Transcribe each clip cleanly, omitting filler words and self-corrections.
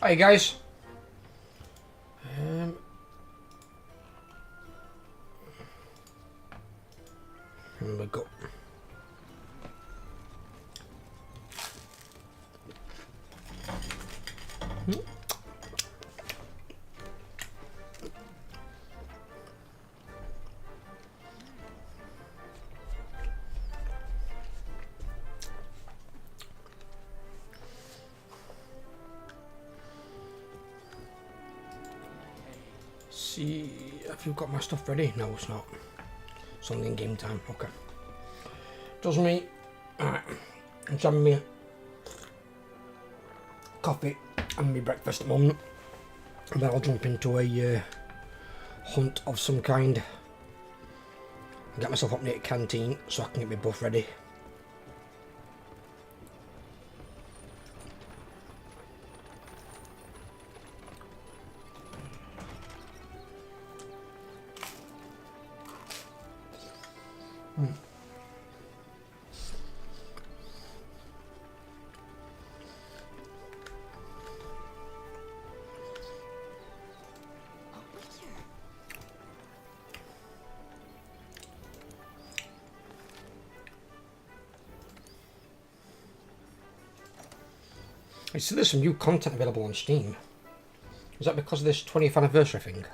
Hi guys. Here we go. See if you've got my stuff ready. No, it's not. It's only in game time. Okay. Does me. Alright. I'm having me coffee and me breakfast at the moment. And then I'll jump into a hunt of some kind. Get myself up near the canteen so I can get my buff ready. I see there's some new content available on Steam. Is that because of this 20th anniversary thing?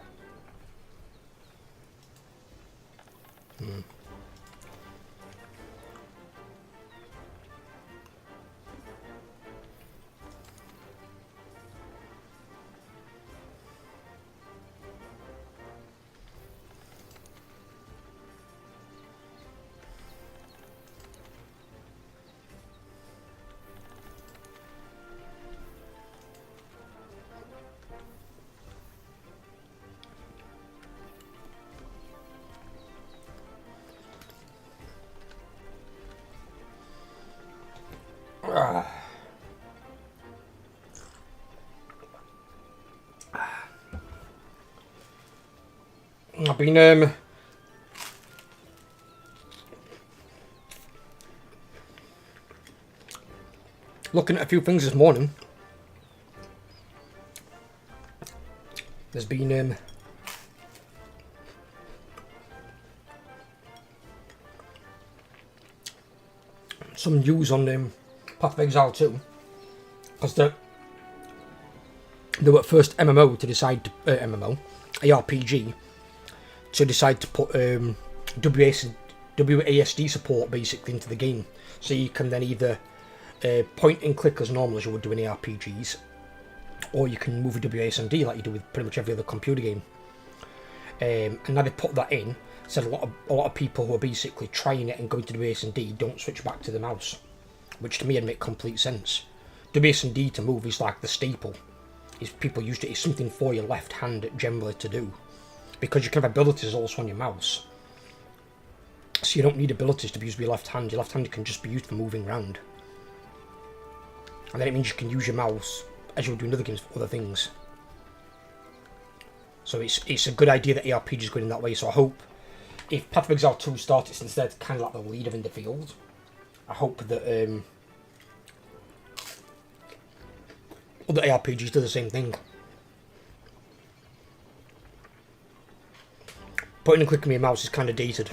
I've been looking at a few things this morning. There's been some news on Path of Exile 2, because they were first MMO to decide to, ARPG to decide to put WASD support basically into the game, so you can then either point and click as normal as you would do in ARPGs, or you can move a WASD like you do with pretty much every other computer game. And now they put that in, so a lot of people who are basically trying it and going to WASD don't switch back to the mouse, which to me would make complete sense. WASD to move is like the staple. People use it. It's something for your left hand generally to do, because you can have abilities also on your mouse. So you don't need abilities to be used with your left hand. Your left hand can just be used for moving around. And then it means you can use your mouse as you would do in other games for other things. So it's a good idea that ARPG is going in that way. So I hope if Path of Exile 2 starts instead kind of like the leader in the field, I hope that other ARPGs do the same thing. Pointing and clicking with your mouse is kind of dated.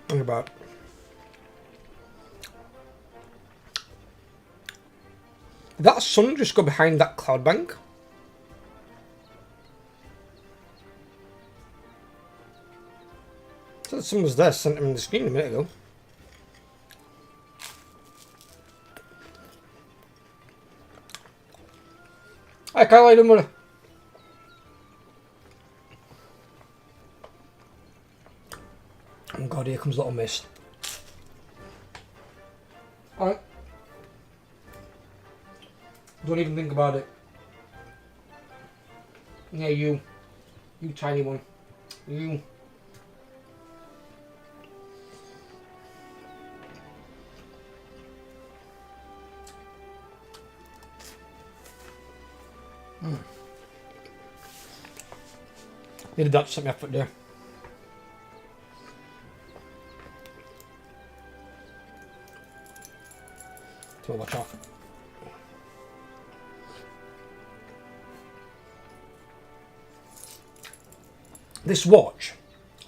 Think about did that sun just go behind that cloud bank? I thought someone was there, sent him the screen a minute ago. Hi Kyle, how you doing, buddy? Oh god, here comes Little Miss. Alright. Don't even think about it. Yeah, you tiny one. You. Needed that to set me off there. So watch off. This watch,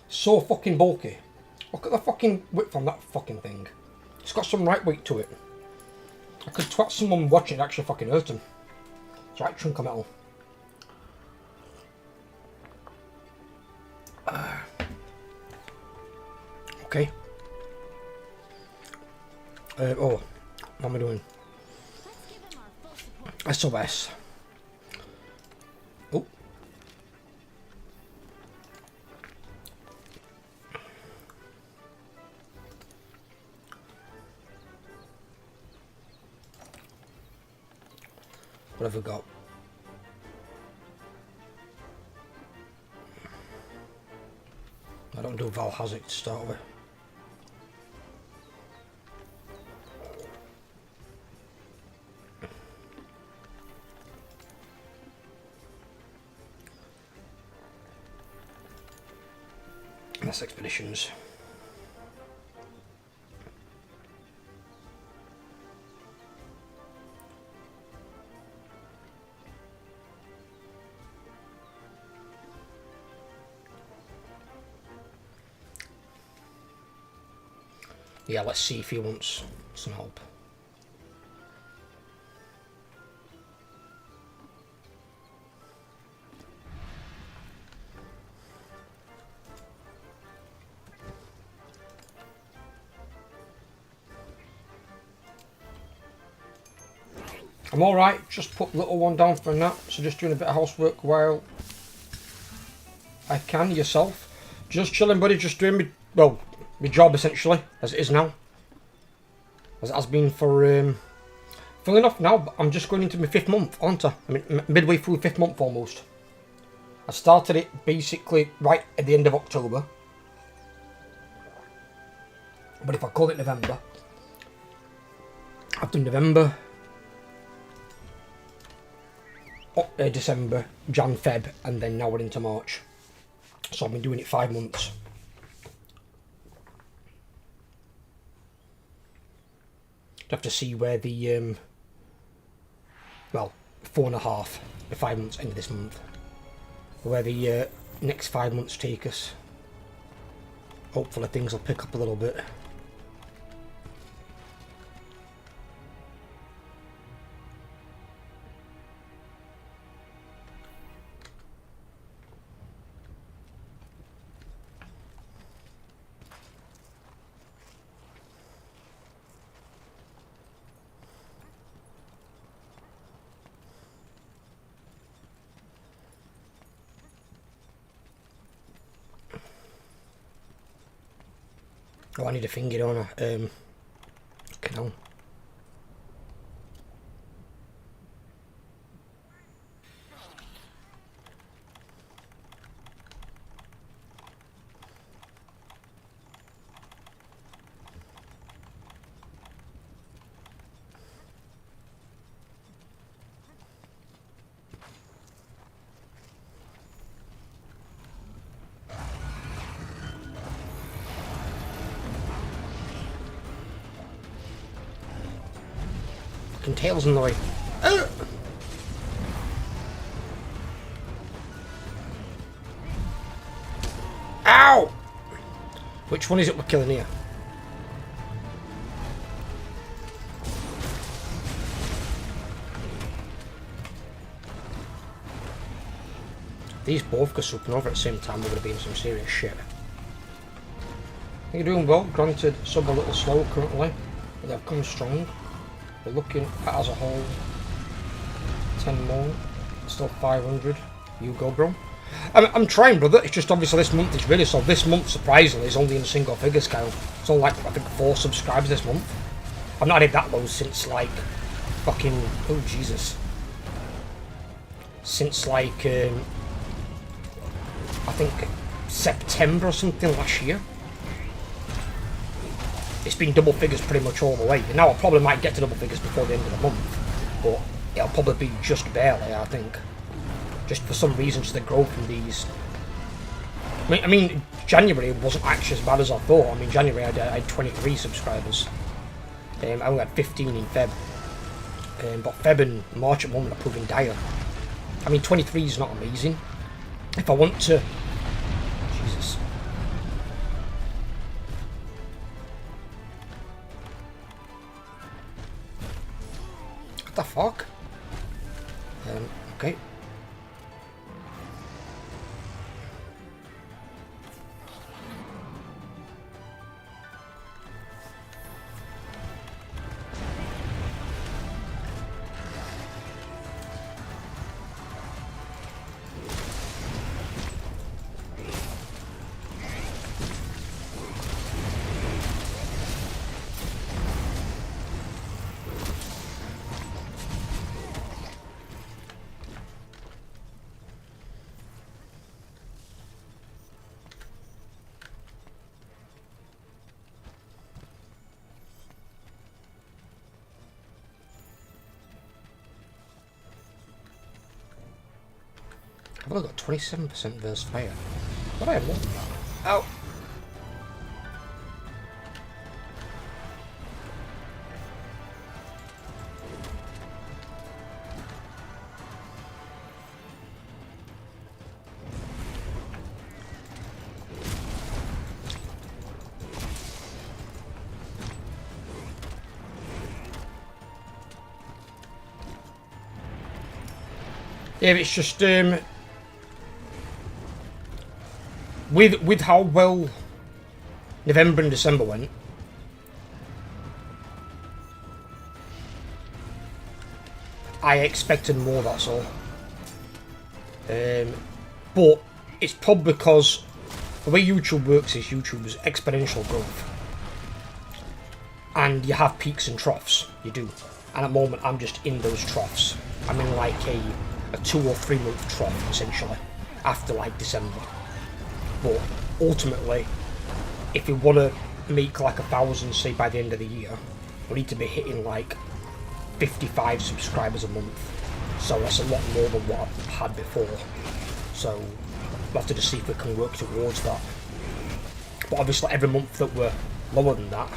so fucking bulky. Look at the fucking width on that fucking thing. It's got some right weight to it. I could twat someone watching it actually fucking hurt them. It's right chunk of metal. Okay. Oh, what am I doing? SOS. Oh. What have we got? I don't do Val Hazard to start with. That's expeditions. Yeah, let's see if he wants some help. I'm alright, just put little one down for a nap, so just doing a bit of housework while I can. Yourself? Just chilling, buddy, just doing me, well, my job essentially, as it is now. As it has been for, funnily enough now, but I'm just going into my 5th month, aren't I? I mean, midway through 5th month almost. I started it basically right at the end of October. But if I call it November, I've done November, December, Jan, Feb, and then now we're into March. So I've been doing it 5 months. Have to see where the well, 4.5, the 5 months end of this month, where the next 5 months take us. Hopefully things will pick up a little bit. Oh, I need a finger, don't I? Canal. Tails in the way. Ow! Which one is it we're killing here? These both go supernova at the same time, we're going to be in some serious shit. I think you're doing well. Granted, some a little slow currently, but they've come strong. We're looking at as a whole 10 more, still 500. You go, bro. I'm trying, brother. It's just obviously this month is really so. This month, surprisingly, is only in single figure scale. It's only like I think 4 subscribers this month. I've not had that low since like fucking oh Jesus. Since like I think September or something last year. It's been double figures pretty much all the way. Now I probably might get to double figures before the end of the month, but it'll probably be just barely, I think. Just for some reason, just the growth in these. I mean, January wasn't actually as bad as I thought. I mean, January I had 23 subscribers. I only had 15 in Feb. But Feb and March at the moment are proving dire. I mean, 23 is not amazing. If I want to... Jesus. What the fuck? Okay. I've only got 27% versus fire. What I have more than that? Ow! Yeah, it's just with how well November and December went, I expected more, that's all. But it's probably because the way YouTube works is YouTube's exponential growth. And you have peaks and troughs, you do. And at the moment I'm just in those troughs. I'm in like a 2 or 3 month trough essentially, after like December. But ultimately, if you want to make like 1,000, say by the end of the year, we need to be hitting like 55 subscribers a month. So that's a lot more than what I've had before. So we'll have to just see if we can work towards that. But obviously every month that we're lower than that,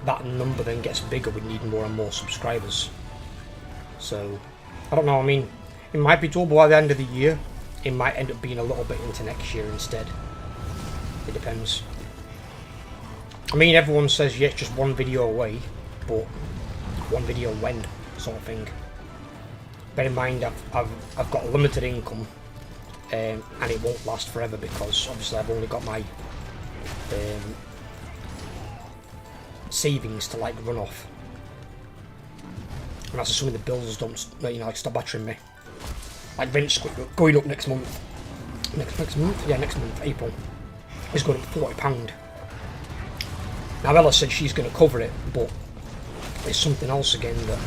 that number then gets bigger. We need more and more subscribers. So I don't know, I mean, it might be doable by the end of the year. It might end up being a little bit into next year instead. It depends. I mean, everyone says, yeah, it's just one video away, but one video when, sort of thing. Bear in mind, I've got limited income, and it won't last forever because obviously I've only got my savings to like run off, and that's assuming the bills don't, you know, like stop battering me. Like rent's going up next month. Next month? Yeah, next month, April. It's going up £40. Now Ella said she's going to cover it, but it's something else again that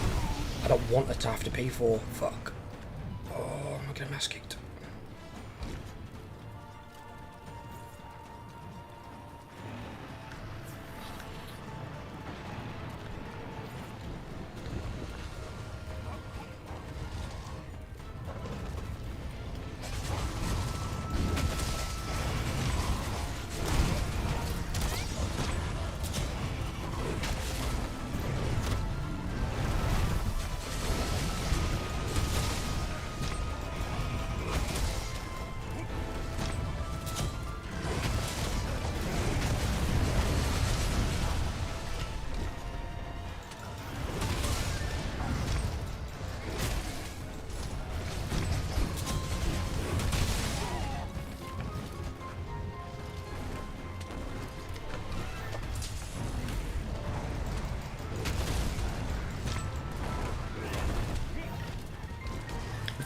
I don't want her to have to pay for. Fuck. Oh, I'm getting ass kicked.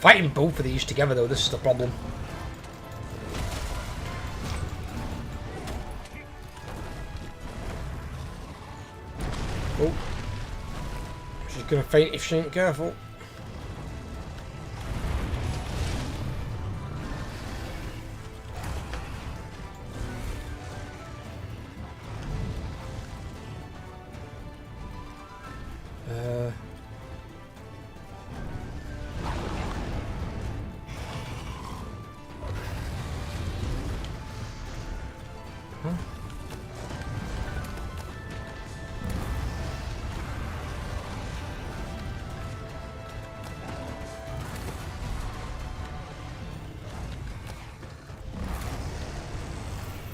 Fighting both of these together though, this is the problem. Oh. She's gonna faint if she ain't careful.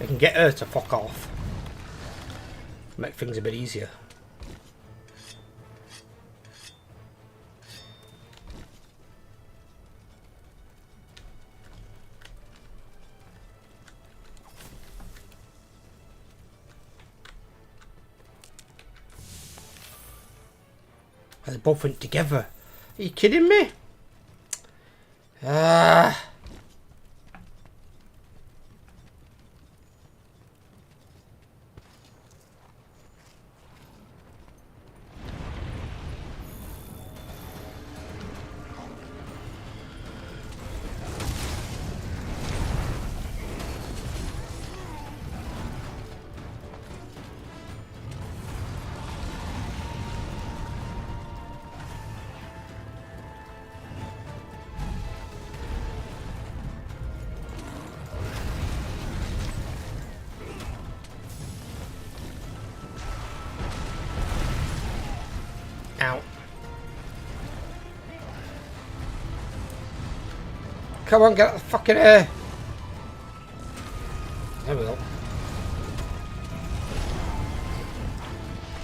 I can get her to fuck off. Make things a bit easier. They both went together. Are you kidding me? Ah. Out. Come on, get out the fucking air. There we go.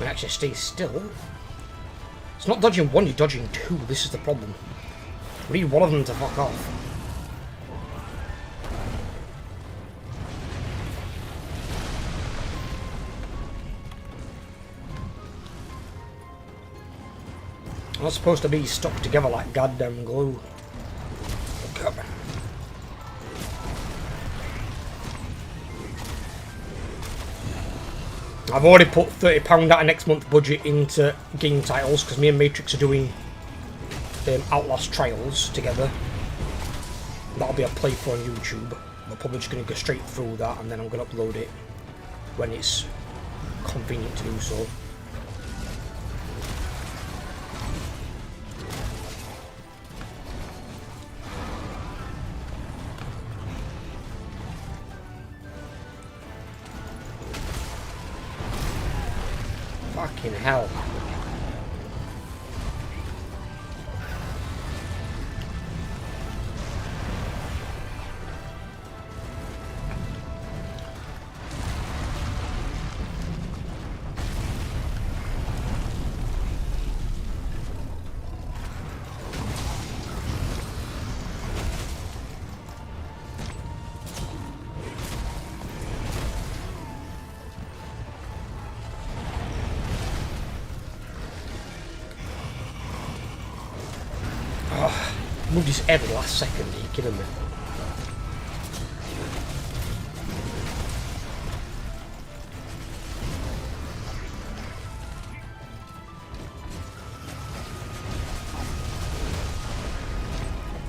It actually stays still. It's not dodging one, you're dodging two. This is the problem. We need one of them to fuck off. Not supposed to be stuck together like goddamn glue. Come on. I've already put £30 out of next month's budget into game titles because me and Matrix are doing Outlast Trials together. That'll be a playthrough on YouTube. We're probably just going to go straight through that and then I'm going to upload it when it's convenient to do so. Fucking hell. Moved his head last second, are you kidding me?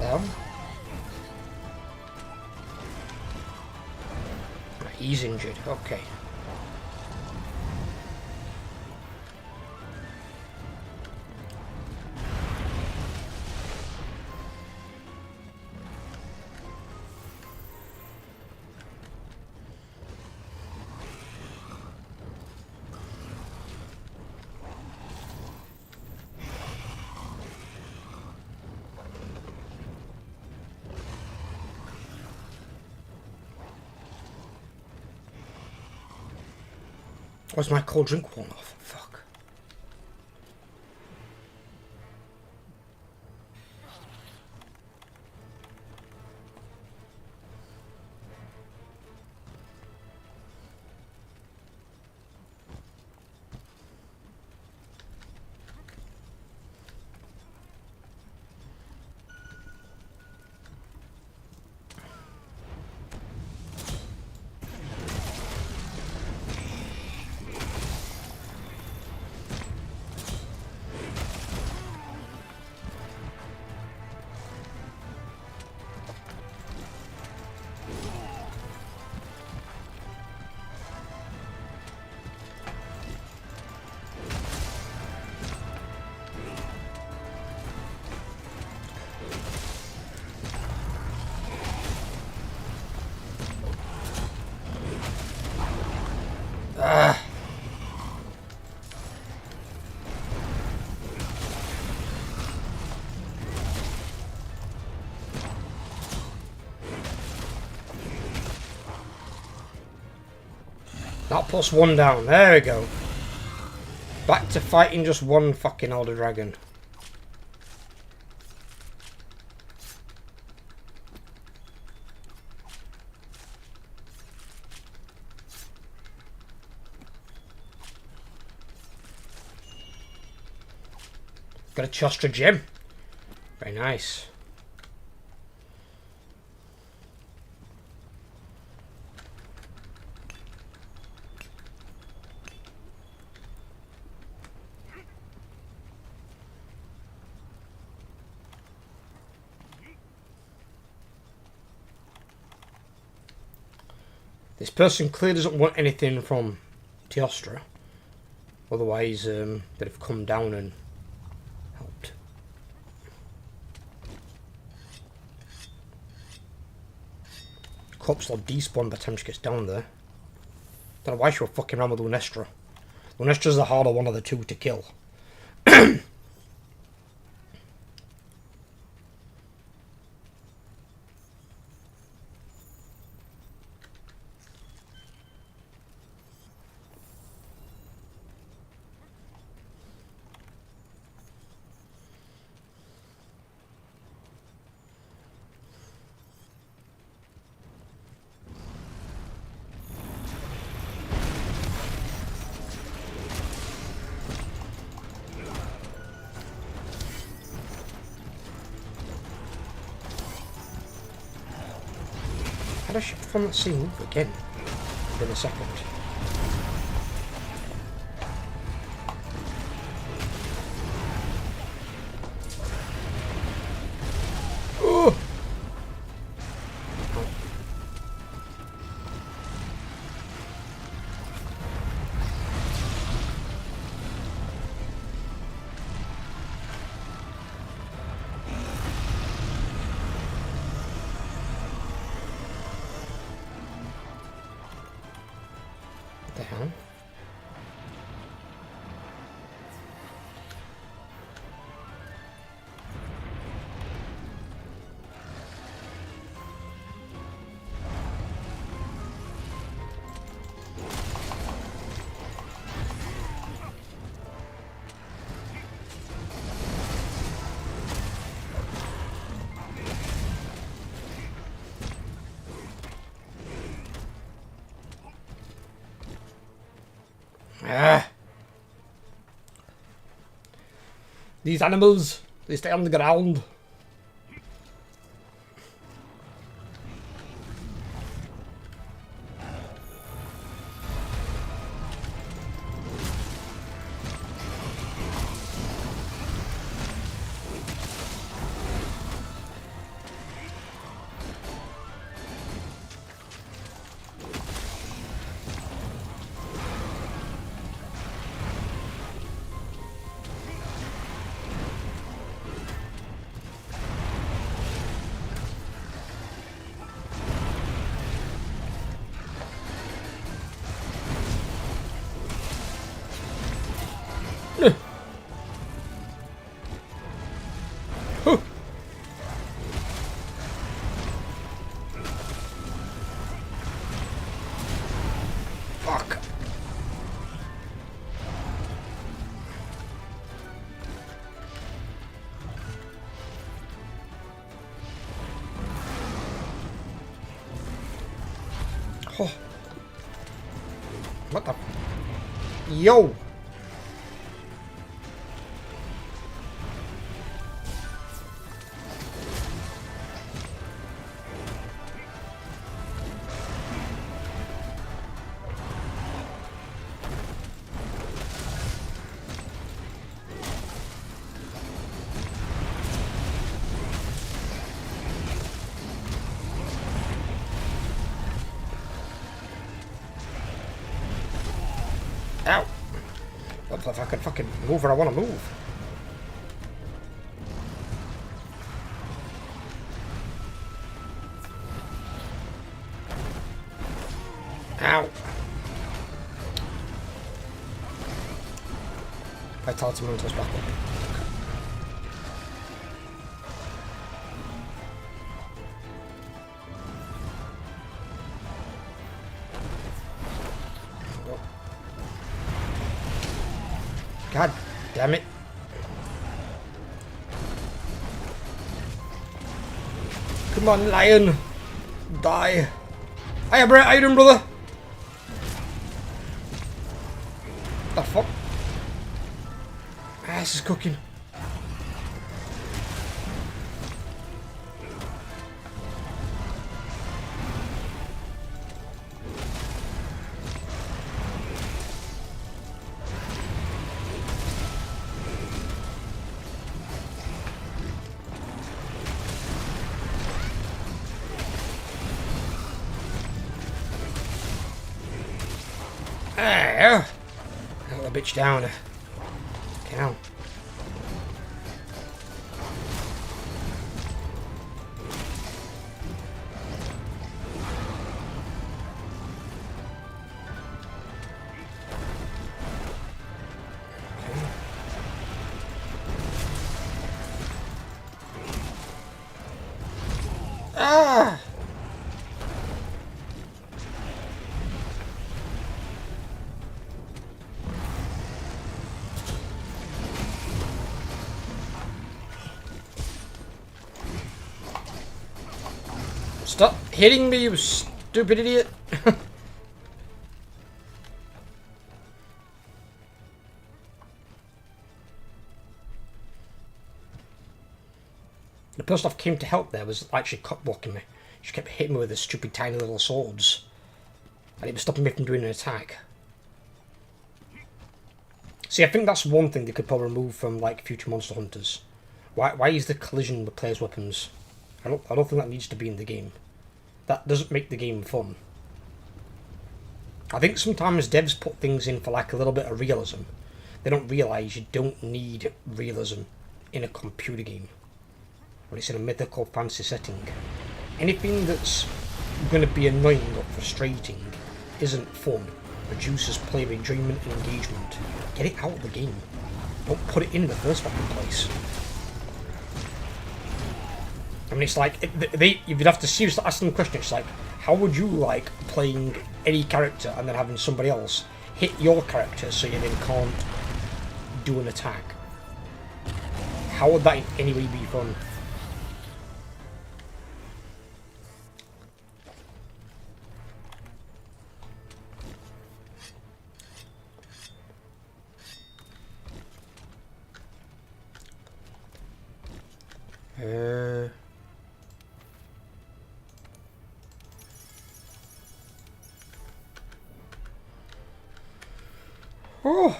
Down. He's injured, okay. Where's my cold drink worn off? Fuck. That puts one down. There we go. Back to fighting just one fucking Elder Dragon. Got a Chostra gem. Very nice. This person clearly doesn't want anything from Teostra. Otherwise, they'd have come down and helped. Corpse will despawn by the time she gets down there. Don't know why she was fucking around with Lunestra. Lunestra's the harder one of the two to kill. How does she perform that same move again in a second? Oh! What the hell? Ah. These animals, they stay on the ground. Fuck. Oh. What the? Yo. Ow! What if I can fucking move where I want to move? Ow! Vitality Mental's back up. God damn it. Come on, lion. Die. Hiya, Brett. How you doing, brother? The fuck? Ah, this is cooking. Ah, got the bitch down. Cow. Ah! Stop hitting me, you stupid idiot! The person I came to help there was actually cock-blocking me. She kept hitting me with her stupid tiny little swords. And it was stopping me from doing an attack. See, I think that's one thing they could probably remove from, like, future Monster Hunters. Why is the collision with players' weapons? I don't think that needs to be in the game. That doesn't make the game fun. I think sometimes devs put things in for, like, a little bit of realism. They don't realise you don't need realism in a computer game. When it's in a mythical fantasy setting. Anything that's going to be annoying or frustrating isn't fun. Reduces player enjoyment and engagement. Get it out of the game. Don't put it in the first fucking place. I mean, it's like, you'd have to seriously ask them the question. It's like, how would you like playing any character and then having somebody else hit your character so you then can't do an attack? How would that in any way be fun? Oh.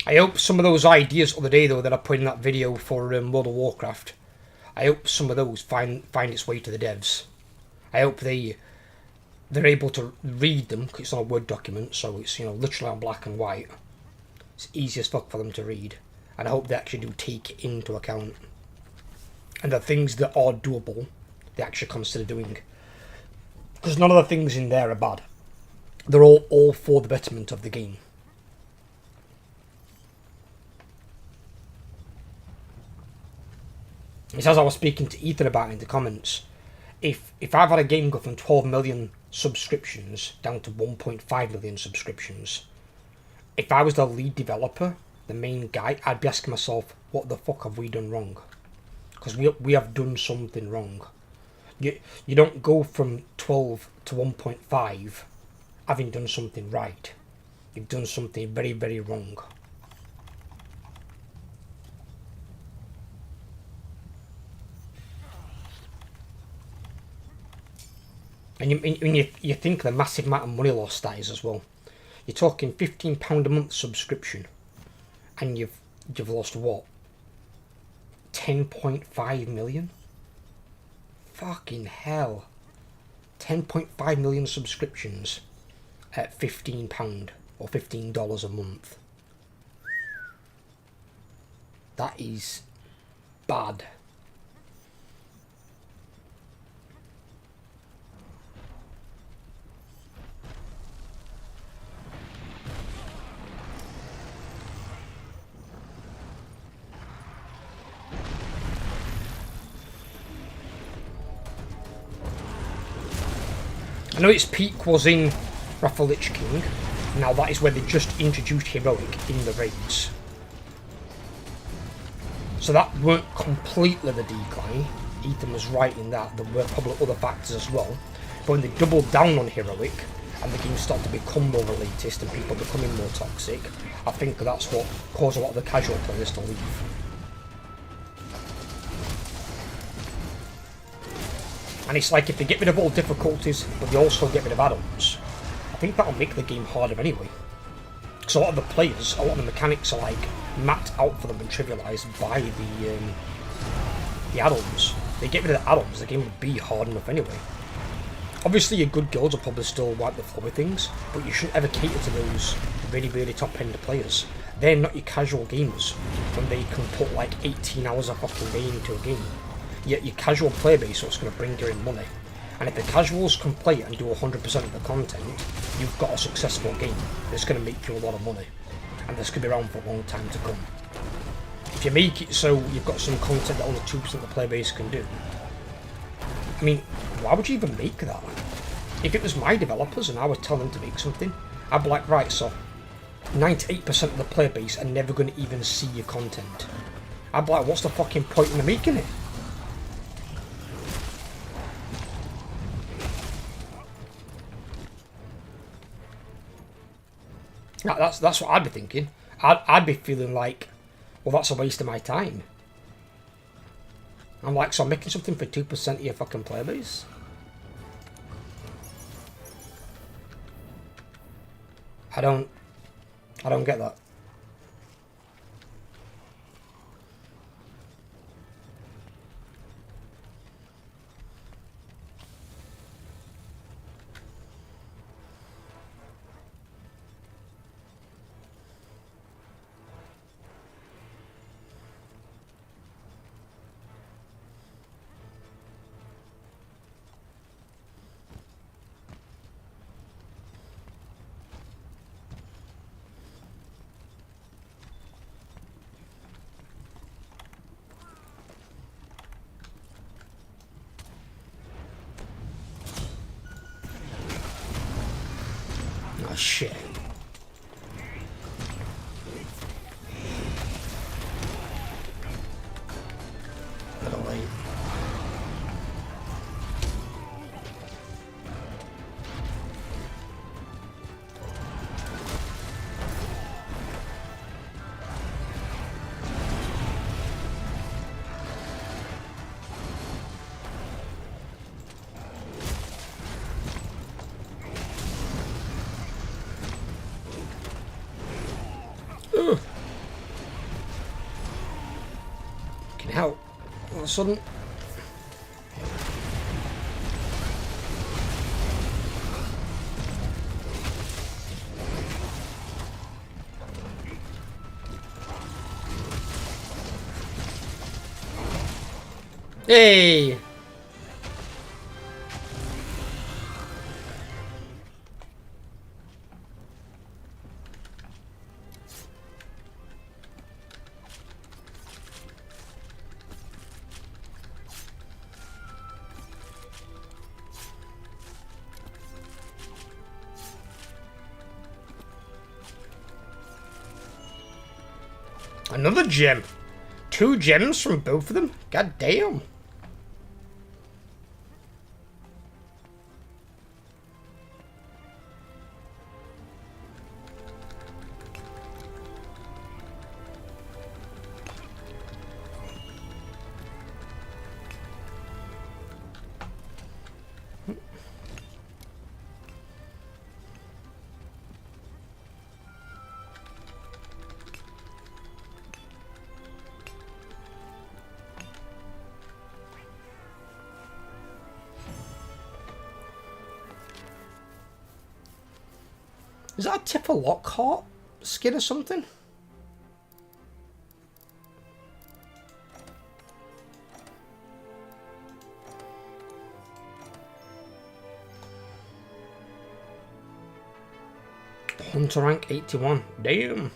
I hope some of those ideas of the day though that I put in that video for World of Warcraft, I hope some of those find its way to the devs. I hope they're able to read them because it's not a Word document, so it's, you know, literally on black and white. It's easy as fuck for them to read, and I hope they actually do take into account, and the things that are doable, they actually consider doing. Because none of the things in there are bad. They're all for the betterment of the game. It's as I was speaking to Ethan about in the comments. If I've had a game go from 12 million subscriptions down to 1.5 million subscriptions, if I was the lead developer, the main guy, I'd be asking myself, what the fuck have we done wrong? Because we have done something wrong. You don't go from 12 to 1.5 having done something right. You've done something very, very wrong. And you think the massive amount of money lost that is as well. You're talking £15 a month subscription, and you've lost what? 10.5 million? Fucking hell. 10.5 million subscriptions at £15 or $15 a month. That is bad. I know its peak was in Wrath of the Lich King. Now that is where they just introduced heroic in the raids. So that weren't completely the decline. Ethan was right in that. There were probably other factors as well. But when they doubled down on heroic and the game started to become more elitist and people becoming more toxic, I think that's what caused a lot of the casual players to leave. And it's like if they get rid of all difficulties, but they also get rid of add-ons, I think that'll make the game harder anyway. Because a lot of the players, a lot of the mechanics are like mapped out for them and trivialised by the add-ons. They get rid of the add-ons, the game would be hard enough anyway. Obviously your good guilds will probably still wipe the floor with things, but you shouldn't ever cater to those really, really top-end players. They're not your casual gamers, when they can put like 18 hours of fucking game into a game. Yet your casual player base is what's going to bring you in money. And if the casuals can play it and do 100% of the content, you've got a successful game that's going to make you a lot of money. And this could be around for a long time to come. If you make it so you've got some content that only 2% of the player base can do, I mean, why would you even make that? If it was my developers and I would tell them to make something, I'd be like, right, so 98% of the player base are never going to even see your content. I'd be like, what's the fucking point in making it? That's what I'd be thinking. I'd be feeling like, well, that's a waste of my time. I'm like, so I'm making something for 2% of your fucking player base? I don't get that. Oh shit. Little late. Can help. All of a sudden. Hey! Another gem. 2 gems from both of them? God damn. Is that a Tipper Lockhart skin or something? Hunter rank 81. Damn.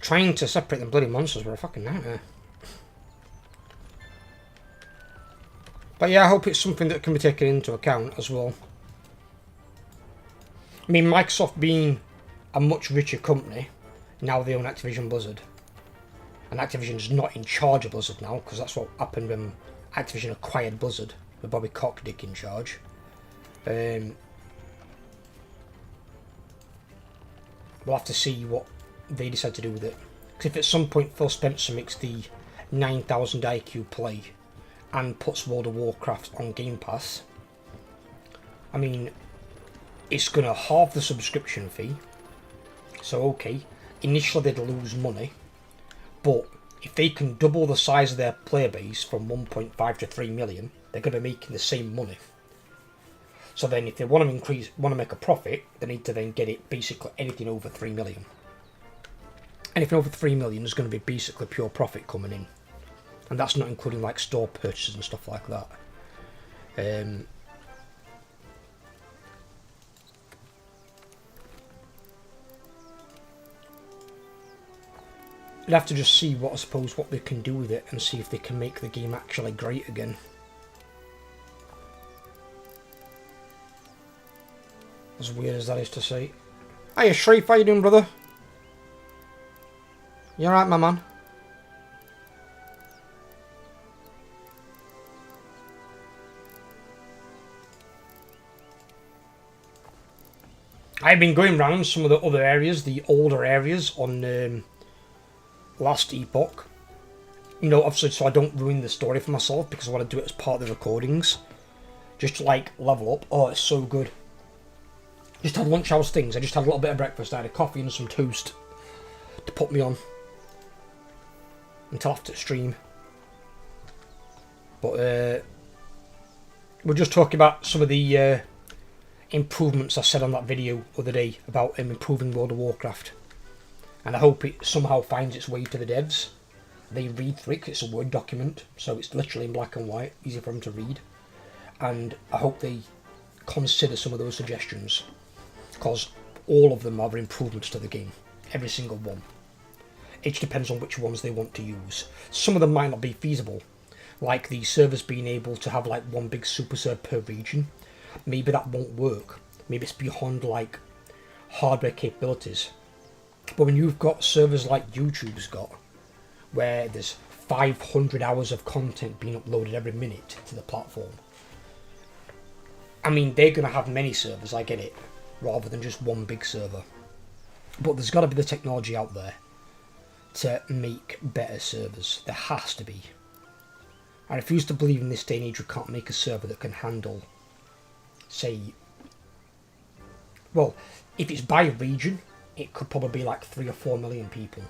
Trying to separate the bloody monsters were a fucking nightmare. But yeah, I hope it's something that can be taken into account as well. I mean, Microsoft being a much richer company, now they own Activision Blizzard. And Activision's not in charge of Blizzard now, because that's what happened when Activision acquired Blizzard, with Bobby Kotick in charge. We'll have to see what they decide to do with it. Because if at some point Phil Spencer makes the 9,000 IQ play and puts World of Warcraft on Game Pass, I mean, it's going to halve the subscription fee. So okay, initially they'd lose money, but if they can double the size of their player base from 1.5 to 3 million, they're going to be making the same money. So then if they want to make a profit, they need to then get it basically anything over 3 million. Anything over 3 million is going to be basically pure profit coming in. And that's not including like store purchases and stuff like that. You'd have to just see what they can do with it and see if they can make the game actually great again. As weird as that is to say. Hiya Shreef, how you doing, brother? You alright, my man? I've been going around some of the other areas, the older areas on Last Epoch. You know, obviously so I don't ruin the story for myself, because I want to do it as part of the recordings. Just to like level up. Oh, it's so good. Just had lunch house things. I just had a little bit of breakfast. I had a coffee and some toast to put me on until after stream. But we're just talking about some of the improvements I said on that video the other day about improving World of Warcraft. And I hope it somehow finds its way to the devs. They read through it, 'cause it's a Word document, so it's literally in black and white, easy for them to read. And I hope they consider some of those suggestions, because all of them are improvements to the game, every single one. It just depends on which ones they want to use. Some of them might not be feasible, like the servers being able to have like one big super server per region. Maybe that won't work. Maybe it's beyond like hardware capabilities. But when you've got servers like YouTube's got, where there's 500 hours of content being uploaded every minute to the platform, I mean, they're going to have many servers, I get it, rather than just one big server. But there's got to be the technology out there to make better servers. There has to be. I refuse to believe in this day and age we can't make a server that can handle, say, well, if it's by region, it could probably be like 3 or 4 million people.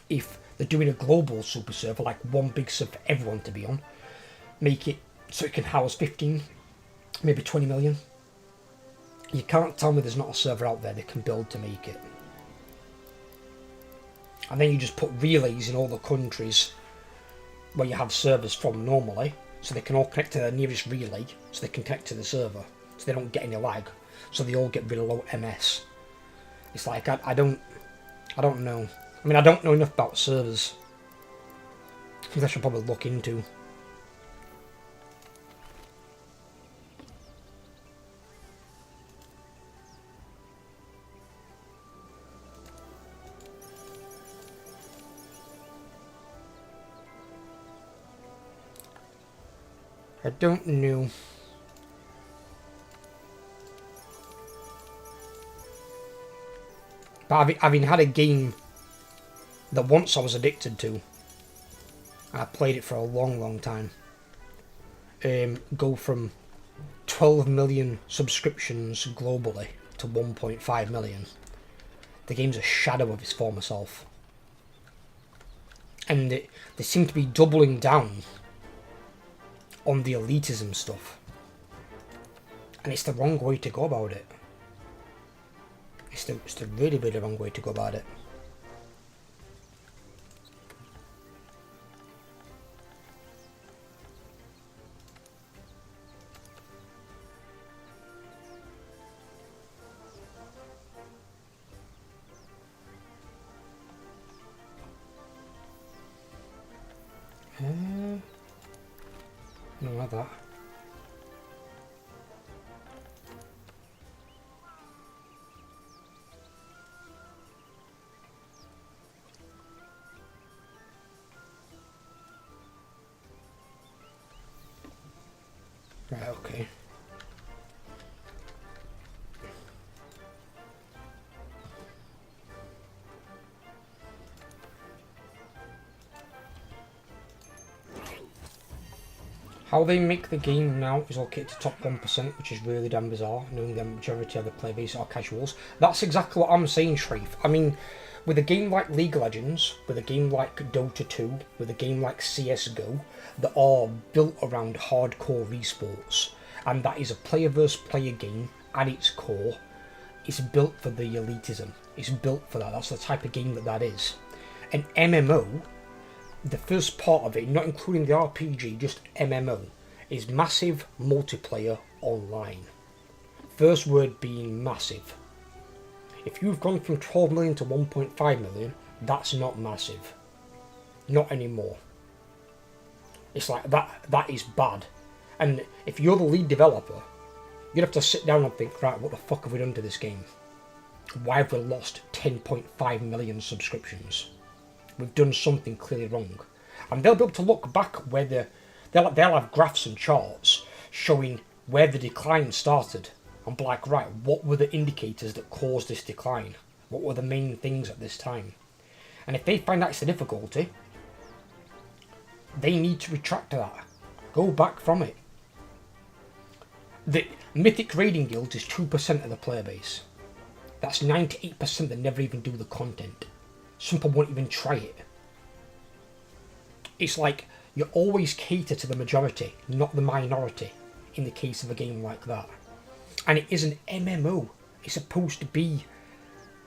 If they're doing a global super server, like one big server for everyone to be on, make it so it can house 15, maybe 20 million. You can't tell me there's not a server out there they can build to make it. And then you just put relays in all the countries where you have servers from normally, so they can all connect to their nearest relay, so they can connect to the server, so they don't get any lag, so they all get really low MS. It's like, I don't know. I mean, I don't know enough about servers. I think I should probably look into. I don't know. But I've had a game that once I was addicted to, and I played it for a long, long time, go from 12 million subscriptions globally to 1.5 million. The game's a shadow of its former self. And they seem to be doubling down on the elitism stuff. And it's the wrong way to go about it. It's the really, really wrong way to go about it. are that. Right, okay. How they make the game now is located to top 1%, which is really damn bizarre, knowing the majority of the player base are casuals. That's exactly what I'm saying, Shreef. I mean, with a game like League of Legends, with a game like Dota 2, with a game like CSGO, that are built around hardcore esports, and that is a player versus player game at its core, it's built for the elitism. It's built for that. That's the type of game that is. An MMO, the first part of it, not including the RPG, just MMO, is massive multiplayer online. First word being massive. If you've gone from 12 million to 1.5 million, that's not massive. Not anymore. It's like that is bad. And if you're the lead developer, you'd have to sit down and think, right, what the fuck have we done to this game? Why have we lost 10.5 million subscriptions? We've done something clearly wrong. And they'll be able to look back where they'll have graphs and charts showing where the decline started. And be like, right, what were the indicators that caused this decline? What were the main things at this time? And if they find that's the difficulty, they need to retract that. Go back from it. The Mythic Raiding Guilds is 2% of the player base. That's 98% that never even do the content. Some people won't even try it. It's like you always cater to the majority, not the minority, in the case of a game like that. And it is an MMO. It's supposed to be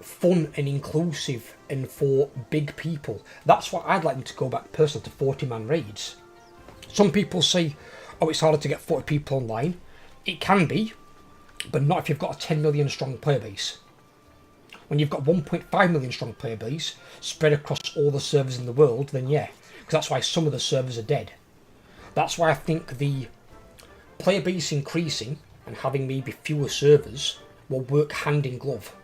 fun and inclusive and for big people. That's why I'd like them to go back personally to 40-man raids. Some people say, oh, it's harder to get 40 people online. It can be, but not if you've got a 10 million strong player base. When you've got 1.5 million strong player base spread across all the servers in the world, then yeah, because that's why some of the servers are dead. That's why I think the player base increasing and having maybe fewer servers will work hand in glove.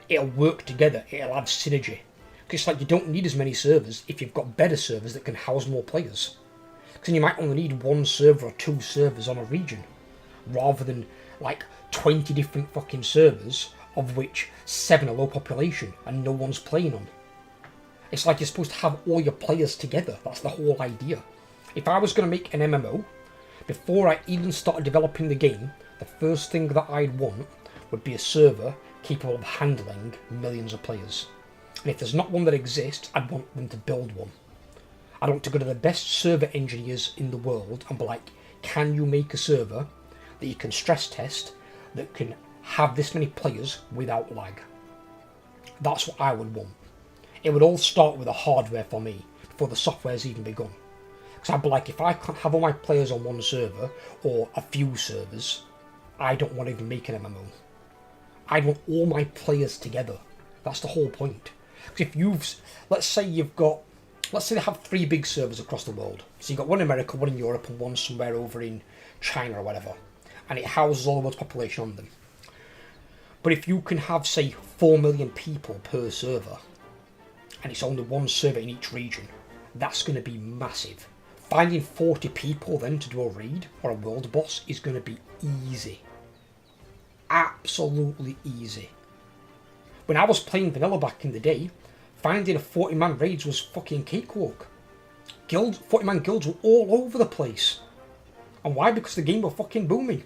It'll work together, it'll have synergy. Because it's like you don't need as many servers if you've got better servers that can house more players. Because then you might only need one server or two servers on a region, rather than like 20 different fucking servers, of which 7 are low population and no one's playing on. It's like you're supposed to have all your players together. That's the whole idea. If I was going to make an MMO, before I even started developing the game, the first thing that I'd want would be a server capable of handling millions of players. And if there's not one that exists, I'd want them to build one. I'd want to go to the best server engineers in the world and be like, can you make a server that you can stress test, that can have this many players without lag? That's what I would want. It would all start with the hardware for me, before the software's even begun. Because I'd be like, if I can't have all my players on one server, or a few servers, I don't want to even make an MMO. I want all my players together. That's the whole point. Because if let's say they have 3 big servers across the world. So you've got one in America, one in Europe, and one somewhere over in China or whatever. And it houses all the world's population on them. But if you can have, say, 4 million people per server, and it's only one server in each region, that's going to be massive. Finding 40 people then to do a raid or a world boss is going to be easy. Absolutely easy. When I was playing vanilla back in the day, finding a 40-man raids was fucking cakewalk. 40-man guilds were all over the place. And why? Because the game was fucking booming.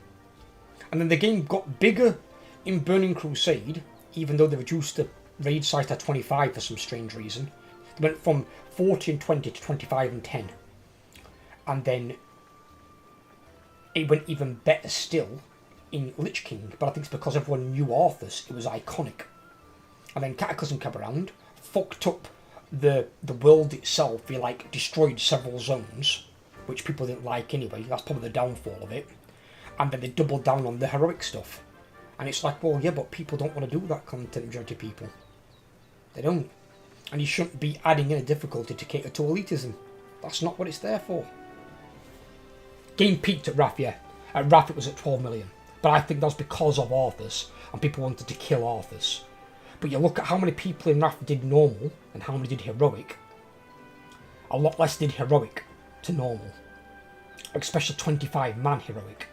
And then the game got bigger in Burning Crusade, even though they reduced the raid size to 25 for some strange reason. They went from 40 and 20 to 25 and 10. And then it went even better still in Lich King, but I think it's because everyone knew Arthas, it was iconic. And then Cataclysm came around, fucked up the world itself, he like destroyed several zones, which people didn't like anyway, that's probably the downfall of it. And then they doubled down on the heroic stuff. And it's like, well, yeah, but people don't want to do that content, majority of people. They don't. And you shouldn't be adding in a difficulty to cater to elitism. That's not what it's there for. Game peaked at Wrath, yeah. At Wrath it was at 12 million. But I think that's because of Arthas, and people wanted to kill Arthas. But you look at how many people in Wrath did normal, and how many did heroic. A lot less did heroic to normal. Especially 25-man heroic.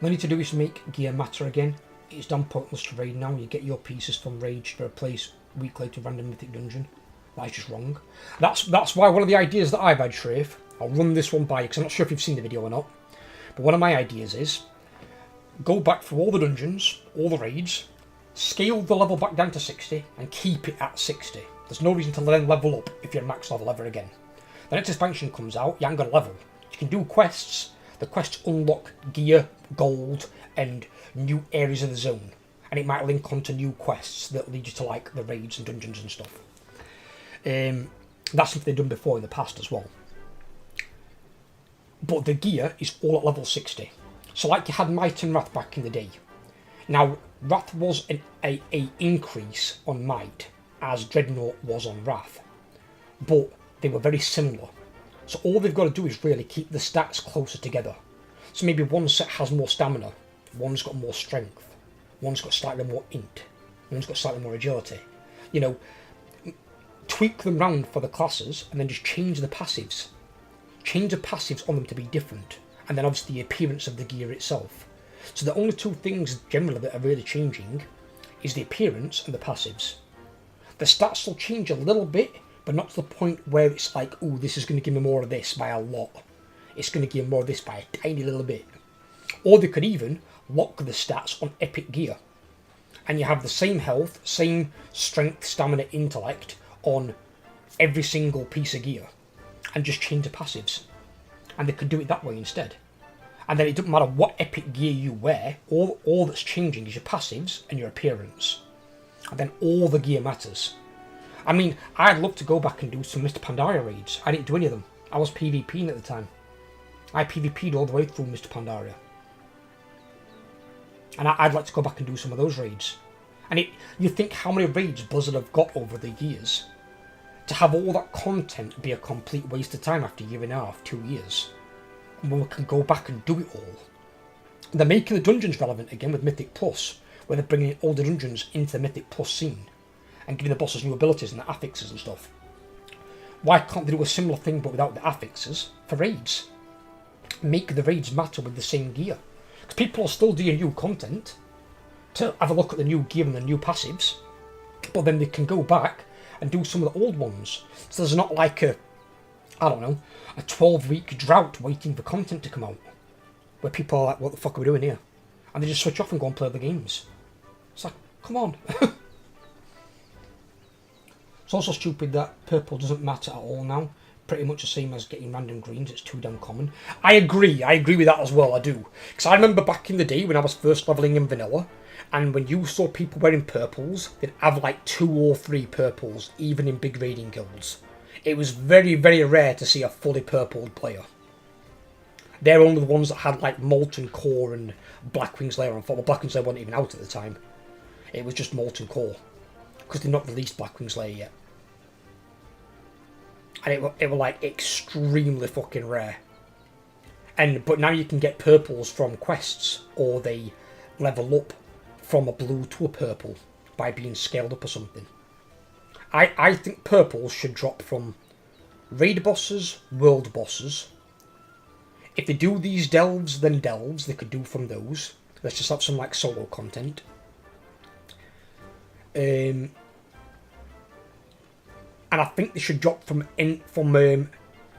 All you need to do is make gear matter again. It's damn pointless to raid now. You get your pieces from raids to replace week later random mythic dungeon. That's just wrong. That's why one of the ideas that I've had, Shrafe, I'll run this one by you because I'm not sure if you've seen the video or not. But one of my ideas is go back through all the dungeons, all the raids, scale the level back down to 60 and keep it at 60. There's no reason to then level up if you're max level ever again. The next expansion comes out, you ain't got a level. You can do quests. The quests unlock gear, gold, and new areas of the zone. And it might link onto new quests that lead you to like the raids and dungeons and stuff. That's something they've done before in the past as well. But the gear is all at level 60. So like you had Might and Wrath back in the day. Now, Wrath was a increase on Might, as Dreadnought was on Wrath. But they were very similar. So all they've got to do is really keep the stats closer together. So maybe one set has more stamina, one's got more strength, one's got slightly more int, one's got slightly more agility. You know, tweak them round for the classes and then just change the passives. Change the passives on them to be different. And then obviously the appearance of the gear itself. So the only two things generally that are really changing is the appearance and the passives. The stats will change a little bit, but not to the point where it's like, ooh, this is going to give me more of this by a lot. It's going to give me more of this by a tiny little bit. Or they could even lock the stats on epic gear. And you have the same health, same strength, stamina, intellect on every single piece of gear. And just change the passives. And they could do it that way instead. And then it doesn't matter what epic gear you wear, all that's changing is your passives and your appearance. And then all the gear matters. I mean, I'd love to go back and do some Mr. Pandaria raids. I didn't do any of them. I was PvPing at the time. I PvP'd all the way through Mr. Pandaria. And I'd like to go back and do some of those raids. And you think how many raids Blizzard have got over the years. To have all that content be a complete waste of time after a year and a half, 2 years. And when we can go back and do it all. They're making the dungeons relevant again with Mythic Plus, where they're bringing all the dungeons into the Mythic Plus scene. And giving the bosses new abilities and the affixes and stuff. Why can't they do a similar thing but without the affixes for raids? Make the raids matter with the same gear. Because people are still doing new content to have a look at the new gear and the new passives. But then they can go back and do some of the old ones. So there's not like a 12-week drought waiting for content to come out. Where people are like, what the fuck are we doing here? And they just switch off and go and play the games. It's like, come on. It's also stupid that purple doesn't matter at all now. Pretty much the same as getting random greens, it's too damn common. I agree with that as well, I do. Because I remember back in the day when I was first leveling in vanilla, and when you saw people wearing purples, they'd have like 2 or 3 purples, even in big raiding guilds. It was very, very rare to see a fully purpled player. They're only the ones that had like Molten Core and Blackwing's Lair on foot. Well, Blackwing's Lair wasn't even out at the time. It was just Molten Core. Because they've not released Blackwing's Lair yet. And it were like extremely fucking rare. But now you can get purples from quests, or they level up from a blue to a purple by being scaled up or something. I think purples should drop from raid bosses, world bosses. If they do these delves, then delves they could do from those. Let's just have some like solo content. And I think they should drop from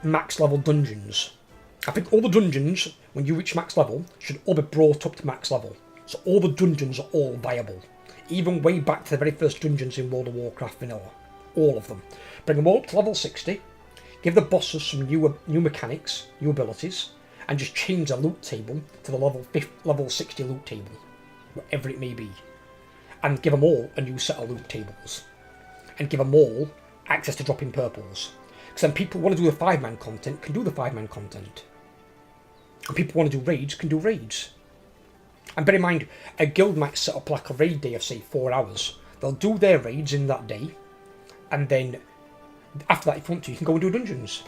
max level dungeons. I think all the dungeons, when you reach max level, should all be brought up to max level. So all the dungeons are all viable. Even way back to the very first dungeons in World of Warcraft Vanilla. All of them. Bring them all up to level 60. Give the bosses some new mechanics, new abilities. And just change the loot table to the level 60 loot table. Whatever it may be. And give them all a new set of loot tables. And give them all access to dropping purples. Because then people want to do the 5-man content, can do the 5-man content. And people want to do raids, can do raids. And bear in mind, a guild might set up like a raid day of say 4 hours. They'll do their raids in that day. And then, after that if you want to, you can go and do dungeons.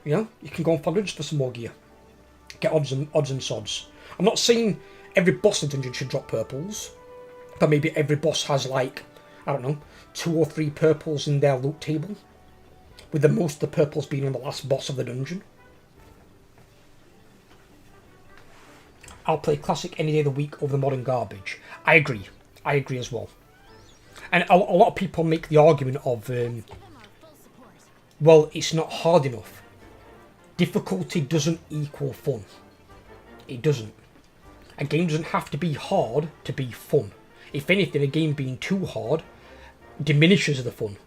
You know, you can go on forage for some more gear. Get odds and sods. I'm not saying every boss in the dungeon should drop purples, but maybe every boss has like, I don't know, 2 or 3 purples in their loot table, with the most of the purples being on the last boss of the dungeon. I'll play Classic any day of the week over the modern garbage. I agree as well. And a lot of people make the argument of, well, it's not hard enough. Difficulty doesn't equal fun. It doesn't. A game doesn't have to be hard to be fun. If anything, a game being too hard diminishes the fun.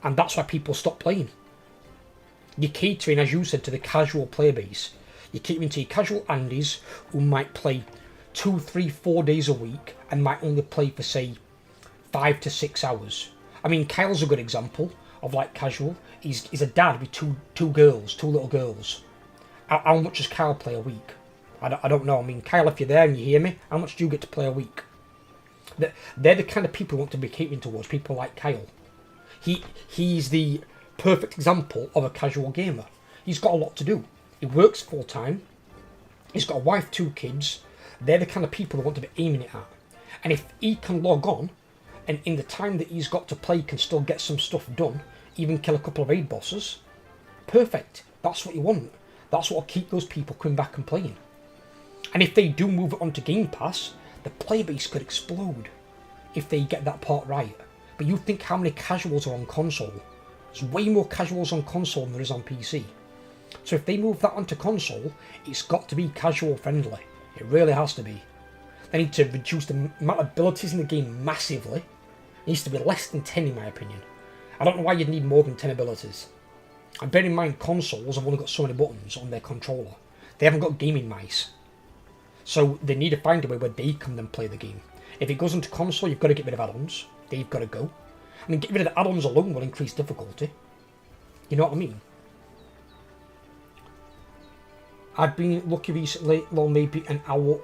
And that's why people stop playing. You're catering, as you said, to the casual player base. You're catering to your casual Andes who might play 2, 3, 4 days a week and might only play for, say, 5 to 6 hours. I mean, Kyle's a good example of like casual. He's a dad with two little girls. How much does Kyle play a week? I don't know. I mean, Kyle, if you're there and you hear me, how much do you get to play a week? They're the kind of people who want to be catering towards, people like Kyle. He's the perfect example of a casual gamer. He's got a lot to do. He works full time. He's got a wife, 2 kids. They're the kind of people who want to be aiming it at. And if he can log on, and in the time that he's got to play can still get some stuff done, even kill a couple of raid bosses, perfect. That's what you want. That's what will keep those people coming back and playing. And if they do move it onto Game Pass, the player base could explode if they get that part right. But you think how many casuals are on console? There's way more casuals on console than there is on PC. So if they move that onto console, it's got to be casual friendly. It really has to be. They need to reduce the amount of abilities in the game massively. It needs to be less than 10 in my opinion. I don't know why you'd need more than 10 abilities. And bear in mind, consoles have only got so many buttons on their controller. They haven't got gaming mice. So they need to find a way where they can then play the game. If it goes into console, you've got to get rid of add-ons. They've got to go. I mean, getting rid of the add-ons alone will increase difficulty. You know what I mean? I've been lucky recently, well, maybe an hour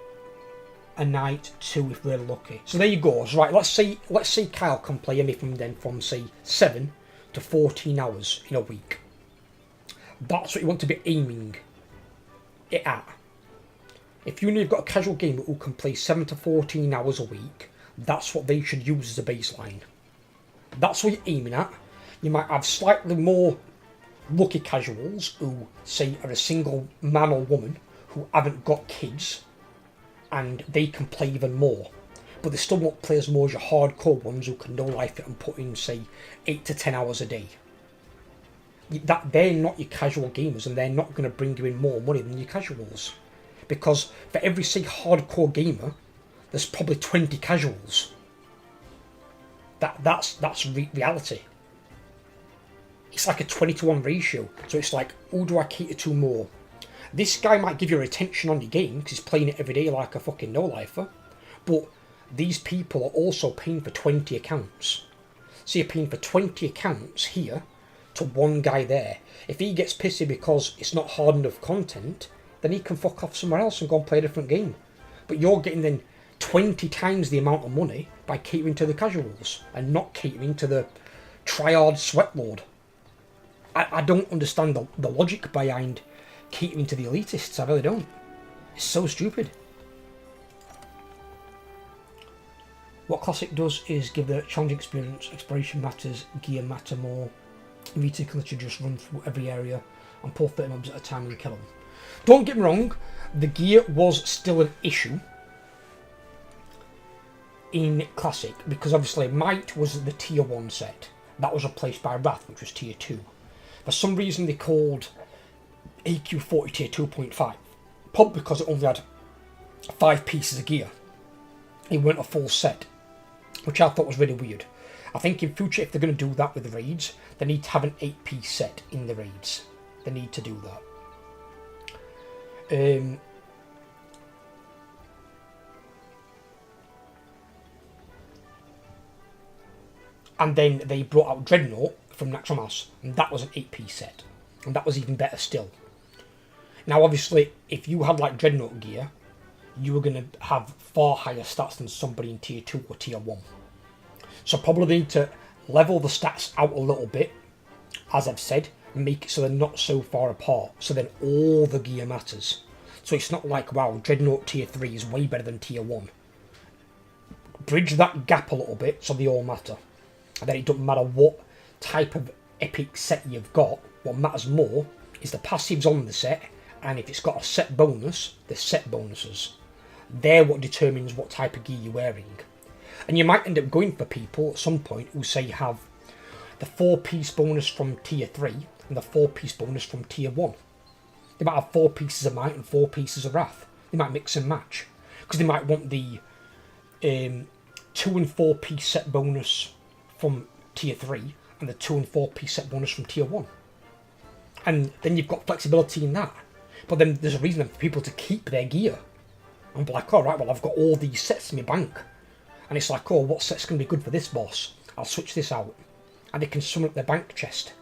a night, 2 if we're lucky. So there you go. So, right, let's say Kyle can play anything then from say 7 to 14 hours in a week. That's what you want to be aiming it at. If you know you've got a casual gamer who can play 7 to 14 hours a week, that's what they should use as a baseline. That's what you're aiming at. You might have slightly more lucky casuals who, say, are a single man or woman who haven't got kids, and they can play even more. But they still won't play as more as your hardcore ones who can no-life it and put in, say, 8 to 10 hours a day. They're not your casual gamers, and they're not going to bring you in more money than your casuals. Because for every, say, hardcore gamer, there's probably 20 casuals. That's reality. It's like a 20-to-1 ratio. So it's like, who do I cater to more? This guy might give you retention on your game because he's playing it every day like a fucking no-lifer. But these people are also paying for 20 accounts. So you're paying for 20 accounts here to one guy there. If he gets pissy because it's not hard enough content, then he can fuck off somewhere else and go and play a different game. But you're getting then 20 times the amount of money by catering to the casuals and not catering to the triad sweatlord. I don't understand the logic behind catering to the elitists. I really don't. It's so stupid. What Classic does is give the challenge experience, exploration matters, gear matter more. Vita can literally just run through every area and pull 30 mobs at a time and kill them. Don't get me wrong, the gear was still an issue in Classic because obviously Might was the tier 1 set. That was replaced by Wrath, which was tier 2. For some reason they called AQ40 tier 2.5. Probably because it only had 5 pieces of gear. It weren't a full set, which I thought was really weird. I think in future, if they're going to do that with the raids, they need to have an 8-piece set in the raids. They need to do that. And then they brought out Dreadnought from Natural Mass, and that was an 8-piece set. And that was even better still. Now, obviously, if you had like Dreadnought gear, you were going to have far higher stats than somebody in tier 2 or tier 1. So probably need to level the stats out a little bit, as I've said. and make it so they're not so far apart, so then all the gear matters. So it's not like, wow, Dreadnought tier 3 is way better than tier 1. Bridge that gap a little bit so they all matter. And then it doesn't matter what type of epic set you've got, what matters more is the passives on the set, and if it's got a set bonus, the set bonuses. They're what determines what type of gear you're wearing. And you might end up going for people at some point who say you have the 4-piece bonus from tier 3 and the 4-piece bonus from tier 1. They might have 4 pieces of Might and 4 pieces of Wrath. They might mix and match. Because they might want the 2 and 4 piece set bonus from tier 3 and the 2 and 4 piece set bonus from tier 1. And then you've got flexibility in that. But then there's a reason for people to keep their gear. And be like, alright, well I've got all these sets in my bank. And it's like, oh, what set's going to be good for this boss? I'll switch this out. And they can summon up their bank chest.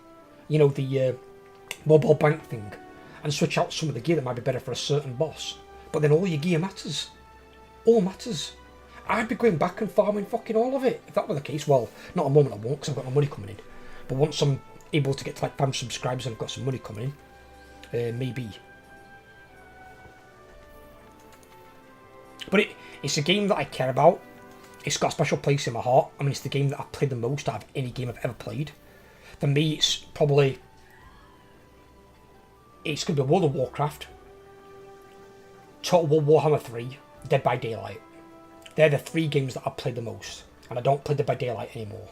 You know, the mobile bank thing. And switch out some of the gear that might be better for a certain boss. But then all your gear matters. All matters. I'd be going back and farming fucking all of it. If that were the case, well, not a moment I won't, because I've got no money coming in. But once I'm able to get to like 5 subscribers and I've got some money coming in, maybe. But it's a game that I care about. It's got a special place in my heart. I mean, it's the game that I've played the most out of any game I've ever played. For me, it's probably... It's going to be World of Warcraft, Total War Warhammer 3, Dead by Daylight. They're the 3 games that I've played the most. And I don't play Dead by Daylight anymore.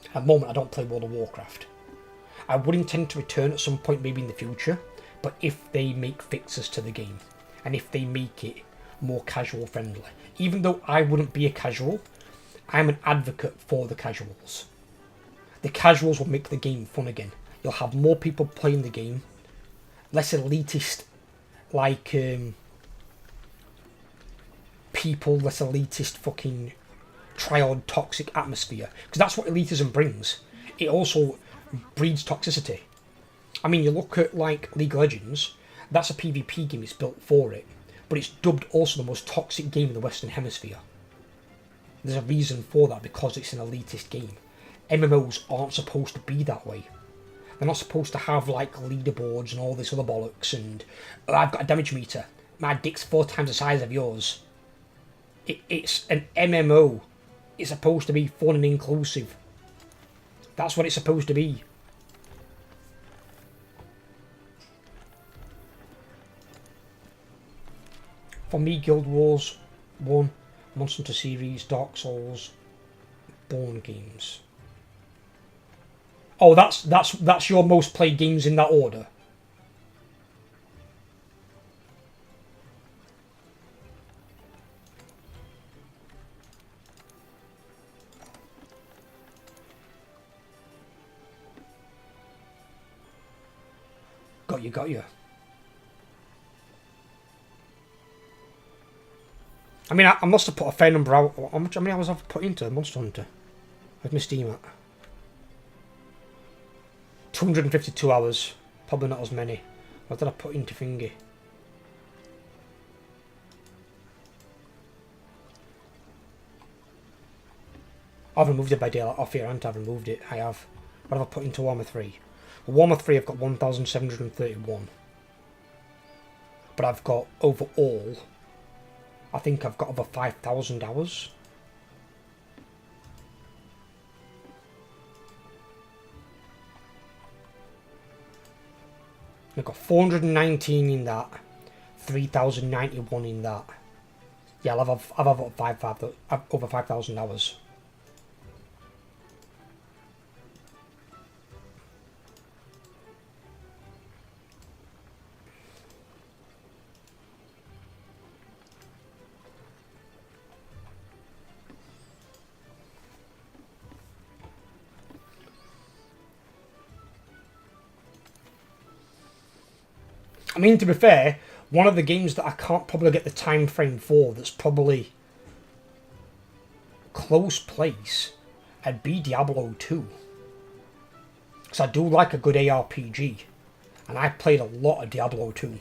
At the moment, I don't play World of Warcraft. I would intend to return at some point, maybe in the future. But if they make fixes to the game. And if they make it more casual friendly. Even though I wouldn't be a casual, I'm an advocate for the casuals. The casuals will make the game fun again. You'll have more people playing the game. Less elitist, like, people, less elitist fucking triad toxic atmosphere. Because that's what elitism brings. It also breeds toxicity. I mean, you look at, like, League of Legends, that's a PvP game, it's built for it. But it's dubbed also the most toxic game in the Western Hemisphere. There's a reason for that, because it's an elitist game. MMOs aren't supposed to be that way. They're not supposed to have, like, leaderboards and all this other bollocks and, oh, I've got a damage meter. My dick's 4 times the size of yours. It's an MMO. It's supposed to be fun and inclusive. That's what it's supposed to be. For me, Guild Wars 1, Monster Hunter series, Dark Souls, Born games. Oh, that's your most played games in that order. Got you. I mean, I must have put a fair number out. How many hours have I put into Monster Hunter? Where's my Steam at? 252 hours. Probably not as many. What did I put into Thingy? I've removed it by Daylight off here, and I've removed it. I have. What have I put into Warhammer 3? Well, Warhammer 3 I've got 1,731. But I've got overall, I think I've got over 5,000 hours. I've got 419 in that, 3,091 in that. Yeah, I've over 5,000 hours. I mean, to be fair, one of the games that I can't probably get the time frame for that's probably close place would be Diablo 2. Because I do like a good ARPG. And I played a lot of Diablo 2.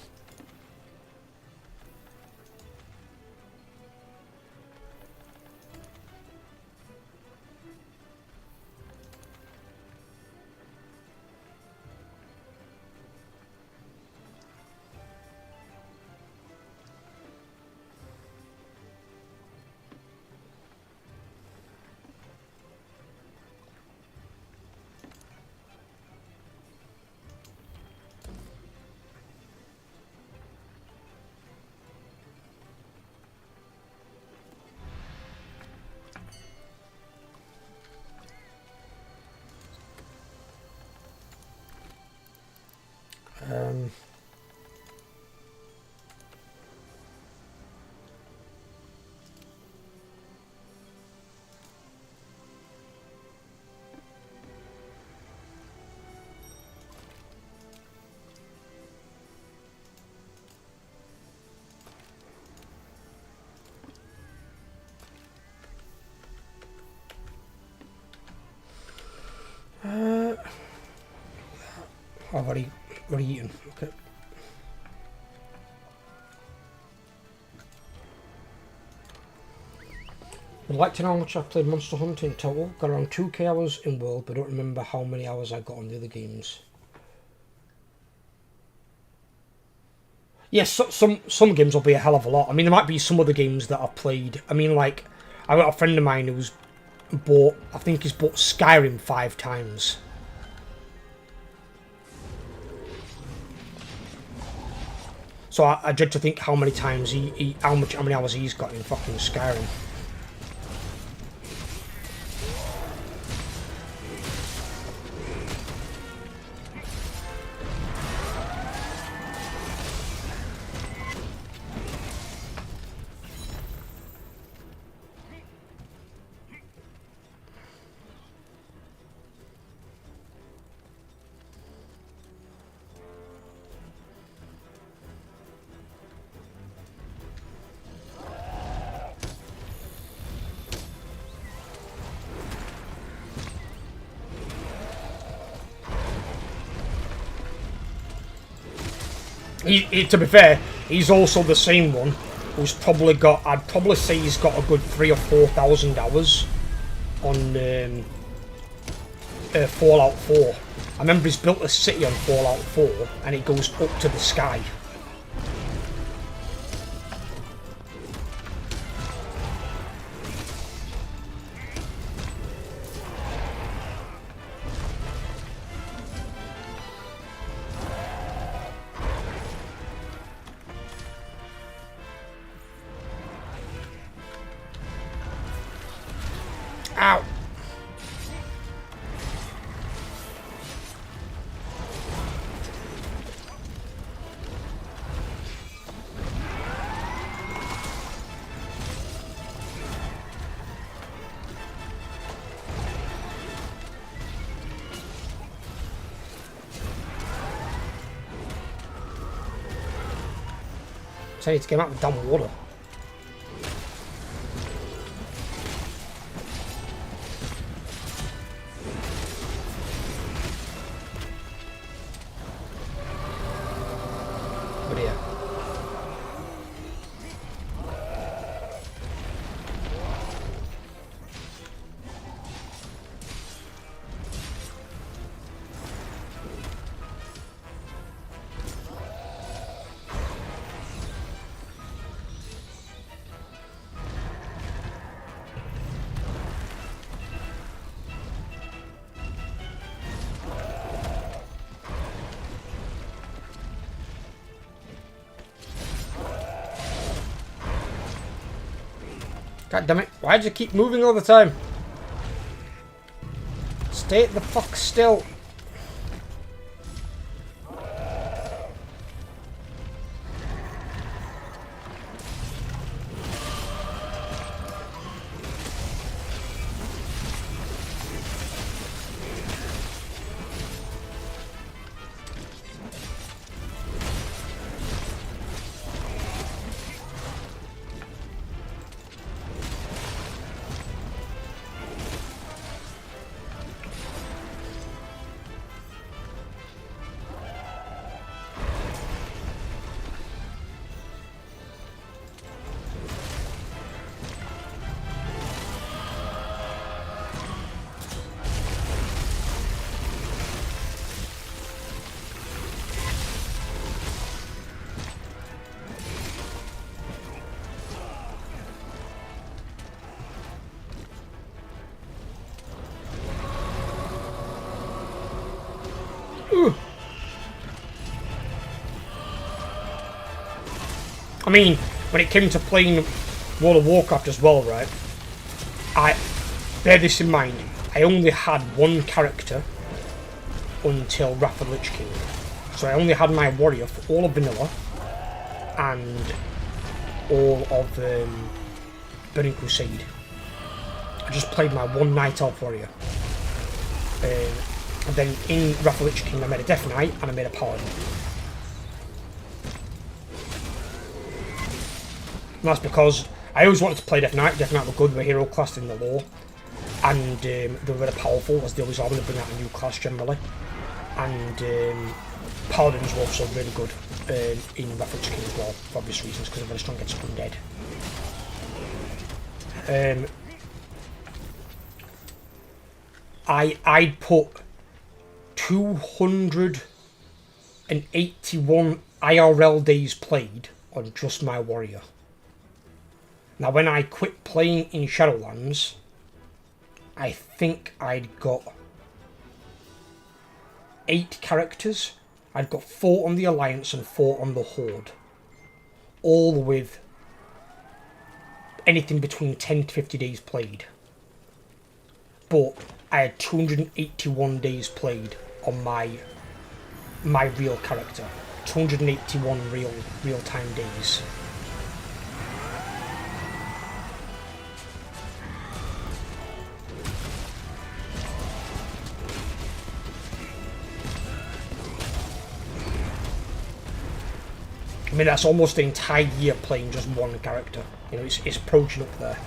I've already eaten. Okay. I'd like to know how much I've played Monster Hunter in total. Got around 2k hours in World, but don't remember how many hours I got on the other games. Yes, some games will be a hell of a lot. I mean, there might be some other games that I've played. I mean, like, I got a friend of mine who's bought, I think he's bought Skyrim 5 times. So I dread to think how many times how many hours he's got in fucking Skyrim. To be fair, he's also the same one who's probably got, I'd probably say he's got a good 3,000 or 4,000 hours on Fallout 4. I remember he's built a city on Fallout 4 and it goes up to the sky. Ow! So I need to get out of the damn water. But yeah. God damn it, why do you keep moving all the time? Stay the fuck still. I mean, when it came to playing World of Warcraft as well, right? Bear this in mind, I only had one character until Wrath of the Lich King. So I only had my warrior for all of vanilla and all of Burning Crusade. I just played my one Night Elf warrior. And then in Wrath of the Lich King I made a Death Knight and I made a Paladin. And that's because I always wanted to play Death Knight. Death Knight were good, were hero class in the lore. And they were very powerful, as they always are when they bring out a new class generally. and Paladins were also really good in reference king as well, for obvious reasons, because they're very strong against undead. I'd put 281 IRL days played on just my warrior. Now, when I quit playing in Shadowlands, I think I'd got 8 characters. I'd got 4 on the Alliance and 4 on the Horde. All with anything between 10 to 50 days played. But I had 281 days played on my real character. 281 real-time days. I mean, that's almost an entire year playing just one character. You know, it's approaching up there.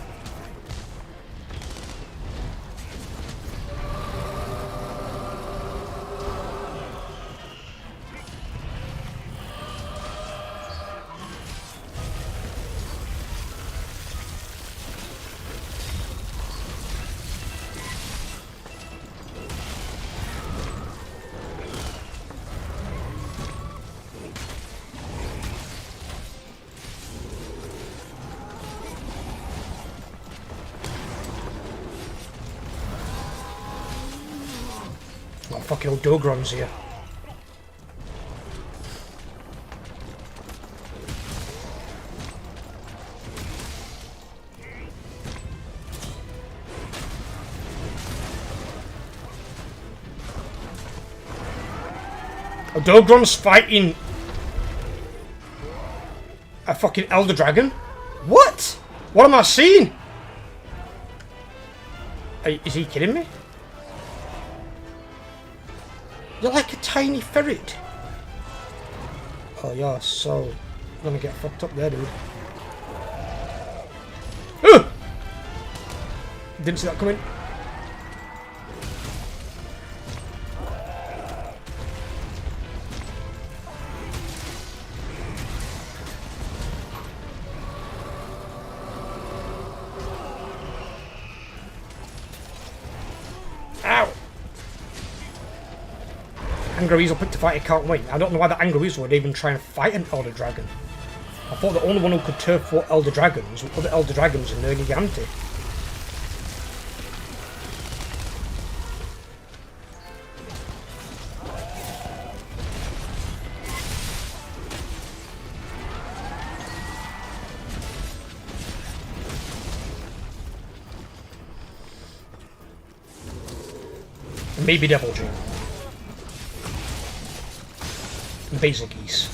Oh, fucking old Dogron's here. Oh, Dogron's fighting a fucking Elder Dragon? What? What am I seeing? Is he kidding me? You're like a tiny ferret. Oh, you're so gonna get fucked up there, dude. Didn't see that coming. Ow! Angry Weasel picked a fight he can't win. I don't know why the Angry Weasel would even try and fight an Elder Dragon. I thought the only one who could turf for Elder Dragons were other Elder Dragons in Nergigante. Maybe Devil June. Basil Geese.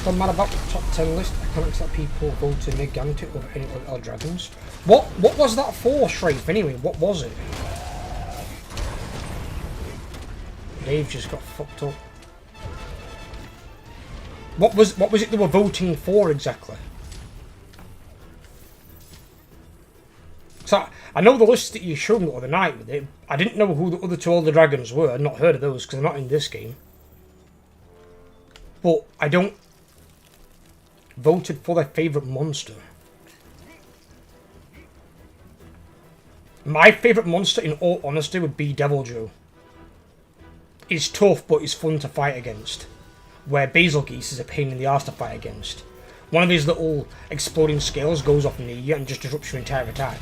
I'm mad about the top 10 list. I can't accept people go to Nergigante over any other Elder Dragons. What was that for, Strafe, anyway? What was it? Dave just got fucked up. What was it they were voting for exactly? I know the list that you showed me the other night with it. I didn't know who the other two older dragons were. I'd not heard of those because they're not in this game. But I don't... Voted for their favourite monster. My favourite monster, in all honesty, would be Devil Joe. He's tough, but he's fun to fight against. Where Basil Geese is a pain in the arse to fight against. One of his little exploding scales goes off near you and just disrupts your entire attack.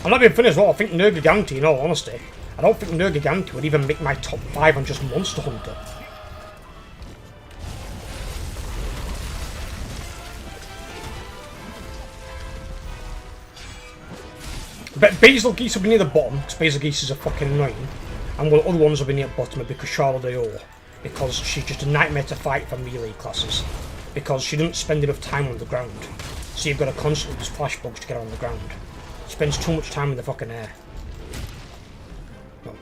I'm not being funny as well. I think Nergigante, in all honesty, I don't think Nergigante would even make my top 5 on just Monster Hunter. But Basil Geese will be near the bottom, because Basil Geese is a fucking annoying. And the other ones will be near the bottom would be Charlotte d'Or, because she's just a nightmare to fight for melee classes. Because she doesn't spend enough time on the ground. So you've got to constantly use flashbugs to get her on the ground. Spends too much time in the fucking air. No,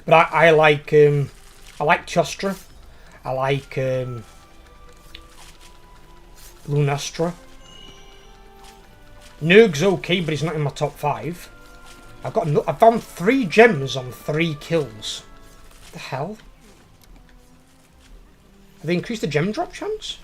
But I like Chostra. I like Lunastra. Nerg's okay, but he's not in my top 5. I found 3 gems on 3 kills. What the hell? Have they increased the gem drop chance?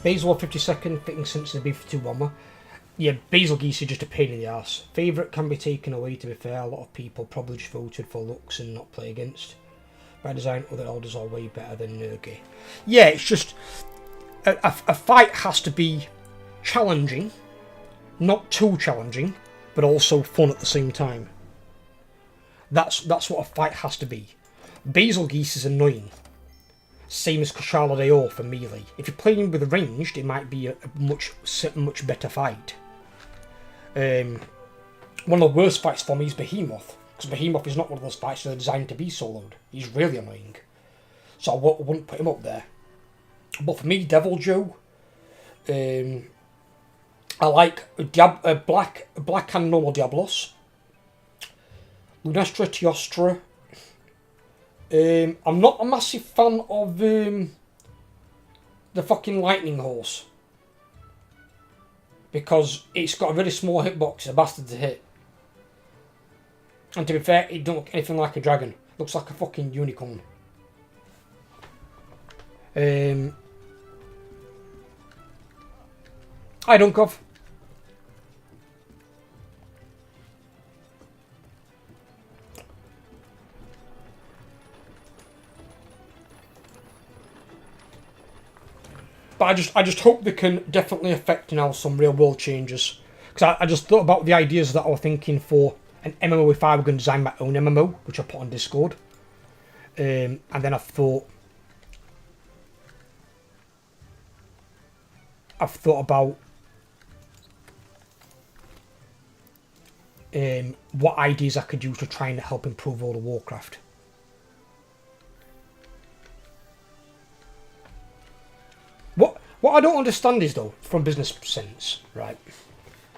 Basil 52nd, fitting since the B-52 bomber. Yeah, Basil Geese is just a pain in the arse. Favourite can be taken away, to be fair. A lot of people probably just voted for looks and not play against. By design, other orders are way better than Nergi. Yeah, it's just... A fight has to be challenging. Not too challenging, but also fun at the same time. That's what a fight has to be. Basil Geese is annoying. Same as Kushala d'Or for melee. If you're playing with ranged, it might be a much better fight. One of the worst fights for me is Behemoth, because Behemoth is not one of those fights that are designed to be soloed. He's really annoying. So I wouldn't put him up there. But for me, Devil Joe, I like Black and normal Diablos. Lunastra, Teostra. I'm not a massive fan of the fucking Lightning Horse. Because it's got a very small hitbox, a bastard to hit. And to be fair, it don't look anything like a dragon. It looks like a fucking unicorn. I don't cough. But I just hope they can definitely affect now some real world changes. Because I just thought about the ideas that I was thinking for an MMO if I were going to design my own MMO, which I put on Discord. And then I've thought about what ideas I could use to try and help improve World of Warcraft. What I don't understand is, though, from business sense, right?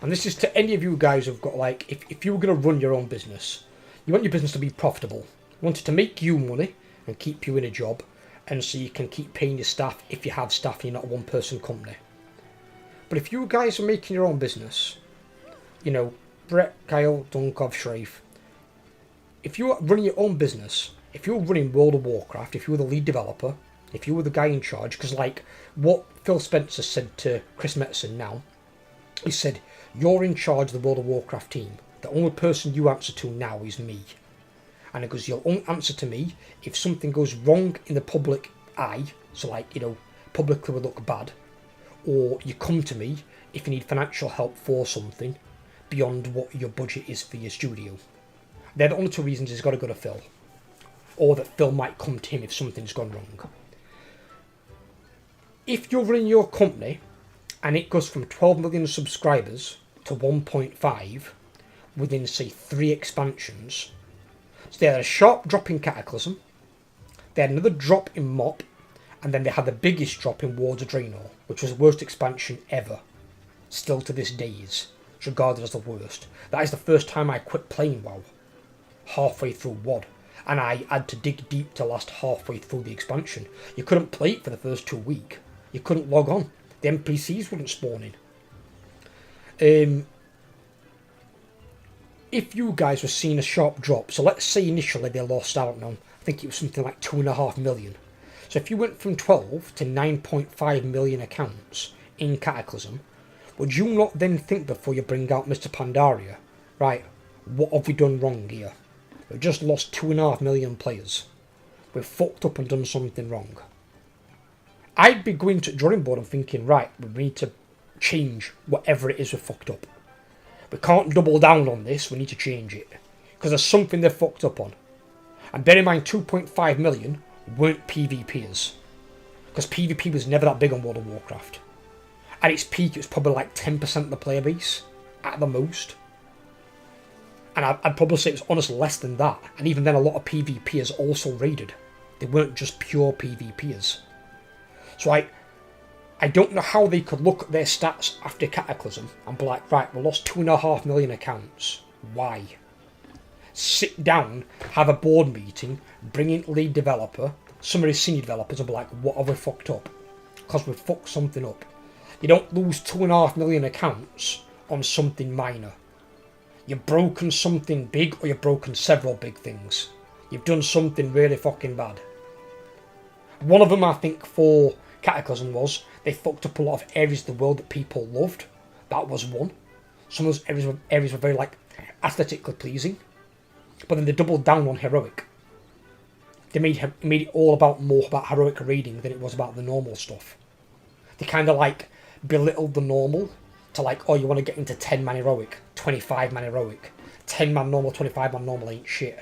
And this is to any of you guys who've got, like, if you were going to run your own business, you want your business to be profitable. You want it to make you money, and and keep you in a job, and so you can keep paying your staff if you have staff and you're not a one-person company. But if you guys are making your own business, you know, Brett, Kyle, Dunkov, Shrafe, if you're running your own business, if you're running World of Warcraft, if you were the lead developer, if you were the guy in charge, because like what Phil Spencer said to Chris Metzen now, he said, you're in charge of the World of Warcraft team. The only person you answer to now is me. And it goes, you'll only answer to me if something goes wrong in the public eye, so like, you know, publicly would look bad, or you come to me if you need financial help for something beyond what your budget is for your studio. They're the only two reasons he's got to go to Phil. Or that Phil might come to him if something's gone wrong. If you're running your company and it goes from 12 million subscribers to 1.5 within, say, 3 expansions, so they had a sharp drop in Cataclysm, they had another drop in Mop, and then they had the biggest drop in Wards of Draenor, which was the worst expansion ever. Still to this day is regarded as the worst. That is the first time I quit playing WoW. Halfway through WoD. And I had to dig deep to last halfway through the expansion. You couldn't play it for the first 2 weeks. You couldn't log on. The NPCs wouldn't spawn in. If you guys were seeing a sharp drop, so let's say initially they lost out now, I think it was something like 2.5 million. So if you went from 12 to 9.5 million accounts in Cataclysm, would you not then think before you bring out Mr. Pandaria, right, what have we done wrong here? We've just lost 2.5 million players. We've fucked up and done something wrong. I'd be going to the drawing board and thinking, right, we need to change whatever it is we've fucked up. We can't double down on this, we need to change it. Because there's something they've fucked up on. And bear in mind, 2.5 million weren't PvPers. Because PvP was never that big on World of Warcraft. At its peak, it was probably like 10% of the player base, at the most. And I'd probably say it was honestly less than that. And even then, a lot of PvPers also raided. They weren't just pure PvPers. So I don't know how they could look at their stats after Cataclysm and be like, right, we lost 2.5 million accounts. Why? Sit down, have a board meeting, bring in lead developer, some of his senior developers, and be like, what have we fucked up? Because we fucked something up. You don't lose 2.5 million accounts on something minor. You've broken something big, or you've broken several big things. You've done something really fucking bad. One of them, I think, for Cataclysm was they fucked up a lot of areas of the world that people loved. That was one. Some of those areas were very, like, aesthetically pleasing. But then they doubled down on heroic. They made it all more about heroic raiding than it was about the normal stuff. They kind of, like, belittled the normal to, like, oh, you want to get into 10-man heroic, 25-man heroic. 10-man normal, 25-man normal ain't shit.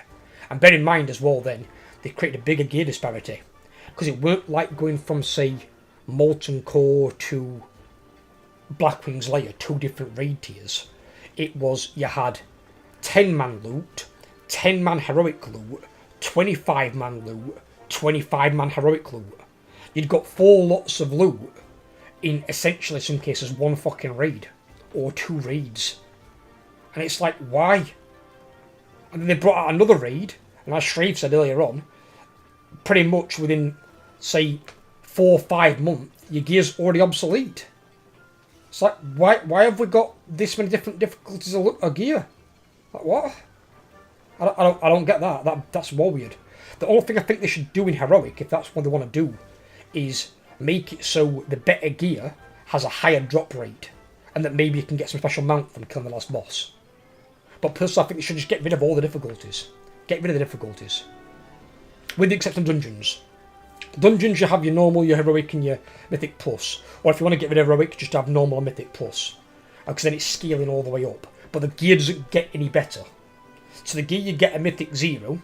And bear in mind as well then, they created a bigger gear disparity. Because it weren't like going from, say, Molten Core to Blackwing's Lair, 2 different raid tiers. It was, you had 10-man loot, 10-man heroic loot, 25-man loot, 25-man heroic loot. You'd got 4 lots of loot in essentially, some cases, 1 fucking raid. Or 2 raids. And it's like, why? And then they brought out another raid, and as Shrave said earlier on, pretty much within, say, 4 or 5 months, your gear's already obsolete. It's like, why have we got this many different difficulties of gear? Like, what? I don't get that. That's weird. The only thing I think they should do in Heroic, if that's what they want to do, is make it so the better gear has a higher drop rate, and that maybe you can get some special mount from killing the last boss. But personally, I think they should just get rid of all the difficulties. Get rid of the difficulties. With the exception of dungeons. Dungeons, you have your normal, your heroic, and your mythic plus. Or if you want to get rid of heroic, just have normal and mythic plus. Because then it's scaling all the way up. But the gear doesn't get any better. So the gear you get a mythic 0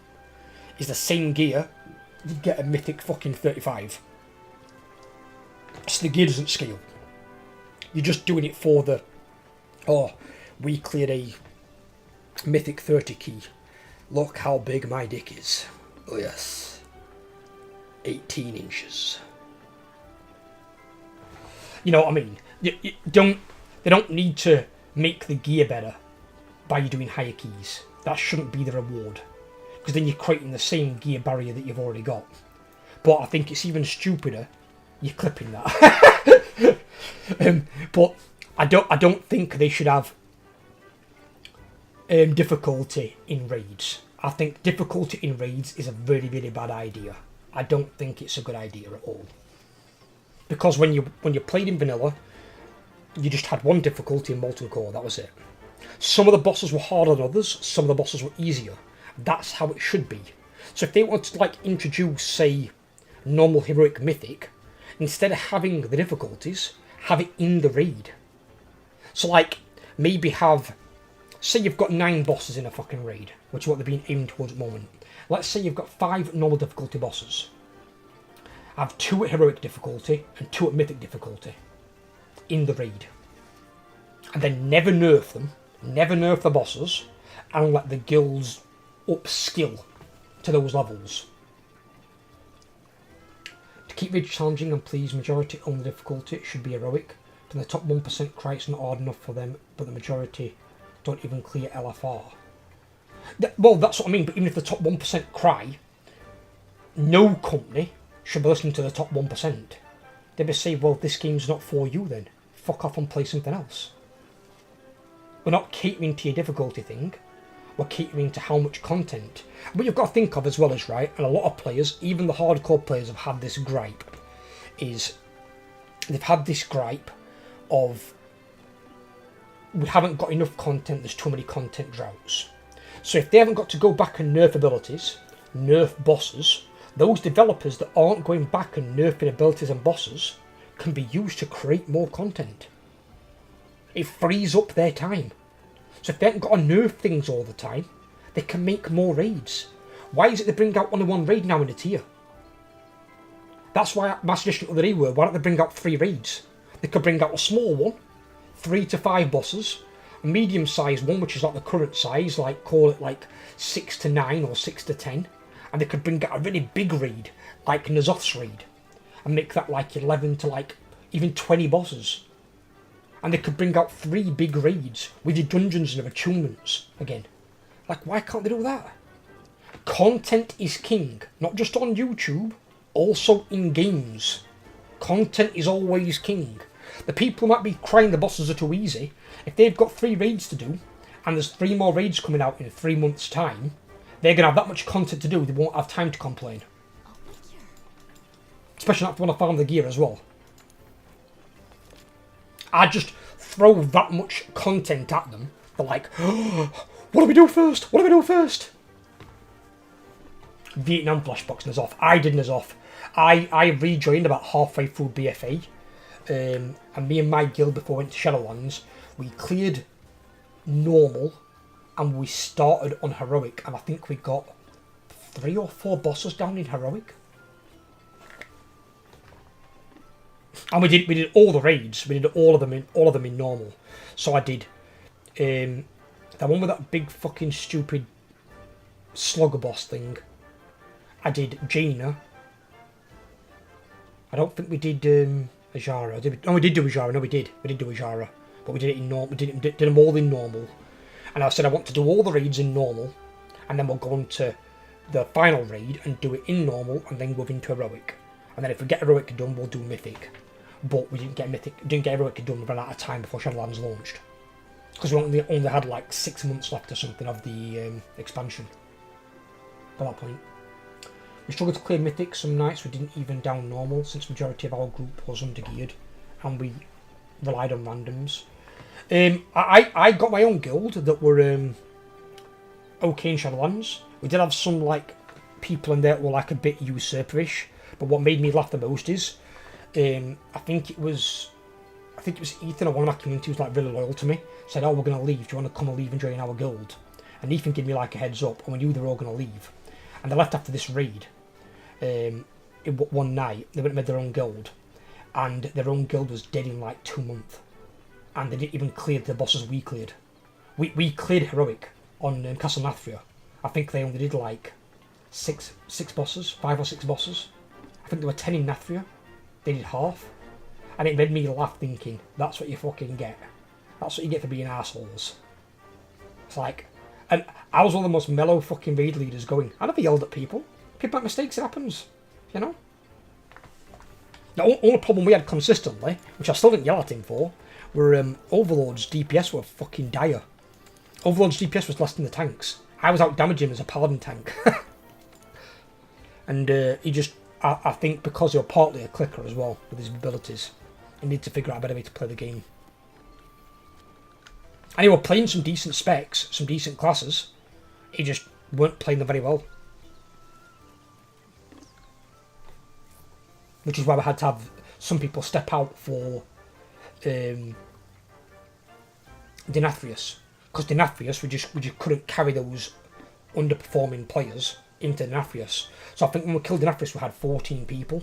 is the same gear you get a mythic fucking 35. So the gear doesn't scale. You're just doing it for the, oh, we cleared a mythic 30 key. Look how big my dick is. Oh yes. 18 inches. You know what I mean? They don't need to make the gear better by you doing higher keys. That shouldn't be the reward. because then you're creating the same gear barrier that you've already got. But I think it's even stupider you're clipping that. But I don't think they should have difficulty in raids. I think difficulty in raids is a very, very bad idea. I don't think it's a good idea at all. Because when you played in vanilla, you just had one difficulty in molten core. That was it. Some of the bosses were harder than others. Some of the bosses were easier. That's how it should be. So if they want to like introduce, say, normal, heroic, mythic, instead of having the difficulties, have it in the raid. So like maybe have, say you've got 9 bosses in a fucking raid, which is what they've been aiming towards at the moment. Let's say you've got 5 normal difficulty bosses. Have 2 at heroic difficulty and 2 at mythic difficulty in the raid. And then never nerf them, never nerf the bosses, and let the guilds upskill to those levels. To keep raids challenging and please majority on the difficulty, it should be heroic. For the top 1% cry, it's not hard enough for them, but the majority don't even clear LFR. Well, that's what I mean, but even if the top 1% cry, no company should be listening to the top 1%. They'd be saying, well, this game's not for you then. Fuck off and play something else. We're not catering to your difficulty thing. We're catering to how much content. What you've got to think of as well is, right, and a lot of players, even the hardcore players, have had this gripe, is they've had this gripe of we haven't got enough content, there's too many content droughts. So if they haven't got to go back and nerf abilities, nerf bosses, those developers that aren't going back and nerfing abilities and bosses can be used to create more content. It frees up their time. So if they haven't got to nerf things all the time, they can make more raids. Why is it they bring out only 1 raid now in a tier? That's why my suggestion the other day were, why don't they bring out 3 raids? They could bring out a small one, 3 to 5 bosses, a medium-sized one, which is like the current size, like call it like 6 to 9 or 6 to 10, and they could bring out a really big raid, like N'Zoth's raid, and make that like 11 to like even 20 bosses. And they could bring out 3 big raids with your dungeons and attunements again. Like, why can't they do that? Content is king, not just on YouTube, also in games. Content is always king. The people might be crying the bosses are too easy. If they've got 3 raids to do, and there's 3 more raids coming out in 3 months' time, they're going to have that much content to do, they won't have time to complain. Especially if they want to farm the gear as well. I just throw that much content at them, they're like, oh, what do we do first? What do we do first? Vietnam flashbox N'Zoth. I did N'Zoth. I rejoined about halfway through BFA. And me and my guild before we went to Shadowlands, we cleared normal and we started on heroic, and I think we got 3 or 4 bosses down in heroic. And we did all the raids. We did all of them in normal. So I did the one with that big fucking stupid slugger boss thing. I did Jaina. I don't think we did Ajara. No, we did do Ajara. No, we did. We did do Ajara, but we did it in normal. We did them all in normal. And I said I want to do all the raids in normal, and then we'll go on to the final raid and do it in normal, and then move into heroic. And then if we get heroic done, we'll do mythic. But we didn't get heroic done. We ran out of time before Shadowlands launched, because we only had like 6 months left or something of the expansion. By that point, we struggled to clear mythic. Some nights we didn't even down normal, since majority of our group was under-geared, and we relied on randoms. I got my own guild that were okay in Shadowlands. We did have some like people in there that were like a bit usurperish, but what made me laugh the most is I think it was Ethan or one of my community was like really loyal to me. Said, "Oh, we're gonna leave. Do you want to come and leave and join our guild?" And Ethan gave me like a heads up, and we knew they were all gonna leave. And they left after this raid. One night they went and made their own guild, and their own guild was dead in like 2 months. And they didn't even clear the bosses we cleared. We cleared heroic on Castle Nathria. I think they only did like 6 bosses, 5 or 6 bosses. I think there were 10 in Nathria. They did half. And it made me laugh thinking, that's what you fucking get. That's what you get for being assholes. It's like, And I was one of the most mellow fucking raid leaders going. I never yelled at people. People make mistakes, it happens. You know? The only problem we had consistently, which I still didn't yell at him for, were Overlord's DPS were fucking dire. Overlord's DPS was less than the tanks. I was out damaging him as a paladin tank. And he just, I think because you're partly a clicker as well, with his abilities, you need to figure out a better way to play the game. And he were playing some decent specs, some decent classes. He just weren't playing them very well. Which is why we had to have some people step out for Denathrius. Because Denathrius, we just couldn't carry those underperforming players into Denathrius. So I think when we killed Denathrius, we had 14 people.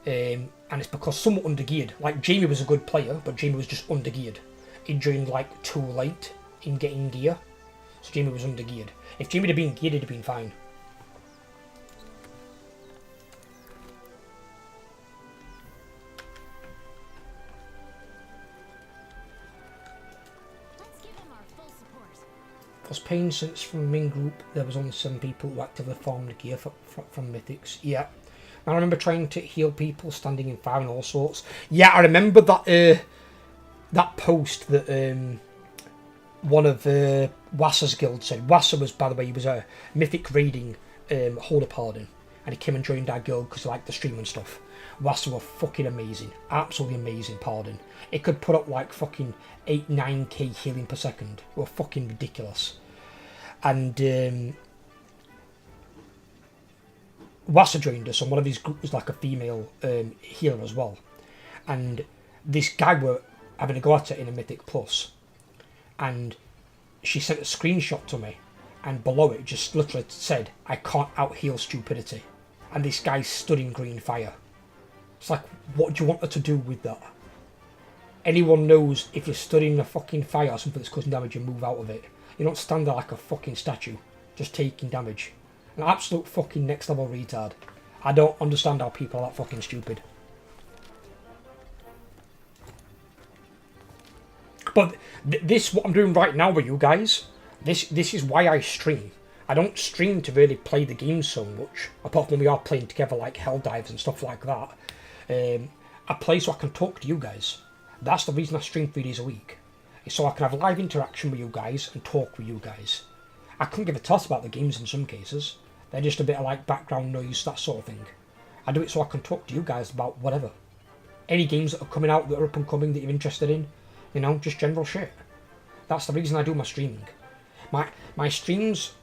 And it's because some were undergeared. Like, Jamie was a good player, but Jamie was just undergeared. He joined, like, too late in getting gear. So Jamie was undergeared. If Jamie had been geared, he'd have been fine. I was paying since from the main group there was only 7 people who actively farmed gear from Mythics. Yeah. And I remember trying to heal people standing in fire and all sorts. Yeah, I remember that that post that one of Wasser's guild said. Wasser was, by the way, he was a Mythic raiding Holder Paladin. And he came and joined our guild because he liked the stream and stuff. Wasser were fucking amazing. Absolutely amazing Paladin. It could put up like fucking 8-9k healing per second. They were fucking ridiculous. And Wasser joined us, and one of his group was like a female healer as well. And this guy were having a go at it in a Mythic Plus. And she sent a screenshot to me, and below it just literally said, "I can't out-heal stupidity." And this guy stood in green fire. It's like, what do you want her to do with that? Anyone knows if you're stood in a fucking fire or something that's causing damage, you move out of it. You don't stand there like a fucking statue, just taking damage. An absolute fucking next level retard. I don't understand how people are that fucking stupid. But this, what I'm doing right now with you guys, this is why I stream. I don't stream to really play the game so much, apart from when we are playing together like Helldives and stuff like that. I play so I can talk to you guys. That's the reason I stream 3 days a week. It's so I can have live interaction with you guys and talk with you guys. I couldn't give a toss about the games in some cases. They're just a bit of like background noise, that sort of thing. I do it so I can talk to you guys about whatever. Any games that are coming out that are up and coming that you're interested in. You know, just general shit. That's the reason I do my streaming. My streams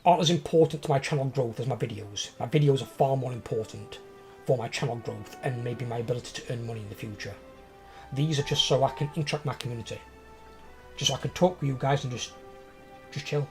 aren't as important to my channel growth as my videos. My videos are far more important for my channel growth and maybe my ability to earn money in the future. These are just so I can interact with my community. Just so I can talk with you guys and just chill.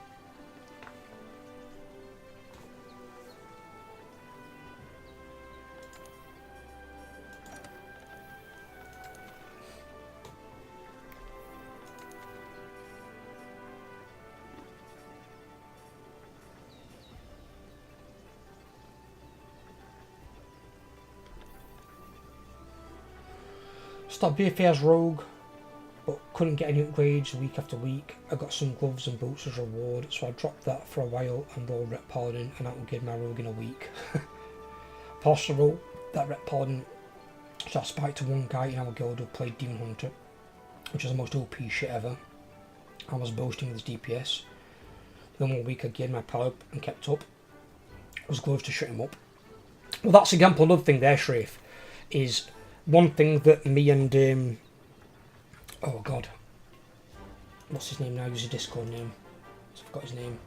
Started BFA as Rogue, but couldn't get any upgrades week after week. I got some gloves and boots as a reward, so I dropped that for a while and rolled Rep Paladin, and that will give my Rogue in a week. Partial roll, that Rep Paladin, so I spiked to one guy in our guild who played Demon Hunter, which is the most OP shit ever. I was boasting with his DPS. Then 1 week I geared my power up and kept up. I was close to shut him up. Well, that's example, another thing there, Shrave, is one thing that me and oh god, what's his name now? Use his Discord name. I forgot his name.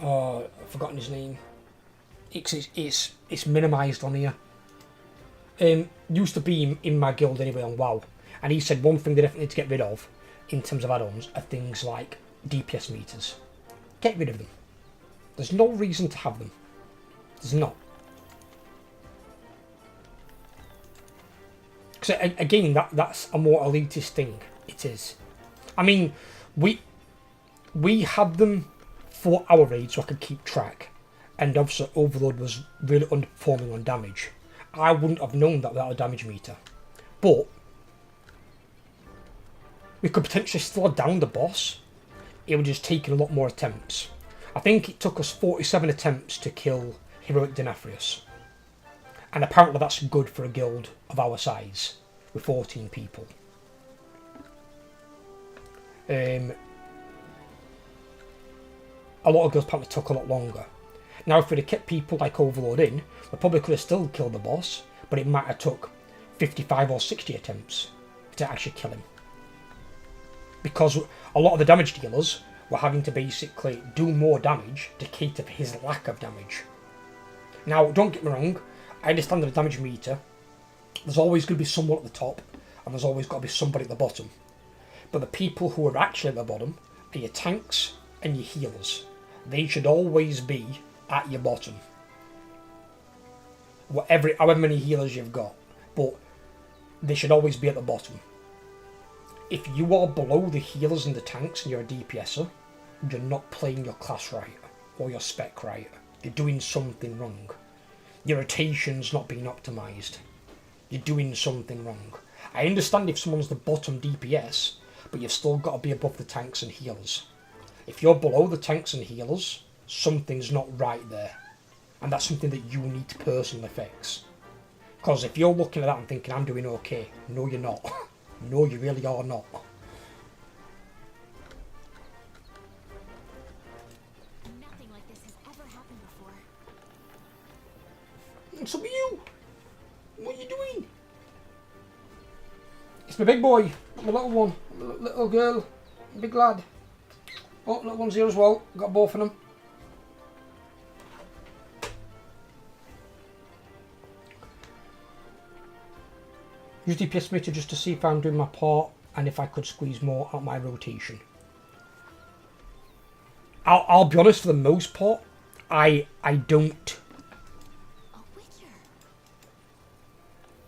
Oh, I've forgotten his name. It's minimised on here. Used to be in my guild anyway on WoW, and he said one thing they definitely need to get rid of in terms of add-ons are things like DPS meters. Get rid of them. There's no reason to have them. There's not. Because again, that's a more elitist thing. It is. I mean, we had them for our raid so I could keep track. And obviously Overload was really underperforming on damage. I wouldn't have known that without a damage meter. But we could potentially slow down the boss. It would just take a lot more attempts. I think it took us 47 attempts to kill Heroic Denathrius. And apparently that's good for a guild of our size, with 14 people. A lot of guilds apparently took a lot longer. Now if we'd have kept people like Overlord in, we probably could have still killed the boss, but it might have took 55 or 60 attempts to actually kill him. Because a lot of the damage dealers were having to basically do more damage to cater for his lack of damage. Now, don't get me wrong, I understand the damage meter. There's always going to be someone at the top, and there's always got to be somebody at the bottom. But the people who are actually at the bottom are your tanks and your healers. They should always be at your bottom. However many healers you've got, but they should always be at the bottom. If you are below the healers and the tanks and you're a DPSer, you're not playing your class right, or your spec right. You're doing something wrong. Your rotation's not being optimised. You're doing something wrong. I understand if someone's the bottom DPS, but you've still got to be above the tanks and healers. If you're below the tanks and healers, something's not right there. And that's something that you need to personally fix. Because if you're looking at that and thinking, I'm doing okay, no you're not. No, you really are not. Nothing like this has ever happened before. What's up with you? What are you doing? It's my big boy, not my little one, my little girl, big lad. Oh, little one's here as well. Got both of them. Use DPS meter just to see if I'm doing my part and if I could squeeze more out my rotation. I'll be honest, for the most part, I don't.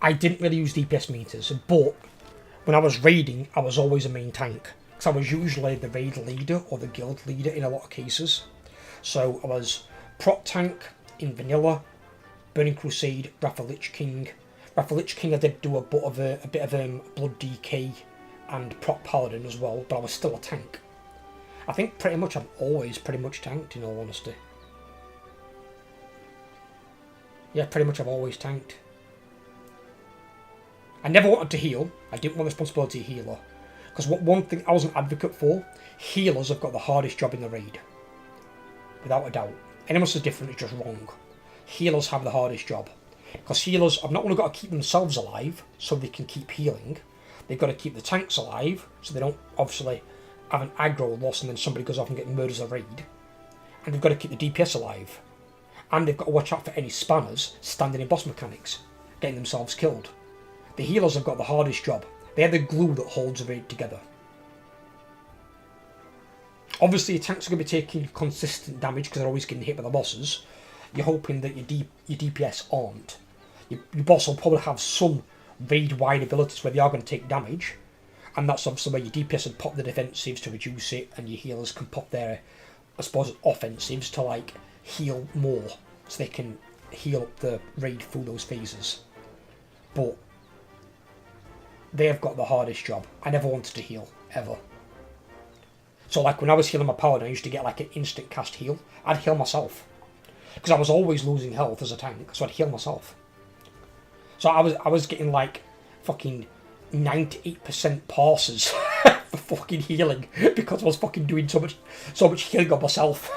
I didn't really use DPS meters, but when I was raiding, I was always a main tank. Because I was usually the raid leader or the guild leader in a lot of cases. So I was prot tank in vanilla, Burning Crusade, Wrath of Lich King. Wrath of Lich King I did do a bit of Blood DK and prot paladin as well, but I was still a tank. I think pretty much I've always pretty much tanked, in all honesty. Yeah, pretty much I've always tanked. I never wanted to heal. I didn't want the responsibility of healer. Because one thing I was an advocate for, healers have got the hardest job in the raid. Without a doubt. Anyone else is different, it's just wrong. Healers have the hardest job. Because healers have not only got to keep themselves alive, so they can keep healing, they've got to keep the tanks alive, so they don't obviously have an aggro loss and then somebody goes off and gets murders a raid. And they've got to keep the DPS alive. And they've got to watch out for any spammers standing in boss mechanics, getting themselves killed. The healers have got the hardest job. They're the glue that holds a raid together. Obviously, your tanks are going to be taking consistent damage because they're always getting hit by the bosses. You're hoping that your DPS aren't. Your boss will probably have some raid-wide abilities where they are going to take damage. And that's obviously where your DPS would pop the defensives to reduce it, and your healers can pop their, I suppose, offensives to like heal more. So they can heal up the raid through those phases. But they have got the hardest job. I never wanted to heal, ever. So like when I was healing my paladin, I used to get like an instant cast heal. I'd heal myself. Because I was always losing health as a tank, so I'd heal myself. So I was getting like fucking 98% passes for fucking healing because I was fucking doing so much healing on myself.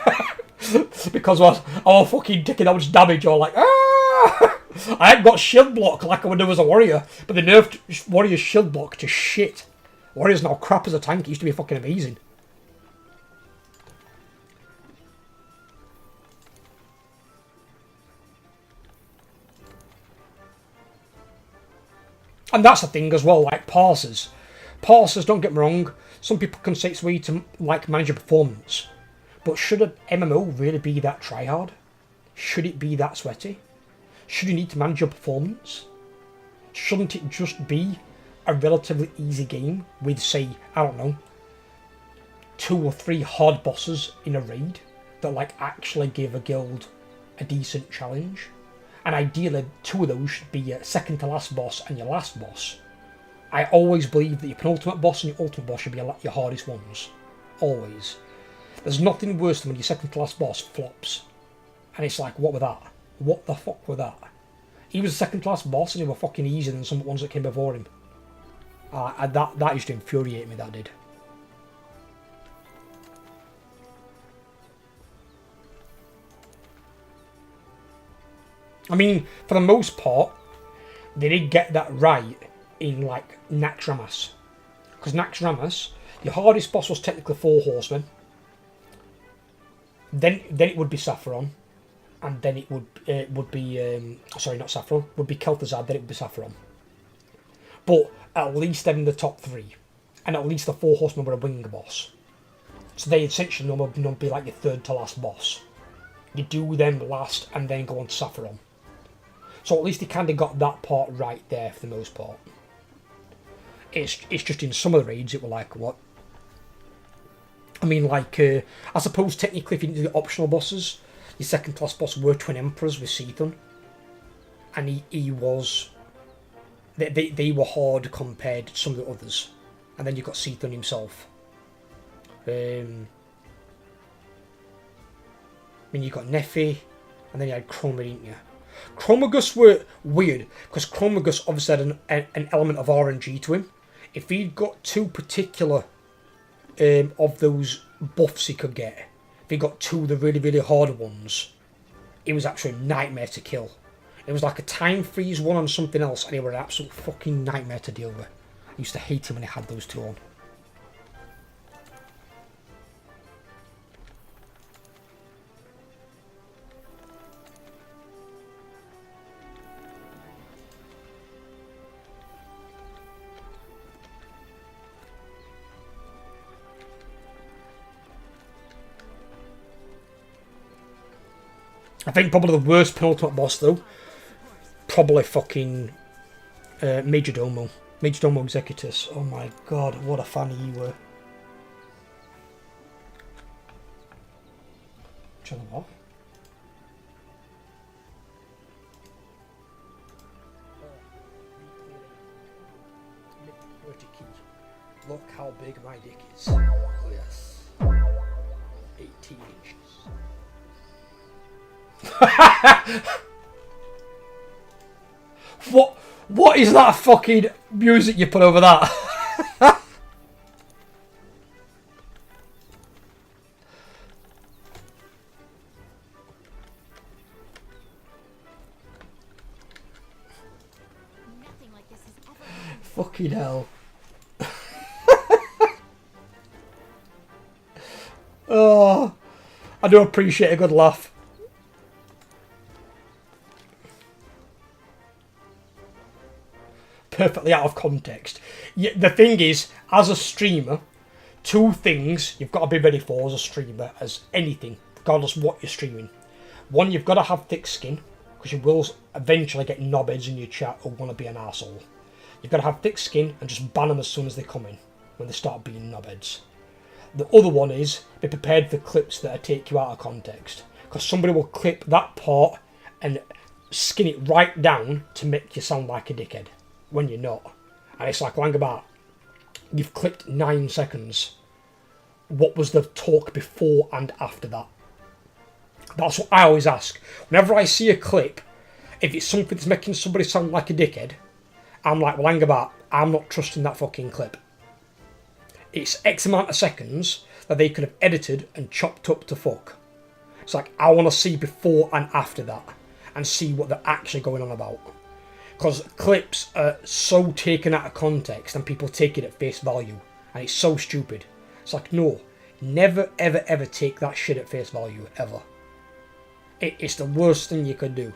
Because I was fucking taking that much damage or like I hadn't got shield block like I would do as a warrior, but they nerfed warrior's shield block to shit. Warrior's now crap as a tank. It used to be fucking amazing. And that's the thing as well, like parsers. Parsers, don't get me wrong, some people can say it's a way to like manage your performance. But should an MMO really be that tryhard? Should it be that sweaty? Should you need to manage your performance? Shouldn't it just be a relatively easy game with, say, I don't know, 2 or 3 hard bosses in a raid that like actually give a guild a decent challenge? And ideally 2 of those should be your second to last boss and your last boss. I always believe that your penultimate boss and your ultimate boss should be your hardest ones. Always. There's nothing worse than when your second to last boss flops. And it's like, what was that? What the fuck was that? He was a second class boss and he was fucking easier than some ones that came before him. That used to infuriate me, that did. I mean, for the most part, they did get that right in, like, Naxxramas. Because Naxxramas, your hardest boss was technically 4 horsemen. Then it would be Sapphiron. And then it would be... sorry, not Sapphiron. Would be Kel'Thuzad, then it would be Sapphiron. But at least they're in the top 3. And at least the 4 horsemen were a wing boss. So they essentially normally be like your third to last boss. You do them last and then go on to Sapphiron. So at least they kind of got that part right there for the most part. It's just in some of the raids it were like, what? I mean, like, I suppose technically if you didn't do the optional bosses, your second class boss were Twin Emperors with Seathun. And he was... They were hard compared to some of the others. And then you've got Seathun himself. I mean, you got Nephi, and then you had Chroma, didn't you? Chromagus were weird, because Chromagus obviously had an element of RNG to him. If he'd got 2 particular of those buffs he could get, if he got 2 of the really, really hard ones, it was actually a nightmare to kill. It was like a time freeze one on something else, and it was an absolute fucking nightmare to deal with. I used to hate him when he had those 2 on. I think probably the worst penultimate boss though, probably fucking Major Domo Executus. Oh my god, what a fan you were. Turn them off. Look how big my dick is. Oh yes. 18 inches. What is that fucking music you put over that? Nothing like this has ever Fucking hell. Oh, I do appreciate a good laugh. Perfectly out of context. Yeah, the thing is, as a streamer, 2 things you've got to be ready for as a streamer, as anything, regardless of what you're streaming. 1, you've got to have thick skin, because you will eventually get knobheads in your chat who want to be an arsehole. You've got to have thick skin and just ban them as soon as they come in, when they start being knobheads. The other one is, be prepared for clips that take you out of context, because somebody will clip that part and skin it right down to make you sound like a dickhead. When you're not. And it's like, about, you've clipped 9 seconds. What was the talk before and after that? That's what I always ask. Whenever I see a clip, if it's something that's making somebody sound like a dickhead, I'm like, well, about, I'm not trusting that fucking clip. It's X amount of seconds that they could have edited and chopped up to fuck. It's like, I want to see before and after that, and see what they're actually going on about. Because clips are so taken out of context and people take it at face value. And it's so stupid. It's like, no, never, ever, ever take that shit at face value, ever. It's the worst thing you could do.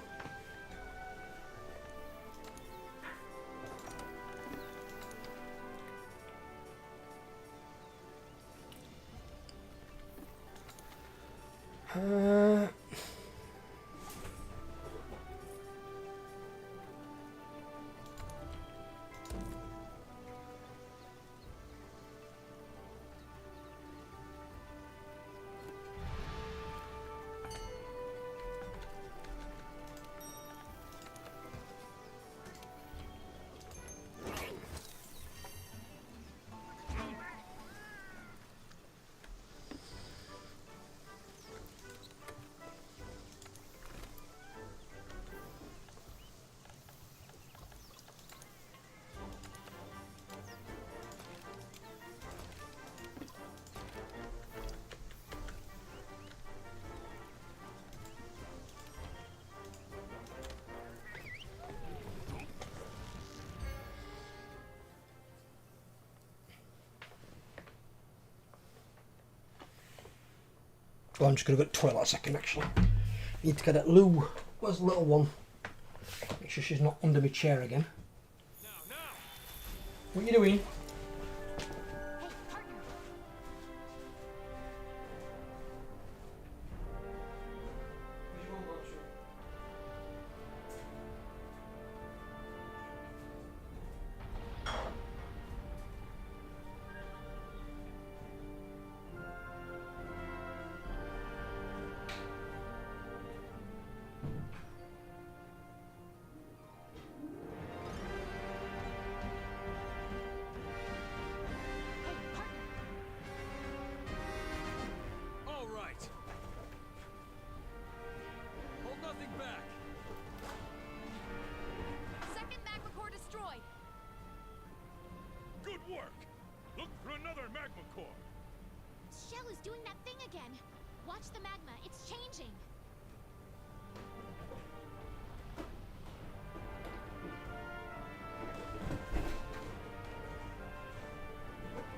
Well, I'm just going to go to the toilet a second, actually. Need to get at Lou. Where's the little one? Make sure she's not under my chair again. What are you doing? Watch the magma, it's changing.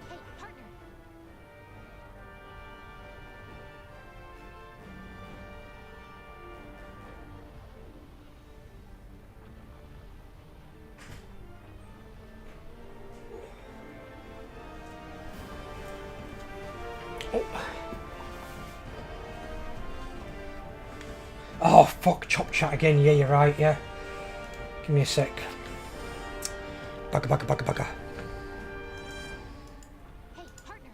Hey, partner. Oh, fuck, chop chat again. Yeah, you're right, yeah. Give me a sec. Bugger. Hey, partner.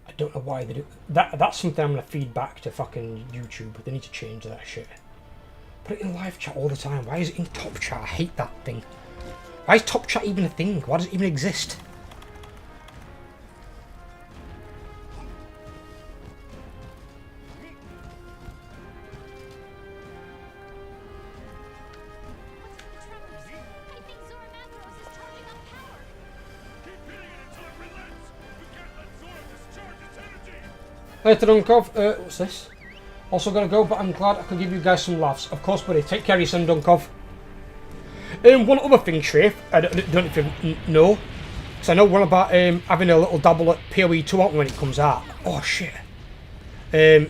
I don't know why they do that. That's something I'm going to feed back to fucking YouTube. They need to change that shit. Put it in live chat all the time. Why is it in top chat? I hate that thing. Why is top chat even a thing? Why does it even exist? Hey, Dunkov, what's this? Also gotta go, but I'm glad I could give you guys some laughs. Of course, buddy. Take care of your son, Dunkov. One other thing, Shrave, I don't know if you know, because I know one about having a little dabble at PoE 2 out when it comes out. Oh, shit. I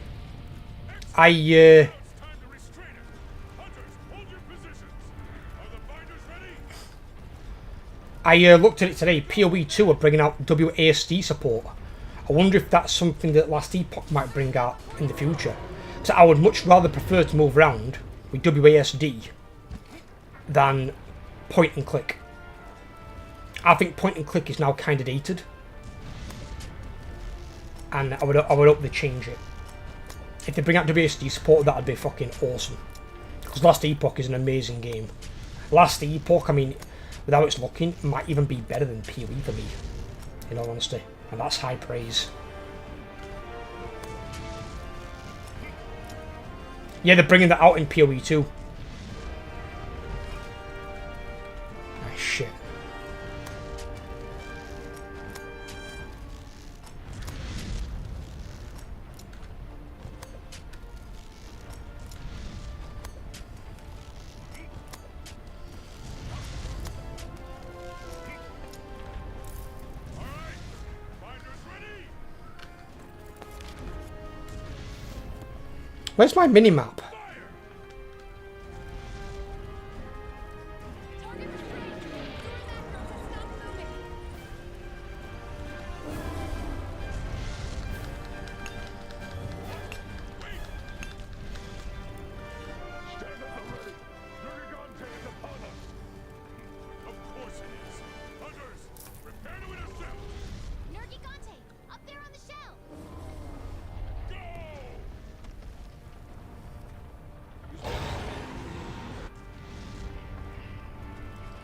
looked at it today. PoE 2 are bringing out WASD support. I wonder if that's something that Last Epoch might bring out in the future. So I would much rather prefer to move around with WASD than point and click. I think point and click is now kind of dated, and I would hope they change it. If they bring out WASD support, that would be fucking awesome. Because Last Epoch is an amazing game. Last Epoch, I mean, with how it's looking, might even be better than PoE for me, in all honesty. And that's high praise. Yeah, they're bringing that out in PoE 2. Ah, shit. Where's my mini-map?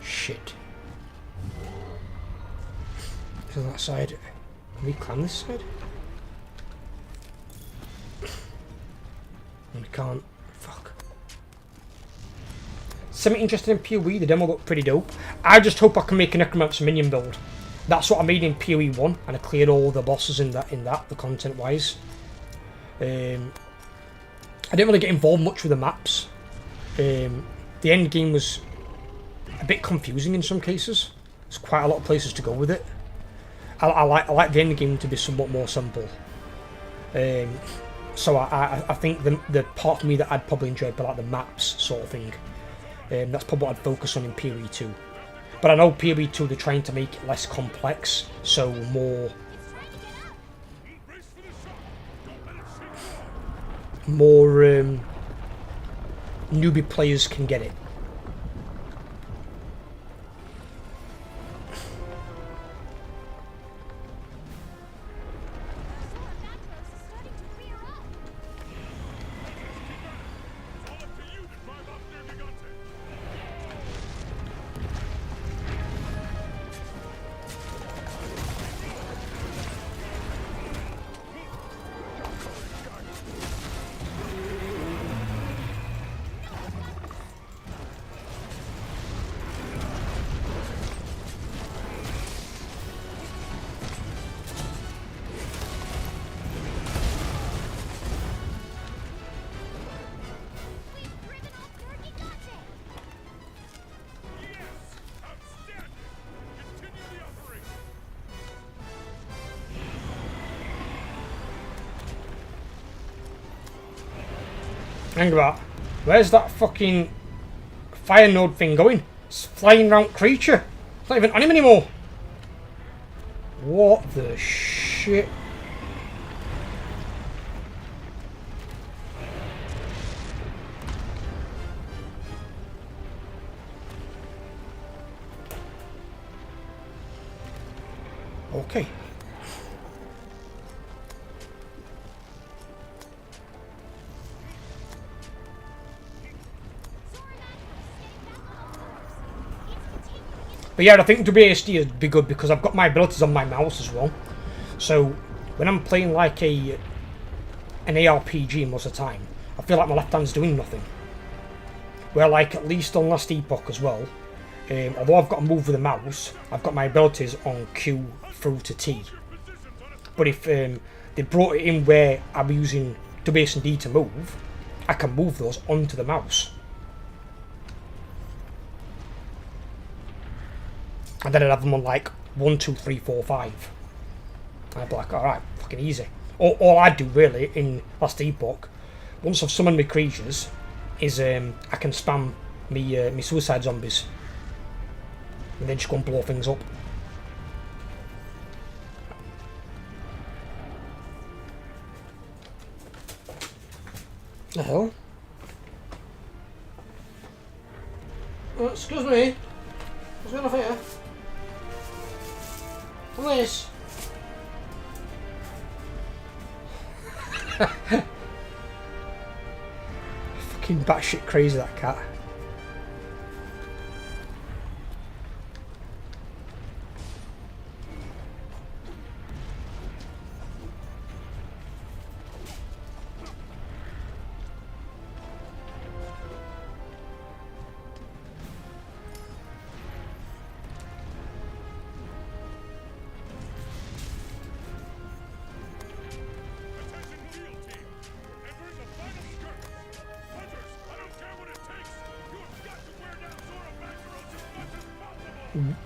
Shit. To that side. Can we climb this side? We can't. Fuck. Semi-interested in PoE. The demo looked pretty dope. I just hope I can make a Necromancer minion build. That's what I made in PoE 1, and I cleared all the bosses in that, the content-wise. I didn't really get involved much with the maps. The end game was a bit confusing in some cases. There's quite a lot of places to go with it. I like the end game to be somewhat more simple. So I think the part for me that I'd probably enjoy would be like the maps sort of thing. That's probably what I'd focus on in PoE 2. But I know PoE 2 they're trying to make it less complex, so more newbie players can get it. Hang about. Where's that fucking fire node thing going? It's flying around creature. It's not even on him anymore. What the shit? Okay. But yeah, I think WASD would be good because I've got my abilities on my mouse as well. So when I'm playing like an ARPG most of the time, I feel like my left hand's doing nothing. Where like at least on Last Epoch as well, although I've got to move with the mouse, I've got my abilities on Q through to T. But if they brought it in where I'm using WASD to move, I can move those onto the mouse. And then I'd have them on like 1, 2, 3, 4, 5. I'd be like, alright, fucking easy. All I do really in Last Epoch, once I've summoned my creatures, is I can spam me suicide zombies. And then just go and blow things up. The hell? Oh, excuse me. What's going on here? Liz. Fucking batshit crazy, that cat.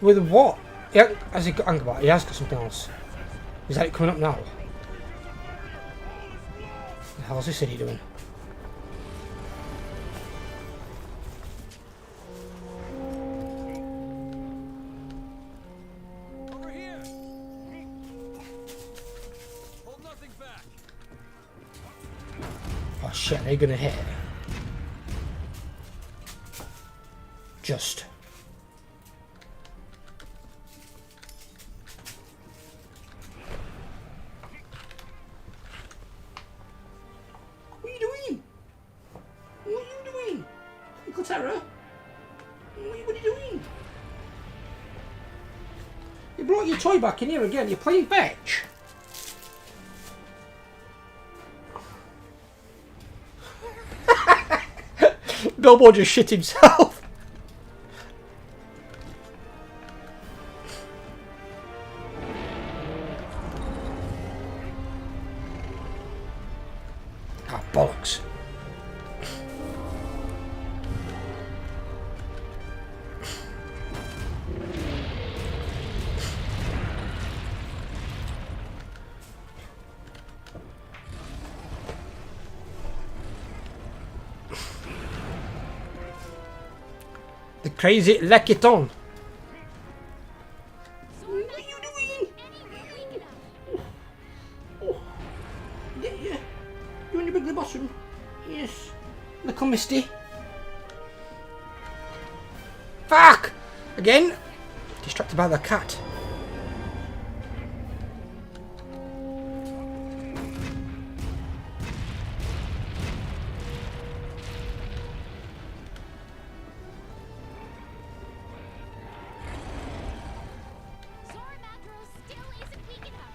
With what? Yeah, has he got Angabot? He has got something else. Is that it coming up now? What the hell's this idiot doing? Over here. Hold nothing back. Oh shit, they're gonna hit. Just. Terror? What are you doing? You brought your toy back in here again. You're playing fetch. Bilbo just shit himself. Ah, bollocks. crazy Leckiton. Zora What are you doing? anywhere weak enough. Oh, yeah. You want your big bottom? Yes. Little Misty. Fuck! Again? Distracted by the cat. Zora Macro still isn't weak enough.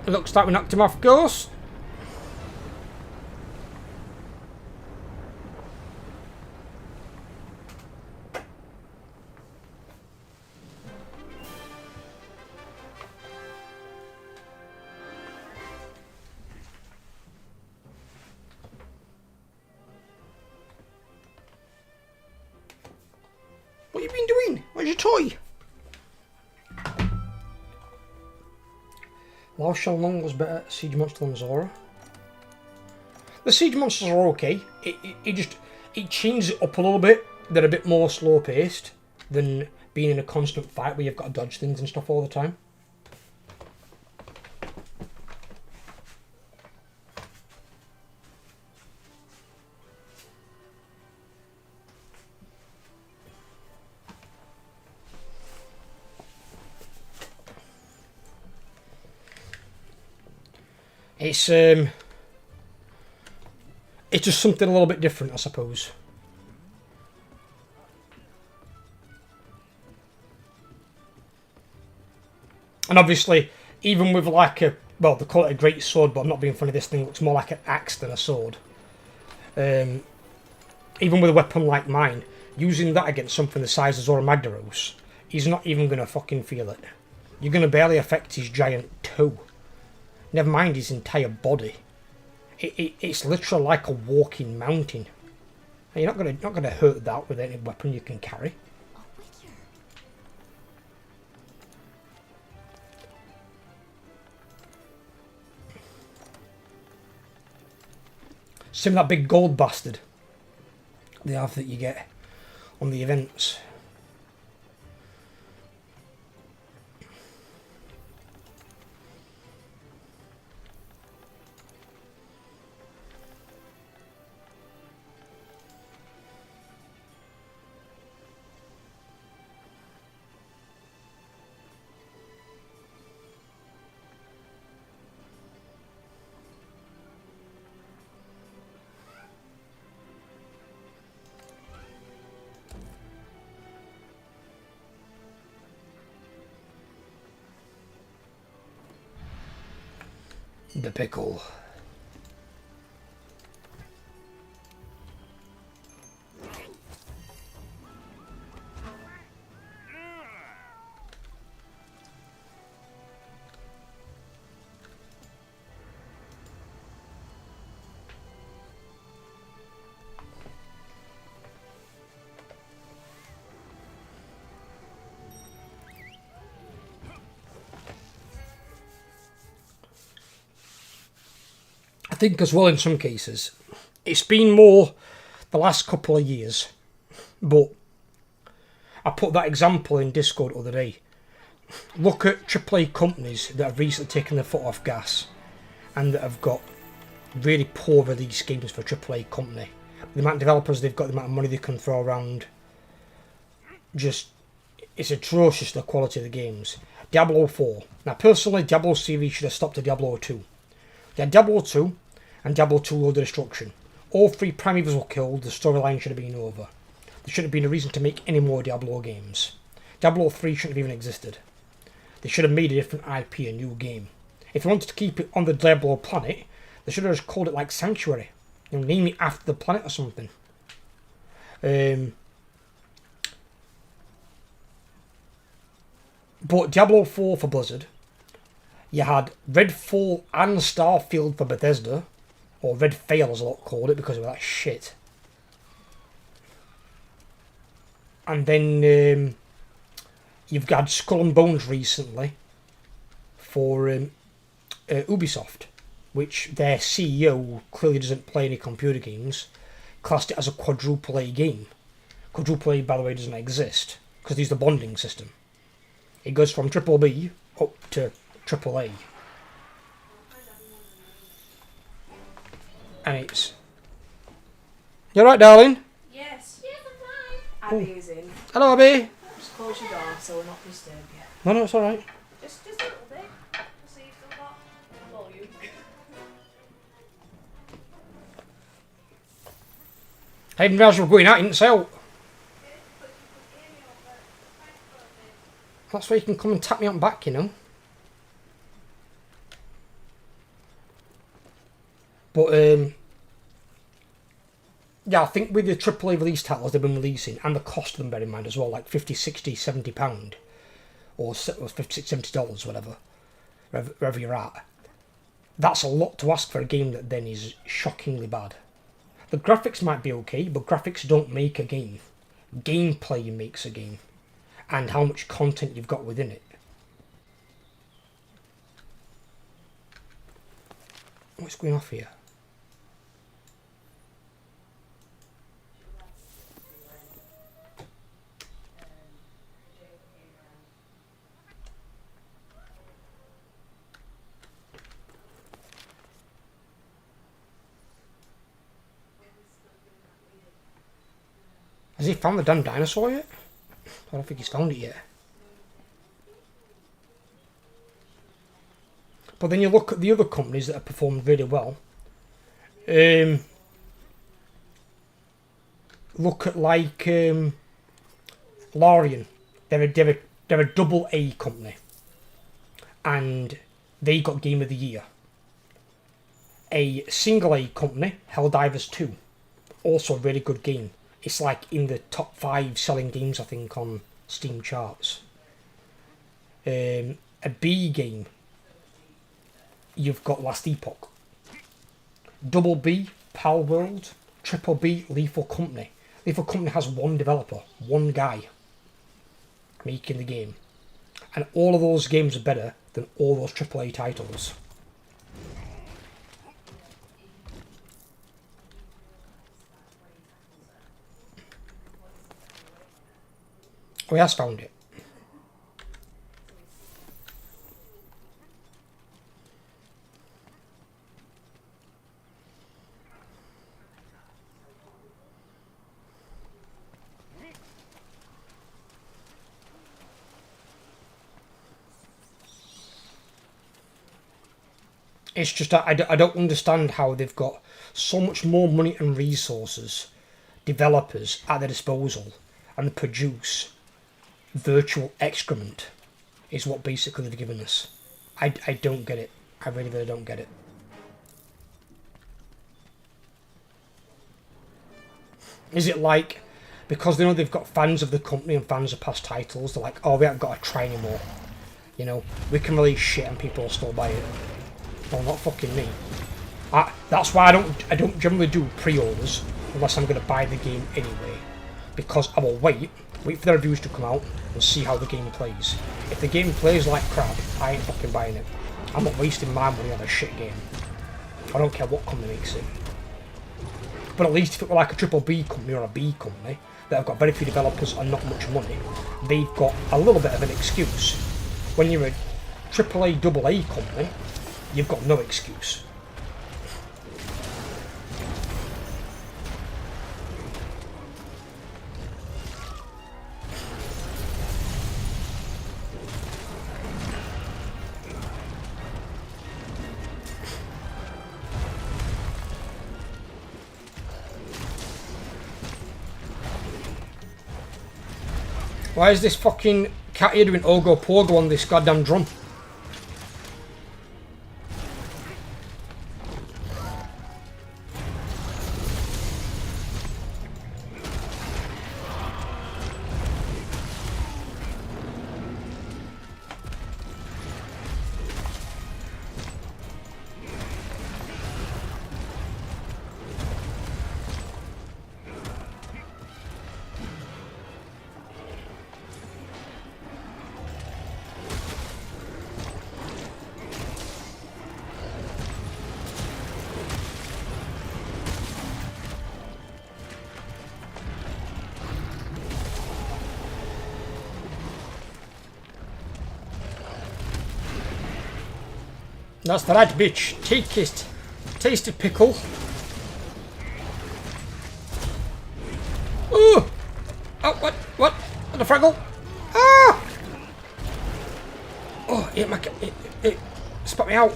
Looks like we knocked him off course. What have you been doing? Where's your toy? Lao Shan Long was better at Siege Monster than Zora. The Siege Monsters are okay. It changes it up a little bit. They're a bit more slow paced than being in a constant fight where you've got to dodge things and stuff all the time. It's just something a little bit different, I suppose. And obviously, even with like a, well, they call it a great sword, but I'm not being funny, this thing looks more like an axe than a sword. Even with a weapon like mine, using that against something the size of Zora Magdaros, he's not even going to fucking feel it. You're going to barely affect his giant toe. Never mind his entire body. It's literally like a walking mountain. And you're not gonna hurt that with any weapon you can carry. A witcher. Same with that big gold bastard they have that you get on the events. The pickle. I think as well in some cases, it's been more the last couple of years, but I put that example in Discord the other day. Look at AAA companies that have recently taken their foot off gas and that have got really poor release games for a AAA company. The amount of developers they've got, the amount of money they can throw around, just, it's atrocious, the quality of the games. Diablo 4. Now personally, Diablo series should have stopped at Diablo 2. They had Diablo 2 and Diablo 2 Lord of Destruction. All three primevals were killed, the storyline should have been over. There shouldn't have been a reason to make any more Diablo games. Diablo 3 shouldn't have even existed. They should have made a different IP, a new game. If they wanted to keep it on the Diablo planet, they should have just called it like Sanctuary. You know, name it after the planet or something. But Diablo 4 for Blizzard. You had Redfall and Starfield for Bethesda. Or Redfall as a lot called it because of that shit. And then you've got Skull and Bones recently for Ubisoft, which their CEO clearly doesn't play any computer games, classed it as a quadruple A game. Quadruple A, by the way, doesn't exist because there's the bonding system. It goes from triple B up to triple A. And it's... You alright, darling? Yes. Yes, I'm fine. Abby is in. Hello, Abby. Just close your door so we're not disturbed yet. No, it's alright. Just a little bit. Just so you've still got volume. I didn't realise we were going out, I didn't say out. That's why you can come and tap me on back, you know. But, yeah, I think with the AAA release titles they've been releasing, and the cost of them, bear in mind as well, like 50, 60, 70 pound, or 50, 70 dollars, whatever, wherever you're at. That's a lot to ask for a game that then is shockingly bad. The graphics might be okay, but graphics don't make a game. Gameplay makes a game, and how much content you've got within it. What's going off here? Has he found the damn dinosaur yet? I don't think he's found it yet. But then you look at the other companies that have performed really well. Look at like Larian. They're a double A company, and they got Game of the Year. A single A company, Helldivers 2, also a really good game. It's like in the top 5 selling games, I think, on Steam charts. A B game, you've got Last Epoch. Double B, Pal World. Triple B, Lethal Company. Lethal Company has one developer, one guy making the game. And all of those games are better than all those AAA titles. Oh, he has found it. It's just that I don't understand how they've got so much more money and resources, developers at their disposal, and they produce virtual excrement is what basically they've given us. I don't get it. I really, really don't get it. Is it like, because they know they've got fans of the company and fans of past titles, they're like, oh, we haven't got to try anymore. You know, we can release shit and people will still buy it. Well, not fucking me. That's why I don't generally do pre-orders unless I'm going to buy the game anyway. Because I will wait for the reviews to come out and see how the game plays. If the game plays like crap, I ain't fucking buying it. I'm not wasting my money on a shit game. I don't care what company makes it. But at least if it were like a triple B company or a B company that have got very few developers and not much money, they've got a little bit of an excuse. When you're a triple A, double A company, you've got no excuse. Why is this fucking cat here doing Ogo Pogo on this goddamn drum? That's the right, bitch. Take it. Taste it, pickle. Ooh! Oh, what? What? The Fraggle? Ah! Oh, it spat me out.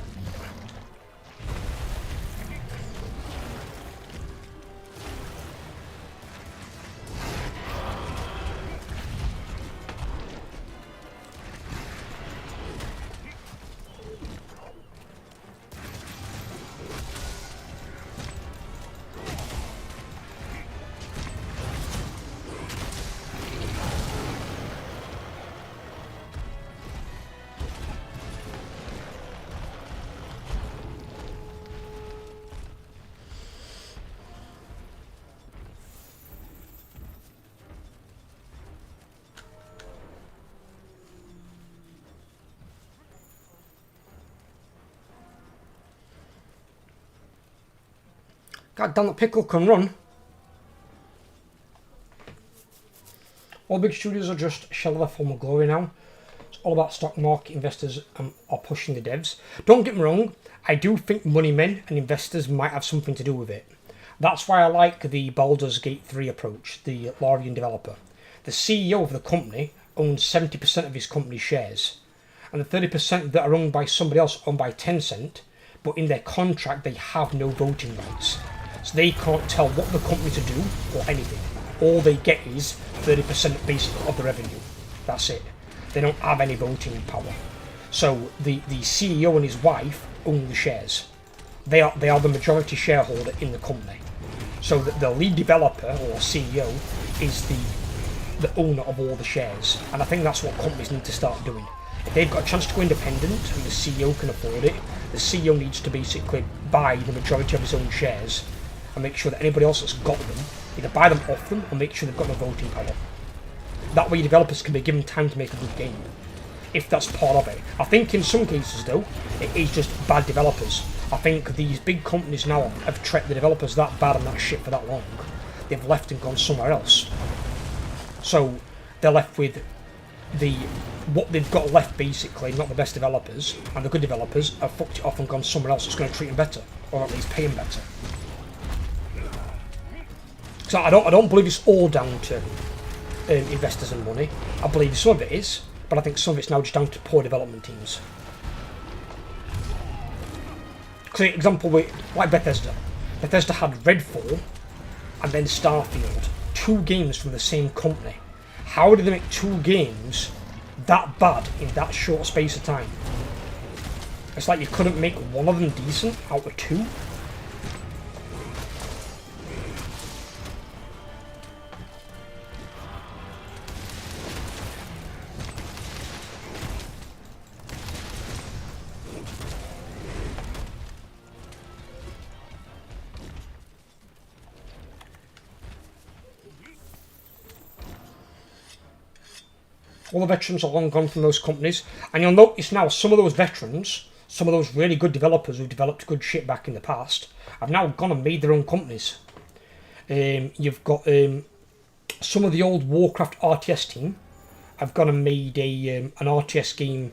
God damn, the pickle can run. All big studios are just shell of their former glory now. It's all about stock market investors are pushing the devs. Don't get me wrong, I do think money men and investors might have something to do with it. That's why I like the Baldur's Gate 3 approach, the Larian developer. The CEO of the company owns 70% of his company's shares, and the 30% that are owned by somebody else owned by Tencent, but in their contract they have no voting rights. So they can't tell what the company to do or anything. All they get is 30% basically of the revenue. That's it. They don't have any voting power. So the CEO and his wife own the shares. They are the majority shareholder in the company. So the lead developer or CEO is the owner of all the shares. And I think that's what companies need to start doing. If they've got a chance to go independent and the CEO can afford it, the CEO needs to basically buy the majority of his own shares and make sure that anybody else that's got them, either buy them off them or make sure they've got no voting power. That way developers can be given time to make a good game, if that's part of it. I think in some cases though, it is just bad developers. I think these big companies now have treated the developers that bad and that shit for that long. They've left and gone somewhere else. So they're left with what they've got left basically, not the best developers, and the good developers have fucked it off and gone somewhere else that's going to treat them better, or at least pay them better. So I don't believe it's all down to investors and money. I believe some of it is, but I think some of it's now just down to poor development teams. For example, like Bethesda. Bethesda had Redfall and then Starfield. 2 games from the same company. How did they make 2 games that bad in that short space of time? It's like you couldn't make one of them decent out of 2. All the veterans are long gone from those companies, and you'll notice now some of those veterans some of those really good developers who've developed good shit back in the past have now gone and made their own companies. You've got some of the old Warcraft RTS team have gone and made an RTS game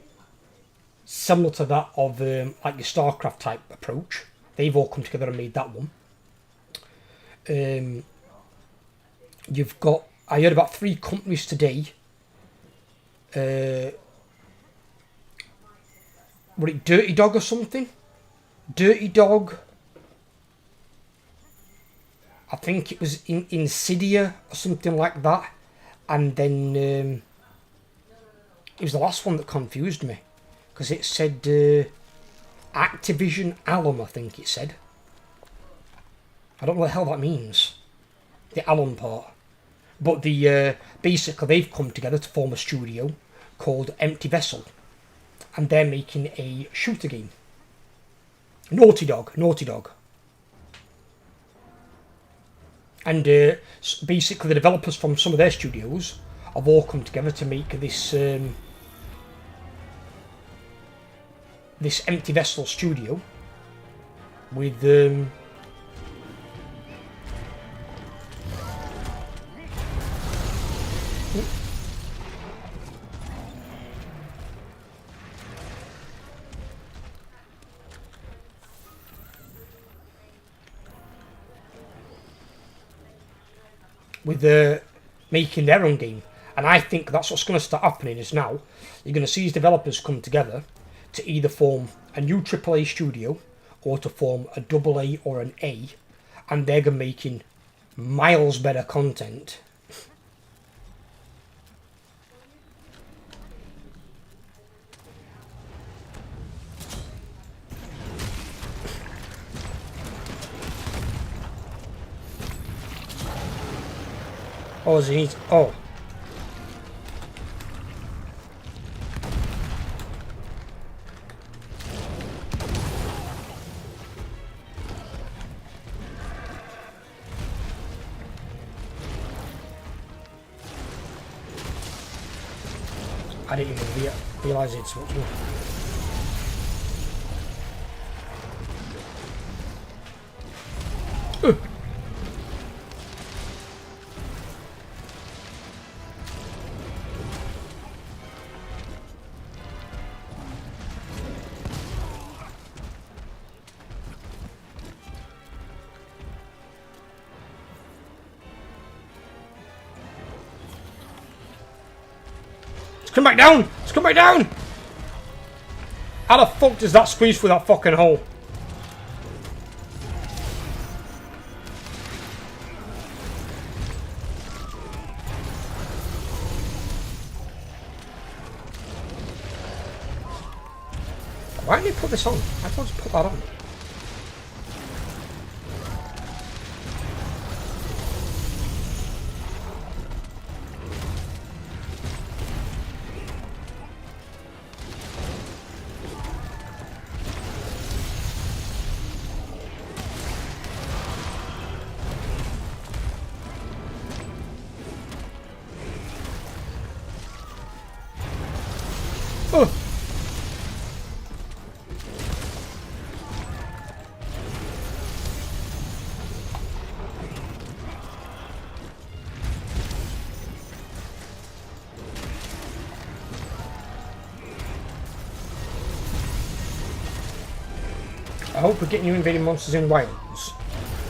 similar to that of like your StarCraft type approach. They've all come together and made that one. You've got, I heard about 3 companies today. Was it Dirty Dog or something? Dirty Dog. I think it was Insidia or something like that. And then it was the last one that confused me. Because it said Activision Alum, I think it said. I don't know what the hell that means. The Alum part. But basically they've come together to form a studio called Empty Vessel. And they're making a shooter game. Naughty Dog. And basically the developers from some of their studios have all come together to make this this Empty Vessel studio with making their own game. And I think that's what's going to start happening is now you're going to see these developers come together to either form a new AAA studio or to form a AA or an A, and they're going to be making miles better content. Oh, is he? Oh. I didn't even realise it's so much more. Come back down! Let's come back down! How the fuck does that squeeze through that fucking hole? Why did they put this on? I thought I just put that on. I hope we're getting you invading monsters in Wilds.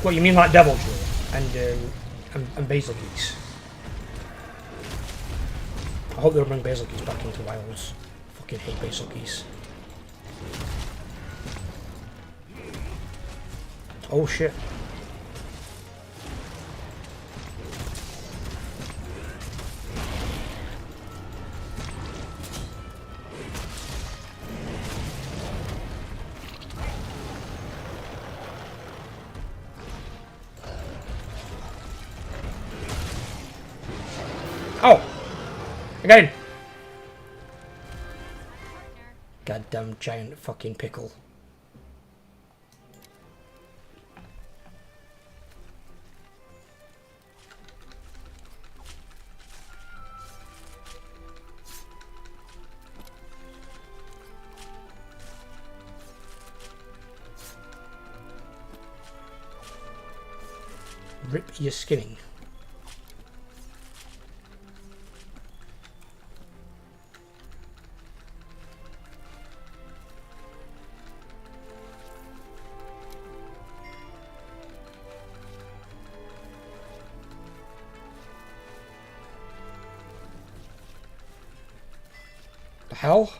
What, you mean like Devil's Row and Basil Geese? I hope they'll bring Basil Geese back into Wilds. Fucking hate Basil Geese. Oh shit. Oh! Again! Goddamn giant fucking pickle. Rip your skinning. The hell?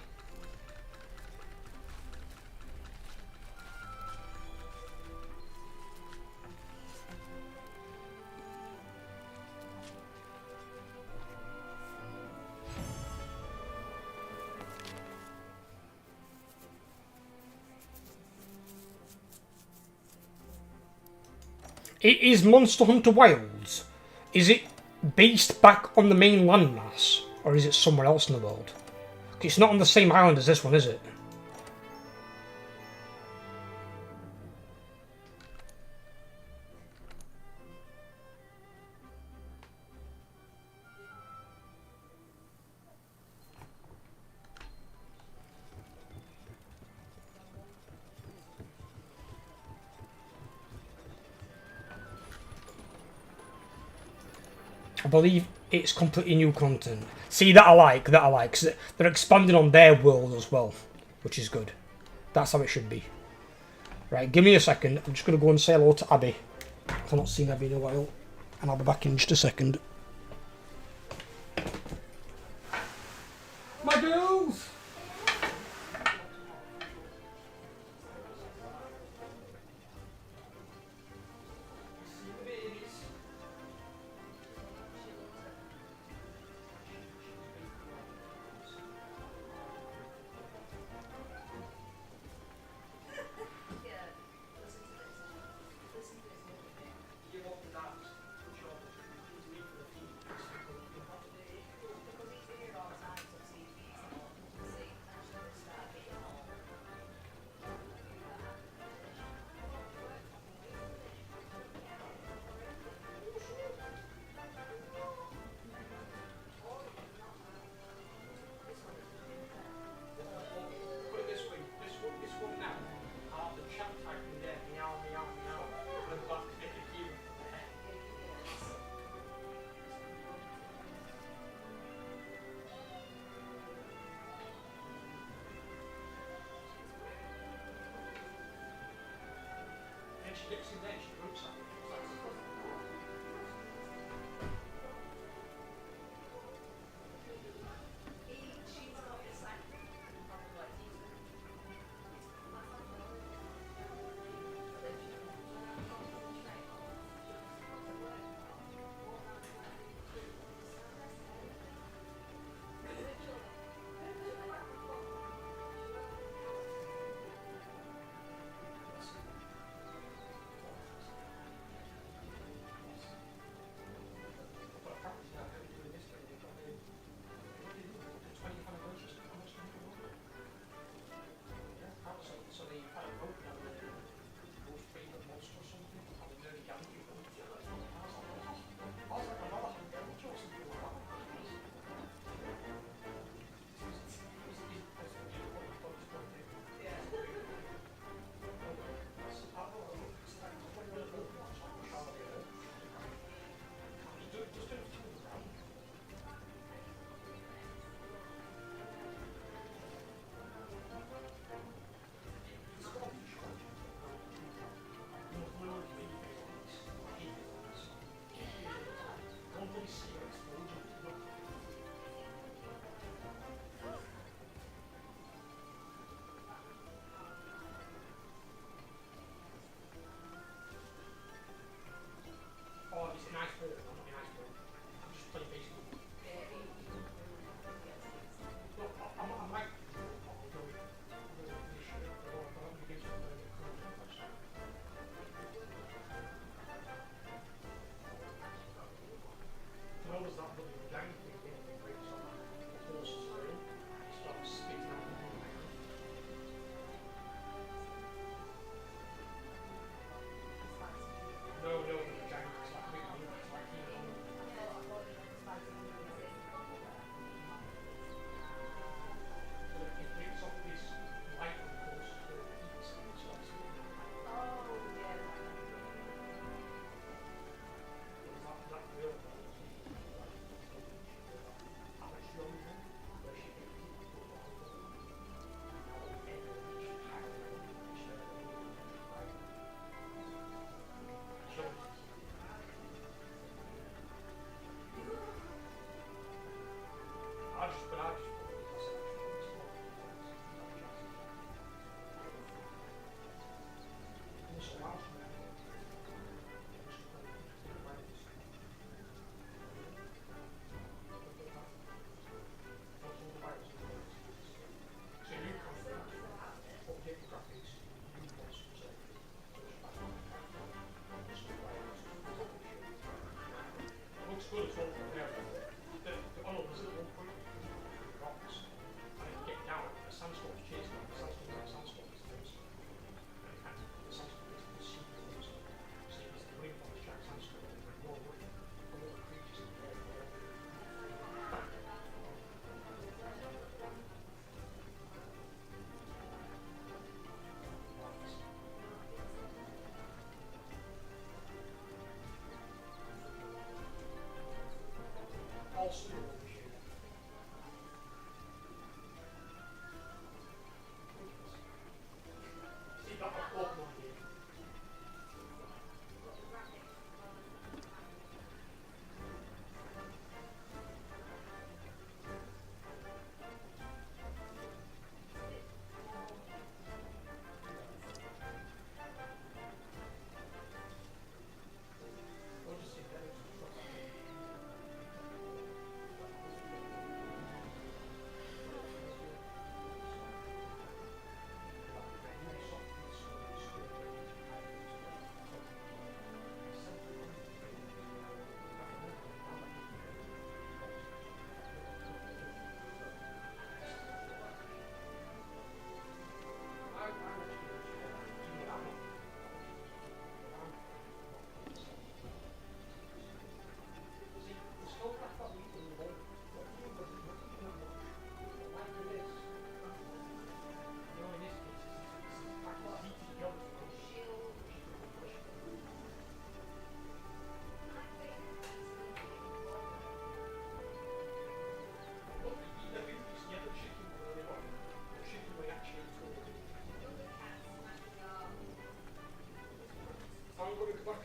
It is Monster Hunter Wilds. Is it based back on the main landmass, or is it somewhere else in the world? It's not on the same island as this one, is it? I believe it's completely new content. See, that I like, that I like. 'Cause they're expanding on their world as well, which is good. That's how it should be. Right, give me a second. I'm just going to go and say hello to Abby. I've not seen Abby in a while. And I'll be back in just a second. My girls! She gets in there, she groups up.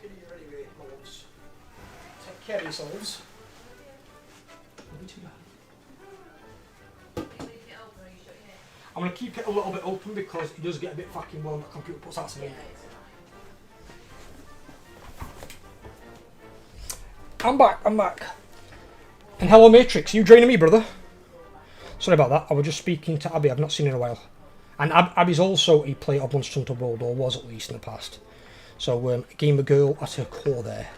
stuck in here anyway, my loves. Take care of yourselves. Don't be too bad. I'm going to keep it a little bit open because it does get a bit fucking warm. The computer puts out some heat. I'm back. And hello Matrix, you joining me, brother? Sorry about that, I was just speaking to Abby, I've not seen her in a while. And Abby's also a player of Monster Hunter World, or was at least in the past. So, a gamer girl at her core there.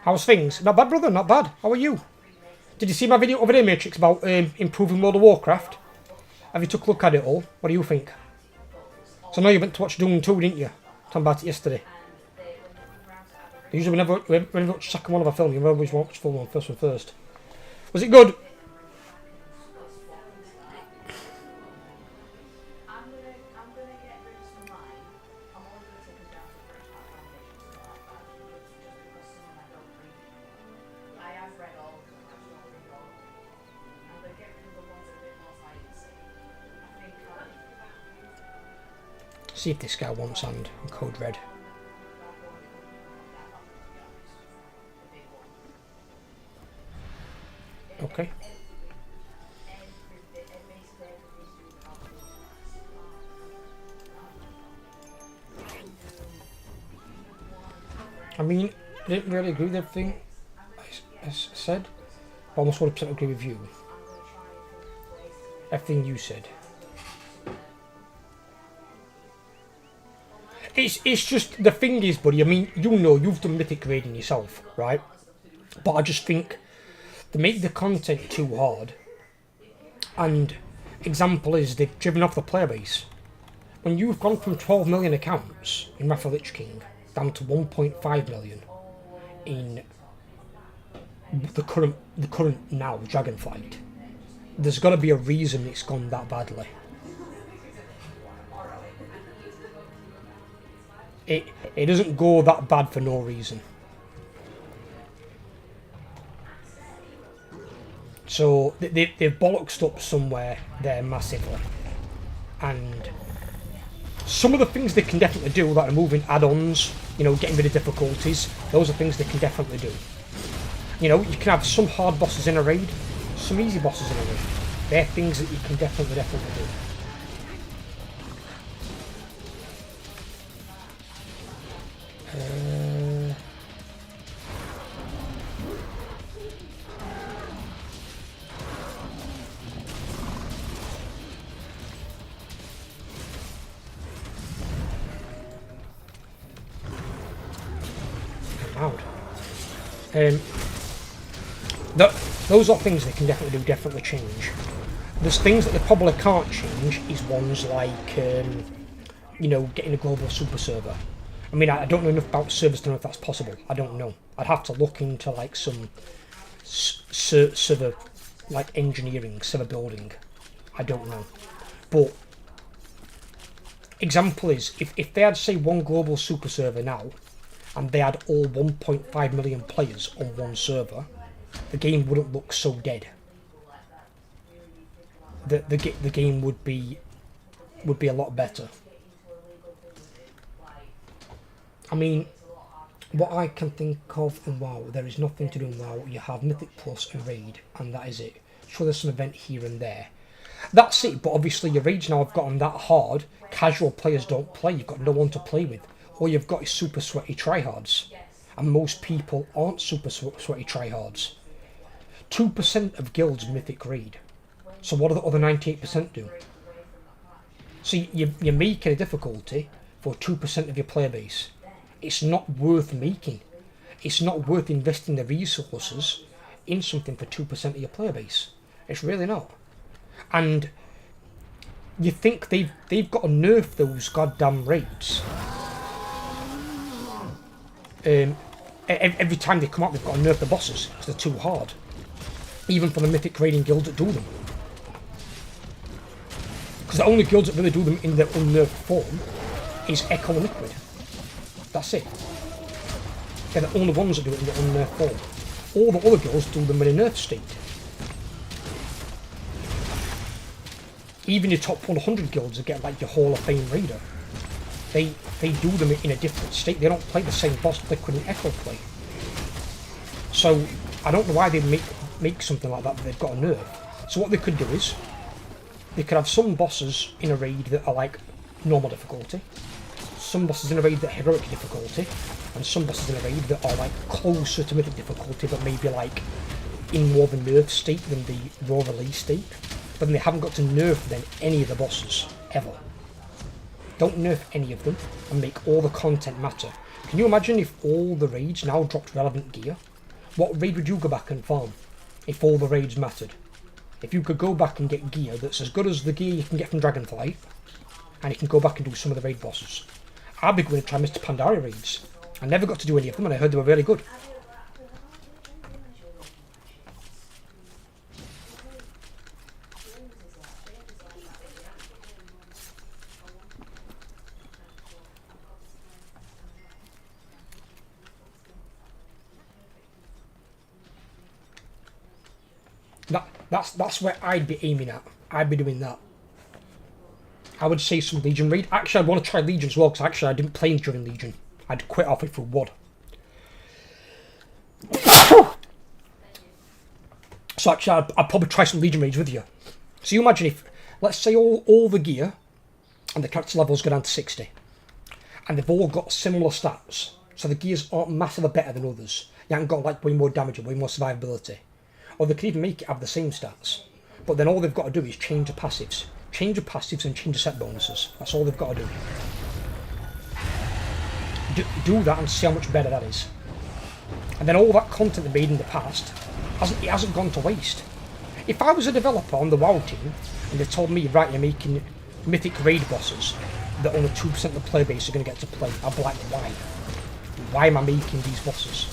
How's things? Not bad, brother, not bad. How are you? Did you see my video over there, Matrix, about improving World of Warcraft? Have you took a look at it all? What do you think? So I know you went to watch Doom 2, didn't you? Talking about it yesterday. Usually whenever we watch the second one of a film, you always watch full one, first one first. Was it good? See if this guy wants and code red. Okay. I mean, I didn't really agree with everything I said. I almost 100% agree with you. Everything you said. It's just, the thing is, buddy, I mean, you know, you've done mythic grading yourself, right? But I just think they make the content too hard. And example is they've driven off the player base. When you've gone from 12 million accounts in Wrath of Lich King down to 1.5 million in the current now Dragonflight, there's got to be a reason it's gone that badly. It doesn't go that bad for no reason. So they've bollocksed up somewhere there massively. And some of the things they can definitely do, like removing add-ons, you know, getting rid of difficulties, those are things they can definitely do. You know, you can have some hard bosses in a raid, some easy bosses in a raid. They're things that you can definitely do. Those are things they can definitely do, definitely change. There's things that they probably can't change, is ones like, you know, getting a global super server. I mean, I don't know enough about servers to know if that's possible. I don't know. I'd have to look into like some server, like engineering, server building. I don't know. But example is, if they had, say, one global super server now, and they had all 1.5 million players on one server, the game wouldn't look so dead. The game would be a lot better. I mean, what I can think of in WoW, there is nothing to do in WoW. You have Mythic Plus and Raid, and that is it. Sure, there's some event here and there. That's it, but obviously your raids now have gotten that hard, casual players don't play, you've got no one to play with. All you've got is super sweaty tryhards. And most people aren't super sweaty tryhards. 2% of guilds mythic raid. So what do the other 98% do? So you're making a difficulty for 2% of your player base. It's not worth making. It's not worth investing the resources in something for 2% of your player base. It's really not. And you think they've got to nerf those goddamn raids. Every time they come out, they've got to nerf the bosses because they're too hard. even for the mythic raiding guilds that do them. Because the only guilds that really do them in their unnerved form is Echo and Liquid. That's it. They're the only ones that do it in the unnerved form. All the other guilds do them in a nerfed state. Even your top 100 guilds that get like your Hall of Fame Raider, they do them in a different state. They don't play the same boss Liquid and Echo play. So I don't know why they make something like that they've got a nerf. So what they could do is, they could have some bosses in a raid that are like normal difficulty, some bosses in a raid that are heroic difficulty, and some bosses in a raid that are like closer to mythic difficulty but maybe like in more of a nerf state than the raw release state. But then they haven't got to nerf then any of the bosses, ever. Don't nerf any of them and make all the content matter. Can you imagine if all the raids now dropped relevant gear? What raid would you go back and farm if all the raids mattered? If you could go back and get gear that's as good as the gear you can get from Dragonflight, and you can go back and do some of the raid bosses. I'd be going to try Mr. Pandaria raids. I never got to do any of them and I heard they were really good. That's where I'd be aiming at. I'd be doing that. I would say some Legion raid. Actually, I'd want to try Legion as well, because actually I didn't play during Legion. I'd quit halfway through WoD. So actually, I'd probably try some Legion raids with you. So you imagine if, let's say all the gear and the character levels go down to 60. And they've all got similar stats. So the gears aren't massively better than others. You haven't got like way more damage or way more survivability. Or they could even make it have the same stats. But then all they've got to do is change the passives. Change the passives and change the set bonuses. That's all they've got to do. Do that and see how much better that is. And then all that content they made in the past, it hasn't gone to waste. If I was a developer on the WoW team, and they told me, right, you're making mythic raid bosses that only 2% of the player base are going to get to play, I'd be like, why? Why am I making these bosses?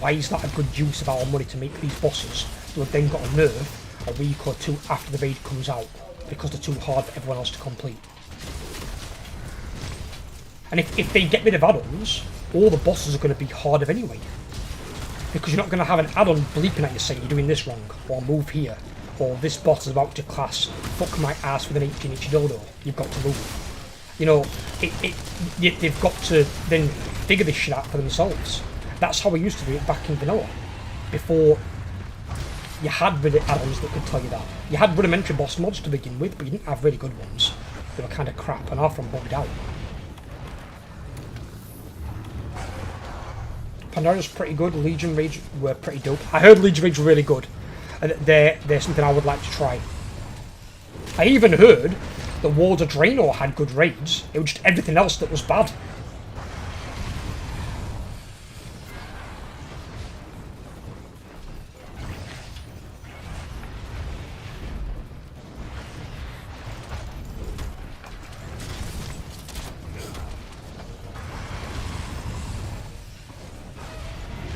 Why is that a good use of our money to make these bosses who have then got a nerf a week or two after the raid comes out because they're too hard for everyone else to complete? And if they get rid of add-ons, all the bosses are going to be harder anyway. Because you're not going to have an add-on bleeping at you saying you're doing this wrong, or move here, or this boss is about to class fuck my ass with an 18-inch dildo, you've got to move. You know, they've got to then figure this shit out for themselves. That's how we used to do it back in vanilla. Before you had really add-ons that could tell you that. You had rudimentary boss mods to begin with, but you didn't have really good ones. They were kind of crap and half them bugged out. Pandara's pretty good. Legion raids were pretty dope. I heard Legion raids were really good. And they're something I would like to try. I even heard that Wards of Draenor had good raids. It was just everything else that was bad.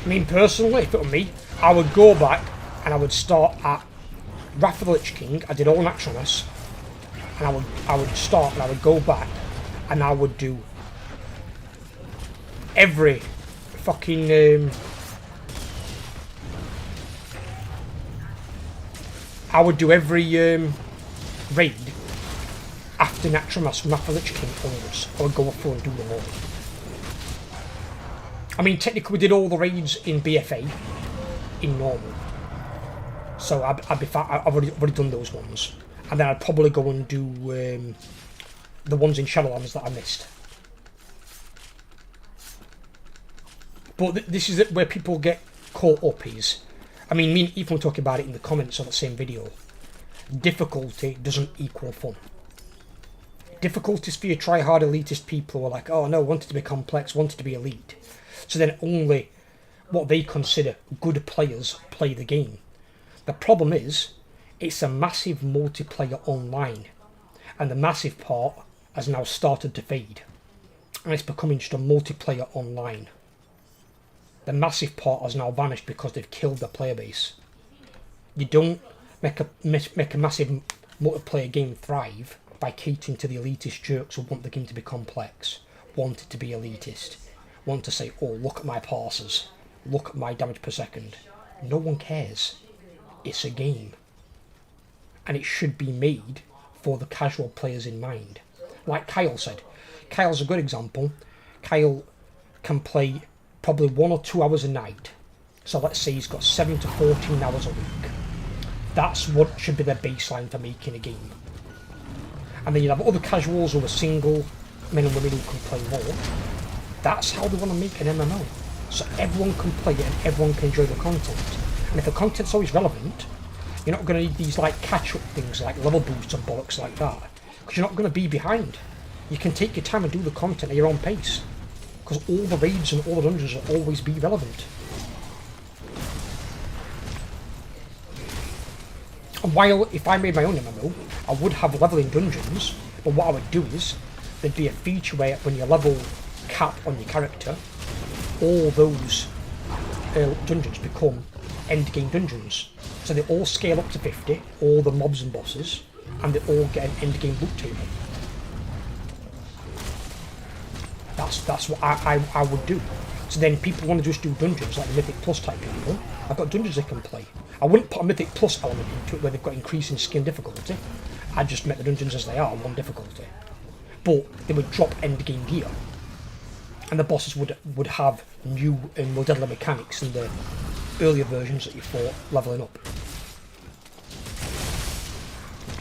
I mean, personally, if it were me, I would go back and I would start at Wrath of the Lich King. I did all naturalness, and I would start and I would go back and I would do every fucking I would do every raid after naturalness from Wrath of the Lich King onwards. I would go through and do them all. I mean, technically we did all the raids in BFA, in normal. So I'd be fine. I've already done those ones. And then I'd probably go and do the ones in Shadowlands that I missed. But this is where people get caught up is, I mean, me and Ethan were talking about it in the comments of the same video. Difficulty doesn't equal fun. Difficulty is for your try-hard elitist people who are like, oh no, want it to be complex, want it to be elite. So then only what they consider good players play the game. The problem is, it's a massive multiplayer online, and the massive part has now started to fade, and it's becoming just a multiplayer online. The massive part has now vanished because they've killed the player base. You don't make a massive multiplayer game thrive by catering to the elitist jerks who want the game to be complex, want it to be elitist, want to say, oh, look at my parsers, look at my damage per second. No one cares. It's a game. And it should be made for the casual players in mind. Like Kyle said. Kyle's a good example. Kyle can play probably 1 or 2 hours a night. So let's say he's got 7 to 14 hours a week. That's what should be their baseline for making a game. And then you have other casuals who are single, men and women who can play more. That's how they want to make an MMO. So everyone can play it and everyone can enjoy the content. And if the content's always relevant, you're not going to need these like catch-up things like level boosts and bollocks like that. Because you're not going to be behind. You can take your time and do the content at your own pace. Because all the raids and all the dungeons will always be relevant. And while if I made my own MMO, I would have leveling dungeons, but what I would do is, there'd be a feature where when you level cap on your character, all those dungeons become endgame dungeons. So they all scale up to 50, all the mobs and bosses, and they all get an endgame loot table. That's what I would do. So then people want to just do dungeons like the Mythic Plus type people. I've got dungeons they can play. I wouldn't put a Mythic Plus element into it where they've got increasing skin difficulty. I'd just make the dungeons as they are, 1 difficulty. But they would drop endgame gear. And the bosses would have new and more deadly mechanics than the earlier versions that you fought levelling up.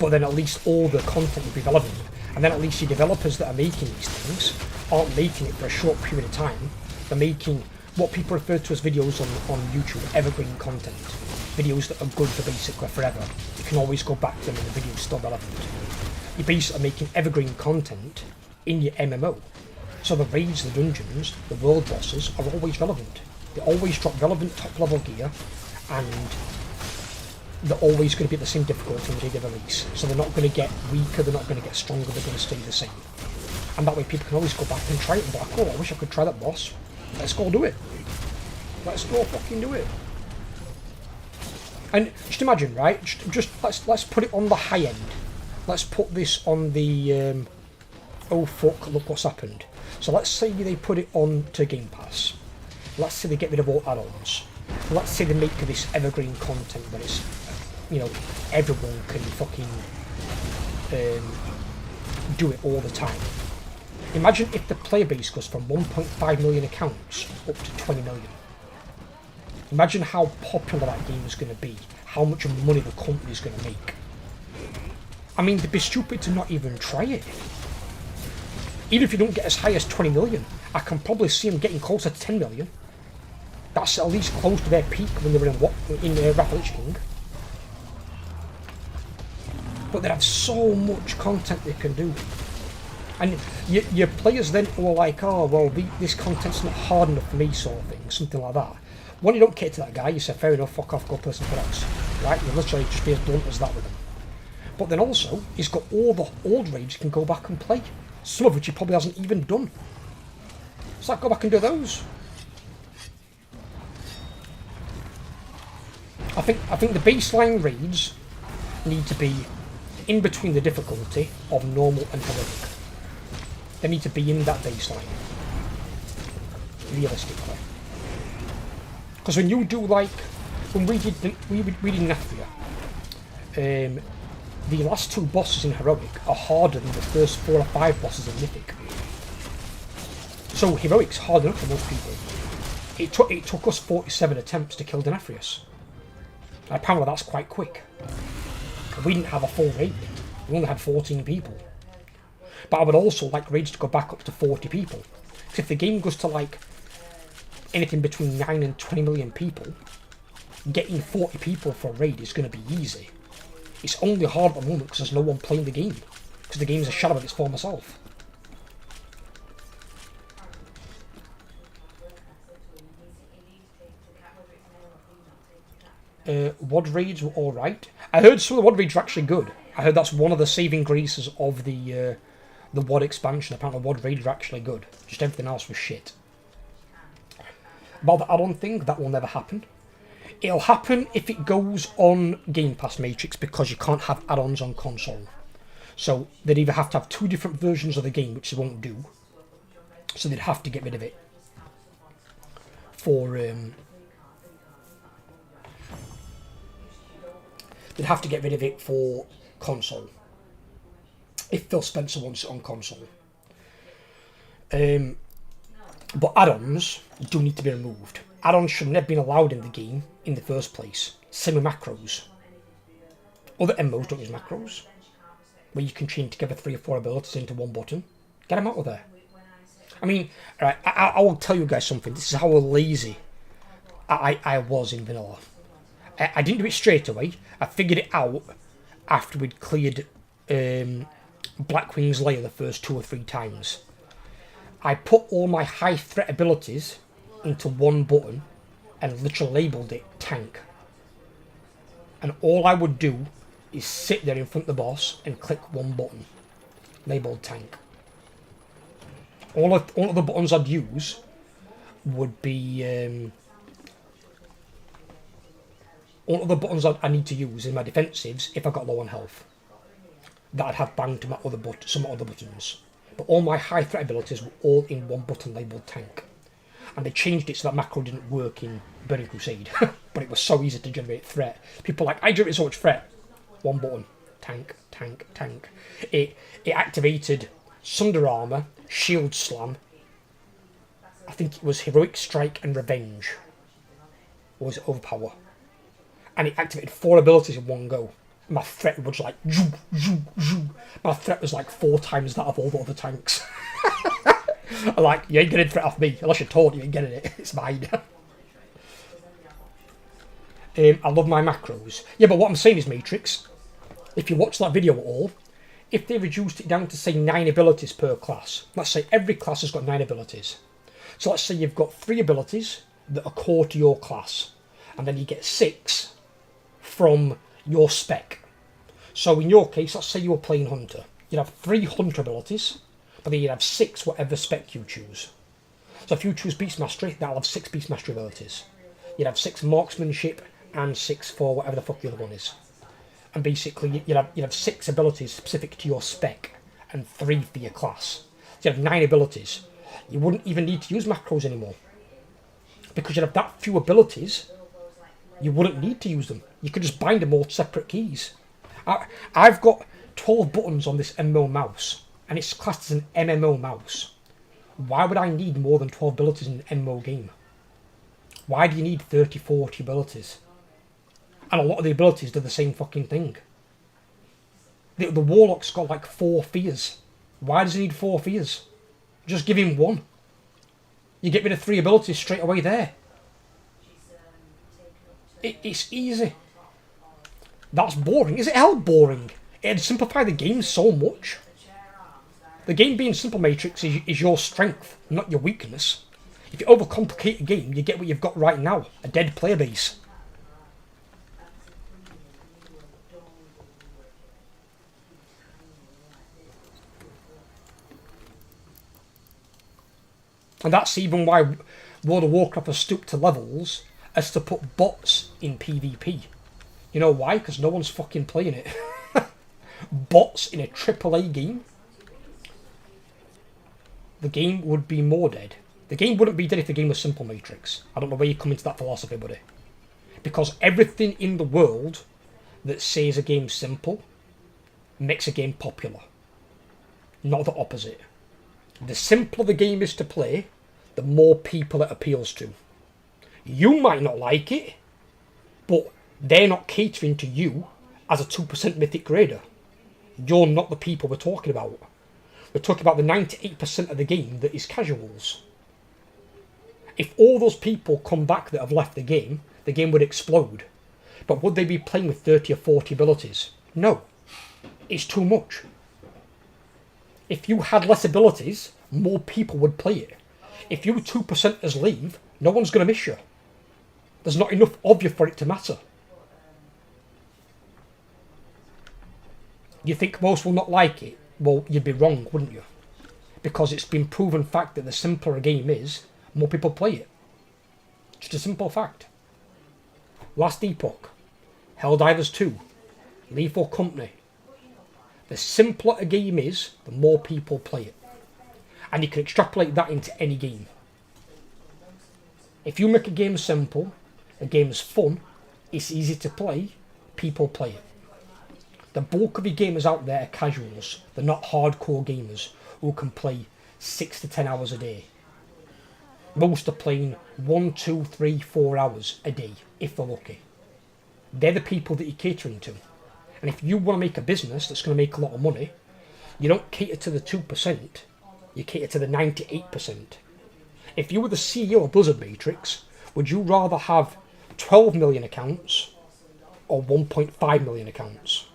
But then at least all the content would be relevant. And then at least your developers that are making these things aren't making it for a short period of time. They're making what people refer to as videos on YouTube, evergreen content. Videos that are good for basically forever. You can always go back to them and the video's still relevant. You're basically making evergreen content in your MMO. So the raids, the dungeons, the world bosses are always relevant. They always drop relevant top level gear and they're always going to be at the same difficulty on the day they release. So they're not going to get weaker, they're not going to get stronger, they're going to stay the same. And that way people can always go back and try it and be like, oh, I wish I could try that boss. Let's go do it. Let's go fucking do it. And just imagine, right? Just let's put it on the high end. Let's put this on the oh fuck, look what's happened. So let's say they put it on to Game Pass. Let's say they get rid of all add-ons. Let's say they make this evergreen content where it's, you know, everyone can fucking do it all the time. Imagine if the player base goes from 1.5 million accounts up to 20 million. Imagine how popular that game is going to be, how much money the company is going to make. I mean, they'd be stupid to not even try it. Even if you don't get as high as 20 million, I can probably see them getting closer to 10 million. That's at least close to their peak when they were in Wrath of Lich King. But they have so much content they can do. And your players then are like, oh, well, this content's not hard enough for me, sort of thing, something like that. When you don't cater to that guy, you say, fair enough, fuck off, go play something else. Right? You literally just be as blunt as that with him. But then also, he's got all the old raids he can go back and play. Some of which he probably hasn't even done. So go back and do those. I think the baseline raids need to be in between the difficulty of normal and heroic. They need to be in that baseline. Realistically. Because when you do like, when we did Nathria, the last 2 bosses in Heroic are harder than the first 4 or 5 bosses in Mythic. So Heroic's hard enough for most people. It took us 47 attempts to kill Denathrius. And apparently that's quite quick. We didn't have a full raid. We only had 14 people. But I would also like raids to go back up to 40 people. Because if the game goes to like anything between 9 and 20 million people, getting 40 people for a raid is going to be easy. It's only hard at the moment because there's no one playing the game. Because the game is a shadow of its former self. WOD raids were alright. I heard some of the WOD raids were actually good. I heard that's one of the saving graces of the WOD expansion. Apparently WOD raids were actually good. Just everything else was shit. About the add-on thing, that will never happen. It'll happen if it goes on Game Pass Matrix because you can't have add-ons on console. So they'd either have to have 2 different versions of the game, which they won't do. So they'd have to get rid of it for they'd have to get rid of it for console if Phil Spencer wants it on console. But add-ons do need to be removed. Add-ons should never have been allowed in the game in the first place. Same with macros. Other MMOs don't use macros, where you can chain together 3 or 4 abilities into one button. Get them out of there. I mean, right, I will tell you guys something. This is how lazy I was in vanilla. I didn't do it straight away. I figured it out after we'd cleared Blackwing's lair the first 2 or 3 times. I put all my high threat abilities into one button and literally labelled it tank. And all I would do is sit there in front of the boss and click one button, labelled tank. All of the buttons I'd use would be all of the buttons I need to use in my defensives if I got low on health. That I'd have banged to my some other buttons. But all my high threat abilities were all in one button labelled tank. And they changed it so that macro didn't work in Burning Crusade. But it was so easy to generate threat. People were like, I generate so much threat. One button. Tank, tank, tank. It activated Sunder Armour, Shield Slam. I think it was Heroic Strike and Revenge. Or was it Overpower? And it activated 4 abilities in one go. My threat was like... My threat was like 4 times that of all the other tanks. I'm like, you ain't getting threat off me. Unless you're told you ain't getting it. It's mine. I love my macros. Yeah, but what I'm saying is, Matrix, if you watch that video at all, if they reduced it down to, say, 9 abilities per class, let's say every class has got 9 abilities. So let's say you've got 3 abilities that are core to your class, and then you get 6 from your spec. So in your case, let's say you were playing Hunter. You'd have 3 Hunter abilities, but then you'd have 6 whatever spec you choose. So if you choose Beast Mastery, that'll have 6 Beast Mastery abilities. You'd have 6 Marksmanship and 6 for whatever the fuck the other one is. And basically, you'd have 6 abilities specific to your spec and 3 for your class. So you'd have 9 abilities. You wouldn't even need to use macros anymore. Because you'd have that few abilities, you wouldn't need to use them. You could just bind them all to separate keys. I've got 12 buttons on this MMO mouse, and it's classed as an MMO mouse. Why would I need more than 12 abilities in an MMO game? Why do you need 30, 40 abilities? And a lot of the abilities do the same fucking thing. The Warlock's got like 4 fears. Why does he need 4 fears? Just give him 1. You get rid of 3 abilities straight away there. It's easy. That's boring. Is it hell boring? It'd simplify the game so much. The game being simple, Matrix, is your strength, not your weakness. If you overcomplicate a game, you get what you've got right now. A dead player base. And that's even why World of Warcraft has stooped to levels as to put bots in PvP. You know why? Because no one's fucking playing it. Bots in a AAA game? The game would be more dead. The game wouldn't be dead if the game was simple, Matrix. I don't know where you come into that philosophy, buddy. Because everything in the world that says a game's simple makes a game popular. Not the opposite. The simpler the game is to play, the more people it appeals to. You might not like it, but they're not catering to you as a 2% mythic grader. You're not the people we're talking about. We're talking about the 98% of the game that is casuals. If all those people come back that have left the game would explode. But would they be playing with 30 or 40 abilities? No. It's too much. If you had less abilities, more people would play it. If you 2%ers leave, no one's going to miss you. There's not enough of you for it to matter. You think most will not like it? Well, you'd be wrong, wouldn't you? Because it's been proven fact that the simpler a game is, more people play it. Just a simple fact. Last Epoch, Helldivers 2, Lethal Company. The simpler a game is, the more people play it. And you can extrapolate that into any game. If you make a game simple, a game is fun, it's easy to play, people play it. The bulk of your gamers out there are casuals. They're not hardcore gamers who can play 6 to 10 hours a day. Most are playing 1, 2, 3, 4 hours a day, if they're lucky. They're the people that you're catering to. And if you want to make a business that's going to make a lot of money, you don't cater to the 2%, you cater to the 98%. If you were the CEO of Blizzard Matrix, would you rather have 12 million accounts or 1.5 million accounts?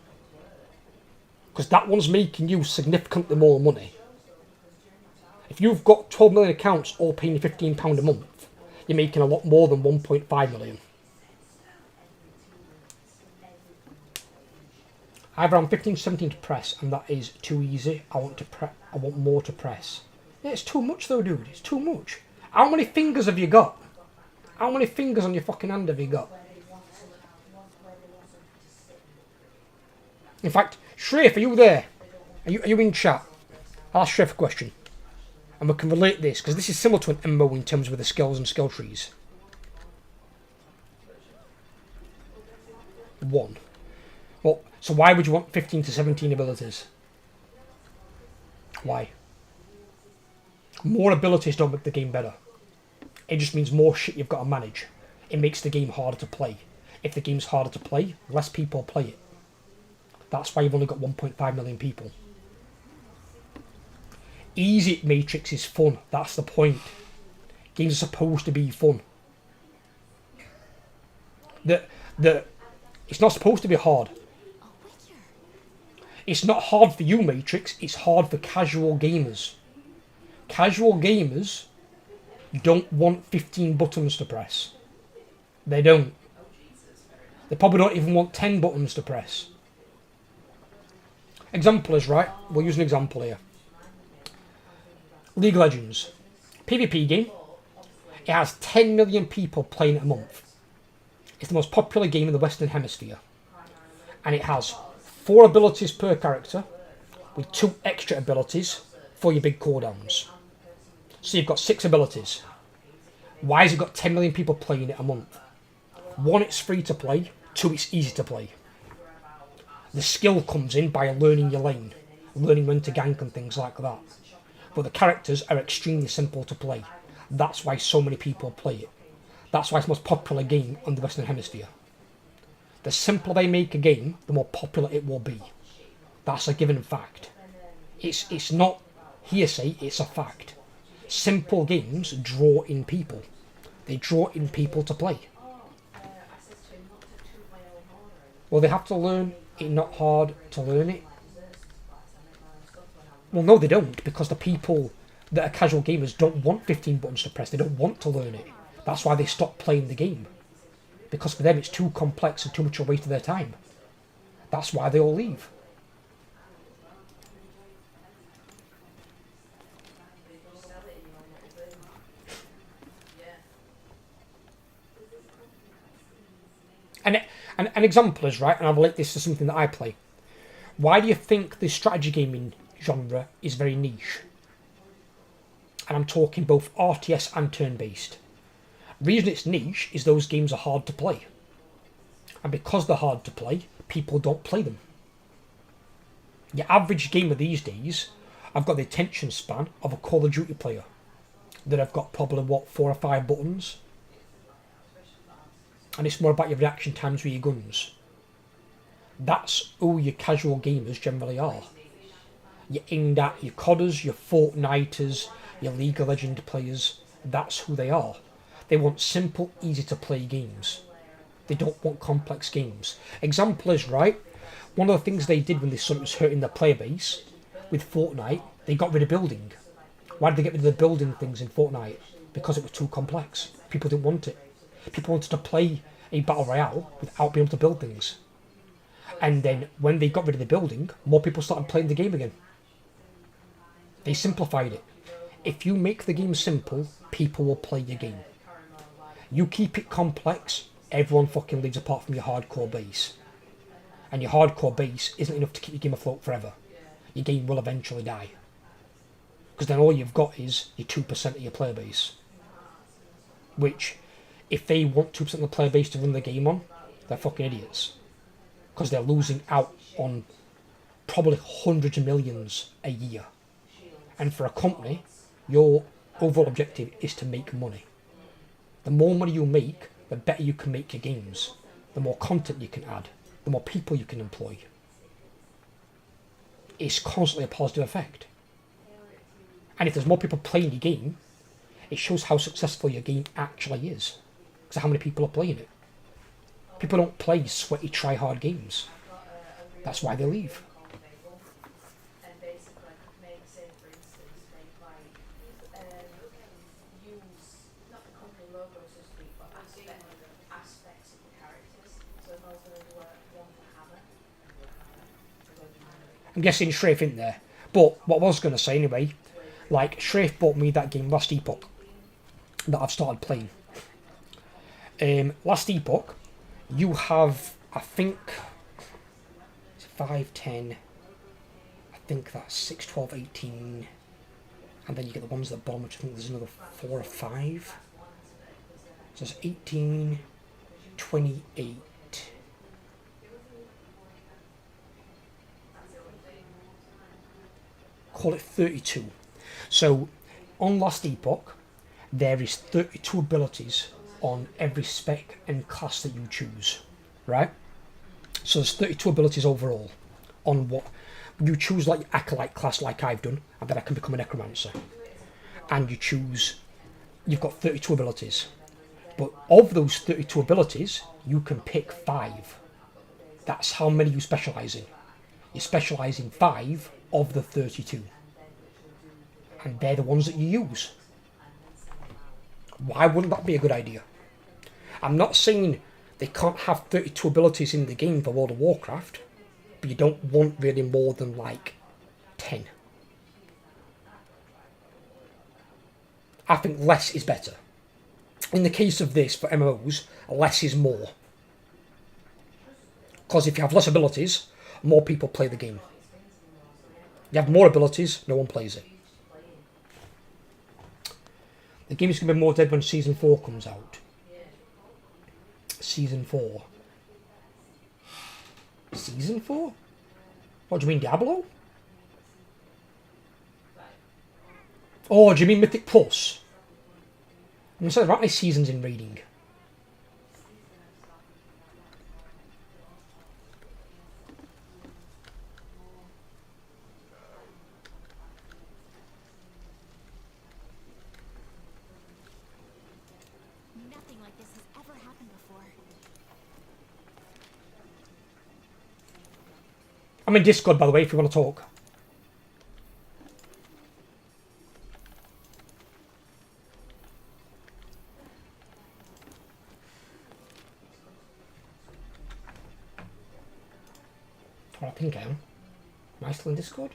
Because that one's making you significantly more money. If you've got 12 million accounts all paying you £15 a month, you're making a lot more than 1.5 million. Either I'm 15, 17 to press, and that is too easy. I want more to press. Yeah, it's too much though, dude. It's too much. How many fingers have you got? How many fingers on your fucking hand have you got? In fact, Shref, are you there? Are you in chat? I'll ask Shref a question. And we can relate this, because this is similar to an MMO in terms of the skills and skill trees. 1. Well, so why would you want 15 to 17 abilities? Why? More abilities don't make the game better. It just means more shit you've got to manage. It makes the game harder to play. If the game's harder to play, less people play it. That's why you've only got 1.5 million people. Easy Matrix is fun. That's the point. Games are supposed to be fun. It's not supposed to be hard. It's not hard for you, Matrix. It's hard for casual gamers. Casual gamers don't want 15 buttons to press. They don't. They probably don't even want 10 buttons to press. Example is, right, we'll use an example here. League of Legends. PvP game. It has 10 million people playing it a month. It's the most popular game in the Western Hemisphere. And it has 4 abilities per character, with 2 extra abilities for your big cooldowns. So you've got 6 abilities. Why has it got 10 million people playing it a month? 1, it's free to play. 2, it's easy to play. The skill comes in by learning your lane, learning when to gank and things like that. But the characters are extremely simple to play. That's why so many people play it. That's why it's the most popular game on the Western Hemisphere. The simpler they make a game, the more popular it will be. That's a given fact. It's not hearsay, it's a fact. Simple games draw in people. They draw in people to play. Well, they have to learn it, not hard to learn it. Well, no, they don't, because the people that are casual gamers don't want 15 buttons to press. They don't want to learn it. That's why they stop playing the game. Because for them it's too complex and too much a waste of their time. That's why they all leave. And an example is, right, and I'll relate this to something that I play. Why do you think the strategy gaming genre is very niche? And I'm talking both RTS and turn-based. The reason it's niche is those games are hard to play. And because they're hard to play, people don't play them. Your average gamer these days, I've got the attention span of a Call of Duty player. That I've got probably, 4 or 5 buttons. And it's more about your reaction times with your guns. That's who your casual gamers generally are. You're aimed at your CODers, your Fortniters, your League of Legends players. That's who they are. They want simple, easy to play games. They don't want complex games. Example is, right, one of the things they did when they saw it was hurting their player base with Fortnite, they got rid of building. Why did they get rid of the building things in Fortnite? Because it was too complex. People didn't want it. People wanted to play a battle royale without being able to build things. And then when they got rid of the building, more people started playing the game again. They simplified it. If you make the game simple, people will play your game. You keep it complex, everyone fucking leaves apart from your hardcore base. And your hardcore base isn't enough to keep your game afloat forever. Your game will eventually die. Because then all you've got is your 2% of your player base. Which, if they want 2% of the player base to run the game on, they're fucking idiots. Because they're losing out on probably hundreds of millions a year. And for a company, your overall objective is to make money. The more money you make, the better you can make your games. The more content you can add, the more people you can employ. It's constantly a positive effect. And if there's more people playing your game, it shows how successful your game actually is. Because how many people are playing it. People don't play sweaty, try-hard games. That's why they leave. And basically make, say for instance, make like use not the company logo so to speak, but aspects of the characters. So if I was going to do one for Hammer, I'm guessing Strafe in there. But what I was going to say anyway, like Strafe bought me that game Last Epoch that I've started playing. Last Epoch, you have, I think, 5, 10, I think that's 6, 12, 18, and then you get the ones at the bottom, which I think there's another 4 or 5. So it's 18, 28. Call it 32. So on Last Epoch, there is 32 abilities on every spec and class that you choose, right? So there's 32 abilities overall on what you choose, like Acolyte class like I've done, and then I can become a Necromancer. And you choose, you've got 32 abilities. But of those 32 abilities, you can pick 5. That's how many you specialise in. You specialise in 5 of the 32. And they're the ones that you use. Why wouldn't that be a good idea? I'm not saying they can't have 32 abilities in the game for World of Warcraft, but you don't want really more than like 10. I think less is better. In the case of this, for MMOs, less is more. Because if you have less abilities, more people play the game. You have more abilities, no one plays it. The game is going to be more dead when Season 4 comes out. Season 4. Season 4? What do you mean, Diablo? Oh, do you mean Mythic Plus? I'm sorry, there aren't any seasons in raiding. Nothing like this has ever happened before. I'm in Discord, by the way, if you want to talk. Well, I think I am. Am I still in Discord?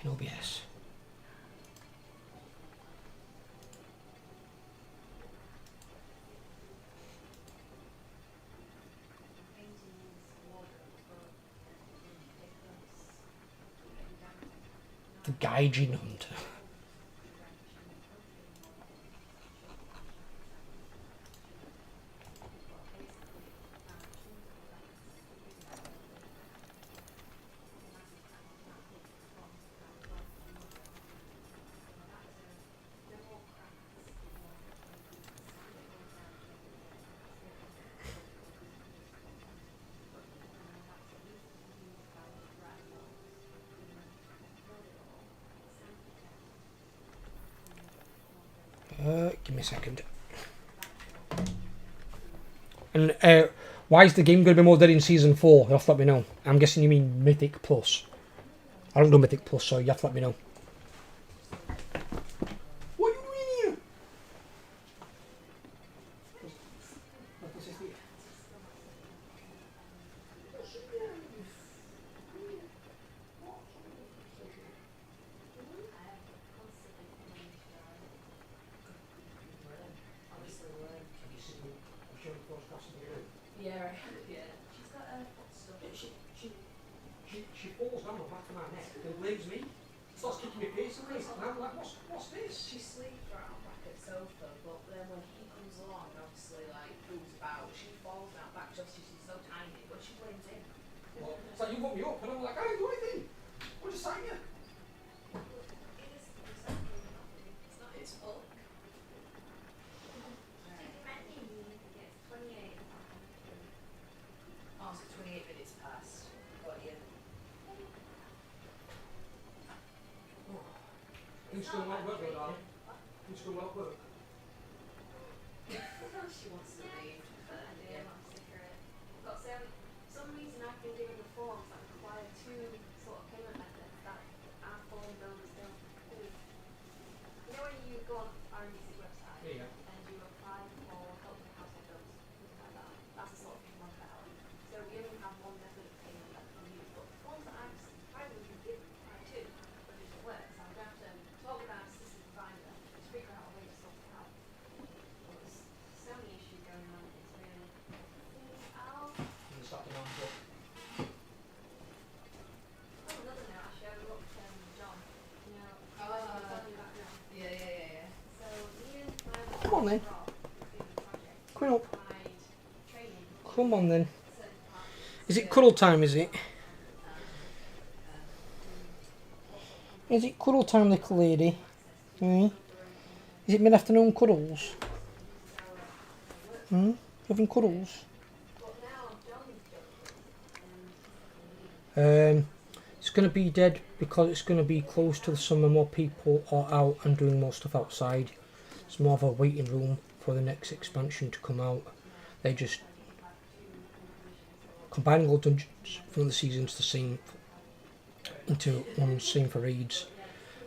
In OBS. The Gaijin Hunter. Give me a second. And why is the game going to be more dead in Season 4? You have to let me know. I'm guessing you mean Mythic Plus. I don't do Mythic Plus, so you have to let me know. What are you doing here? And I'm like, what's this? She sleeps right on back at sofa, but then when he comes along and obviously like moves about, she falls down back just as she's so tiny, but she blames him. Well, it's like you woke me up, and I'm like, I didn't do anything. I just sat here. It is exactly nothing. It's not his fault. Oh, so 28 minutes past. Got you. Who's doing what work, though, darling? Who's doing what work? She wants to leave. Yeah. But some reason I've been doing the forms that require two sort of payment methods that our form builders don't do. You know when you go on RBC's website Yeah. and you apply for help with household bills, something like that, that's the sort of thing we want to help. So we only have one method of payment that we can use, but the forms that I've surprisingly been given are two, but it doesn't work. So I'm going to have to talk with our system provider to figure out a way to sort it out. There's so many issues going on, it's really I'll And start the round book. oh, another note, actually, I looked John. You know, I was telling you about John. Yeah. So me and my Come on, then. Rob, who's doing the project, Come on up. provide training to Come on then. certain departments. Is it cuddle time, is it? Is it cuddle time, little lady? Hmm? Is it mid-afternoon cuddles? Hmm? Having cuddles? But now John's jumping, It's going to be dead because it's going to be close to the summer. More people are out and doing more stuff outside. It's more of a waiting room for the next expansion to come out. They just combining all dungeons from the seasons the same into one scene for raids.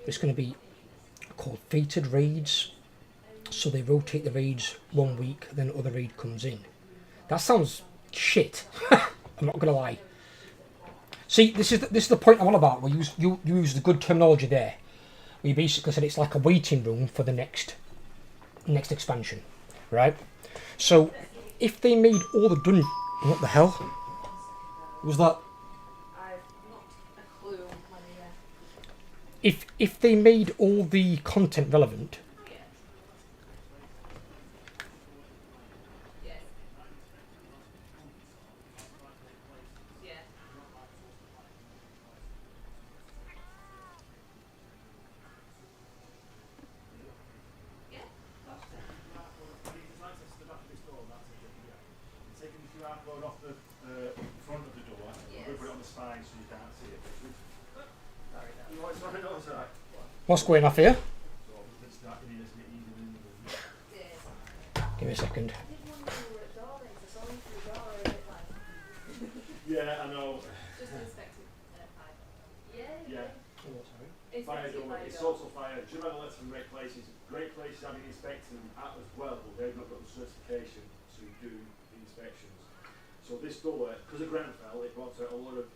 It's going to be called fated raids. So they rotate the raids 1 week, then another raid comes in. That sounds shit. I'm not gonna lie. See, this is the point I'm on about. Where you use the good terminology there. We basically said it's like a waiting room for the next expansion, right? So if they made all the dungeons, what the hell was that? I've not a clue. If they made all the content relevant, Taking the QR code off the front of the door, we'll put it on the spine so you can't see it. Sorry, no, it's alright. what's going off here? So let's start getting this a bit easier than the Give me a second. I did wonder you were at door then, 'cause I saw you through the door a bit like. Yeah, I know. Just inspected pipe. Yeah. It's Fire actually door, fire it's door. also fire. Do you remember that's from Great Places? Great Places having inspected them out as well, but they've not got the certification to do the inspections. So this door, because of Grenfell, it brought out a lot of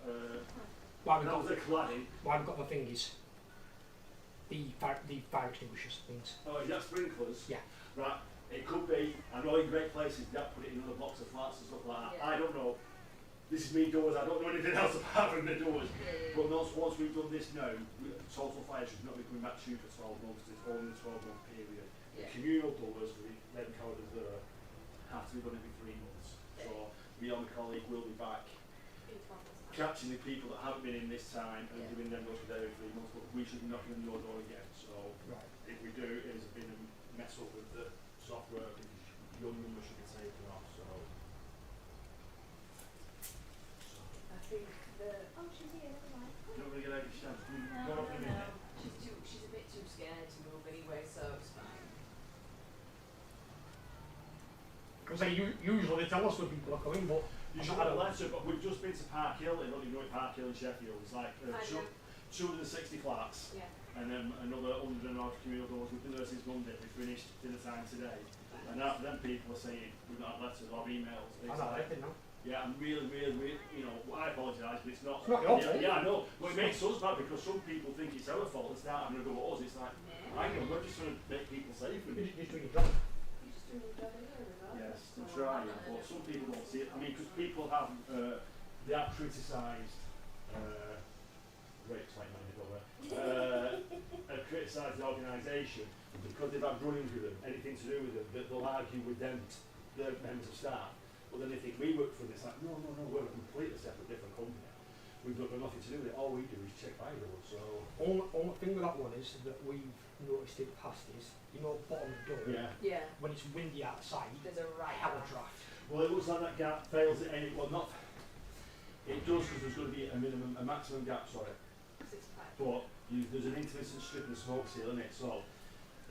Why that was the cladding. I've got the thingies. The fire extinguishers things. Oh, is that sprinklers? Yeah. Right. It could be. I know in Great Places they put it in other blocks of flats and stuff like that. Yeah. I don't know. This is me doors. I don't know anything else apart from the doors. But once we've done this now, total fire should not be coming back to you for 12 months. It's only a 12-month period. The communal doors for the red corridors there have to be done every 3 months. So me and my colleague will be back catching the people that haven't been in this time and giving them those for every 3 months. But we should be knocking on your door again. So if we do, it's been a mess up with the software because your number should be taken off. So. I think oh, she's here, never mind. Not really get out of your chance. Go up in a minute. She's a bit too scared to move anyway, so it's fine. Because usually they tell us when people are coming, but You should have a letter, but we've just been to Park Hill. I don't even know what Park Hill in Sheffield. It's like 260 flats, and then another 100 and odd communal doors. We've been there since Monday. We finished dinner time today, and after them people are saying we've not had letters or emails. I'm not anything now. Yeah, I'm really, you know, I apologise, but it's not. It's not your fault. Yeah, I know. But it makes us bad because some people think it's our fault and start having a go at us. It's like, hang on, we're just trying to make people safe. You're just doing your job. You're just doing your job anyway, regardless. Yes, I'm trying, but some people don't see it. I mean, because people have, they have criticised, Rachel, like mine, over, have criticise the organisation because they've had run-ins with them, anything to do with them, that they'll argue with them, their members of staff. But then they think we work for them. It's like, no, we're a completely separate, different company. We've got nothing to do with it. All we do is check fire doors. So Only thing with that one is that we've noticed in the past is, you know, bottom of the door, Yeah. when it's windy outside, There's a right. hell of draft. well, it looks like that gap fails at any. Well, not. It does because there's going to be a maximum gap. Sorry. 65. But there's an intermittent strip and a smoke seal in it, so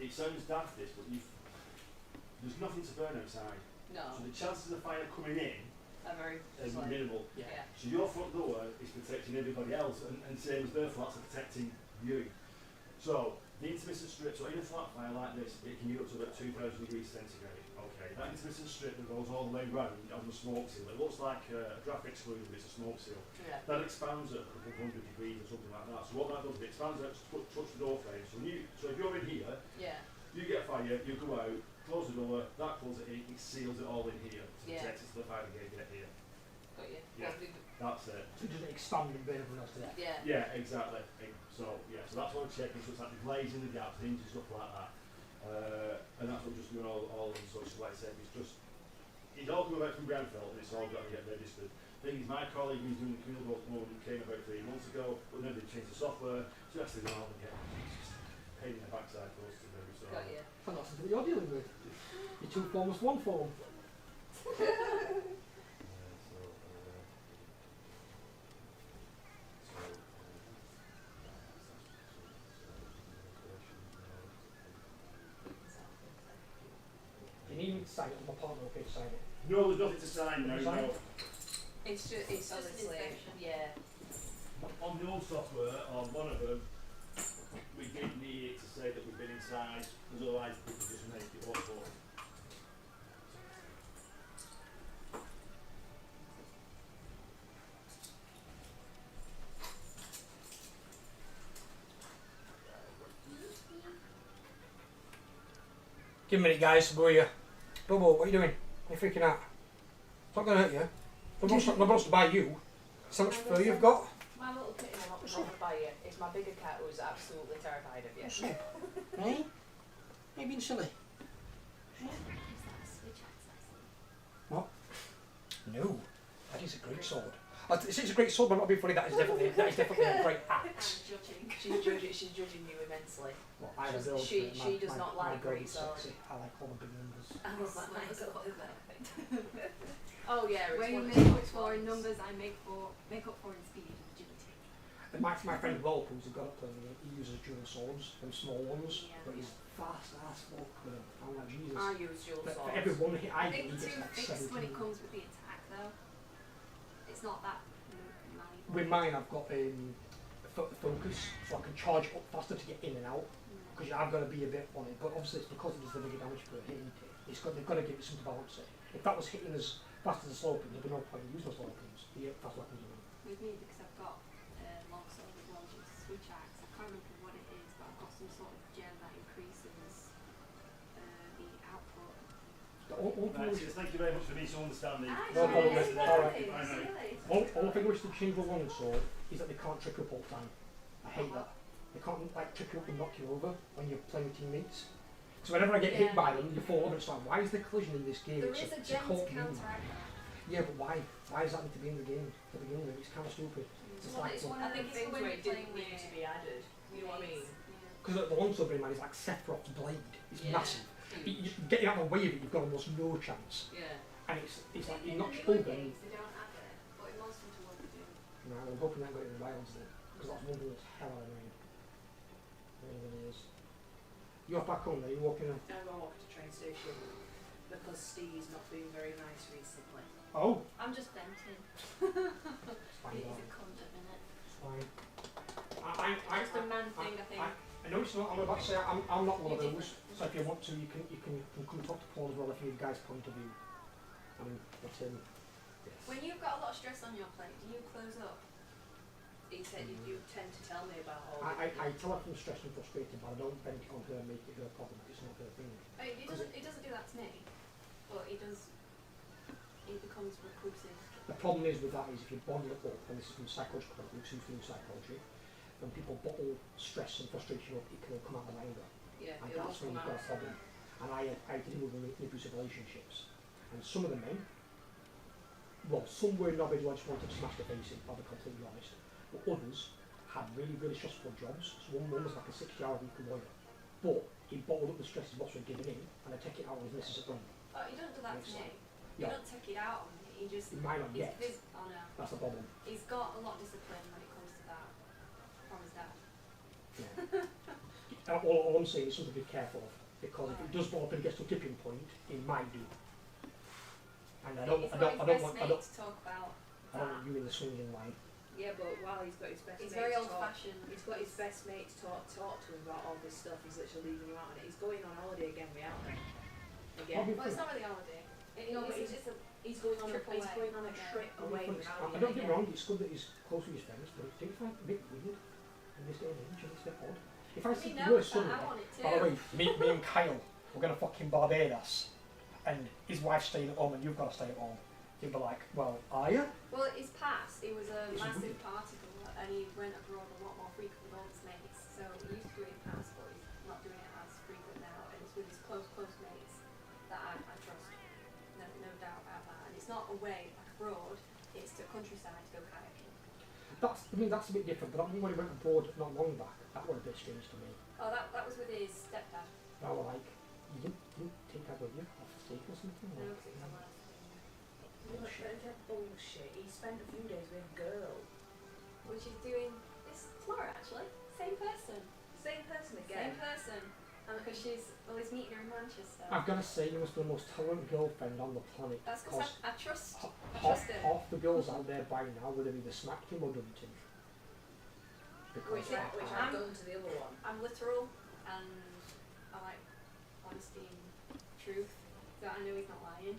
it sounds daft this, but there's nothing to burn outside. No. So the chances of fire coming in are very are slight. minimal. Yeah. So your front door is protecting everybody else, and same as their flats are protecting you. So the intermittent strip, so in a flat fire like this, it can get up to about 2,000 degrees centigrade. Okay, that intermittent strip that goes all the way round on the smoke seal, it looks like a draft excluder, but it's a smoke seal. Yeah. That expands at a couple of hundred degrees or something like that. So what that does, it expands out to touch the door frame. So if you're in here, Yeah. you get a fire, you go out, close the door, that closes it in, it seals it all in here to Yeah. protect it to the fire brigade get here. Got you. Yeah. That's it. So just expand and burn everyone else to death. Yeah. Yeah, exactly. So that's what I'm checking. So it's like the glazing, the gaps, hinges, stuff like that. And that's what I'm just doing all in. So it's like I said, it's all coming back from Grenfell and it's all got to get registered. Thing is, my colleague who's doing the criminal at the moment came about 3 months ago, but then they changed the software, so you actually know again. It's just a pain in the backside for us to do. So. Got you. And that's what you're dealing with. Your two forms, one form. You need me to sign it, my partner okay to sign it. No, there's nothing to sign now. Sign No. it? It's just an honestly, inspection. yeah. On the old software, on one of them, we did need it to say that we've been inside, because otherwise people just make it up for. Give me a minute, guys. Go here. Bobo, what are you doing? What are you freaking out? It's not going to hurt you. Nobody wants to buy you. See how much fur you've got? My little kitten will not bothered by you. It's my bigger cat who's absolutely terrified of you. Hey? Are you being silly? Is that a switch access? What? No. That is a great sword. It's a great sword, but not being funny. That is definitely a great axe. I'm judging. She's judging you immensely. Well, I She's- build she- for it. she does not like my girl great is swords. sexy. I like all the big numbers. I was like, Nice. my God. Perfect. Oh yeah, it's Where you one of make the up for in ones. numbers, I make up for in speed and agility. And my friend Rolf, who's got up there, he uses dual swords, them small ones, Yeah. but he's fast as fuck with them. I'm like, Jesus. I use dual But for swords. every one hit I I get, think he gets too like fixed when 17. it comes with the attack though. It's not that malleable. With mine, I've got focus, so I can charge up faster to get in and out. Because I've got to be a bit on it, but obviously it's because it does the bigger damage per hit. They've got to give it some to balance it. If that was hitting as fast as the sloping, there'd be no point in using those slopings. The fast weapons are With me, because I've got long sword as well, just a switch axe. I can't remember what it is, but I've got some sort of gem that increases the output. the only Right, thing thank you very much for being so understanding. No problem, Rest of the alright. day. Bye now. only thing which they change with one sword is that they can't trick you up all the time. I hate that. They can't like trick you up and knock you over when you're playing with teammates. So whenever I get hit Yeah. by them, you fall over. It's like, why is there collision in this game? There It's is a it's gem to cult meme. counteract that. Yeah, but why? Why does that need to be in the game to begin with? It's kind of stupid. It's It's one- like it's one I of the think it's things when where it you're didn't playing need with to be added. You know what I mean? Because the one sword mine is like Sephiroth's blade. It's Yeah. massive. Huge. Getting out of the way of it, you've got almost no chance. Yeah. And it's like you In knock the you newer over. And, games, they don't add it, but in most Hunter World they do. no, I'm hoping they haven't got it in the wilds then, because that's one thing that's hell out of annoying. It really is. You're back home there. You're walking. I'm going to walk to the train station because Steve's not been very nice recently. Oh, I'm just venting. it's fine. He's Darling. a cunt at the minute. It's fine. Just a man thing, I think. I know it's not. I'm about to say I'm not one of You're those. different. So if you want to, you can come talk to Paul as well if you need a guy's point of view. I mean, but yes. When you've got a lot of stress on your plate, do you close up? He said you tend to tell me about all I tell her I'm stressed and frustrated, but I don't vent it on her and make it her problem. It's not her thing. He doesn't do that to me, but he does. He becomes reclusive. The problem is with that is if you bottle it up, and this is from psychological point of view, psychology, when people bottle stress and frustration up, it can all come out of anger. Yeah, And it will that's when come you've got a out. problem. And I deal with abusive relationships. And some of the men, well, some were knobheads who I just wanted to smash the face in, I'll be completely honest. But others had really, really stressful jobs. So one was like a 60-hour-a-week lawyer. But he bottled up the stress his boss was giving him, and I take it out on his missus at home. Oh, he don't do that to Makes me. sense. You Yeah. don't take it out on me. He just. He might not he's get. Oh no. That's the problem. He's got a lot of discipline when it comes to that. From his dad. Yeah. all I'm saying is something to be careful of, because if it does bottle up and gets to a tipping point, it might do. And I don't He's want to talk about that. you in the swinging line. Yeah, but while he's got his best He's mate very to old talk, fashioned. he's got his best mate to talk to him about all this stuff. He's literally leaving him out on it. He's going on holiday again without him. Again. Well, it's not really a holiday. No, but It's a he's going on trip a away. trip away without I him. don't get me wrong, it's good that he's close with his friends, but I think it's like a bit weird in this day and age, and it's a bit odd. If I see know your that, son, I want it too. by the way, me and Kyle, we're going to fucking Barbados, and his wife's staying at home and you've got to stay at home, you'd be like, well, are you? Well, his past, he was a It's massive weird. particle, and he went abroad a lot more frequent with all his mates. So he used to do it in past, but he's not doing it as frequent now. And it's with his close mates that I trust. No doubt about that. And it's not away like abroad; it's to countryside to go kayaking. That's a bit different, but when he went abroad not long back, that was a bit strange to me. Oh, that was with his stepdad. I was like, you didn't take that with you off the stage or something? No, Or- 'cause it was on last. Bullshit. He spent a few days with a girl. Which he's doing this tomorrow actually. Same person. Same person Same again. person. Because he's meeting her in Manchester. I've got to say, you must be the most tolerant girlfriend on the planet. That's because I trust. I half, trust him. half the girls out there by now would have either smacked him or dumped him. Because Which I've done to the other one. I'm literal and I like honesty and truth. So I know he's not lying.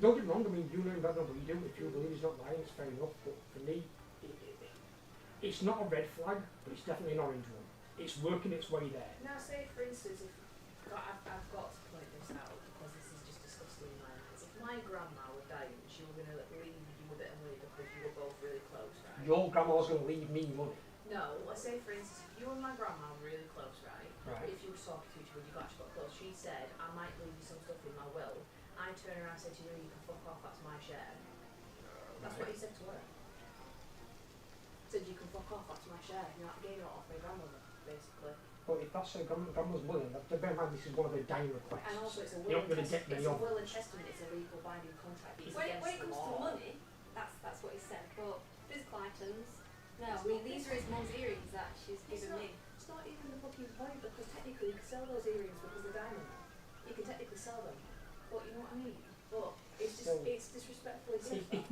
don't get me wrong, I mean, you know about what you do. If you believe he's not lying, it's fair enough. But for me, it's not a red flag, but it's definitely an orange one. It's working its way there. Now, say for instance, if I've got to point this out because this is just disgusting in my eyes. If my grandma were dying, she were going to leave you a bit of money because you were both really close, right? Your grandma's going to leave me money. No, let's say for instance, if you and my grandma were really close, right? Right. If you were talking to each other, you actually got close. She said, I might leave you some stuff in my will. I turned around and said to you, you can fuck off, that's my share. That's what he said to her. Said you can fuck off, that's my share. You're not getting it off my grandmother, basically. But if that's her grandma's money, bear in mind this is one of her dying requests. And also it's a You're will not and going to get many it's a of will and testament, it's a legal binding contract. It's When against it the comes law. to money, that's what he said. But physical items, no. I mean, these are his mum's earrings that she's given me. It's not even the fucking point because technically you can sell those earrings because they're diamond. You can technically sell them. But you know what I mean? But it's just, So- it's disrespectfully said. It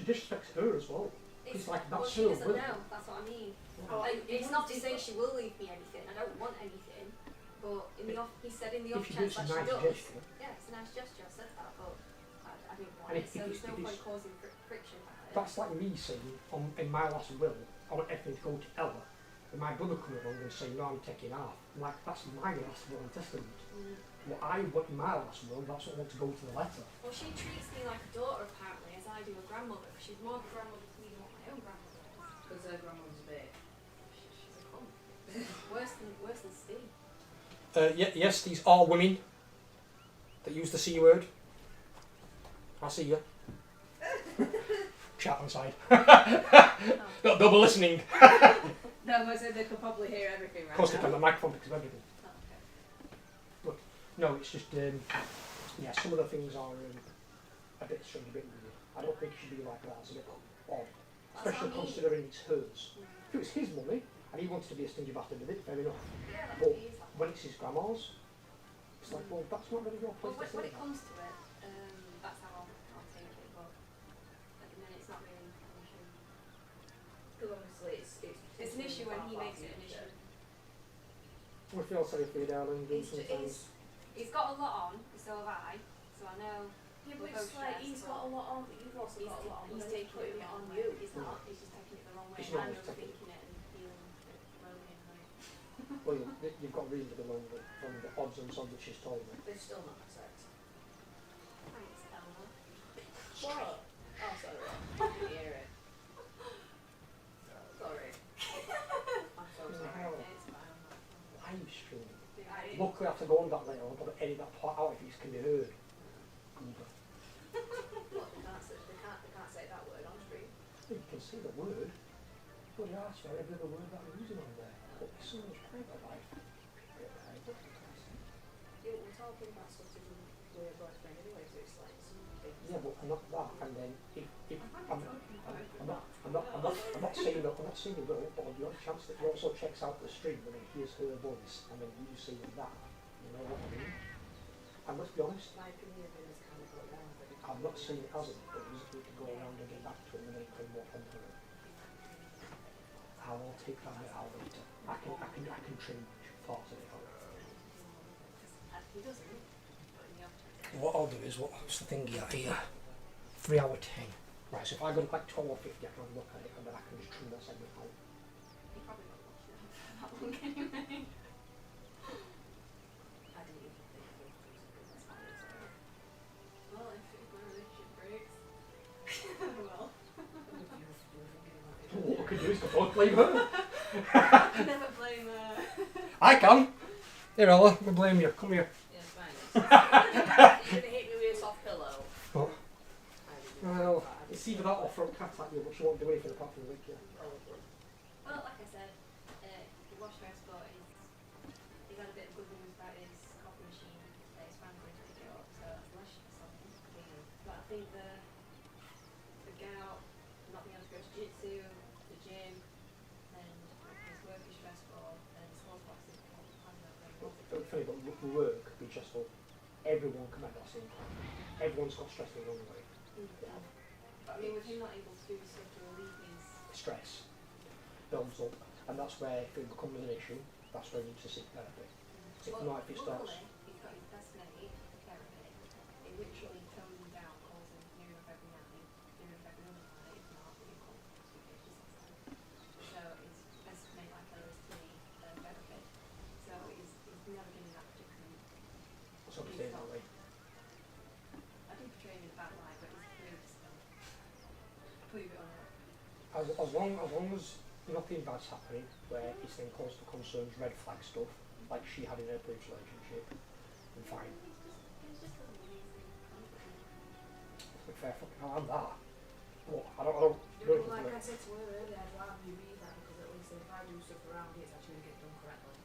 disrespects her as well. It's like, well, that's she her doesn't will. know. That's what I mean. Oh, Like, you it's want not to to- say she will leave me anything. I don't want anything. But in the off, he said in the off If you do, chance it's a that she nice does. gesture. Yeah, it's a nice gesture. I said that, but I didn't want And it. if So it's- there's no if point it's- causing friction. That's like me saying in my last will, I want everything to go to Ella, and my brother coming along and saying, no, I'm taking half. I'm like, that's my last will and testament. What I want in my last will, that's what I want to go to the letter. Well, she treats me like a daughter apparently, as I do a grandmother. Because she's more of a grandmother to me than what my own grandmother is. Because her grandmother's big. She's a cunt. worse than Steve. Yes, these are women that use the C word. I see you. Chat on side. They'll be listening. No, I said they could probably hear everything right Of course, they now. can. The microphone picks up everything. Oh, okay. No, it's just, yeah, some of the things are a bit strange, a bit weird. I don't think it should be like that. It's a bit odd. Especially what I mean. considering it's hers. If it was his money, and he wanted to be a stingy bastard with it, fair enough. Yeah, that's But what he is like. when it's his grandma's, it's like, well, that's not really your Well, place to when say it that. comes to it, that's how I'll take it. But at the minute, it's not really an issue. Because obviously It's an issue when he makes it an issue. We feel sorry for you, darling. Do sometimes. He's got a lot on, so have I. So I know. Yeah, We're but it's both like stressed, he's but got a lot on, but you've also got a lot on. He's but then taking putting it it on wrong you. way. He's not. He's just taking it the wrong way. It's And not, I'm it's taking- overthinking it and feeling a bit lonely and like. Well, you've got reason to be lonely from the odds and sods that she's told me. They've still not had sex. Thanks, Elma. What? Oh, sorry. I didn't hear it. Sorry. live stream. Yeah. Luckily I have to go on that later, I'll probably edit that part out if it can be heard. Goober. What, they can't say that word on stream. You can see the word. Bloody arse for every other word that I'm using on there. But it's so much private life. Yeah, we're talking about stuff to do with your boyfriend anyway, so it's like some big. Yeah, but not that. And then if I'm not saying that it will, but on the odd chance that he also checks out the stream and then hears her voice and then you see that, you know what I mean? And let's be honest, My opinion is kind of got down, but I'm not saying it hasn't, but we just need to go around and get back to him and then claim what on for it. I'll take that out later. I can change parts of it out. he doesn't. But in the off chance. What I'll do is, what's the thing here? 3 hour 10. Right, so if I go to like 12 or 50, I can have a look at it and then I can just trim that segment out. You probably not watched it that long anyway. I didn't even think of it. That's fine, so. Well, if my relationship breaks, well, What we can do is to both blame her. I can never blame I can. Here, Ella, we blame you. Come here. Yeah, it's fine. You're gonna hit me with a soft pillow. What? I didn't Well, I it's either that or throw a cat at you, but she won't do anything apart from lick you. Probably. Well, like I said, the wash dress, but he's had a bit of good news about his coffee machine. His friend's going to pick it up, so that's less something. But I think the gout, not being able to go to jiu-jitsu, the gym, and his work is stressful, and his sports boxing, I don't know. It's funny, but work can be stressful. Everyone can have that same time. Everyone's got stress in their own way. But I mean, with him not able to do stuff to relieve his Stress builds up, and that's where if it becomes an issue, that's where you need to seek therapy. So if not, if it starts. luckily, he's got his best mate, the care of it. It literally tones him down, calls him near enough every night, near enough every other night, if not, we call him 2 pages So his best mate like her is to me, therapy. So he's never been in that particularly. So it's staying that way. I do portray him in a bad light, but he's really still. Believe it or not. As long as nothing bad's happening, where it's then cause for concerns, red flag stuff, like she had in her previous relationship, I'm fine. He's just a lazy, confident. To be fair, fucking hell, I'm that. But I don't Yeah, well, like I said to her earlier, I'd rather you read that because at least if I do stuff around it, it's actually going to get done correctly.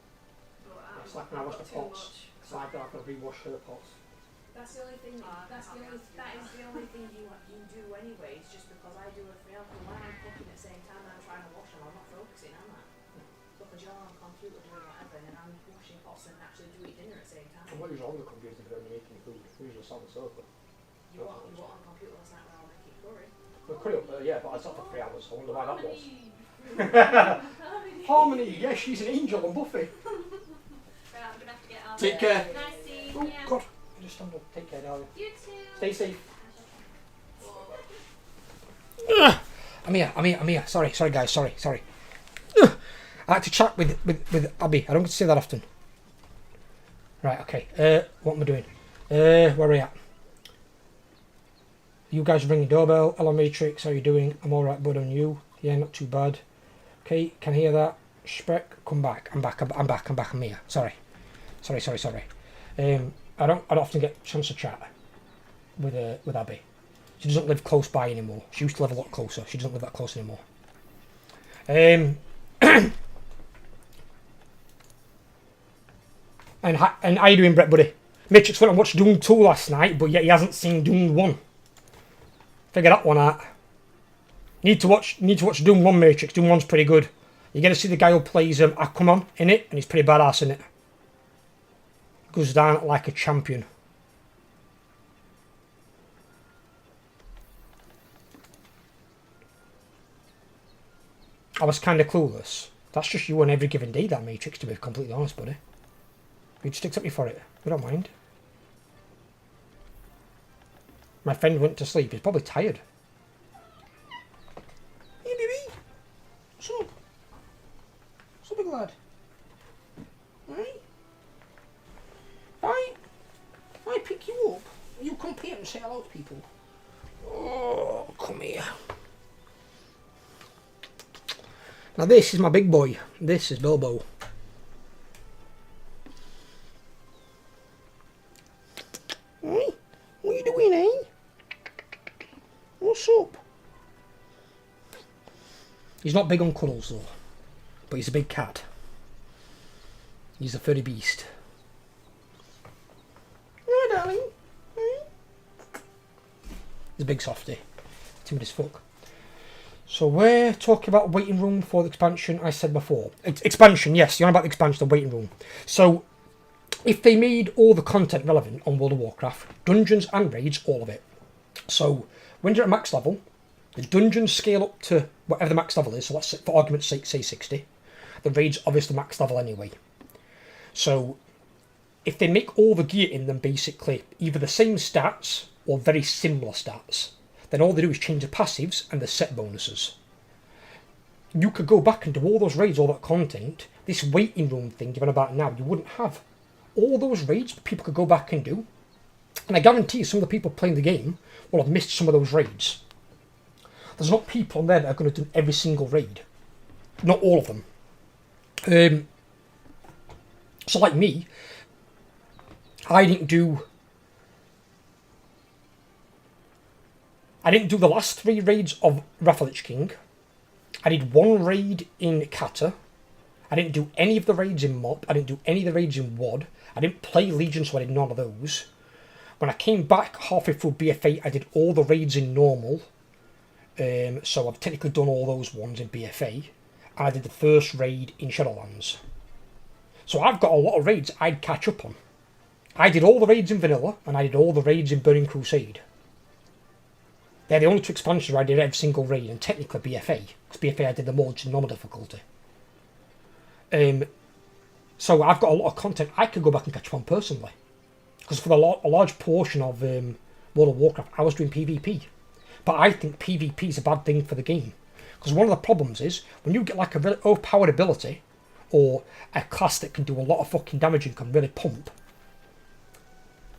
But It's like when I wash the pots, it's like that I've got to rewash her pots. That's the only thing. That is the only thing you do anyway. It's just because I do everything else. And when I'm cooking at the same time, I'm trying to wash them. I'm not focusing, am I? Because you're on the computer doing whatever, and then I'm washing pots and actually doing dinner at the same time. I'm not usually on the computer when I'm making food. I'm usually sat on the sofa. You were on the computer last night when I was making curry. Well, curry up there, yeah, but I sat for 3 hours. I wonder why that was. Harmony. Harmony, yeah, she's an angel on Buffy. Right, I'm gonna have to get out. Take care. Nice seeing Oh, you. God. Just stand up. Take care, darling. You too. Stay safe. Whoa. I'm here. Sorry, guys. Sorry. I like to chat with Abby. I don't get to say that often. Right, okay. What am I doing? Where are we at? You guys ring your doorbell. Hello, Matrix. How you doing? I'm alright, bud. On you? Yeah, not too bad. Okay, can hear that. Spec, come back. I'm back. I'm here. Sorry. I don't often get a chance to chat with Abby. She doesn't live close by anymore. She used to live a lot closer. She doesn't live that close anymore. And how you doing, Brett, buddy? Matrix went and watched Doom 2 last night, but yet he hasn't seen Doom 1. Figure that one out. Need to watch Doom 1, Matrix. Doom 1's pretty good. You get to see the guy who plays Aquaman in it, and he's pretty badass in it. Goes down like a champion. I was kind of clueless. That's just you on every given day, that Matrix, to be completely honest, buddy. You just stick up me for it. We don't mind. My friend went to sleep. He's probably tired. Hey, baby. What's up? What's up, big lad? Right? I pick you up. You come here and say hello to people. Oh, come here. Now this is my big boy. This is Bilbo. What's up? He's not big on cuddles though, but he's a big cat. He's a furry beast. Yeah, darling. He's a big softie. Timid as fuck. So we're talking about waiting room for the expansion. I said before. Expansion, yes. You're on about the expansion, the waiting room. So if they made all the content relevant on World of Warcraft, dungeons and raids, all of it. So when you're at max level, the dungeons scale up to whatever the max level is. So let's say, for argument's sake, say 60. The raid's obviously max level anyway. So if they make all the gear in them basically either the same stats or very similar stats, then all they do is change the passives and the set bonuses. You could go back and do all those raids, all that content, this waiting room thing given about now, you wouldn't have. All those raids people could go back and do, and I guarantee some of the people playing the game will have missed some of those raids. There's not people on there that are going to do every single raid. Not all of them. So like me, I didn't do the last 3 raids of Wrath of the Lich King. I did 1 raid in Kata. I didn't do any of the raids in Mop. I didn't do any of the raids in WoD. I didn't play Legion, so I did none of those. When I came back halfway through BFA, I did all the raids in normal. So I've technically done all those ones in BFA. And I did the first raid in Shadowlands. So I've got a lot of raids I'd catch up on. I did all the raids in Vanilla, and I did all the raids in Burning Crusade. They're the only 2 expansions where I did every single raid, and technically BFA. Because BFA I did the mods in normal difficulty. So I've got a lot of content I could go back and catch up on personally. Because for a large portion of World of Warcraft, I was doing PvP. But I think PvP is a bad thing for the game. Because one of the problems is, when you get like a really overpowered ability, or a class that can do a lot of fucking damage and can really pump,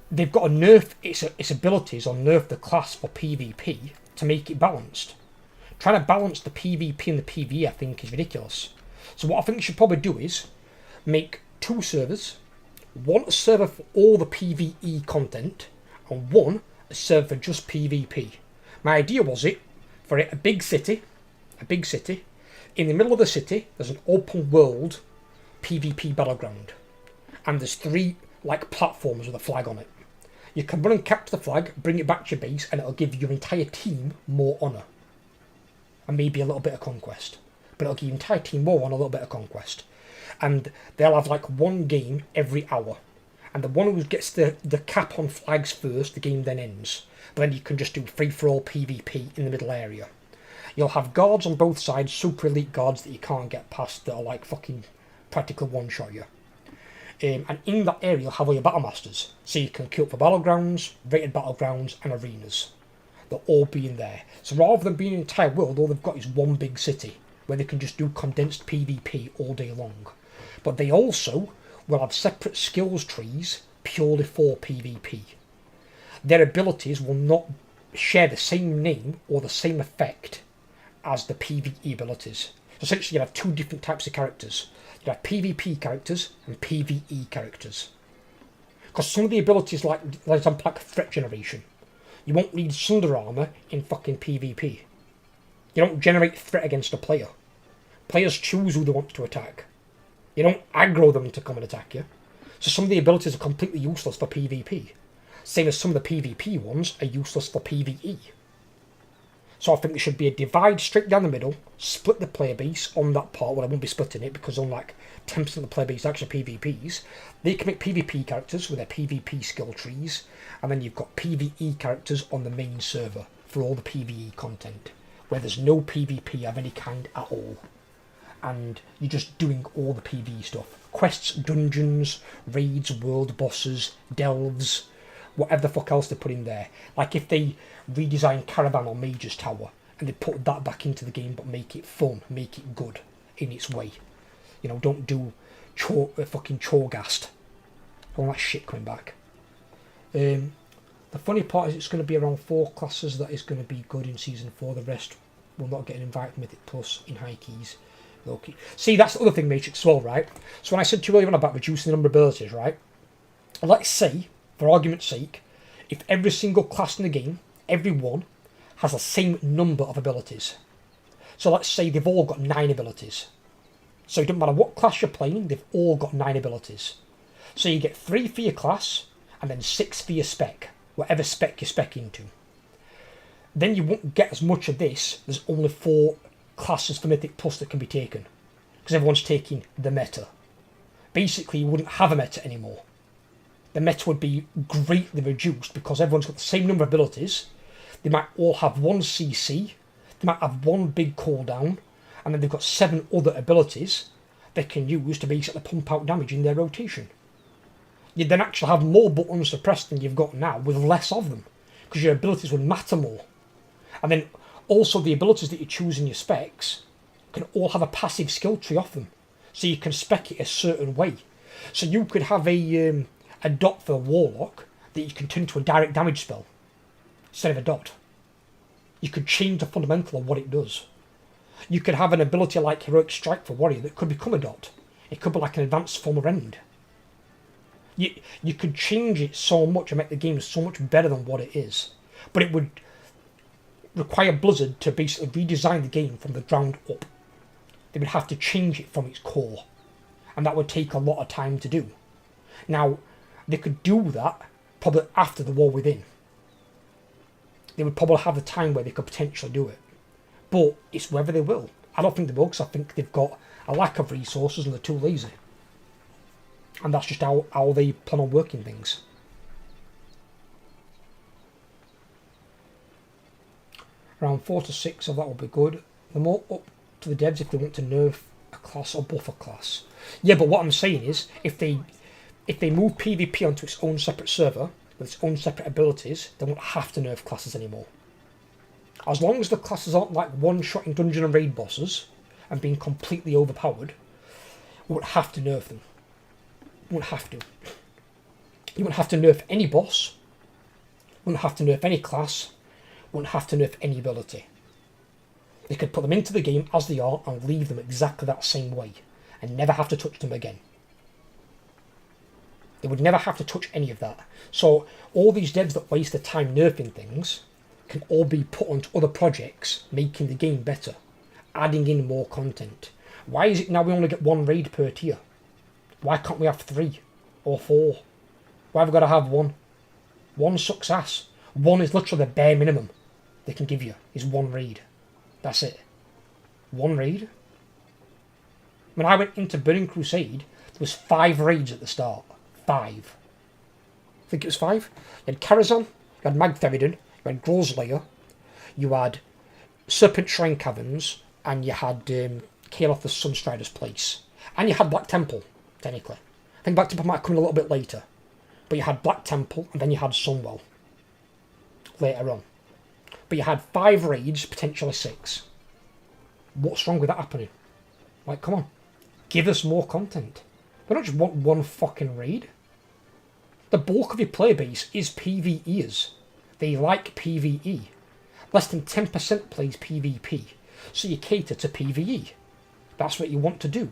they've got to nerf its abilities or nerf the class for PvP to make it balanced. Trying to balance the PvP and the PvE, I think, is ridiculous. So what I think you should probably do is make 2 servers. 1 a server for all the PvE content, and 1 a server for just PvP. My idea was for a big city. In the middle of the city, there's an open world PvP battleground. And there's 3 like platforms with a flag on it. You can run and capture the flag, bring it back to your base, and it'll give your entire team more honour. And maybe a little bit of conquest. But it'll give your entire team more honour, a little bit of conquest. And they'll have like 1 game every hour. And the one who gets the cap on flags first, the game then ends. But then you can just do free-for-all PvP in the middle area. You'll have guards on both sides, super elite guards that you can't get past that are like fucking practically one-shot you. And in that area you'll have all your battle masters. So you can queue up for battlegrounds, rated battlegrounds and arenas. They'll all be in there. So rather than being an entire world, all they've got is 1 big city where they can just do condensed PvP all day long. But they also will have separate skills trees purely for PvP. Their abilities will not share the same name or the same effect as the PvE abilities. So essentially you have 2 different types of characters. You have PvP characters and PvE characters. Because some of the abilities, like for example, like threat generation, you won't need Sunder Armour in fucking PvP. You don't generate threat against a player. Players choose who they want to attack. You don't aggro them to come and attack you. So some of the abilities are completely useless for PvP. Same as some of the PvP ones are useless for PvE. So I think there should be a divide straight down the middle, split the player base on that part. Well, I won't be splitting it because on like 10% of the player base is actually PvPs. They can make PvP characters with their PvP skill trees, and then you've got PvE characters on the main server for all the PvE content, where there's no PvP of any kind at all. And you're just doing all the PvE stuff. Quests, dungeons, raids, world bosses, delves, whatever the fuck else they put in there. Like if they redesign Caravan or Mage's Tower and they put that back into the game but make it fun, make it good in its way. You know, don't do fucking Chorgast. All that shit coming back. The funny part is it's going to be around 4 classes that is going to be good in Season 4. The rest will not get an invite Mythic Plus in high keys. Low key. See, that's the other thing, Matrix, as well, right? So when I said to you earlier on about reducing the number of abilities, right? Let's say, for argument's sake, if every single class in the game, every one, has the same number of abilities. So let's say they've all got 9 abilities. So it doesn't matter what class you're playing, they've all got 9 abilities. So you get 3 for your class, and then 6 for your spec, whatever spec you're specking to. Then you won't get as much of this. There's only 4 classes for Mythic Plus that can be taken, because everyone's taking the meta. Basically, you wouldn't have a meta anymore. The meta would be greatly reduced because everyone's got the same number of abilities. They might all have 1 CC, they might have 1 big cooldown, and then they've got 7 other abilities they can use to basically pump out damage in their rotation. You'd then actually have more buttons to press than you've got now with less of them, because your abilities would matter more. And then also the abilities that you choose in your specs can all have a passive skill tree off them, so you can spec it a certain way. So you could have a dot for a Warlock that you can turn into a direct damage spell instead of a dot. You could change the fundamental of what it does. You could have an ability like Heroic Strike for Warrior that could become a dot. It could be like an advanced form of Rend. You could change it so much and make the game so much better than what it is. But it would require Blizzard to basically redesign the game from the ground up. They would have to change it from its core. And that would take a lot of time to do. Now, they could do that probably after the War Within. They would probably have a time where they could potentially do it. But it's whether they will. I don't think they will, because I think they've got a lack of resources and they're too lazy. And that's just how they plan on working things. Around 4 to 6 of that will be good. The more up to the devs if they want to nerf a class or buff a class. Yeah, but what I'm saying is, if they move PvP onto its own separate server, with its own separate abilities, they won't have to nerf classes anymore. As long as the classes aren't like one-shotting dungeon and raid bosses, and being completely overpowered, we won't have to nerf them. You won't have to. You won't have to nerf any boss. You won't have to nerf any class. You won't have to nerf any ability. They could put them into the game as they are and leave them exactly that same way, and never have to touch them again. They would never have to touch any of that. So all these devs that waste their time nerfing things can all be put onto other projects, making the game better, adding in more content. Why is it now we only get 1 raid per tier? Why can't we have 3 or 4? Why have we got to have 1? 1 sucks ass. 1 is literally the bare minimum they can give you, is 1 raid. That's it. 1 raid? When I went into Burning Crusade, there was 5 raids at the start. 5. I think it was 5. You had Karazhan, you had Magtheridon, you had Grozlayer, you had Serpent Shrine Caverns, and you had Kaloth the Sunstrider's Place. And you had Black Temple, technically. I think Black Temple might come in a little bit later. But you had Black Temple, and then you had Sunwell later on. But you had 5 raids, potentially 6. What's wrong with that happening? Like, come on. Give us more content. We don't just want 1 fucking raid. The bulk of your player base is PvEers. They like PvE. Less than 10% plays PvP. So you cater to PvE. That's what you want to do.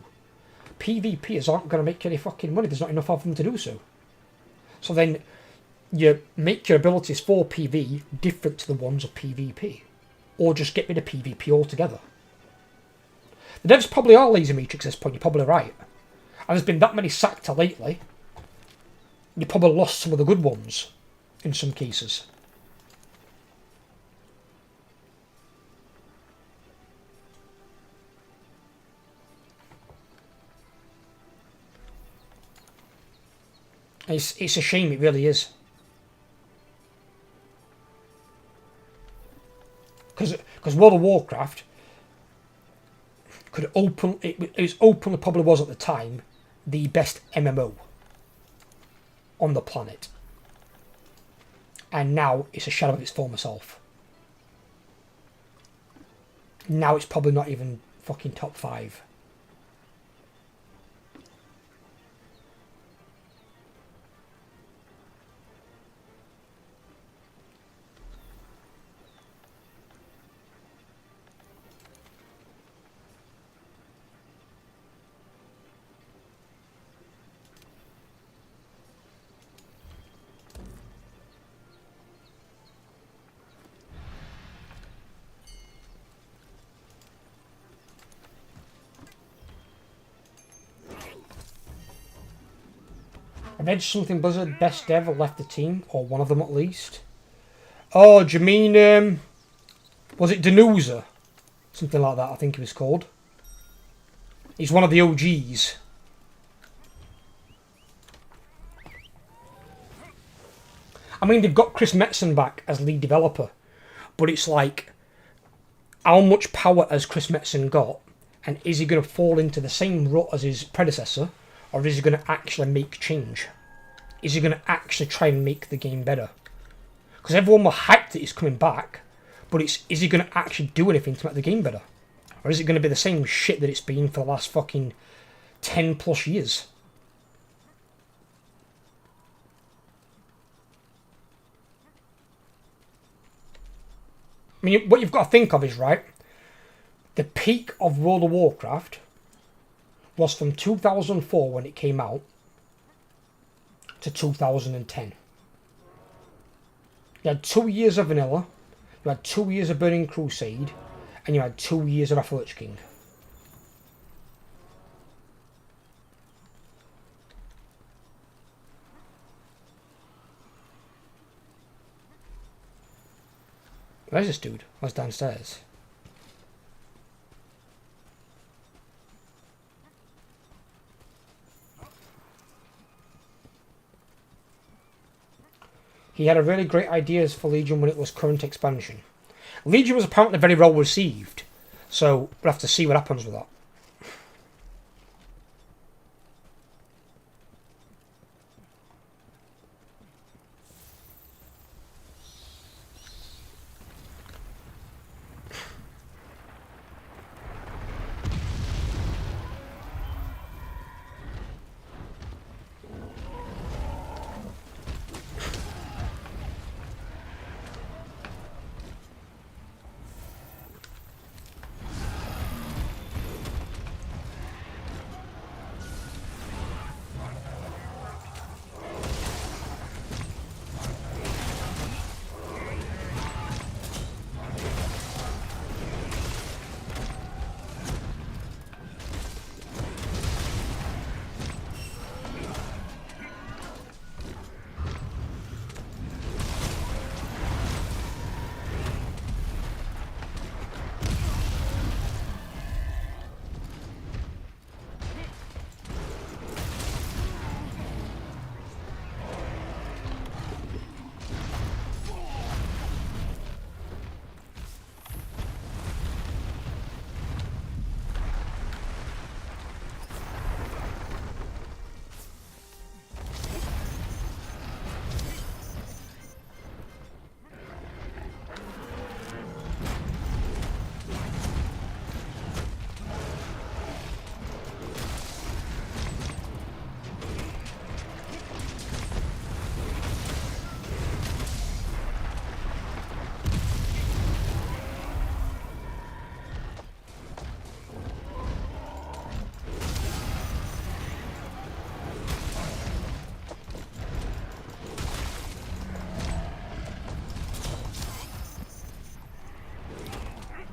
PvPers aren't going to make any fucking money. There's not enough of them to do so. So then you make your abilities for PvE different to the ones of PvP. Or just get rid of PvP altogether. The devs probably are lazy Matrix at this point. You're probably right. And there's been that many sacked lately. You probably lost some of the good ones in some cases. It's a shame, it really is. Because World of Warcraft could open, it was openly, probably was at the time, the best MMO on the planet. And now it's a shadow of its former self. Now it's probably not even fucking top 5. I read something Blizzard best ever left the team, or one of them at least. Oh, do you mean, was it Denusa? Something like that, I think he was called. He's one of the OGs. I mean, they've got Chris Metzen back as lead developer, but it's like, how much power has Chris Metzen got, and is he going to fall into the same rut as his predecessor, or is he going to actually make change? Is he going to actually try and make the game better? Because everyone were hyped that he's coming back, but is he going to actually do anything to make the game better? Or is it going to be the same shit that it's been for the last fucking 10 plus years? I mean, what you've got to think of is, right, the peak of World of Warcraft was from 2004 when it came out to 2010. You had 2 years of Vanilla, you had 2 years of Burning Crusade, and you had 2 years of Wrath of the Lich King. Where's this dude? I was downstairs. He had a really great ideas for Legion when it was current expansion. Legion was apparently very well received, so we'll have to see what happens with that.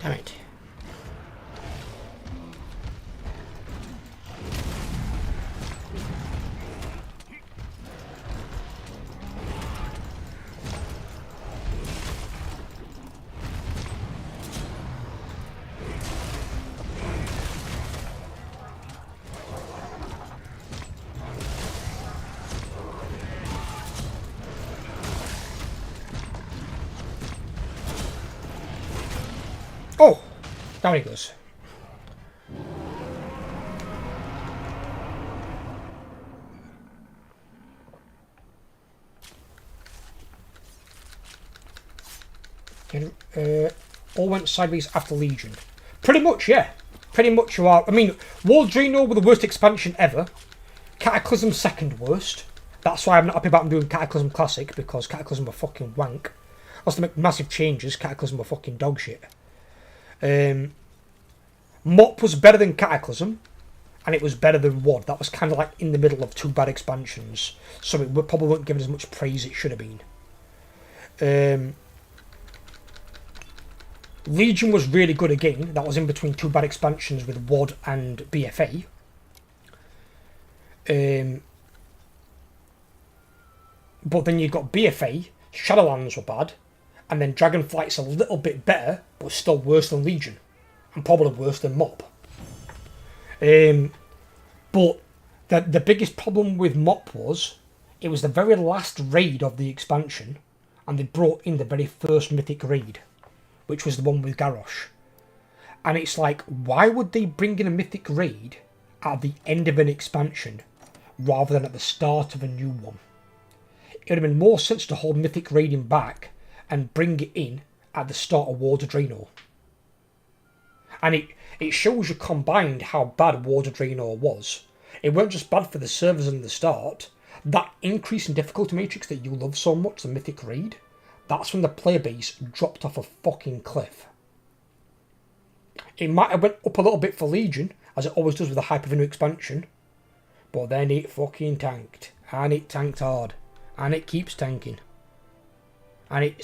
Damn it. Oh! Down he goes. All went sideways after Legion. Pretty much, yeah. Pretty much you are. I mean, Wardrino were the worst expansion ever. Cataclysm second worst. That's why I'm not happy about them doing Cataclysm Classic, because Cataclysm were fucking wank. Unless they make massive changes, Cataclysm were fucking dog shit. Mop was better than Cataclysm, and it was better than WoD. That was kind of like in the middle of two bad expansions, so it probably weren't given as much praise it should have been. Legion was really good again. That was in between two bad expansions with WoD and BFA. But then you've got BFA, Shadowlands were bad, and then Dragonflight's a little bit better, but still worse than Legion, and probably worse than MOP. But the biggest problem with MOP was, it was the very last raid of the expansion, and they brought in the very first mythic raid, which was the one with Garrosh. And it's like, why would they bring in a mythic raid at the end of an expansion rather than at the start of a new one? It would have been more sense to hold mythic raiding back and bring it in at the start of Wars of Draenor. And it shows you combined how bad Wars of Draenor was. It weren't just bad for the servers in the start. That increase in difficulty matrix that you love so much, the mythic raid, that's when the player base dropped off a fucking cliff. It might have went up a little bit for Legion, as it always does with the hype of a new expansion, but then it fucking tanked. And it tanked hard. And it keeps tanking. And it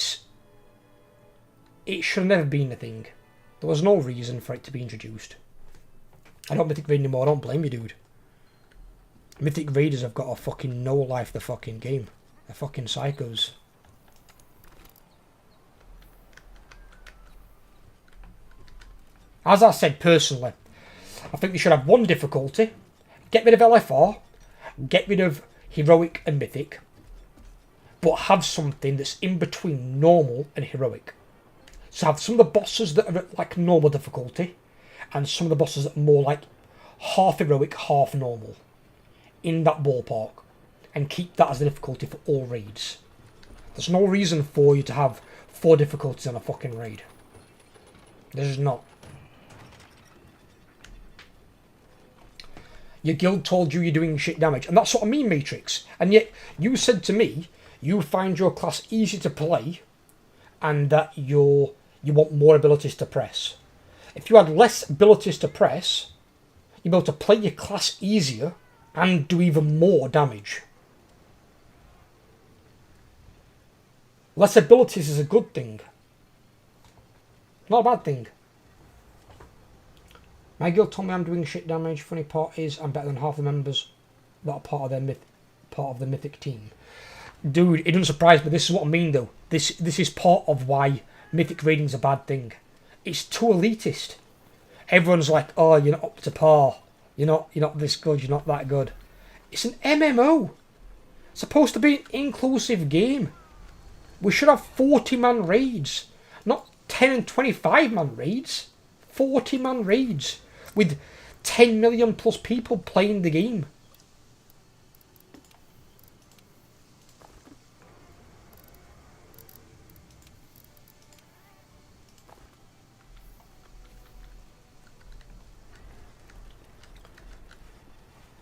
should have never been a thing. There was no reason for it to be introduced. I don't mythic raid anymore, I don't blame you, dude. Mythic raiders have got to fucking no life the fucking game. They're fucking psychos. As I said personally, I think they should have one difficulty. Get rid of LFR. Get rid of heroic and mythic. But have something that's in between normal and heroic. So have some of the bosses that are at like normal difficulty, and some of the bosses that are more like half heroic, half normal. In that ballpark. And keep that as the difficulty for all raids. There's no reason for you to have 4 difficulties on a fucking raid. There's just not. Your guild told you you're doing shit damage. And that's what I mean, Matrix. And yet, you said to me, you find your class easy to play, and that you want more abilities to press. If you had less abilities to press, you'd be able to play your class easier, and do even more damage. Less abilities is a good thing. Not a bad thing. My guild told me I'm doing shit damage. Funny part is I'm better than half the members that are part of the mythic team. Dude, it doesn't surprise me. This is what I mean though. This is part of why mythic raiding's a bad thing. It's too elitist. Everyone's like, oh, you're not up to par. You're not this good, you're not that good. It's an MMO. It's supposed to be an inclusive game. We should have 40-man raids. Not 10 and 25-man raids. 40-man raids. With 10 million plus people playing the game.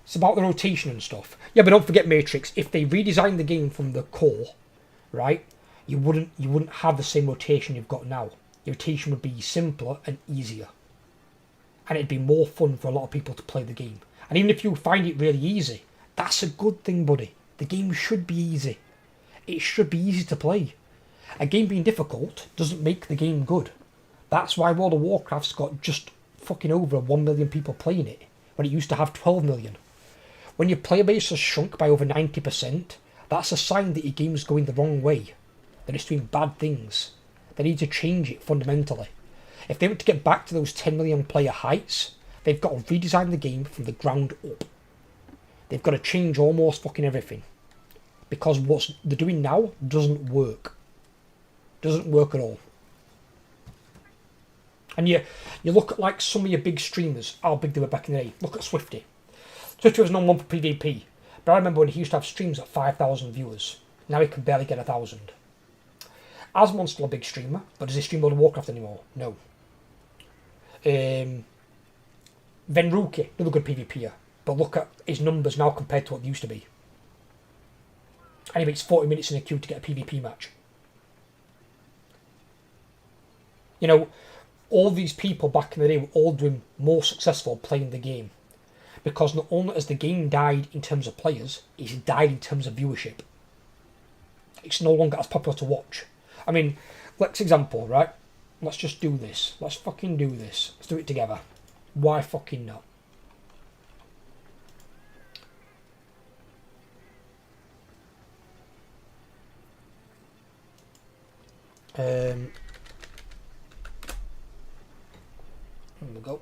It's about the rotation and stuff. Yeah, but don't forget Matrix. If they redesigned the game from the core, right, you wouldn't have the same rotation you've got now. Your rotation would be simpler and easier, and it'd be more fun for a lot of people to play the game. And even if you find it really easy, that's a good thing, buddy. The game should be easy. It should be easy to play. A game being difficult doesn't make the game good. That's why World of Warcraft's got just fucking over 1 million people playing it, when it used to have 12 million. When your player base has shrunk by over 90%, that's a sign that your game's going the wrong way. That it's doing bad things. They need to change it fundamentally. If they want to get back to those 10 million player heights, they've got to redesign the game from the ground up. They've got to change almost fucking everything. Because what they're doing now doesn't work. Doesn't work at all. And you look at like some of your big streamers, how big they were back in the day. Look at Swifty. Swifty was known one for PvP, but I remember when he used to have streams at 5,000 viewers. Now he can barely get 1,000. Asmon's still a big streamer, but does he stream World of Warcraft anymore? No. Venruki, another good PvPer, but look at his numbers now compared to what they used to be. And he waits 40 minutes in a queue to get a PvP match. You know, all these people back in the day were all doing more successful playing the game. Because not only has the game died in terms of players, it's died in terms of viewership. It's no longer as popular to watch. I mean, let's example, right? Let's just do this. Let's fucking do this. Let's do it together. Why fucking not? There we go.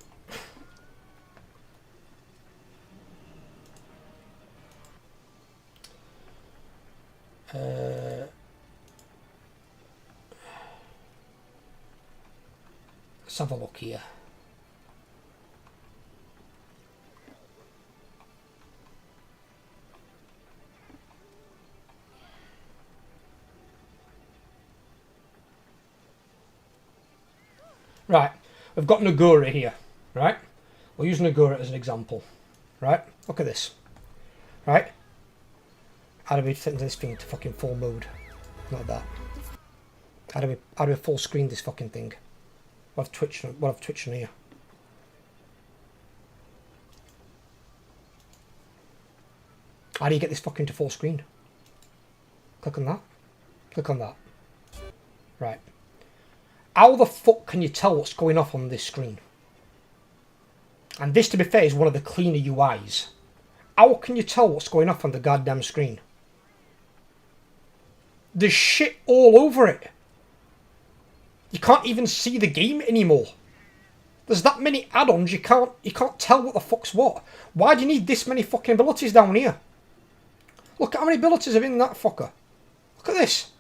Let's have a look here. Right, we've got Nagura here, right? We'll use Nagura as an example, right? Look at this, right? How do we set this thing to fucking full mode? Like that. How do we full screen this fucking thing? We'll have Twitch on here. How do you get this fucking to full screen? Click on that. Click on that. Right. How the fuck can you tell what's going off on this screen? And this, to be fair, is one of the cleaner UIs. How can you tell what's going off on the goddamn screen? There's shit all over it. You can't even see the game anymore. There's that many add-ons, you can't tell what the fuck's what. Why do you need this many fucking abilities down here? Look at how many abilities are in that fucker. Look at this.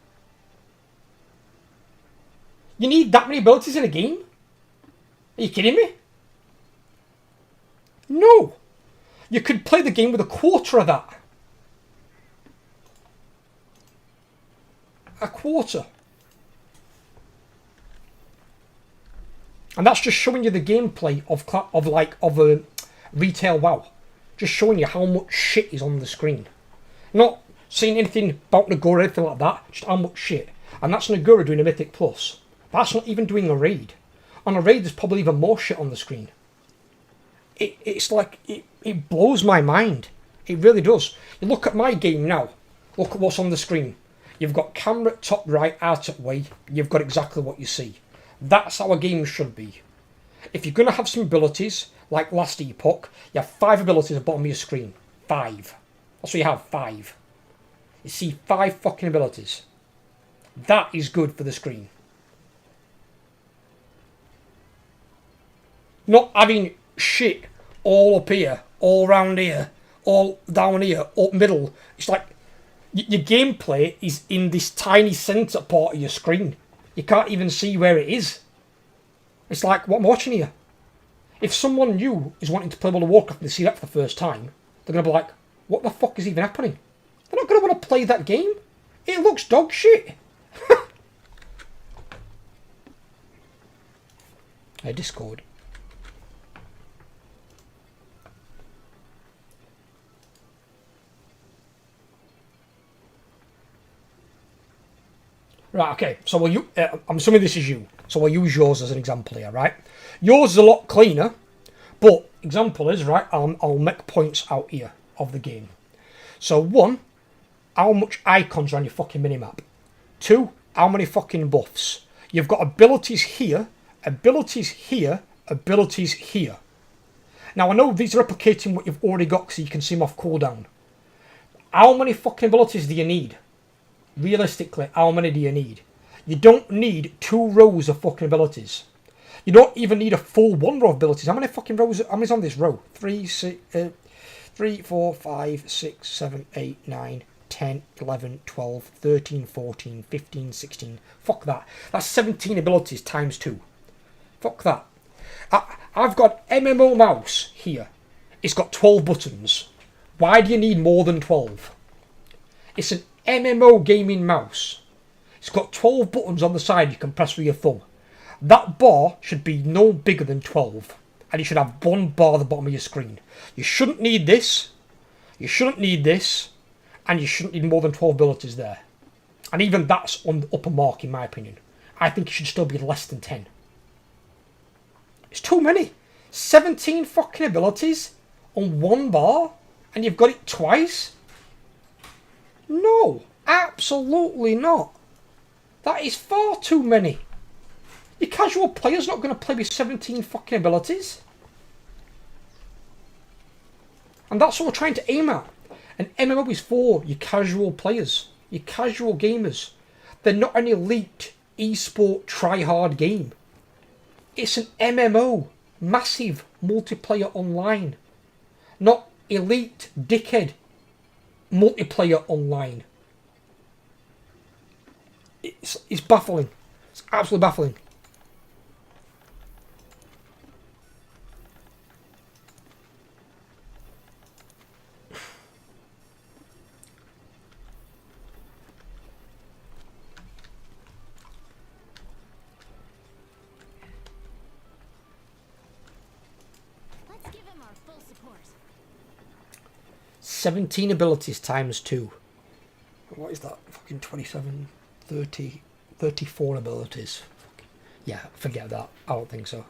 You need that many abilities in a game? Are you kidding me? No. You could play the game with a quarter of that. A quarter. And that's just showing you the gameplay of retail WoW. Just showing you how much shit is on the screen. Not saying anything about Nagura or anything like that, just how much shit. And that's Nagura doing a Mythic Plus. That's not even doing a raid. On a raid, there's probably even more shit on the screen. It's like, it blows my mind. It really does. You look at my game now. Look at what's on the screen. You've got camera at top right, art at way. You've got exactly what you see. That's how a game should be. If you're going to have some abilities, like last epoch, you have 5 abilities at the bottom of your screen. 5. That's what you have, 5. You see 5 fucking abilities. That is good for the screen. Not having shit all up here, all round here, all down here, up middle. It's like your gameplay is in this tiny centre part of your screen. You can't even see where it is. It's like, what I'm watching here. If someone new is wanting to play World of Warcraft and they see that for the first time, they're going to be like, what the fuck is even happening? They're not going to want to play that game. It looks dog shit. Hey, Discord. Right, okay, so I'm assuming this is you, so we'll use yours as an example here, right? Yours is a lot cleaner, but example is, right, I'll make points out here of the game. So 1, how much icons are on your fucking minimap. 2, how many fucking buffs. You've got abilities here, abilities here, abilities here. Now I know these are replicating what you've already got so you can see them off cooldown. How many fucking abilities do you need? Realistically, how many do you need? You don't need 2 rows of fucking abilities. You don't even need a full 1 row of abilities. How many fucking rows? How many's on this row? 3, 4, 5, 6, 7, 8, 9, 10, 11, 12, 13, 14, 15, 16. Fuck that. That's 17 abilities times 2. Fuck that. I've got MMO mouse here. It's got 12 buttons. Why do you need more than 12? It's an MMO gaming mouse. It's got 12 buttons on the side you can press with your thumb. That bar should be no bigger than 12. And you should have 1 bar at the bottom of your screen. You shouldn't need this. You shouldn't need this. And you shouldn't need more than 12 abilities there. And even that's on the upper mark in my opinion. I think it should still be less than 10. It's too many. 17 fucking abilities on 1 bar. And you've got it twice. No, absolutely not. That is far too many. Your casual player's not going to play with 17 fucking abilities. And that's what we're trying to aim at. And MMO is for your casual players, your casual gamers. They're not an elite esport try-hard game. It's an MMO, massive multiplayer online, not elite dickhead multiplayer online. It's baffling. It's absolutely baffling. Let's give him our full support. 17 abilities times 2. What is that? Fucking 27, 30, 34 abilities. Yeah, forget that. I don't think so.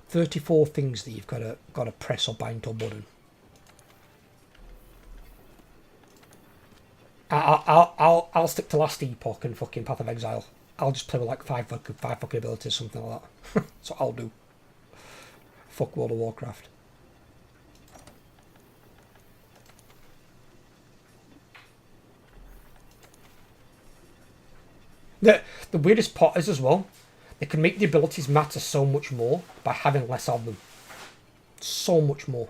34 things that you've got to press or bind to a button. I'll stick to Last Epoch and fucking Path of Exile. I'll just play with like five fucking abilities, something like that. That's what I'll do. Fuck World of Warcraft. The weirdest part is as well, they can make the abilities matter so much more by having less of them. So much more.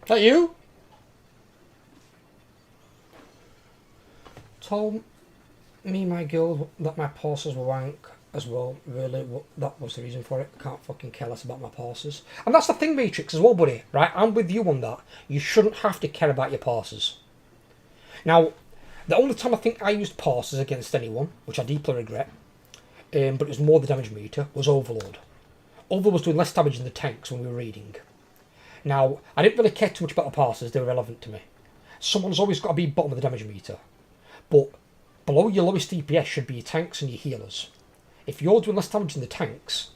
Is that you? Told me my guild that my parsers were wank as well. Really, that was the reason for it. Can't fucking care less about my parsers. And that's the thing, Matrix, as well, buddy. Right? I'm with you on that. You shouldn't have to care about your parsers. Now, the only time I think I used parsers against anyone, which I deeply regret, but it was more the damage meter, was Overlord. Overlord was doing less damage than the tanks when we were raiding. Now, I didn't really care too much about the parsers. They were relevant to me. Someone's always got to be bottom of the damage meter. But below your lowest DPS should be your tanks and your healers. If you're doing less damage than the tanks,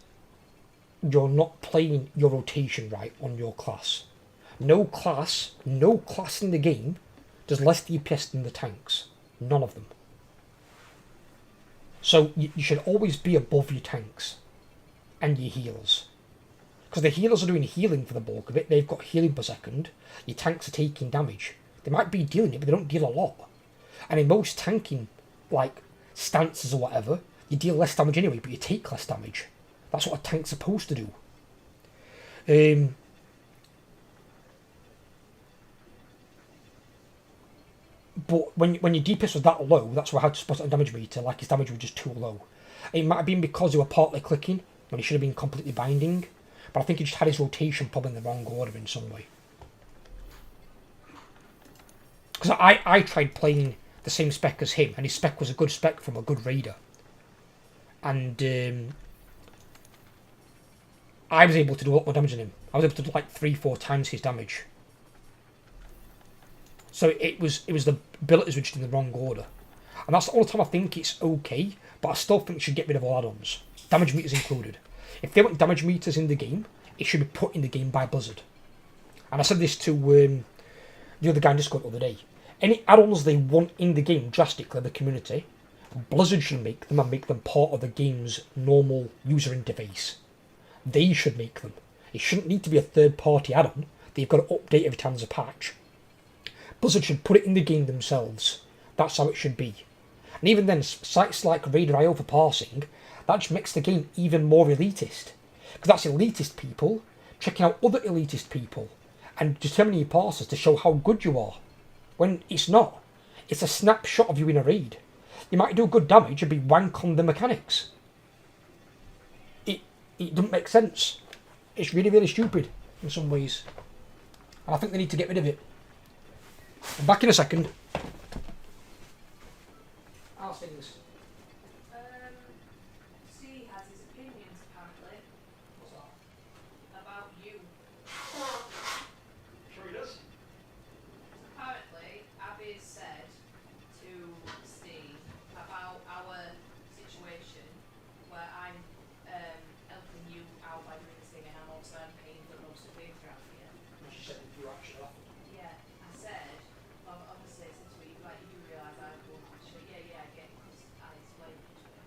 you're not playing your rotation right on your class. No class in the game does less DPS than the tanks. None of them. So you should always be above your tanks and your healers. Because the healers are doing healing for the bulk of it. They've got healing per second. Your tanks are taking damage. They might be dealing it, but they don't deal a lot. And in most tanking, like, stances or whatever, you deal less damage anyway, but you take less damage. That's what a tank's supposed to do. But when your DPS was that low, that's why I had to spot it on damage meter, like his damage was just too low. It might have been because he were partly clicking, when he should have been completely binding. But I think he just had his rotation probably in the wrong order in some way. Because I tried playing the same spec as him, and his spec was a good spec from a good raider. And I was able to do a lot more damage than him. I was able to do like 3-4 times his damage. So it was the abilities were just in the wrong order. And that's the only time I think it's okay, but I still think you should get rid of all add-ons. Damage meters included. If they want damage meters in the game, it should be put in the game by Blizzard. And I said this to the other guy in Discord the other day. Any add-ons they want in the game drastically, the community, Blizzard should make them and make them part of the game's normal user interface. They should make them. It shouldn't need to be a third-party add-on that you've got to update every time there's a patch. Blizzard should put it in the game themselves. That's how it should be. And even then, sites like Raider.io for parsing, that just makes the game even more elitist. Because that's elitist people checking out other elitist people and determining your parsers to show how good you are. When it's not. It's a snapshot of you in a raid. You might do good damage and be wank on the mechanics. It doesn't make sense. It's really, really stupid in some ways. And I think they need to get rid of it. I'm back in a second. How's things? C has his opinions apparently What's that? about you. Sure he does. Apparently, Abby said to Steve about our situation where I'm helping you out by doing this thing and I'm also paying for most of the throughout here. She said you actually laughed. Yeah, I said, obviously, since we, like, you realise I've won, she went, yeah, I get it, because I explained it to her.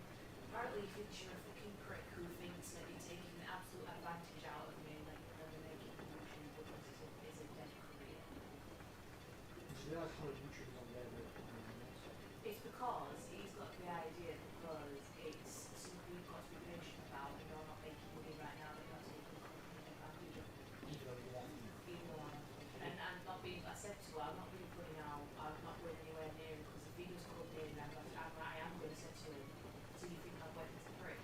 It's because he's got the idea because it's something you've got to be patient about and you're not making money right now that you're taking advantage of. Even though and not being, I said to her, I'm not being funny now, I'm not going anywhere near him because if he does come near me, I am going to say to him, so you think I'm waiting to break?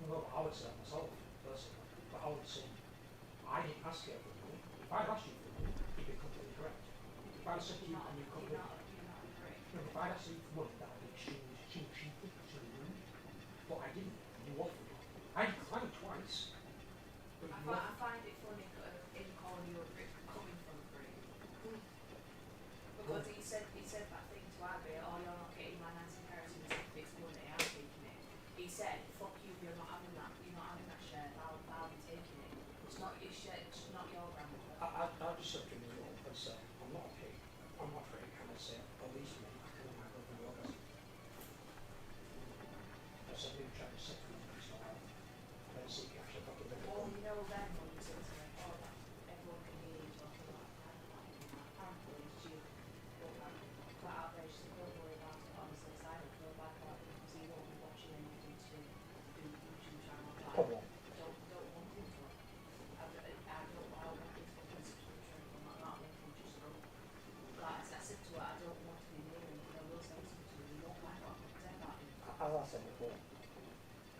No, I would say that myself, personally. But I would say, I didn't ask you for money. If I'd asked you for money, you'd be completely correct. If I'd said to you, and you come with You're not a break. if I'd asked you for money, that would be extremely cheap, extremely rude. But I didn't. You offered it. I declined twice. But you I offered. find it funny in calling you a brick coming from a brick. Because he said that thing to Abby, oh, you're not getting my Nancy Harrison certificates Monday, I'm taking it. He said, fuck you, you're not having that share, I'll be taking it. It's not your share, it's not your grandmother. I just said to him as well, I said, I'm not a pig. I'm not afraid. And I said, at least me, I can have a good orgasm. I said, you trying to set me up, it's not out. Let's see if you actually fucking make it. Well, you know then when you say to me, oh, that everyone can hear you talking about apparently she flat out there, she said, don't worry about it, honestly, silent, feel bad about it, because he won't be watching anything to do YouTube channel. Come on. Don't want him to. I don't want him to fucking subscription, I'm not making him just go. Like I said to her, I don't want to be near him, because I will say something to him, you won't like what I'm going to say about him. As I said before,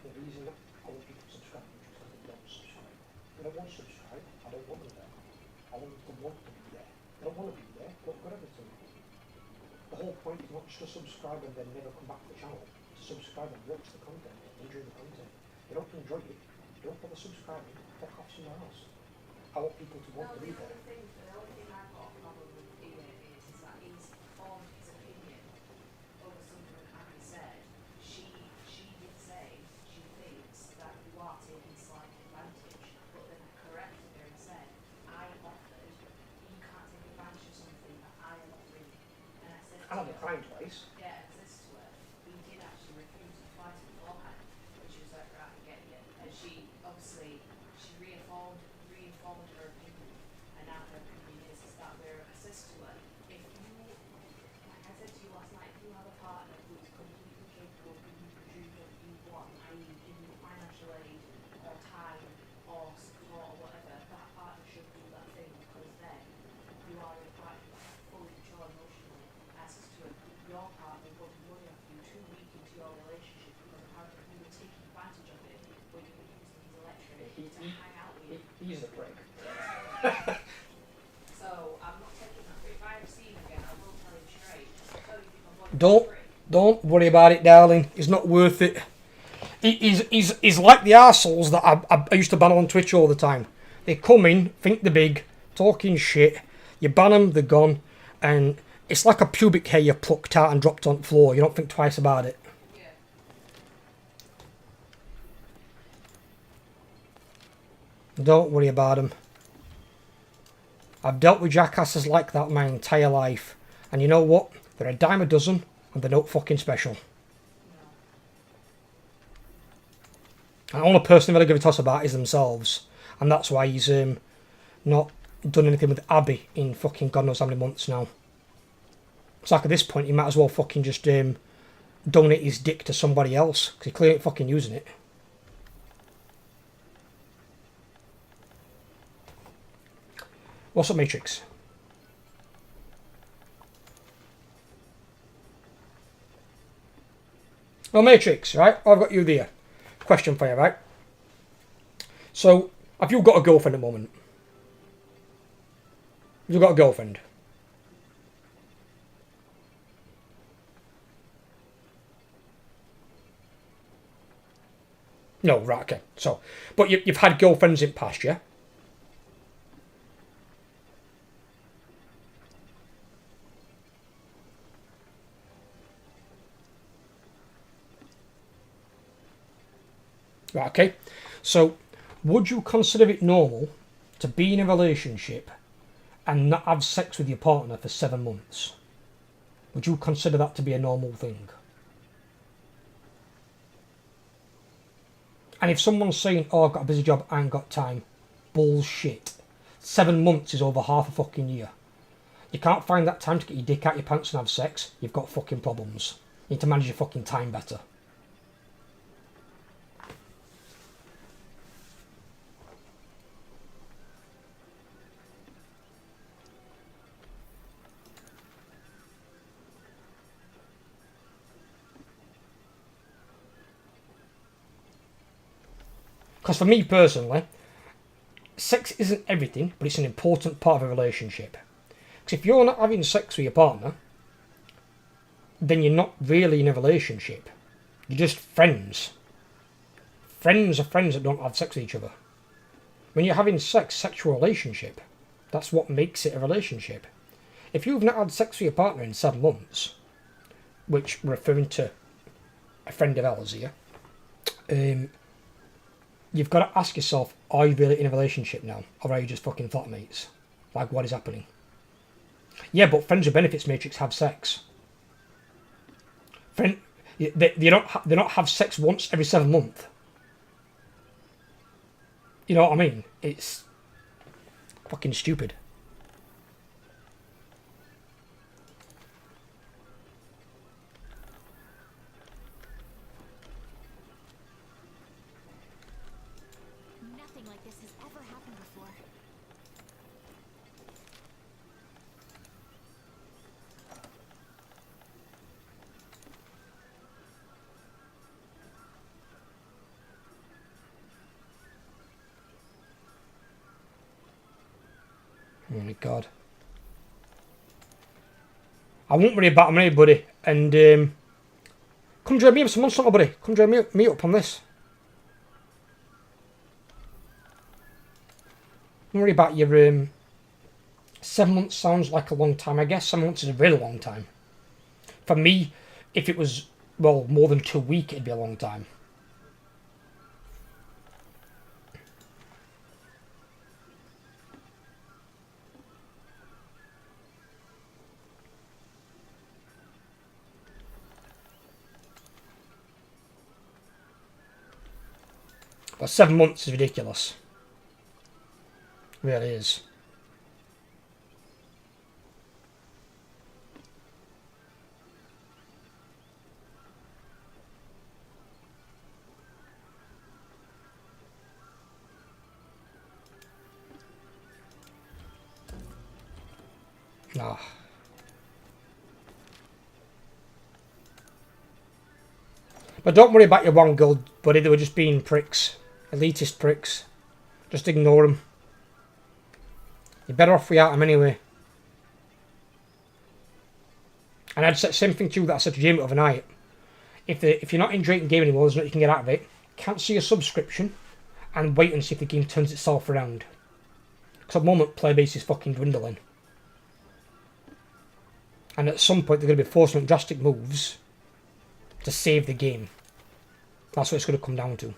the reason that I want people to subscribe is because they don't subscribe. They don't want to subscribe, I don't want them there. I want them to want to be there. They don't want to be there, but I've got everything. The whole point is not just to subscribe and then never come back to the channel. To subscribe and watch the content, enjoy the content. They don't enjoy it, don't bother subscribing, fuck off somewhere else. I want people to want to be there. The only thing I've got a problem with Ian is that he's formed his opinion over something that Abby said. She did say she thinks that you are taking slight advantage, but then I corrected her and said, I offered, you can't take advantage of something that I am offering. And I said to I'll her, decline twice. yeah, I said to her, he did actually refuse it twice beforehand, and she was like, right, I get you. And she obviously, she reaffirmed her opinion, and now her opinion is that I said to her, if you, like I said to you last night, if you have a partner who is completely capable of giving you what you want, i.e. giving you financial aid, or time, or support, or whatever, that partner should do that thing, because then you are in a partner that is fully mature emotionally. I said to her, your partner will be money off you 2 weeks into your relationship, because apparently you were taking advantage of it when you were using his electric to hang out with you. He's the prick. So I'm not taking that. But if I ever see him again, I will tell him straight. So you think I'm Don't free? don't worry about it, darling. It's not worth it. He's like the arseholes that I used to ban on Twitch all the time. They come in, think they're big, talking shit. You ban them, they're gone, and it's like a pubic hair you plucked out and dropped on the floor. You don't think twice about it. Yeah. Don't worry about them. I've dealt with jackasses like that my entire life, and you know what? They're a dime a dozen, and they're not fucking special. And the only person they've ever give a toss about is themselves, and that's why he's not done anything with Abby in fucking God knows how many months now. It's like at this point he might as well fucking just donate his dick to somebody else, because he clearly ain't fucking using it. What's up, Matrix? Well, Matrix, right? I've got you there. Question for you, right? So, have you got a girlfriend at the moment? Have you got a girlfriend? No, right, okay. So, but you've had girlfriends in past, yeah? Right, okay. So, would you consider it normal to be in a relationship and not have sex with your partner for 7 months? Would you consider that to be a normal thing? And if someone's saying, oh, I've got a busy job, I ain't got time, bullshit. 7 months is over half a fucking year. You can't find that time to get your dick out your pants and have sex. You've got fucking problems. You need to manage your fucking time better. Because for me personally, sex isn't everything, but it's an important part of a relationship. Because if you're not having sex with your partner, then you're not really in a relationship. You're just friends. Friends are friends that don't have sex with each other. When you're having sex, sexual relationship, that's what makes it a relationship. If you've not had sex with your partner in 7 months, which we're referring to a friend of ours here, you've got to ask yourself, are you really in a relationship now? Or are you just fucking flatmates? Like, what is happening? Yeah, but friends with benefits matrix have sex. They don't have sex once every 7 months. You know what I mean? It's fucking stupid. Nothing like this has ever happened before. Oh my god. I won't worry about me, buddy. And come join me up some months, buddy. Come join me up on this. Don't worry about your 7 months sounds like a long time. I guess 7 months is a really long time. For me, if it was, well, more than 2 weeks, it'd be a long time. But 7 months is ridiculous. It really is. Ah. But don't worry about your one girl, buddy. They were just being pricks. Elitist pricks. Just ignore them. You're better off without them anyway. And I'd say the same thing to you that I said to Jamie overnight. If you're not enjoying the game anymore, there's nothing you can get out of it. Cancel your subscription and wait and see if the game turns itself around. Because at the moment, player base is fucking dwindling. And at some point, they're going to be forcing drastic moves to save the game. That's what it's going to come down to.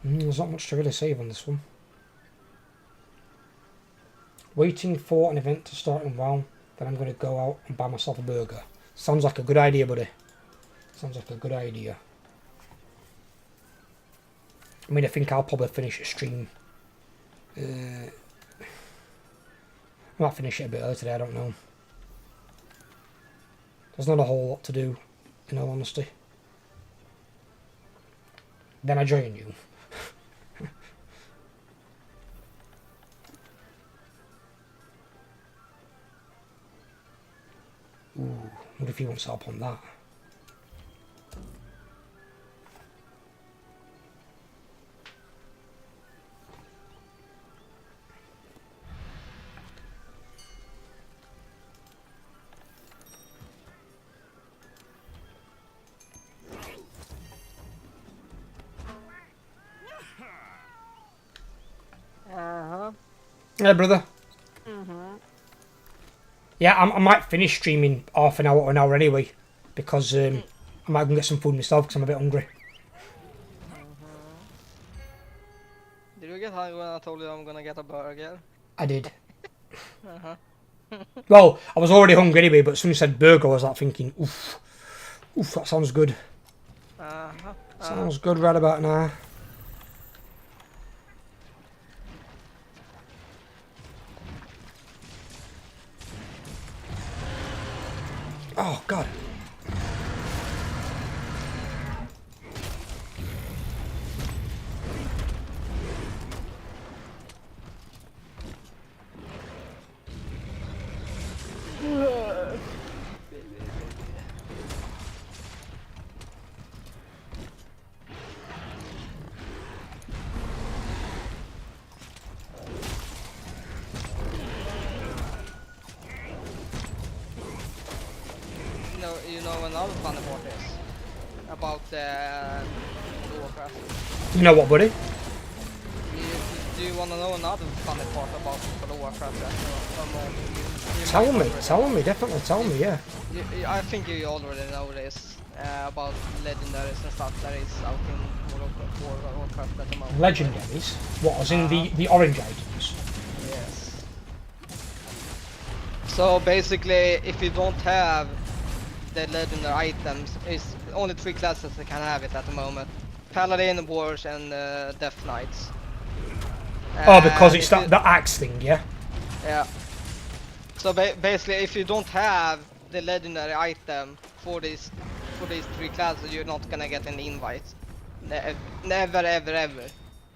There's not much to really save on this one. Waiting for an event to start in WoW, then I'm going to go out and buy myself a burger. Sounds like a good idea, buddy. Sounds like a good idea. I mean, I think I'll probably finish a stream. I might finish it a bit early today, I don't know. There's not a whole lot to do, in all honesty. Then I join you. Ooh, what if he wants help on that? Yeah, brother. Yeah, I might finish streaming half an hour or an hour anyway, because I might go and get some food myself because I'm a bit hungry. Did you get hungry when I told you I'm gonna get a burger? I did. Well, I was already hungry anyway, but someone said burger, I was like thinking, oof, that sounds good. Sounds good right about now. Oh, God. You know another funny part is about Warcraft. You know what, buddy? Do you want to know another funny part about Warcraft? Tell me, definitely tell me, yeah. I think you already know this about legendaries and stuff that is out in Warcraft at the moment. Legendaries? What, as in the orange items? Yes. So basically, if you don't have the legendary items, it's only 3 classes that can have it at the moment: Paladin, Wars, and Death Knights. Oh, because it's if that axe thing, yeah? Yeah. So basically, if you don't have the legendary item for these 3 classes, you're not gonna get an invite. Never, ever, ever.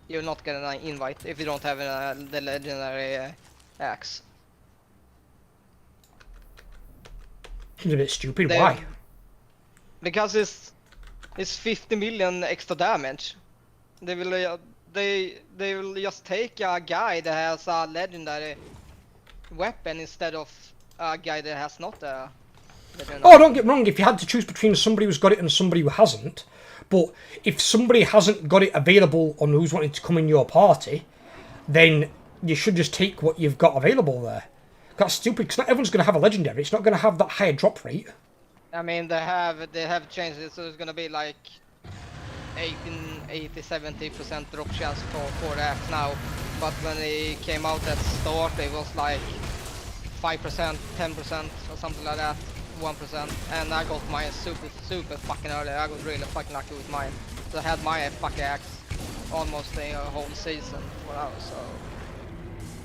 You're not gonna invite if you don't have the legendary axe. Seems a bit stupid. Why? Because it's 50 million extra damage. They will just take a guy that has a legendary weapon instead of a guy that has not a legendary. Oh, don't get me wrong, if you had to choose between somebody who's got it and somebody who hasn't, but if somebody hasn't got it available on who's wanting to come in your party, then you should just take what you've got available there. That's stupid, because not everyone's going to have a legendary. It's not going to have that higher drop rate. I mean, they have changed it, so it's gonna be like 70% drop chance for the axe now. But when it came out at start, it was like 5%, 10% or something like that, 1%. And I got mine super fucking early. I got really fucking lucky with mine. So I had my fucking axe almost the whole season for now. So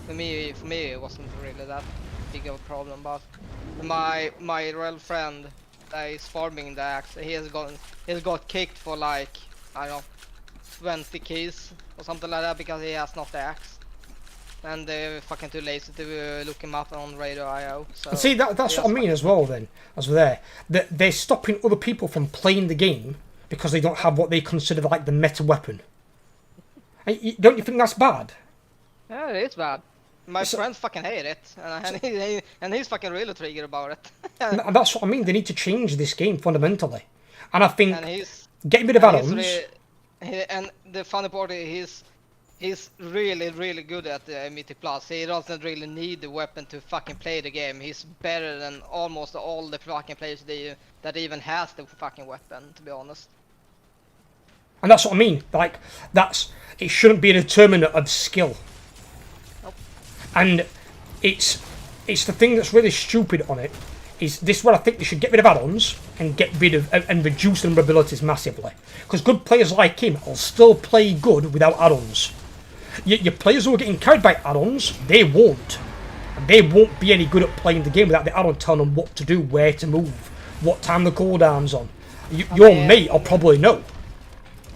for me it wasn't really that big of a problem. But my real friend that is farming the axe, he's got kicked for like, I don't know, 20 keys or something like that because he has not the axe. And they're fucking too lazy to look him up on radio.io. So See, that's what I mean as well then, as we're there. They're stopping other people from playing the game because they don't have what they consider like the meta weapon. Don't you think that's bad? Yeah, it is bad. My friends fucking hate it, and he's fucking really triggered about it. And that's what I mean, they need to change this game fundamentally. And I think And getting rid of add-ons... and the funny part is he's really good at the Mythic Plus. He doesn't really need the weapon to fucking play the game. He's better than almost all the fucking players that even has the fucking weapon, to be honest. And that's what I mean, like, it shouldn't be a determinant of skill. Nope. And it's the thing that's really stupid on it, is this is where I think they should get rid of add-ons and get rid of and reduce the number of abilities massively. Because good players like him will still play good without add-ons. Your players who are getting carried by add-ons, they won't. And they won't be any good at playing the game without the add-on telling them what to do, where to move, what time the cooldown's on. Your mate will probably know.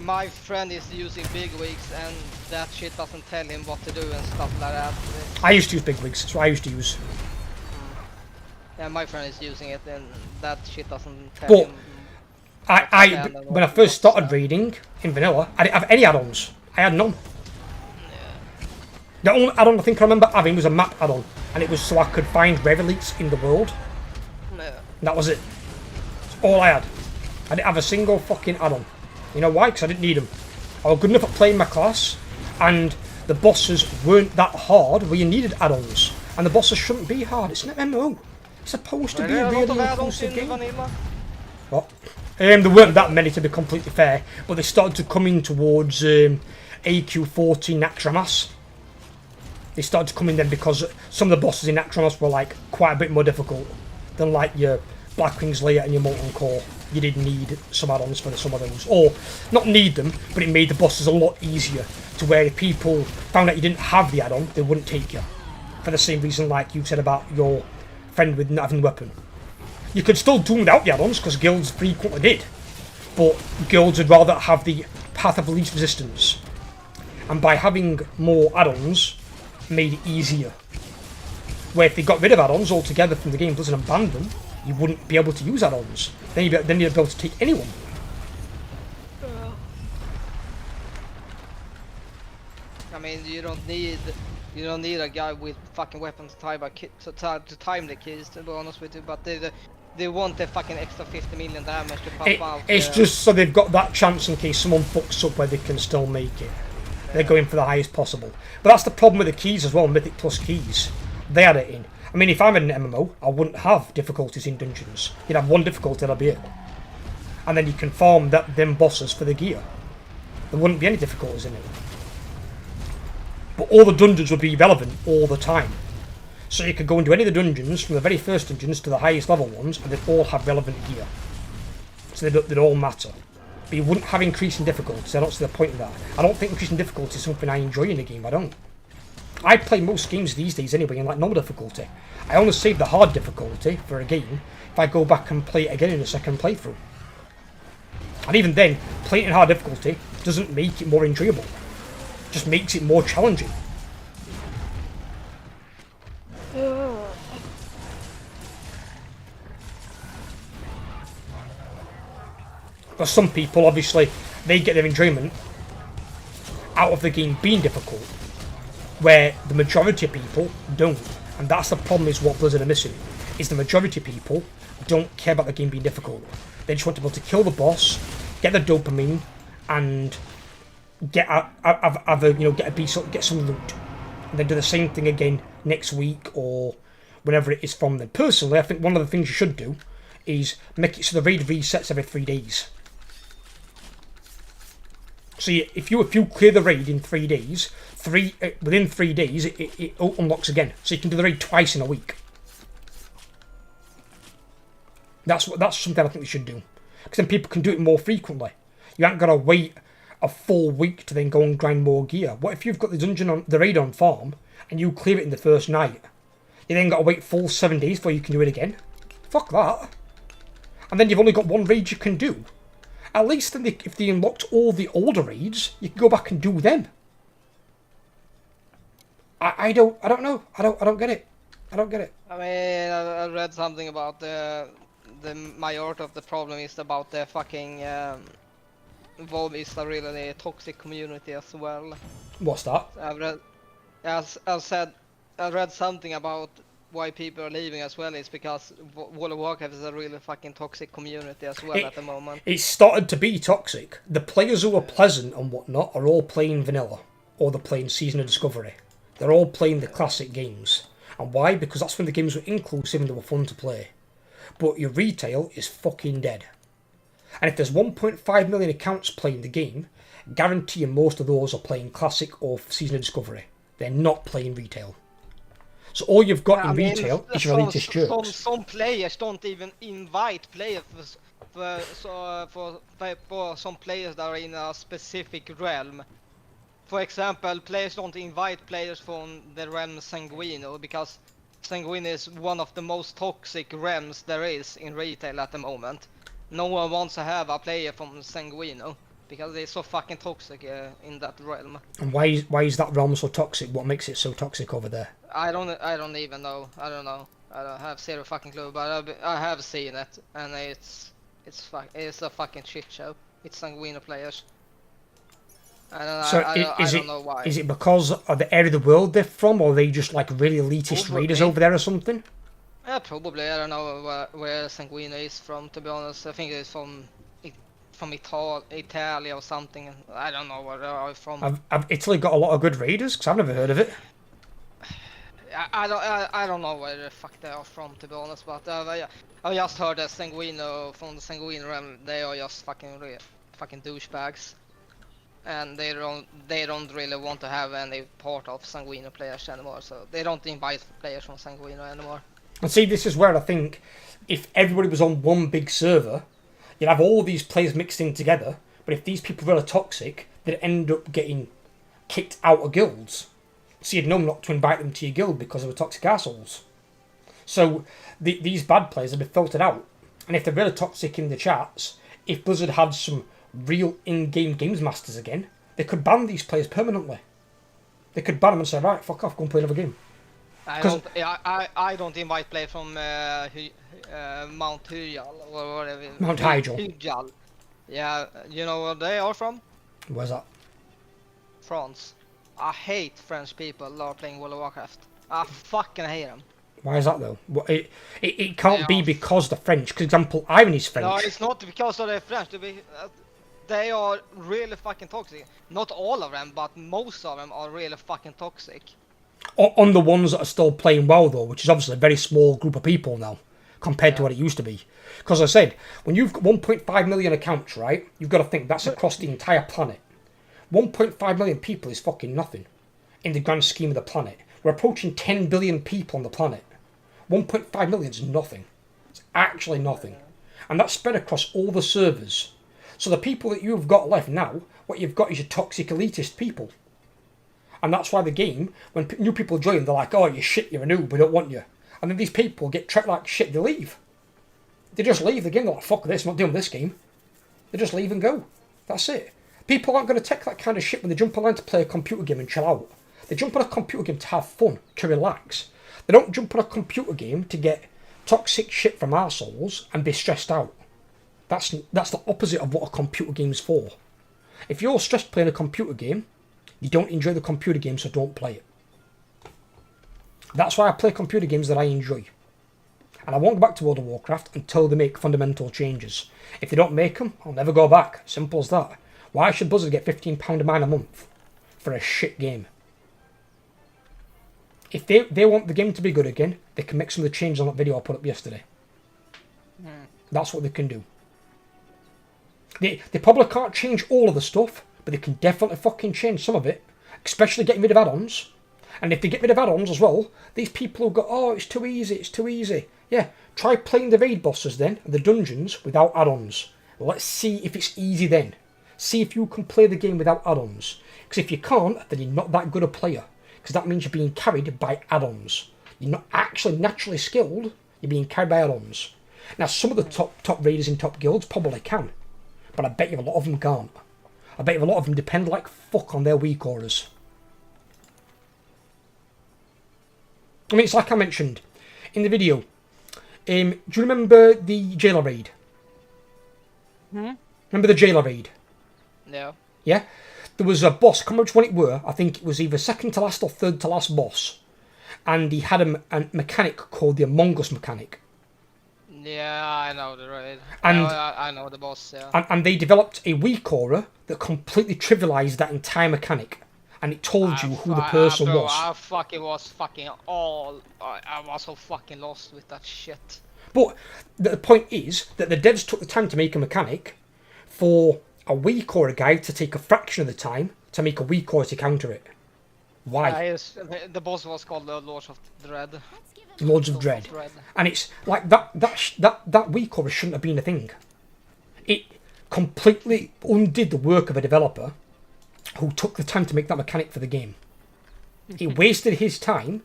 My friend is using big wigs and that shit doesn't tell him what to do and stuff like that. I used to use big wigs, that's what I used to use. Yeah, my friend is using it and that shit doesn't tell him. When I first started reading in vanilla, I didn't have any add-ons. I had none. Yeah. The only add-on I think I remember having was a map add-on, and it was so I could find Revelites in the world. Yeah. And that was it. That's all I had. I didn't have a single fucking add-on. You know why? Because I didn't need them. I was good enough at playing my class, and the bosses weren't that hard where you needed add-ons. And the bosses shouldn't be hard. It's an MMO. It's supposed to be a really inclusive game. What? There weren't that many, to be completely fair, but they started to come in towards AQ14 Naxxramas. They started to come in then because some of the bosses in Atronos were like quite a bit more difficult than like your Blackwing's Lair and your Molten Core. You did need some add-ons for some of those, or not need them, but it made the bosses a lot easier. To where if people found out you didn't have the add-on, they wouldn't take you. For the same reason, like you said about your friend with not having the weapon. You could still do without the add-ons because guilds frequently did, but guilds would rather have the path of least resistance. And by having more add-ons, made it easier. Where if they got rid of add-ons altogether from the game, doesn't ban them, you wouldn't be able to use add-ons. Then you'd be able to take anyone. I mean, you don't need a guy with fucking weapons to time the keys, to be honest with you. But they want the fucking extra 50 million damage to pop out. It's just so they've got that chance in case someone fucks up where they can still make it. They're going for the highest possible. But that's the problem with the keys as well, Mythic Plus keys. They had it in. I mean, if I'm in an MMO, I wouldn't have difficulties in dungeons. You'd have one difficulty, that'll be it. And then you can farm them bosses for the gear. There wouldn't be any difficulties in it. But all the dungeons would be relevant all the time. So you could go into any of the dungeons, from the very first dungeons to the highest level ones, and they'd all have relevant gear. So they'd all matter. But you wouldn't have increasing difficulties. I don't see the point of that. I don't think increasing difficulty is something I enjoy in the game. I don't. I play most games these days anyway in like normal difficulty. I only save the hard difficulty for a game if I go back and play it again in a second playthrough. And even then, playing it in hard difficulty doesn't make it more enjoyable. It just makes it more challenging. But some people, obviously, they get their enjoyment out of the game being difficult, where the majority of people don't. And that's the problem, is what Blizzard are missing, is the majority of people don't care about the game being difficult. They just want to be able to kill the boss, get the dopamine, and get get a piece, get some loot, and then do the same thing again next week or whenever it is from them. Personally, I think one of the things you should do is make it so the raid resets every 3 days. So if you clear the raid in 3 days, within 3 days it unlocks again. So you can do the raid twice in a week. That's something I think they should do, because then people can do it more frequently. You ain't gotta wait a full week to then go and grind more gear. What if you've got the raid on farm and you clear it in the first night? You then gotta wait full 7 days before you can do it again. Fuck that. And then you've only got one raid you can do. At least then if they unlocked all the older raids, you can go back and do them. I don't know. I don't get it. I don't get it. I mean, I read something about the majority of the problem is about the fucking Valve is a really toxic community as well. What's that? I've read, as I said, I read something about why people are leaving as well. Is because World of Warcraft is a really fucking toxic community as well at the moment. It's started to be toxic. The players who are pleasant and whatnot are all playing vanilla, or they're playing Season of Discovery. They're all playing the classic games. And why? Because that's when the games were inclusive and they were fun to play. But your retail is fucking dead. And if there's 1.5 million accounts playing the game, guarantee you most of those are playing classic or Season of Discovery. They're not playing retail. So all you've got in retail is your elitist jerks. Some players don't even invite players for some players that are in a specific realm. For example, players don't invite players from the realm Sanguino because Sanguino is one of the most toxic realms there is in retail at the moment. No one wants to have a player from Sanguino because they're so fucking toxic in that realm. And why is that realm so toxic? What makes it so toxic over there? I don't even know. I don't know. I don't have zero fucking clue, but I have seen it, and it's a fucking shit show. It's Sanguino players. I don't know why. Is it because of the area of the world they're from, or are they just like really elitist raiders over there or something? Yeah, probably. I don't know where Sanguino is from, to be honest. I think it's from Italy or something. I don't know where they're from. Have Italy got a lot of good raiders? Because I've never heard of it. I don't know where the fuck they are from, to be honest. But I just heard that Sanguino from the Sanguino realm, they are just fucking douchebags. and they don't really want to have any part of Sanguino players anymore. So they don't invite players from Sanguino anymore. And see, this is where I think if everybody was on one big server, you'd have all these players mixed in together. But if these people were toxic, they'd end up getting kicked out of guilds. So you'd know not to invite them to your guild because they were toxic assholes. So these bad players have been filtered out. And if they're really toxic in the chats, if Blizzard had some real in-game games masters again, they could ban these players permanently. They could ban them and say, right, fuck off, go and play another game. I don't invite players from Mount Hyjal or whatever. Mount Hyjal. Hyjal. Yeah, you know where they are from? Where's that? France. I hate French people that are playing World of Warcraft. I fucking hate them. Why is that though? It can't be because they're French. For example, Irony's French. No, it's not because they're French. They are really fucking toxic. Not all of them, but most of them are really fucking toxic. On the ones that are still playing WoW though, which is obviously a very small group of people now, compared to what it used to be. Because I said, when you've got 1.5 million accounts, right, you've got to think that's across the entire planet. 1.5 million people is fucking nothing in the grand scheme of the planet. We're approaching 10 billion people on the planet. 1.5 million is nothing. It's actually nothing. And that's spread across all the servers. So the people that you've got left now, what you've got is your toxic elitist people. And that's why the game, when new people join, they're like, oh, you're shit, you're a noob, we don't want you. And then these people get treated like shit, they leave. They just leave the game, they're like, fuck this, I'm not doing this game. They just leave and go. That's it. People aren't going to take that kind of shit when they jump online to play a computer game and chill out. They jump on a computer game to have fun, to relax. They don't jump on a computer game to get toxic shit from arseholes and be stressed out. That's the opposite of what a computer game's for. If you're stressed playing a computer game, you don't enjoy the computer game, so don't play it. That's why I play computer games that I enjoy. And I won't go back to World of Warcraft until they make fundamental changes. If they don't make them, I'll never go back. Simple as that. Why should Blizzard get £15 a mine a month for a shit game? If they want the game to be good again, they can make some of the changes on that video I put up yesterday. That's what they can do. They probably can't change all of the stuff, but they can definitely fucking change some of it, especially getting rid of add-ons. And if they get rid of add-ons as well, these people who go, oh, it's too easy, it's too easy. Yeah, try playing the raid bosses then, the dungeons, without add-ons. Let's see if it's easy then. See if you can play the game without add-ons. Because if you can't, then you're not that good a player. Because that means you're being carried by add-ons. You're not actually naturally skilled, you're being carried by add-ons. Now, some of the top raiders in top guilds probably can. But I bet you a lot of them can't. I bet you a lot of them depend like fuck on their weak auras. I mean, it's like I mentioned in the video. Do you remember the jailer raid? Remember the jailer raid? No. Yeah? There was a boss, I can't remember which one it were. I think it was either second to last or third to last boss. And he had a mechanic called the Among Us mechanic. Yeah, I know the raid. And I know the boss, yeah. And they developed a weak aura that completely trivialized that entire mechanic. And it told you who the person bro, was. I was so fucking lost with that shit. But the point is that the devs took the time to make a mechanic for a weak aura guy to take a fraction of the time to make a weak aura to counter it. Why? The boss was called the Lords of Dread. Lords of Dread. And it's like that weak aura shouldn't have been a thing. It completely undid the work of a developer who took the time to make that mechanic for the game. He wasted his time,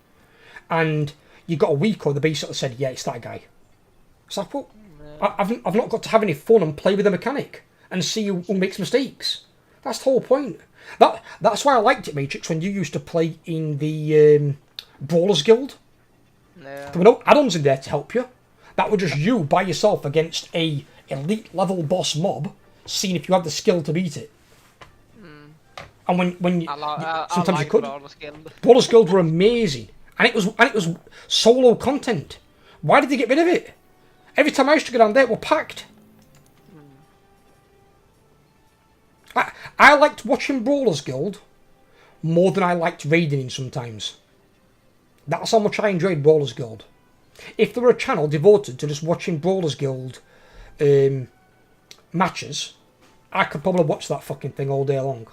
and you got a weak aura that basically said, yeah, it's that guy. It's like, well, I've not got to have any fun and play with the mechanic and see who makes mistakes. That's the whole point. That's why I liked it, Matrix, when you used to play in the Brawlers Guild. Yeah. There were no add-ons in there to help you. That was just you by yourself against a elite level boss mob, seeing if you had the skill to beat it. And when you, sometimes you could. Brawlers Guild were amazing, and it was solo content. Why did they get rid of it? Every time I used to go down there, it were packed. I liked watching Brawlers Guild more than I liked raiding in sometimes. That's how much I enjoyed Brawlers Guild. If there were a channel devoted to just watching Brawlers Guild matches, I could probably watch that fucking thing all day long.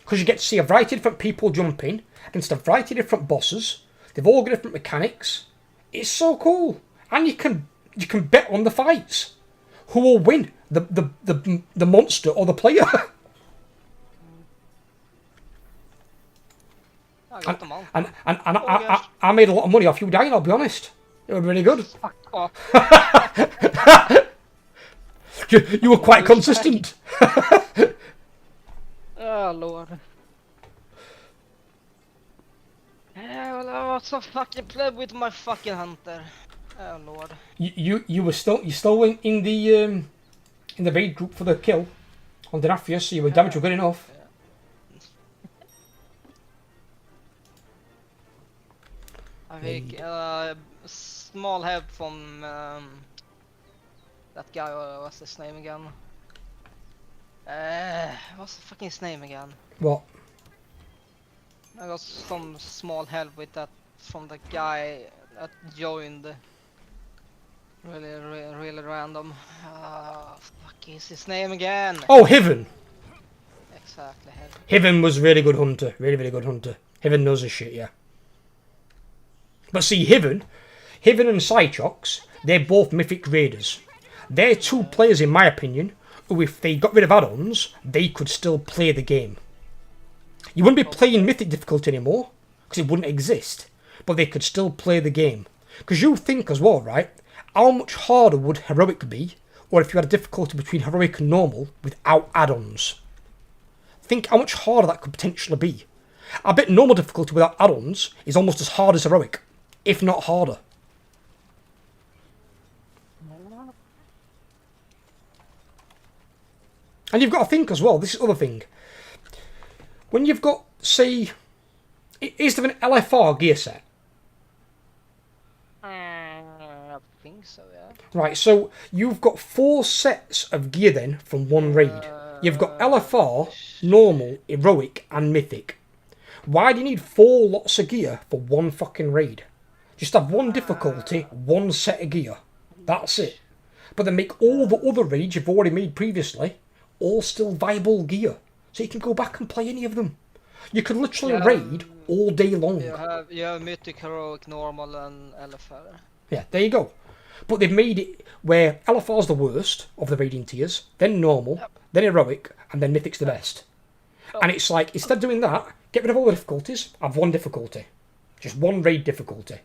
Because you get to see a variety of different people jump in against a variety of different bosses. They've all got different mechanics. It's so cool. And you can bet on the fights. Who will win? The monster or the player? I got them all. And yes. I made a lot of money off you dying, I'll be honest. It was really good. Fuck off. You were quite consistent. Oh lord. Yeah, well, I was so fucking played with my fucking hunter. Oh lord. You were still in the raid group for the kill on Denafria, so your damage were good enough. I think small help from that guy. What's his name again? What's the fucking his name again? What? I got some small help with that from the guy that joined. Really random. Fuck is his name again? Oh, Hiven. Exactly. Hiven was really good hunter. Really good hunter. Hiven knows his shit, yeah. But see, Hiven and Psychox, they're both Mythic Raiders. They're two players, in my opinion, who if they got rid of add-ons, they could still play the game. You wouldn't be playing Mythic difficulty anymore, because it wouldn't exist. But they could still play the game. Because you think as well, right, how much harder would Heroic be, or if you had a difficulty between Heroic and Normal without add-ons? Think how much harder that could potentially be. I bet Normal difficulty without add-ons is almost as hard as Heroic, if not harder. And you've got to think as well, this is the other thing. When you've got, say, is there an LFR gear set? I think so, yeah. Right, so you've got 4 sets of gear then from one raid. You've got LFR, Normal, Heroic and Mythic. Why do you need 4 lots of gear for one fucking raid? Just have one difficulty, one set of gear. That's it. But then make all the other raids you've already made previously all still viable gear. So you can go back and play any of them. You could literally raid all day long. You have Mythic, Heroic, Normal and LFR. Yeah, there you go. But they've made it where LFR's the worst of the raiding tiers, then Normal, then Heroic, and then Mythic's the best. And it's like, instead of doing that, get rid of all the difficulties, have one difficulty. Just one raid difficulty.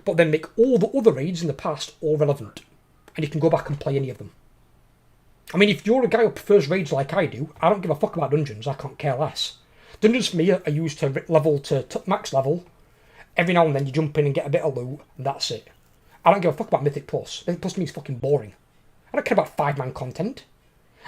But then make all the other raids in the past all relevant. And you can go back and play any of them. I mean, if you're a guy who prefers raids like I do, I don't give a fuck about dungeons, I can't care less. Dungeons for me are used to level to max level. Every now and then you jump in and get a bit of loot, and that's it. I don't give a fuck about Mythic Plus. Mythic Plus to me is fucking boring. I don't care about 5-man content.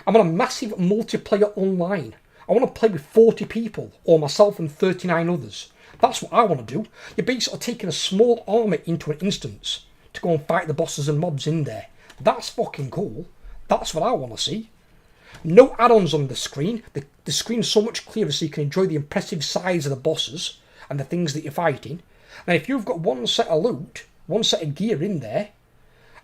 I'm on a massive multiplayer online. I want to play with 40 people, or myself and 39 others. That's what I want to do. You're basically taking a small army into an instance to go and fight the bosses and mobs in there. That's fucking cool. That's what I want to see. No add-ons on the screen. The screen's so much clearer so you can enjoy the impressive size of the bosses and the things that you're fighting. And if you've got one set of loot, one set of gear in there,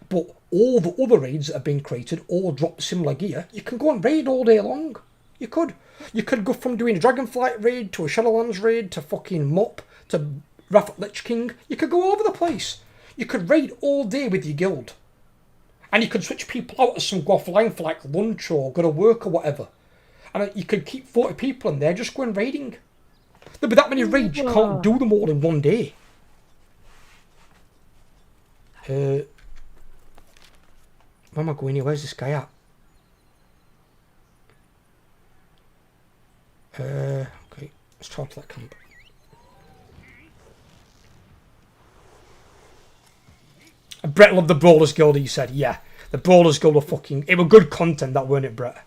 but all the other raids that have been created all drop similar gear, you can go and raid all day long. You could. You could go from doing a Dragonflight raid to a Shadowlands raid to fucking Mop to Wrath of Lich King. You could go all over the place. You could raid all day with your guild. And you could switch people out as some go offline for like lunch or go to work or whatever. And you could keep 40 people in there just going raiding. There'll be that many raids, you can't do them all in one day. Where am I going here? Where's this guy at? Okay, let's talk to that camp. Brett loved the Brawlers Guild, he said. Yeah, the Brawlers Guild were fucking... It were good content, that weren't it, Brett?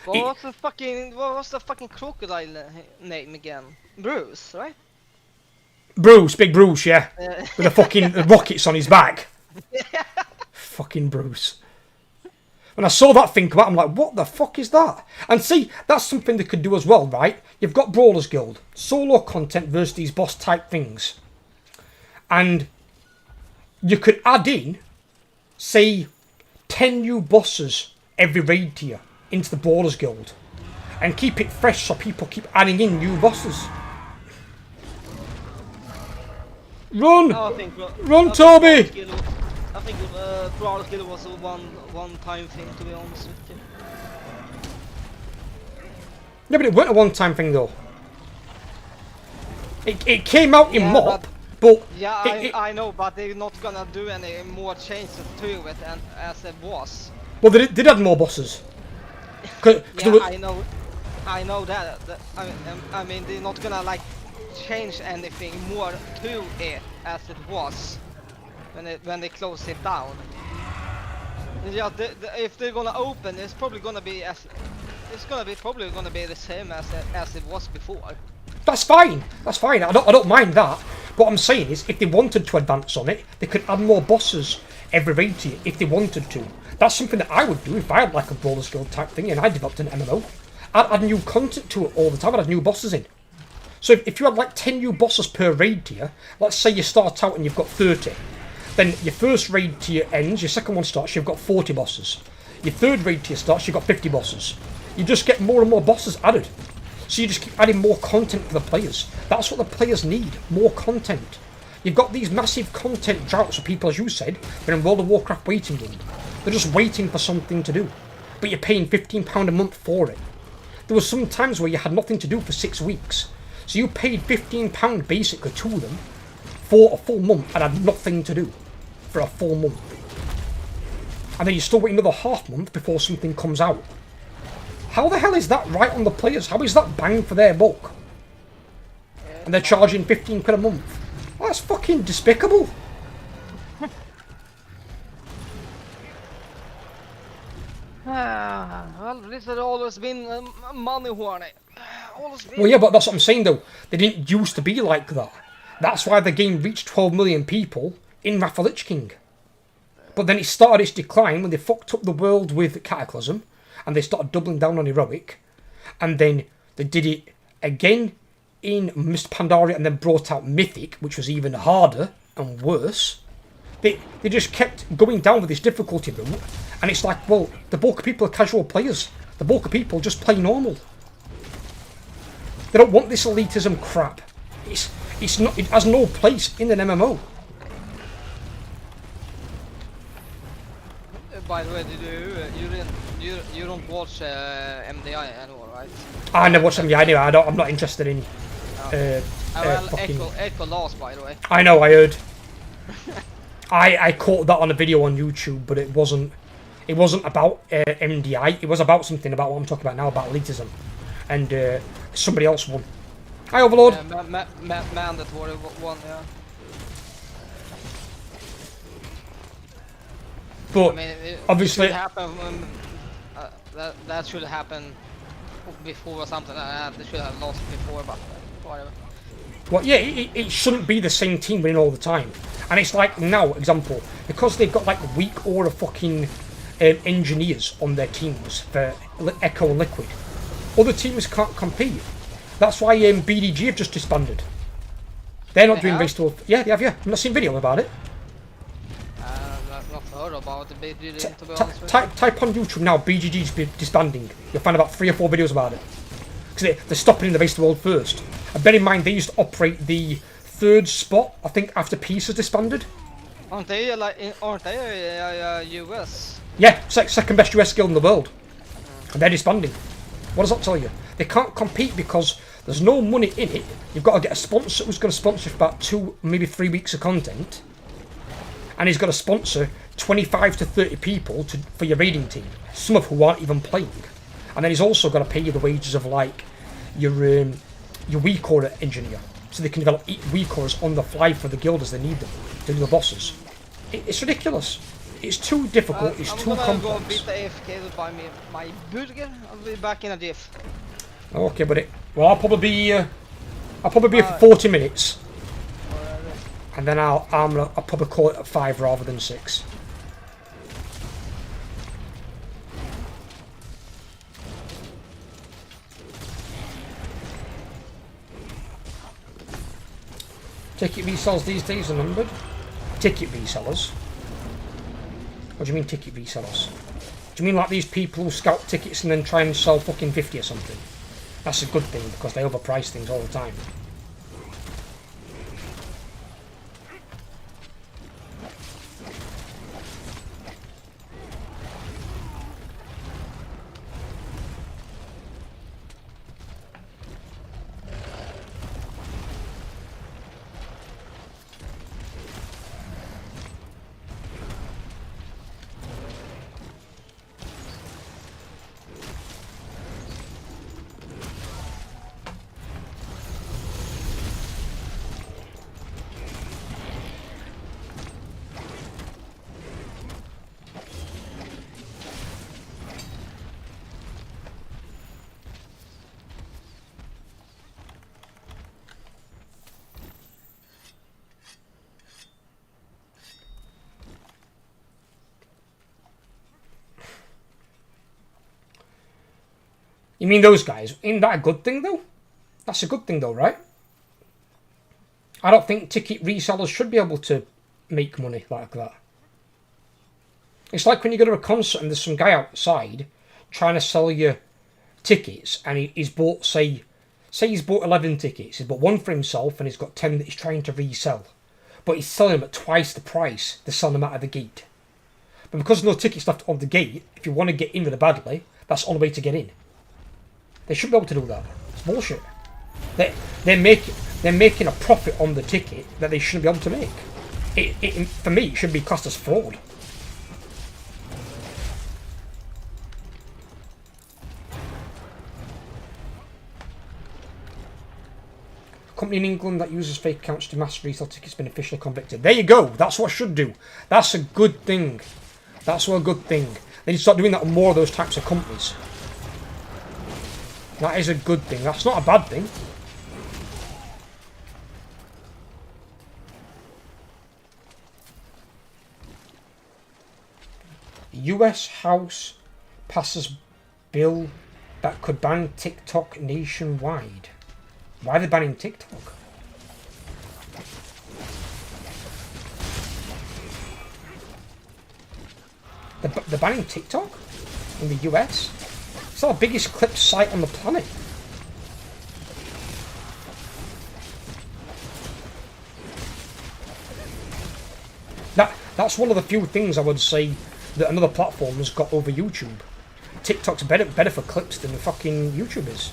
What was the fucking crocodile name again? Bruce, right? Bruce, Big Bruce, yeah. With the fucking rockets on his back. Fucking Bruce. When I saw that thing come out, I'm like, what the fuck is that? And see, that's something they could do as well, right? You've got Brawlers Guild, solo content versus these boss type things. And you could add in, say, 10 new bosses every raid tier into the Brawlers Guild. and keep it fresh so people keep adding in new bosses. Run! No, I think, Run, I think Toby! I think Brawler Skill was a one-time thing, to be honest with you. Yeah, but it wasn't a one-time thing though. It came out in Yeah, MOP, but Yeah, I know, but they're not gonna do any more changes to it as it was. well, they did add more bosses. Yeah, I know that. I mean, they're not gonna like change anything more to it as it was when they close it down. Yeah, if they're gonna open, it's probably gonna be probably gonna be the same as it was before. That's fine. That's fine. I don't mind that. What I'm saying is, if they wanted to advance on it, they could add more bosses every raid tier if they wanted to. That's something that I would do if I had like a Brawler's Guild type thing and I developed an MMO. I'd add new content to it all the time. I'd add new bosses in. So if you had like 10 new bosses per raid tier, let's say you start out and you've got 30. Then your first raid tier ends, your second one starts, you've got 40 bosses. Your third raid tier starts, you've got 50 bosses. You just get more and more bosses added. So you just keep adding more content for the players. That's what the players need, more content. You've got these massive content droughts of people, as you said, they're in World of Warcraft waiting room. They're just waiting for something to do. But you're paying £15 a month for it. There was some times where you had nothing to do for 6 weeks. So you paid £15 basically to them for a full month and had nothing to do for a full month. And then you still wait another half month before something comes out. How the hell is that right on the players? How is that bang for their buck? And they're charging 15 quid a month. Well, that's fucking despicable. Well, this has always been money horny. Well, yeah, but that's what I'm saying though. They didn't used to be like that. That's why the game reached 12 million people in Wrath of Lich King. But then it started its decline when they fucked up the world with Cataclysm and they started doubling down on Heroic. And then they did it again in Mr. Pandaria and then brought out Mythic, which was even harder and worse. They just kept going down with this difficulty route. And it's like, well, the bulk of people are casual players. The bulk of people just play normal. They don't want this elitism crap. It's not. It has no place in an MMO. By the way, you don't watch MDI anymore, right? I never watched them. Yeah, anyway, I'm not interested in. Well, fucking... Echo lost, by the way. I know. I heard. I caught that on a video on YouTube, but it wasn't about MDI. It was about something about what I'm talking about now, about elitism, and somebody else won. Hi, Overlord. Mandatory one, yeah. But I mean, obviously, should happen, that should happen before or something like that. They should have lost before, but whatever. well, yeah, it shouldn't be the same team winning all the time. And it's like now, example, because they've got like weak aura fucking engineers on their teams for Echo and Liquid, other teams can't compete. That's why BDG have just disbanded. They're not doing race to... Yeah, they have, yeah. I've not seen video about it. I've not heard about the BDG, to be honest with you. Type on YouTube now, BGG's disbanding. You'll find about 3 or 4 videos about it. Because they're stopping in the race to the world first. And bear in mind, they used to operate the 3rd spot, I think, after Peace has disbanded. Aren't they US? Yeah, second best US guild in the world. And they're disbanding. What does that tell you? They can't compete because there's no money in it. You've got to get a sponsor who's going to sponsor for about 2, maybe 3 weeks of content. And he's got to sponsor 25 to 30 people for your raiding team. Some of who aren't even playing. And then he's also got to pay you the wages of like your weak aura engineer. So they can develop weak auras on the fly for the guild as they need them. To do the bosses. It's ridiculous. It's too difficult, it's too complex. I'm gonna go beat the AFK to buy me my burger. I'll be back in a jiff. Okay, buddy. Well, I'll probably be here for 40 minutes. And then I'll probably call it at 5 rather than 6. Ticket resellers these days are numbered. Ticket resellers? What do you mean ticket resellers? Do you mean like these people who scalp tickets and then try and sell fucking 50 or something? That's a good thing because they overprice things all the time. You mean those guys? Ain't that a good thing though? That's a good thing though, right? I don't think ticket resellers should be able to make money like that. It's like when you go to a concert and there's some guy outside trying to sell you tickets and he's bought, say he's bought 11 tickets, he's bought one for himself and he's got 10 that he's trying to resell. But he's selling them at twice the price they're selling them out of the gate. But because there's no tickets left on the gate, if you want to get in really badly, that's the only way to get in. They should be able to do that. It's bullshit. They're making a profit on the ticket that they shouldn't be able to make. For me, it should be classed as fraud. A company in England that uses fake accounts to mass resell tickets has been officially convicted. There you go. That's what should do. That's a good thing. That's a good thing. They need to start doing that on more of those types of companies. That is a good thing. That's not a bad thing. US House passes bill that could ban TikTok nationwide. Why are they banning TikTok? They're banning TikTok in the US? It's our biggest clip site on the planet. That's one of the few things I would say that another platform has got over YouTube. TikTok's better for clips than the fucking YouTubers.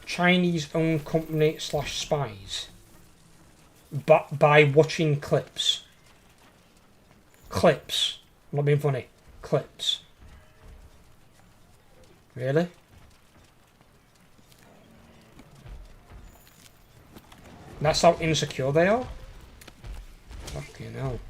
Chinese-owned company / spies. But by watching clips. Clips. I'm not being funny. Clips. Really? That's how insecure they are? Fucking hell.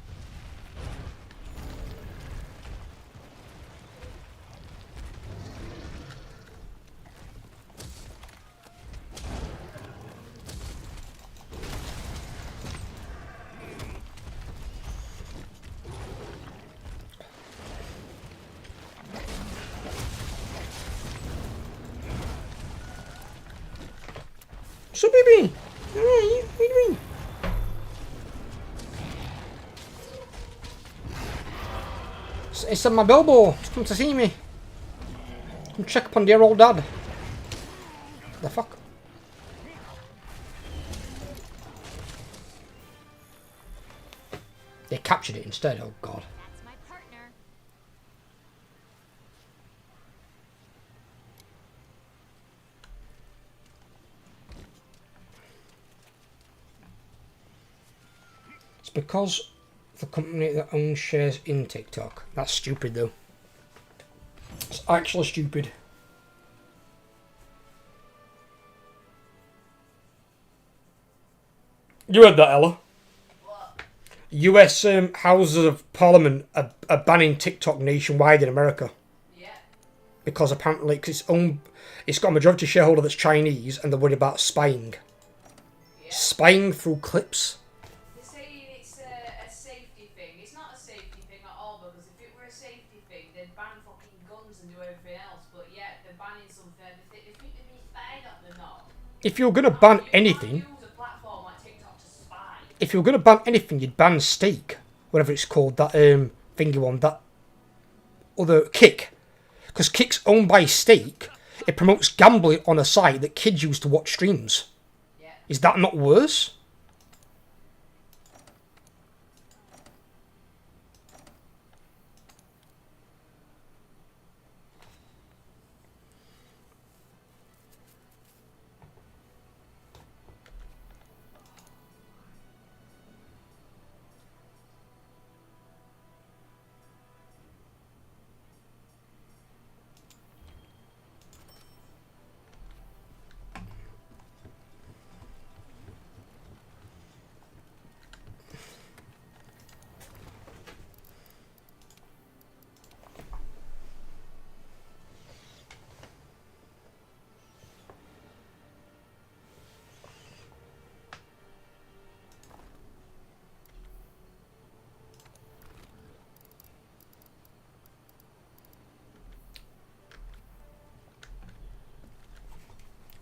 So baby, what are you doing? It's my Bilbo. It's come to see me. Come check upon dear old dad. The fuck? They captured it instead. Oh god. That's my partner. It's because the company that owns shares in TikTok. That's stupid though. It's actually stupid. You heard that, Ella? What? US Houses of Parliament are banning TikTok nationwide in America. Yeah. Because apparently it's got a majority shareholder that's Chinese and they're worried about spying. Yeah. Spying through clips. They're saying it's a safety thing. It's not a safety thing at all, because if it were a safety thing, they'd ban fucking guns and do everything else. But yeah, they're banning something. They think they're being spied on, they're not. If you're going to ban anything... You can't use a platform like TikTok to spy. if you were going to ban anything, you'd ban Stake, whatever it's called, that thingy one, that other Kick. Because Kick's owned by Stake, it promotes gambling on a site that kids use to watch streams. Yeah. Is that not worse?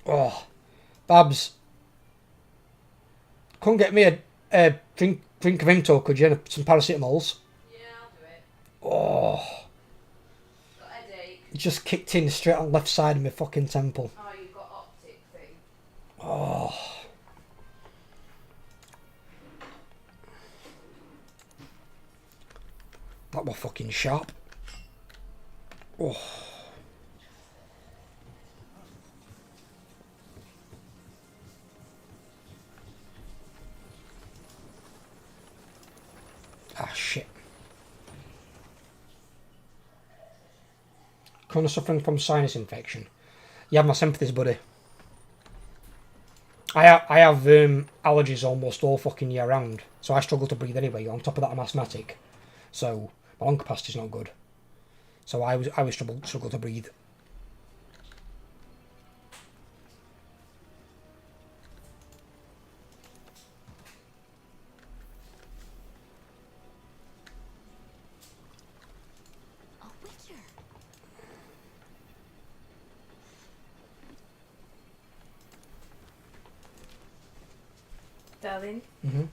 Oh, Babs. Come get me a drink of Vimto, could you? And some paracetamols. Yeah, I'll do it. Oh, Got a headache. it just kicked in straight on the left side of my fucking temple. Oh, you've got optic thing. Oh. That was fucking sharp. Oh. Ah, shit. Kind of suffering from sinus infection. You have my sympathies, buddy. I have allergies almost all fucking year round, so I struggle to breathe anyway. On top of that, I'm asthmatic, so my lung capacity's not good. So I always struggle to breathe. A witcher. Darling. Mm-hmm.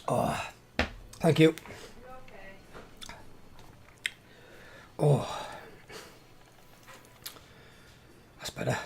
Oh, thank you. You okay? Oh, that's better.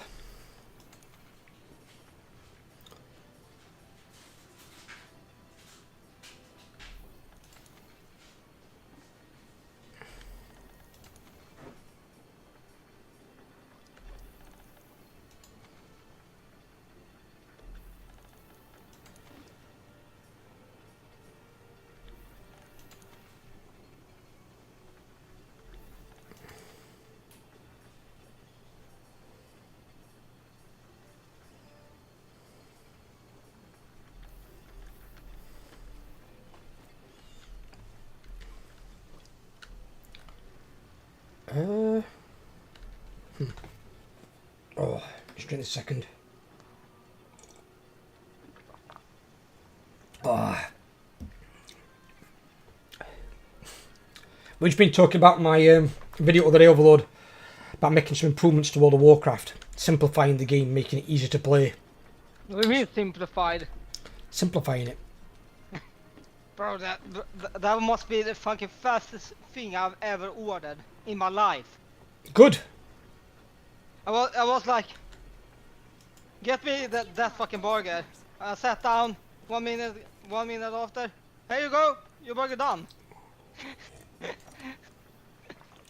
Oh, just drink this second. Ah. We've just been talking about my video other day, Overload, about making some improvements to World of Warcraft, simplifying the game, making it easier to play, What do you mean simplified? simplifying it. Bro, that must be the fucking fastest thing I've ever ordered in my life. Good. I was like, get me that fucking burger. I sat down, 1 minute after, here you go, your burger done.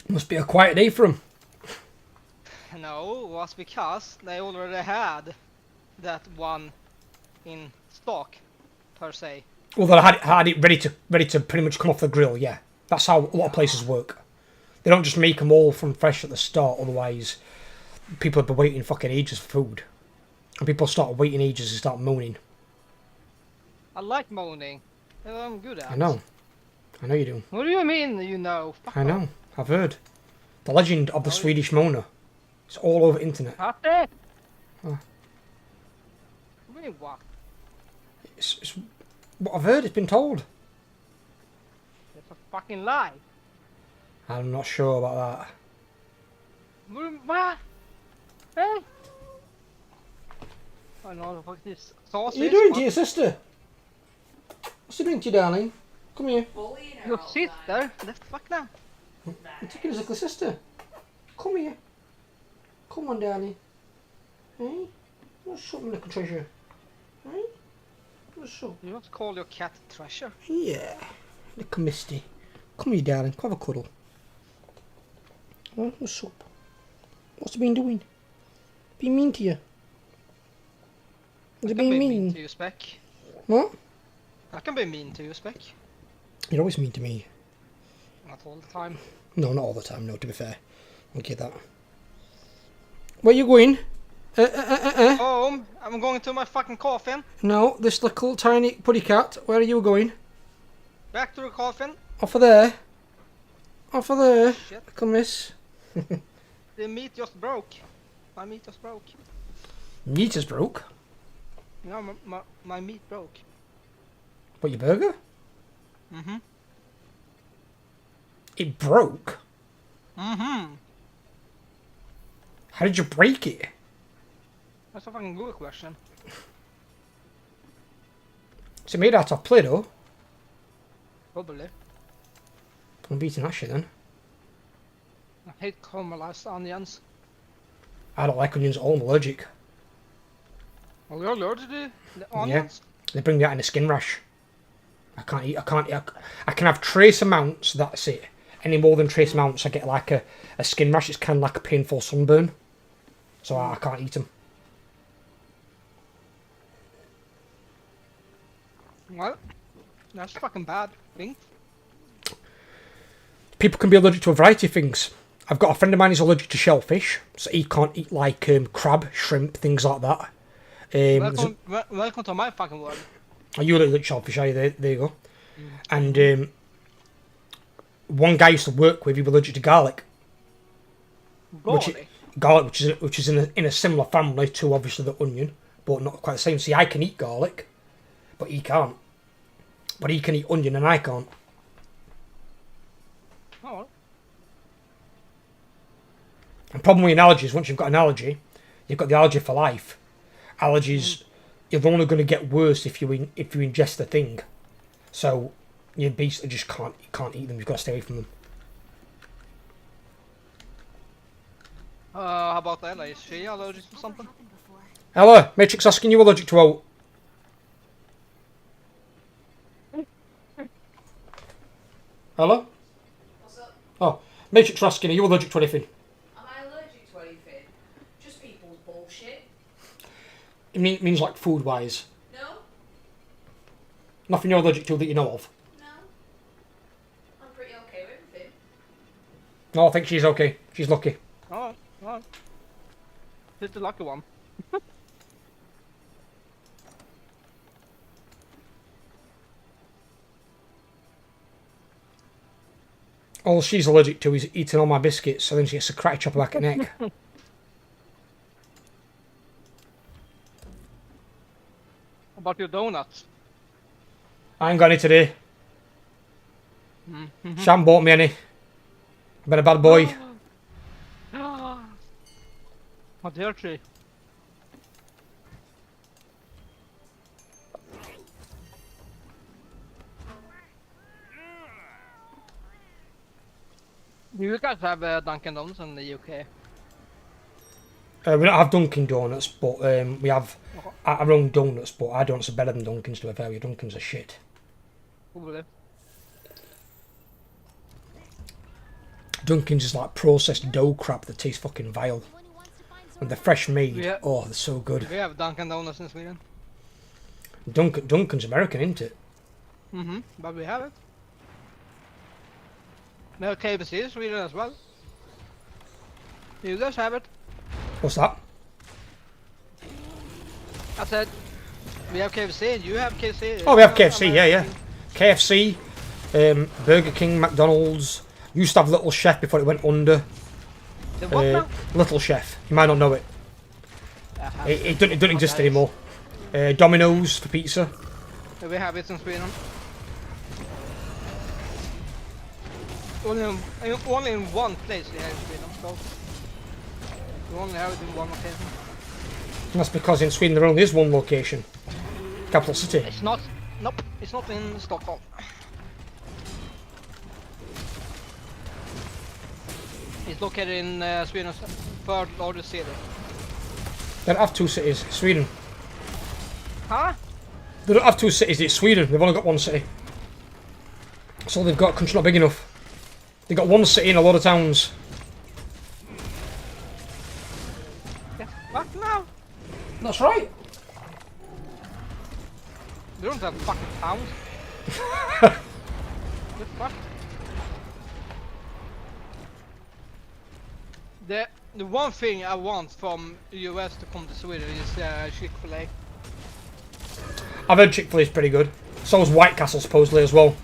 Must be a quiet day for him. No, it was because they already had that one in stock, per se. Well, they had it ready to pretty much come off the grill. Yeah, that's how a lot of places work. They don't just make them all from fresh at the start. Otherwise, people have been waiting fucking ages for food, and people start waiting ages and start moaning. I like moaning. That's what I'm good at. I know you do. What do you mean, you know? Fuck I off. know. I've heard the legend of the Swedish moaner. It's all over internet. Patte? Huh. What do you mean what? It's what I've heard. It's been told. It's a fucking lie. I'm not sure about What? Hey? I know the fuck this sauce that. What are you is, doing but- to your sister? What's you doing to you, darling? Come here. Bullying her Your all the sister? The fuck now? I'm taking his little sister. Come here. Come on, darling. Hey? What's up, my little treasure? Hey? What's up? You must call your cat Treasure. Yeah. Little Misty. Come here, darling. Have a cuddle. Well, what's up? What's he been doing? Being mean to you? Has I he can been be mean? to you, Spec. What? I can be mean to you, Spec. You're always mean to me. Not all the time. No, not all the time, no, to be fair. I'll get that. Where you going? Home. I'm going to my fucking coffin. No, this little tiny puddy cat. Where are you going? Back to the coffin. Off of there. Off of there. Shit. Come, miss. The meat just broke. My meat just broke. Meat is broke. No, my meat broke. What, your burger? Mm-hmm. It broke? Mm-hmm. How did you break it? That's a fucking good question. Is it made out of Play-Doh? Probably. I'm beating that shit then. I hate caramelized onions. I don't like onions at all, I'm allergic. Are you allergic to the onions? They bring me out in a skin rash. I can't eat, I can have trace amounts, that's it. Any more than trace amounts, I get like a skin rash. It's kind of like a painful sunburn. So I can't eat them. Well, that's fucking bad thing. People can be allergic to a variety of things. I've got a friend of mine who's allergic to shellfish, so he can't eat like crab, shrimp, things like that. Welcome to my fucking world. Are you allergic to shellfish? Are you? There you go. And one guy I used to work with, he was allergic to garlic. Garlic? Garlic, which is in a similar family to obviously the onion, but not quite the same. See, I can eat garlic, but he can't. But he can eat onion and I can't. Oh. The problem with an allergy is once you've got an allergy, you've got the allergy for life. Allergies, you're only going to get worse if you ingest the thing. So you basically just can't eat them. You've got to stay away from them. How about Ella? Is she allergic to something? Hello, Matrix asking you allergic to oat. Hello? What's up? Oh, Matrix asking, are you allergic to anything? Am I allergic to anything? Just people's bullshit. It means like food-wise. No? Nothing you're allergic to that you know of? No? I'm pretty okay with everything. No, I think she's okay. She's lucky. Oh, oh. She's the lucky one. All she's allergic to is eating all my biscuits, so then she gets a cracky chop back at neck. About your donuts? I ain't got any today. Shan bought me any. I've been a bad boy. How dare she? Do you guys have Dunkin' Donuts in the UK? We don't have Dunkin' Donuts, but we have our own donuts, but our donuts are better than Dunkin's to be fair. Your Dunkin's are shit. Probably. Dunkin's is like processed dough crap that tastes fucking vile. And they're fresh made. Yeah. Oh, they're so good. We have Dunkin' Donuts in Sweden. Dunkin's American, isn't it? Mm-hmm, but we have it. We have KFC in Sweden as well. You guys have it. What's that? I said, we have KFC and you have KFC. Oh, we have KFC, yeah. KFC, Burger King, McDonald's. Used to have Little Chef before it went under. The what now? Little Chef. You might not know it. It doesn't exist anymore. Domino's for pizza. We have it in Sweden. only in one place we have Sweden, so we only have it in one location. That's because in Sweden there only is one location. Capital city. It's not. Nope, it's not in Stockholm. It's located in Sweden's third largest city. They don't have two cities. Sweden. Huh? They don't have two cities. It's Sweden. They've only got one city. So they've got. Country's not big enough. They've got one city and a lot of towns. Yeah. What? No. That's right. They don't have fucking towns. What the fuck? The one thing I want from US to come to Sweden is Chick-fil-A. I've heard Chick-fil-A is pretty good. So is White Castle supposedly as well.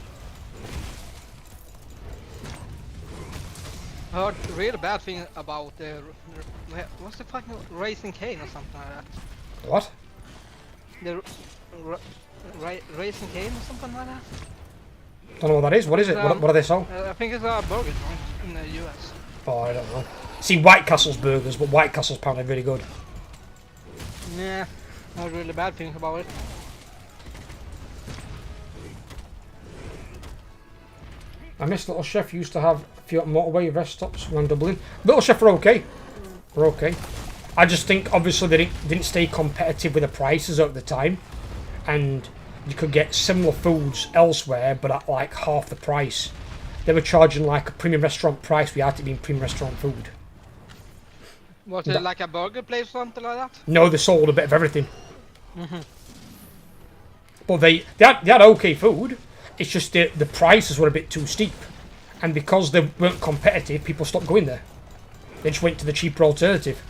I heard a really bad thing about what's the fucking Racing Cane or something like that. What? The Racing Cane or something like that. Don't know what that is. What is it? What are they sell? I think it's a burger joint in the US. Oh, I don't know. See, White Castle's burgers, but White Castle's apparently really good. Yeah, not really bad things about it. I miss Little Chef. Used to have a few motorway rest stops around Dublin. Little Chef are okay. We're okay. I just think obviously they didn't stay competitive with the prices at the time, and you could get similar foods elsewhere, but at like half the price. They were charging like a premium restaurant price without it being premium restaurant food. Was it like a burger place or something like that? No, they sold a bit of everything. But they had okay food. It's just the prices were a bit too steep, and because they weren't competitive, people stopped going there. They just went to the cheaper alternative.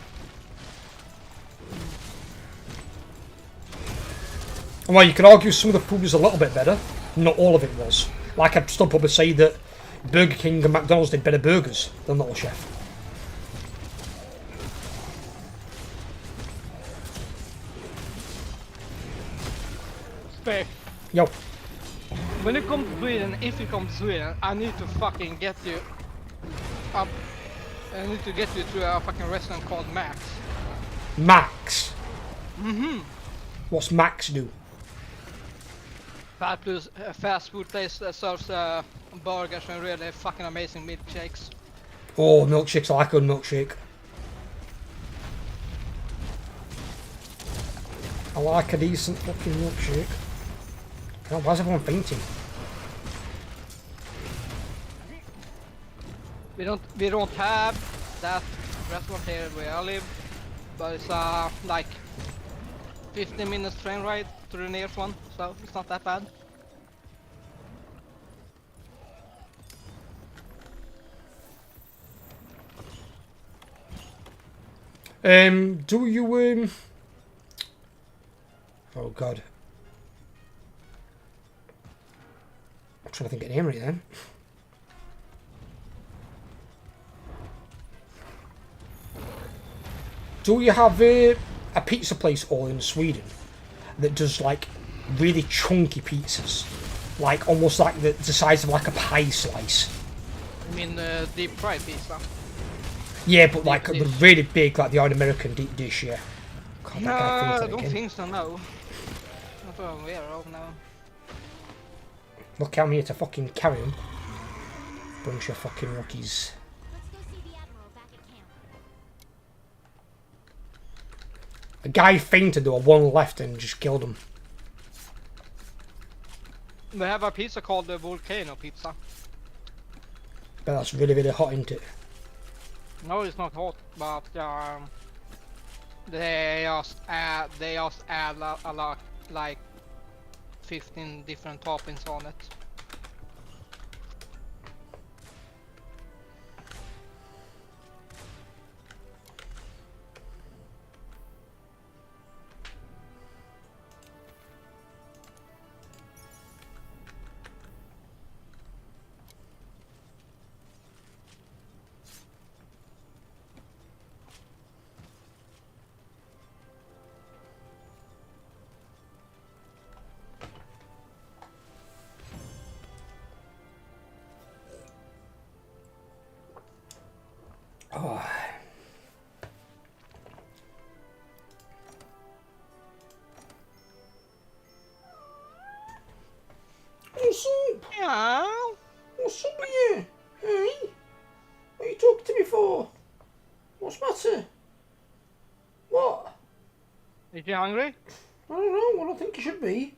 And while you could argue some of the food was a little bit better, not all of it was. Like I'd still probably say that Burger King and McDonald's did better burgers than Little Chef. Spec. Yo. When you come to Sweden, if you come to Sweden, I need to fucking get you up. I need to get you to a fucking restaurant called Max. Max? What's Max do? Fast food place that serves burgers and really fucking amazing milkshakes. Oh, milkshakes. I like a good milkshake. I like a decent fucking milkshake. God, why is everyone fainting? We don't have that restaurant here where I live, but it's like 15 minutes train ride to the nearest one, so it's not that bad. Do you oh god. I'm trying to think of an name right then. Do you have a pizza place all in Sweden that does like really chunky pizzas? Like almost like the size of like a pie slice. I mean deep fried pizza. Yeah, but like the really big, like the old American deep dish, yeah. God, No, that guy fainted I don't again. think so, no. Not what I'm aware of, no. Look, I'm here to fucking carry him. Bunch of fucking rookies. Let's go see the Admiral back at camp. A guy fainted, there were one left and just killed him. We have a pizza called the Volcano Pizza. But that's really, really hot, isn't it? No, it's not hot, but they just add a lot, like 15 different toppings on it. Oh. What's up? Yeah. What's up with you? Hey? What are you talking to me for? What's the matter? What? Is you hungry? I don't know, I don't think you should be.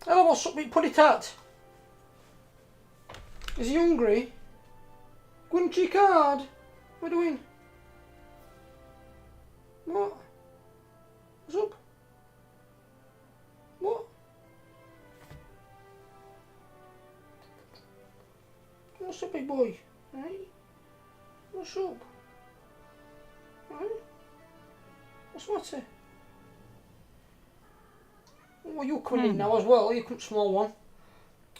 Hello, what's up, mate? Put it at. Is he hungry? Go and check hard. What are you doing? What? What's up? What? What's up, big boy? Hey? What's up? Hey? What's the matter? Oh, you coming in now as well? You come small one.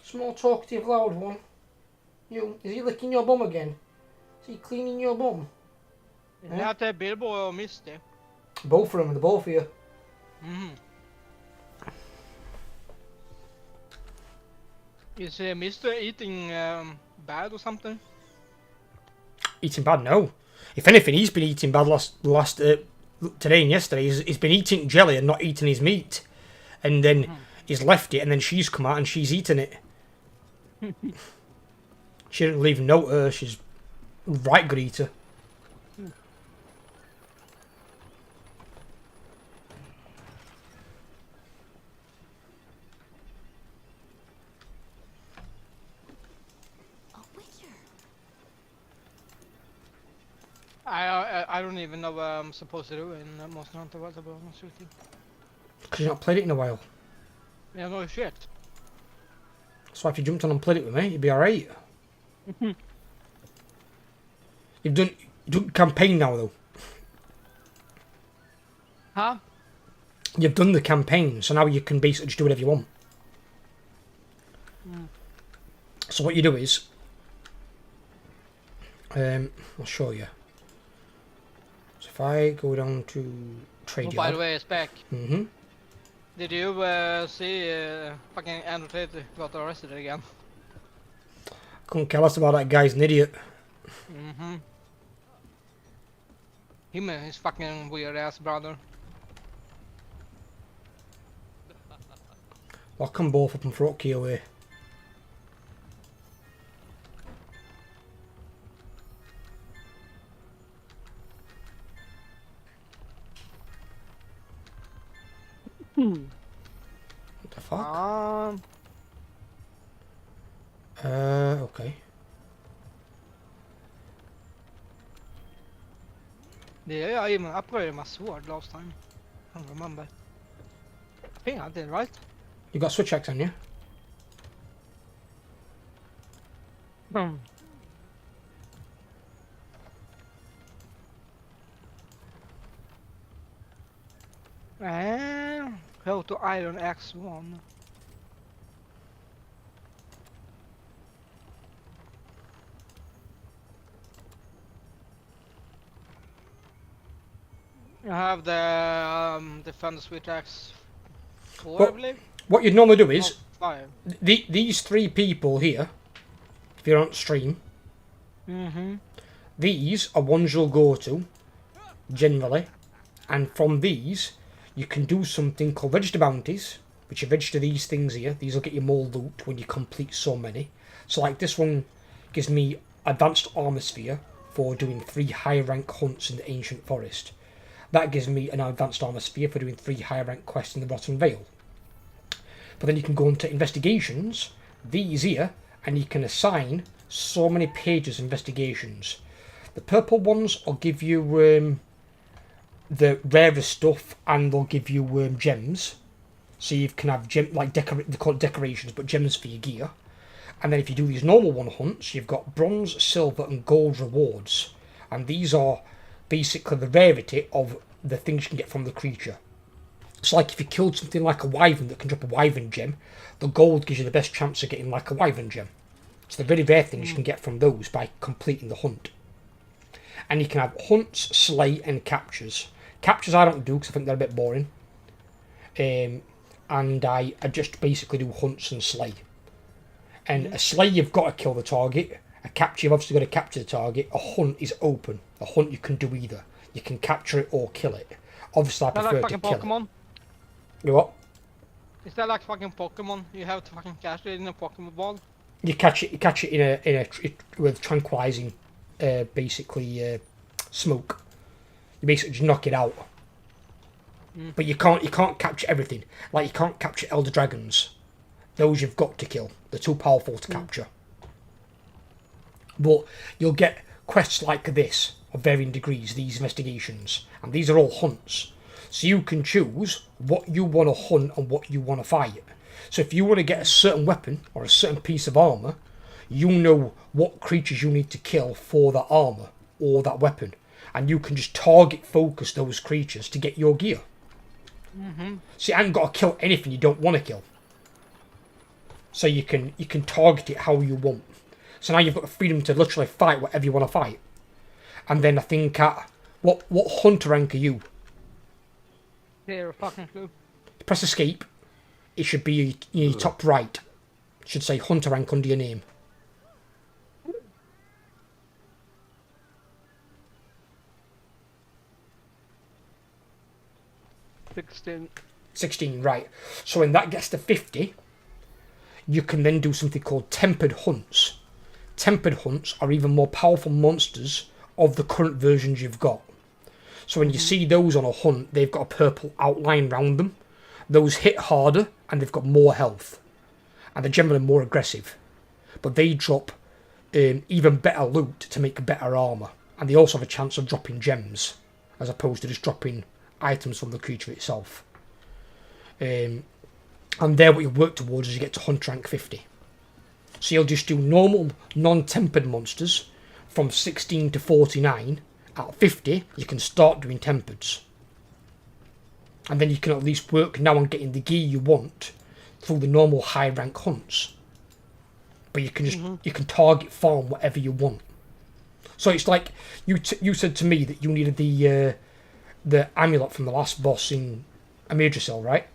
Small talkative loud one. You, is he licking your bum again? Is he cleaning your bum? Is that Bilbo or Misty? Both of them, the both of you. Mm-hmm. Is Mister eating bad or something? Eating bad? No. If anything, he's been eating bad today and yesterday. He's been eating jelly and not eating his meat. And then he's left it, and then she's come out and she's eaten it. She didn't leave note her. She's right good eater. A witcher. I don't even know what I'm supposed to do in Monster Hunter World, to be honest with you. Because you've not played it in a while. Yeah, no shit. So if you jumped on and played it with me, you'd be alright. You've done campaign now though. Huh? You've done the campaign, so now you can basically just do whatever you want. So what you do is, I'll show you. So if I go down to trade Oh, by the yard. way, it's back. Mm-hmm. Did you see fucking Andrew Tate got arrested again? Couldn't care less about that guy's an idiot. Mm-hmm. Him and his fucking weird ass brother. Lock them both up and throw key away. What the fuck? Okay. Yeah, I even upgraded my sword last time. I don't remember. I think I did, right? You got switch axe on you? And go to Iron Axe 1. I have the Defender Switch Axe 4, Well, I believe. What you'd normally do is, Oh, 5. these three people here, if you're on stream, these are ones you'll go to, generally, and from these, you can do something called register bounties, which you register these things here. These will get you more loot when you complete so many. So like this one gives me advanced armor sphere for doing 3 high rank hunts in the ancient forest. That gives me an advanced armor sphere for doing 3 high rank quests in the Rotten Vale. But then you can go into investigations, these here, and you can assign so many pages of investigations. The purple ones will give you the rarest stuff, and they'll give you gems. So you can have they call it decorations, but gems for your gear. And then if you do these normal one hunts, you've got bronze, silver, and gold rewards, and these are basically the rarity of the things you can get from the creature. So like if you killed something like a wyvern that can drop a wyvern gem, the gold gives you the best chance of getting like a wyvern gem. So the very rare things you can get from those by completing the hunt. And you can have hunts, slay, and captures. Captures I don't do because I think they're a bit boring. And I just basically do hunts and slay. And a slay you've got to kill the target. A capture, you've obviously got to capture the target. A hunt is open. A hunt you can do either. You can capture it or kill it. Obviously, I Is that prefer like to fucking kill Pokemon? it. You what? Is that like fucking Pokemon? You have to fucking catch it in a Pokemon ball? You catch it. You catch it with tranquilizing, basically smoke. You basically just knock it out. But you can't capture everything. Like you can't capture elder dragons. Those you've got to kill. They're too powerful to capture. But you'll get quests like this of varying degrees. These investigations, and these are all hunts. So you can choose what you want to hunt and what you want to fight. So if you want to get a certain weapon or a certain piece of armour, you know what creatures you need to kill for that armour or that weapon. And you can just target focus those creatures to get your gear. So you haven't got to kill anything you don't want to kill. So you can target it how you want. So now you've got the freedom to literally fight whatever you want to fight. And then I think what hunter rank are you? Zero fucking clue. Press escape. It should be your top right. It should say hunter rank under your name. 16, right. So when that gets to 50, you can then do something called tempered hunts. Tempered hunts are even more powerful monsters of the current versions you've got. So when you see those on a hunt, they've got a purple outline round them. Those hit harder and they've got more health. And they're generally more aggressive. But they drop even better loot to make better armour. And they also have a chance of dropping gems, as opposed to just dropping items from the creature itself. And they're what you work towards as you get to hunt rank 50. So you'll just do normal, non-tempered monsters from 16 to 49. At 50, you can start doing tempereds. And then you can at least work now on getting the gear you want through the normal high rank hunts. But you can just you can target farm whatever you want. So it's like you said to me that you needed the amulet from the last boss in Amirjacil, right?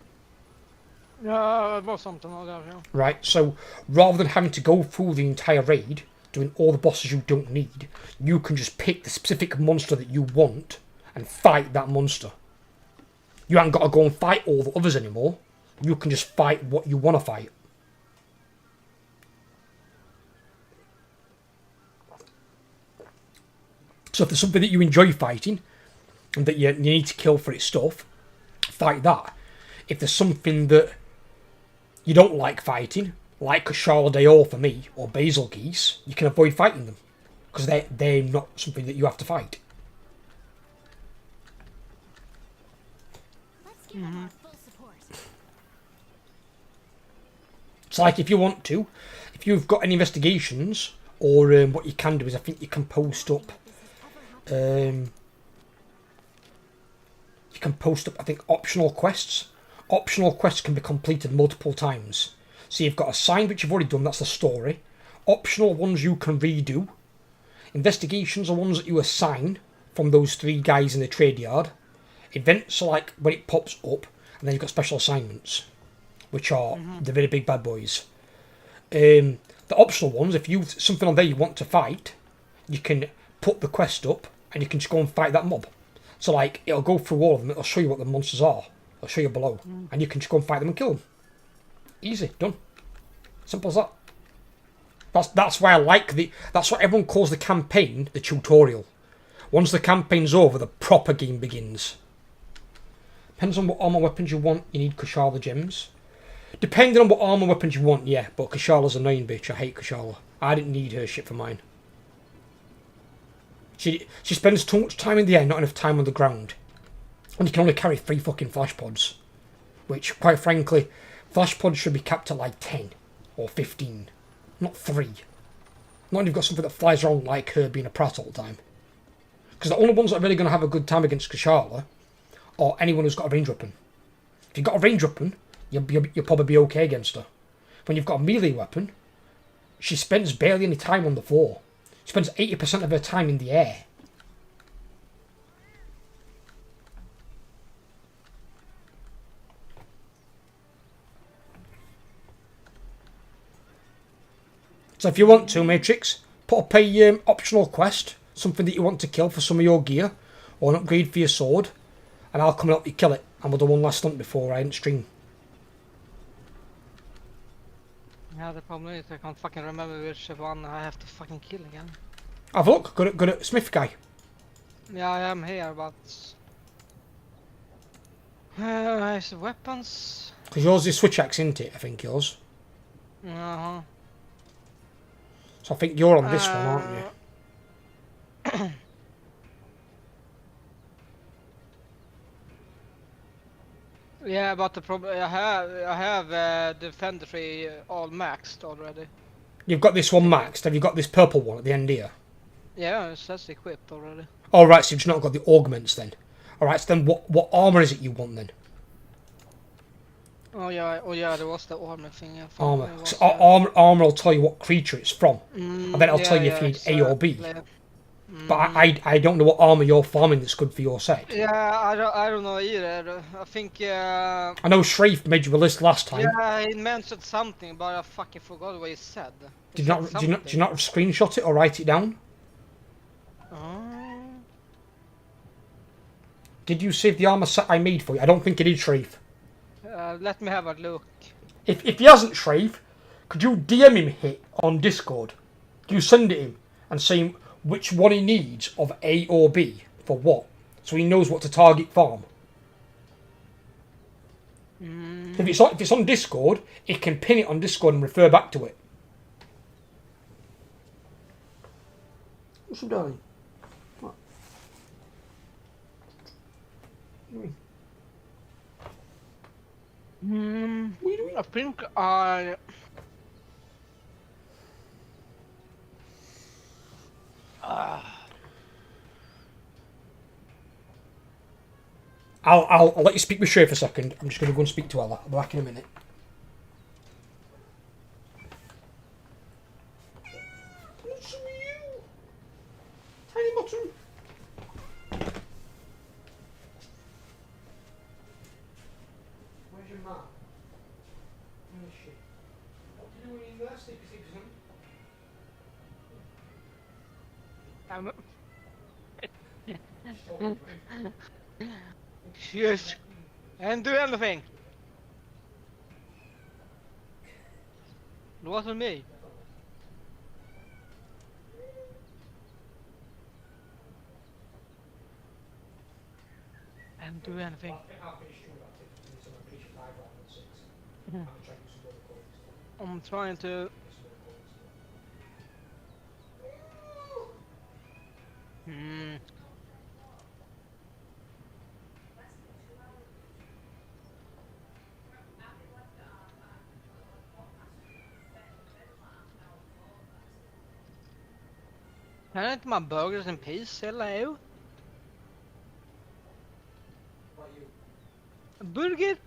Yeah, it was something like that, yeah. Right, so rather than having to go through the entire raid, doing all the bosses you don't need, you can just pick the specific monster that you want and fight that monster. You haven't got to go and fight all the others anymore. You can just fight what you want to fight. So if there's something that you enjoy fighting and that you need to kill for its stuff, fight that. If there's something that you don't like fighting, like Kushala Daor for me, or Basil Geese, you can avoid fighting them. Because they're not something that you have to fight. Let's give them our full support. It's like if you want to, if you've got any investigations, or what you can do is I think you can post up, I think optional quests. Optional quests can be completed multiple times. So you've got assigned, which you've already done, that's the story. Optional ones you can redo. Investigations are ones that you assign from those 3 guys in the trade yard. Events are like when it pops up, and then you've got special assignments, which are the very big bad boys. The optional ones, if you've something on there you want to fight, you can put the quest up, and you can just go and fight that mob. So like, it'll go through all of them, it'll show you what the monsters are. It'll show you below, and you can just go and fight them and kill them. Easy, done. Simple as that. That's why I like that's what everyone calls the campaign, the tutorial. Once the campaign's over, the proper game begins. Depends on what armor weapons you want, you need Kushala gems. Depending on what armor weapons you want, yeah, but Kushala's annoying bitch, I hate Kushala. I didn't need her shit for mine. She spends too much time in the air, not enough time on the ground. And you can only carry 3 fucking flash pods. Which, quite frankly, flash pods should be capped at like 10 or 15. Not 3. Not when you've got something that flies around like her being a prat all the time. Because the only ones that are really going to have a good time against Kushala are anyone who's got a range weapon. If you've got a range weapon, you'll probably be okay against her. When you've got a melee weapon, she spends barely any time on the floor. She spends 80% of her time in the air. So if you want to, Matrix, Put up a optional quest, something that you want to kill for some of your gear, or an upgrade for your sword, and I'll come and help you kill it. And we'll do one last stunt before I end stream. Yeah, the problem is I can't fucking remember which one I have to fucking kill again. Have a look. Good at Smith guy. Yeah, I am here, but it's weapons. Because yours is switch axe, isn't it? I think yours. Uh-huh. So I think you're on this one, aren't you? Yeah, but the problem I have Defender 3 all maxed already. You've got this one maxed. Have you got this purple one at the end here? Yeah, that's equipped already. All right, so you've just not got the augments then. All right, so then what armor is it you want then? Oh yeah, there was the armor thing. Yeah, Armor. it was, So armor will tell you what creature it's from, and then it'll yeah, tell you if you need A or B. exactly. But I don't know what armor you're farming that's good for your set. Yeah, I don't know either. I think I know Shrafe made you a list last time. yeah, he mentioned something, but I fucking forgot what he said. Do you not screenshot it or write it down? Did you save the armor set I made for you? I don't think it is Shrafe. Let me have a look. If he hasn't Shrafe, could you DM him hit on Discord? Do you send it him and say which one he needs of A or B for what, so he knows what to target farm? If it's on Discord, it can pin it on Discord and refer back to it. What's up, darling? What? What are you doing? I think I. I'll let you speak with Shay for a second. I'm just going to go and speak to Ella. I'll be back in a minute. What's with you? Tiny bottom. Where's your mum? Where is she? What do you do in university? Yes. And do anything. It wasn't me. And do anything. I'm trying to. Can I eat my burgers in peace? Hello? A burger?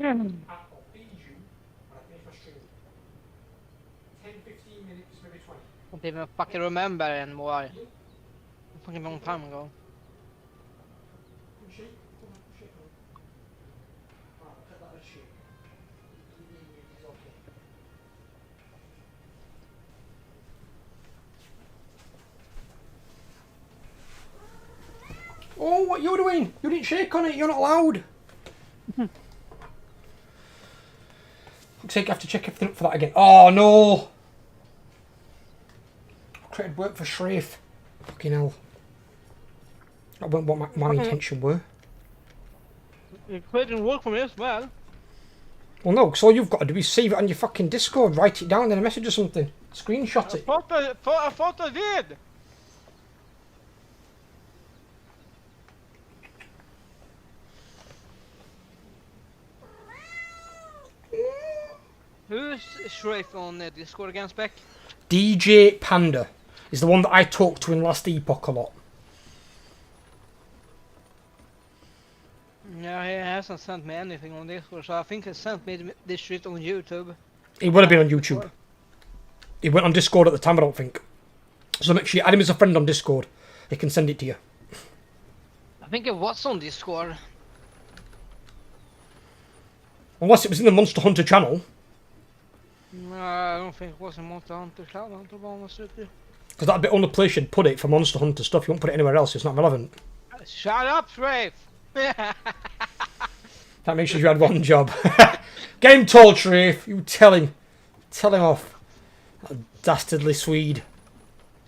I'll feed you when I finish my stream. 10, 15 minutes, maybe 20. I don't even fucking remember anymore. A fucking long time ago. Oh, what you doing? You didn't shake on it, you're not allowed. Looks like I have to check everything up for that again. Oh no! I created work for Shrafe. Fucking hell. That wasn't what my intention were. It didn't work for me as well. Well no, because all you've got to do is save it on your fucking Discord, write it down in a message or something. Screenshot it. I thought I did! Who's Shrafe on Discord again, Spec? DJ Panda is the one that I talked to in Last Epoch a lot. Yeah, he hasn't sent me anything on Discord, so I think he sent me this shit on YouTube. It would have been on YouTube. He went on Discord at the time, I don't think. So make sure you add him as a friend on Discord. He can send it to you. I think it was on Discord. Unless it was in the Monster Hunter channel. No, I don't think it was in Monster Hunter channel, to be honest with you. Because that'd be only place you'd put it for Monster Hunter stuff. You won't put it anywhere else. It's not relevant. Shut up, Rafe! That makes sure you had one job. Get him told, Sharif. You tell him. Tell him off. That dastardly Swede.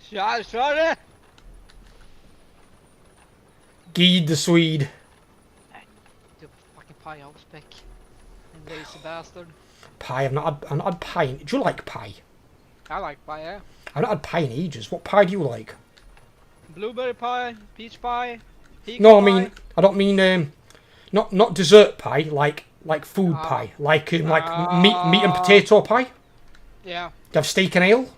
Shut it! Geed the Swede. You fucking pie out, Spec. You lazy bastard. Pie. I've not had pie. Do you like pie? I like pie, yeah. I've not had pie in ages. What pie do you like? Blueberry pie, peach pie, pecan No, I pie. mean, I don't mean not dessert pie, like food pie, like meat and potato pie. Yeah. Do you have steak and ale?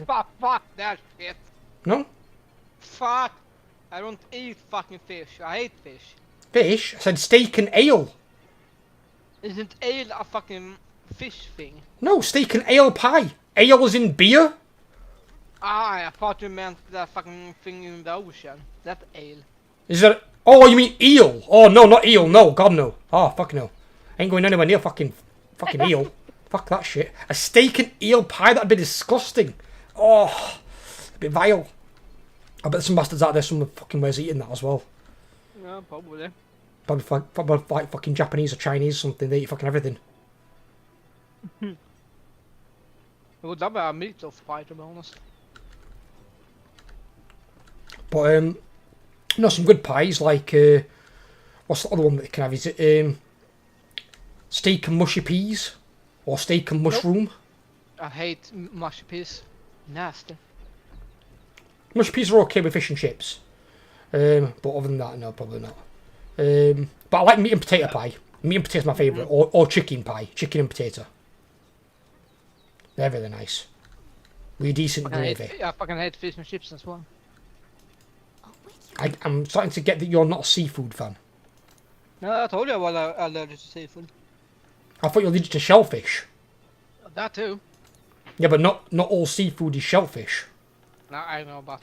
Fuck that shit. No. Fuck. I don't eat fucking fish. I hate fish. Fish? I said steak and ale. Isn't ale a fucking fish thing? No, steak and ale pie. Ale is in beer. Ah, I thought you meant that fucking thing in the ocean. That ale. Is that? Oh, you mean eel? Oh no, not eel. No, God no. Oh fuck no. Ain't going anywhere near fucking eel. Fuck that shit. A steak and eel pie, that'd be disgusting. Oh, a bit vile. I bet some bastards out there some fucking ways eating that as well. Yeah, probably. Probably like fucking Japanese or Chinese or something. They eat fucking everything. It would love a meatloaf pie, to be honest. But no, some good pies like what's the other one that they can have? Is it steak and mushy peas or steak and mushroom? I hate mushy peas. Nasty. Mushy peas are okay with fish and chips, but other than that, no, probably not. But I like meat and potato pie. Meat and potato is my favourite, or chicken pie, chicken and potato. They're really nice. With a decent gravy. I fucking hate fish and chips as well. I'm starting to get that you're not a seafood fan. No, I told you I was allergic to seafood. I thought you were allergic to shellfish. That too. Yeah, but not all seafood is shellfish. No, I know, but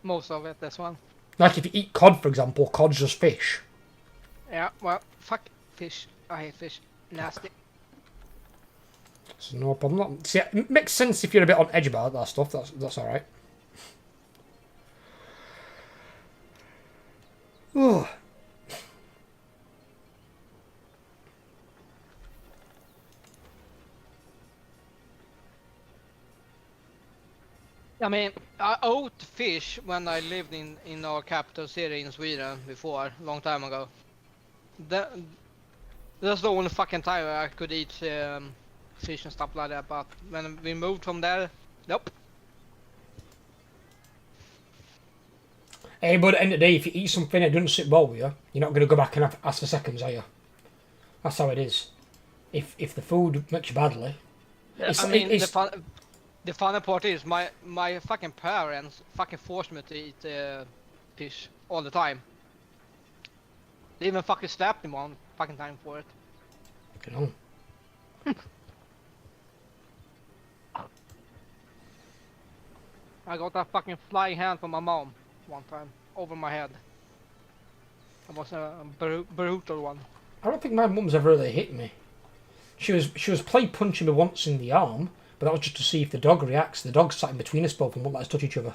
most of it, this one. Like if you eat cod, for example, cod's just fish. Yeah, well, fuck fish. I hate fish. Nasty. So no problem. See, it makes sense if you're a bit on edge about that stuff. That's all right. Oh. I mean, I ate fish when I lived in our capital city in Sweden before, long time ago. That's the only fucking time I could eat fish and stuff like that, but when we moved from there, nope. Hey, but at the end of the day, if you eat something that doesn't sit well with you, you're not going to go back and ask for seconds, are you? That's how it is. If the food makes you badly... I mean, the funny part is my fucking parents fucking forced me to eat fish all the time. They even fucking slapped me one fucking time for it. You know. I got a fucking flying hand from my mom one time over my head. It was a brutal one. I don't think my mum's ever really hit me. She was play punching me once in the arm, but that was just to see if the dog reacts. The dog sat in between us both and won't let us touch each other.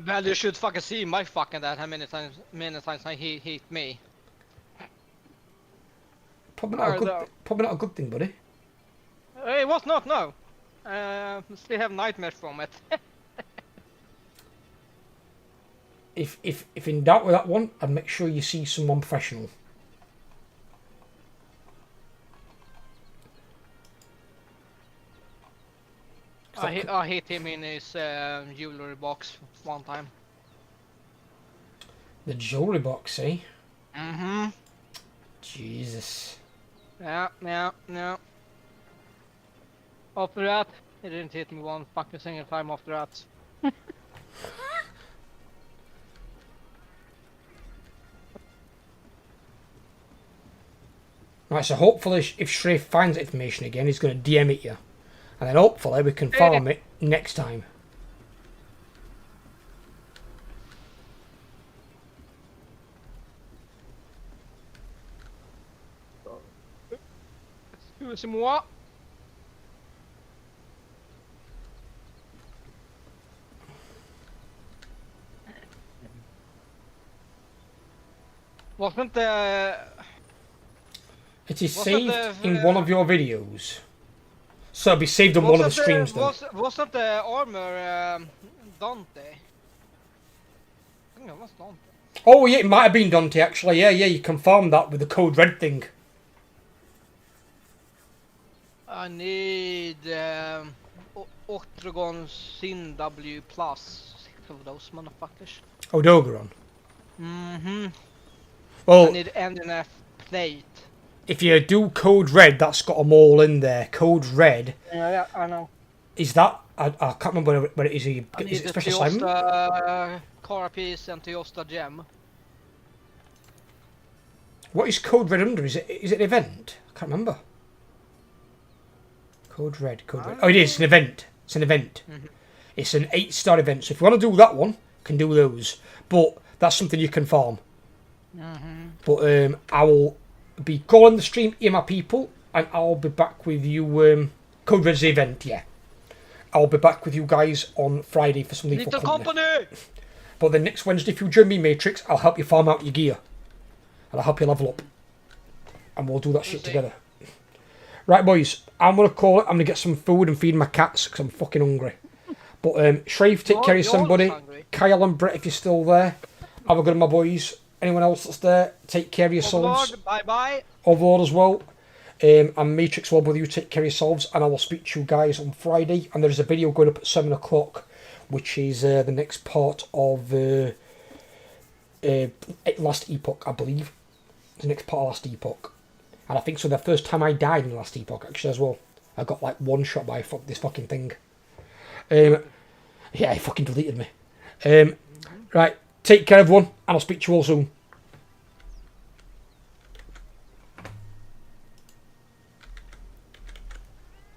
Well, you should fucking see my fucking dad how many times he hit me. Probably not a good thing, buddy. It was not, no. Still have nightmares from it. If in doubt with that one, I'd make sure you see someone professional. I hit him in his jewelry box one time. The jewelry box, eh? Mm-hmm. Jesus. Yeah. After that, he didn't hit me one fucking single time after that. Right, so hopefully if Shreve finds information again, he's going to DM it you. And then hopefully we can farm it next time. Excusez-moi. Wasn't the It is Wasn't saved the, in one of your videos. So it'll be saved on one of the streams then. wasn't the armor Dante? I think it was Dante. Oh yeah, it might have been Dante actually. Yeah, you can farm that with the code red thing. I need Octagon Sin W plus of those motherfuckers. Oh, Dogeron. I Well, need NNF plate. If you do code red, that's got them all in there. Code red. Yeah, I know. Is that? I can't remember where it is. I need Is it the special assignment? Carapiece and Teosta Gem. What is code red under? Is it an event? I can't remember. Code red. Oh, it is. It's an event. It's an event. It's an 8-star event. So if you want to do that one, you can do those. But that's something you can farm. But I will be calling the stream here, my people, and I'll be back with you. Code Red's the event, yeah. I'll be back with you guys on Friday for some Lethal Company. But then next Wednesday, if you join me, Matrix, I'll help you farm out your gear. And I'll help you level up. And we'll do that shit together. Right, boys, I'm going to call it. I'm going to get some food and feed my cats because I'm fucking hungry. But Shrave, take care of somebody. Kyle and Brett, if you're still there. Have a good one, my boys. Anyone else that's there, take care of yourselves. Bye-bye. Overlord as well. And Matrix will with you, take care of yourselves. And I will speak to you guys on Friday. And there's a video going up at 7 o'clock, which is the next part of Last Epoch, I believe. It's the next part of Last Epoch. And I think so the first time I died in Last Epoch, actually, as well. I got like one shot by this fucking thing. Yeah, he fucking deleted me. Right, take care everyone, and I'll speak to you all soon.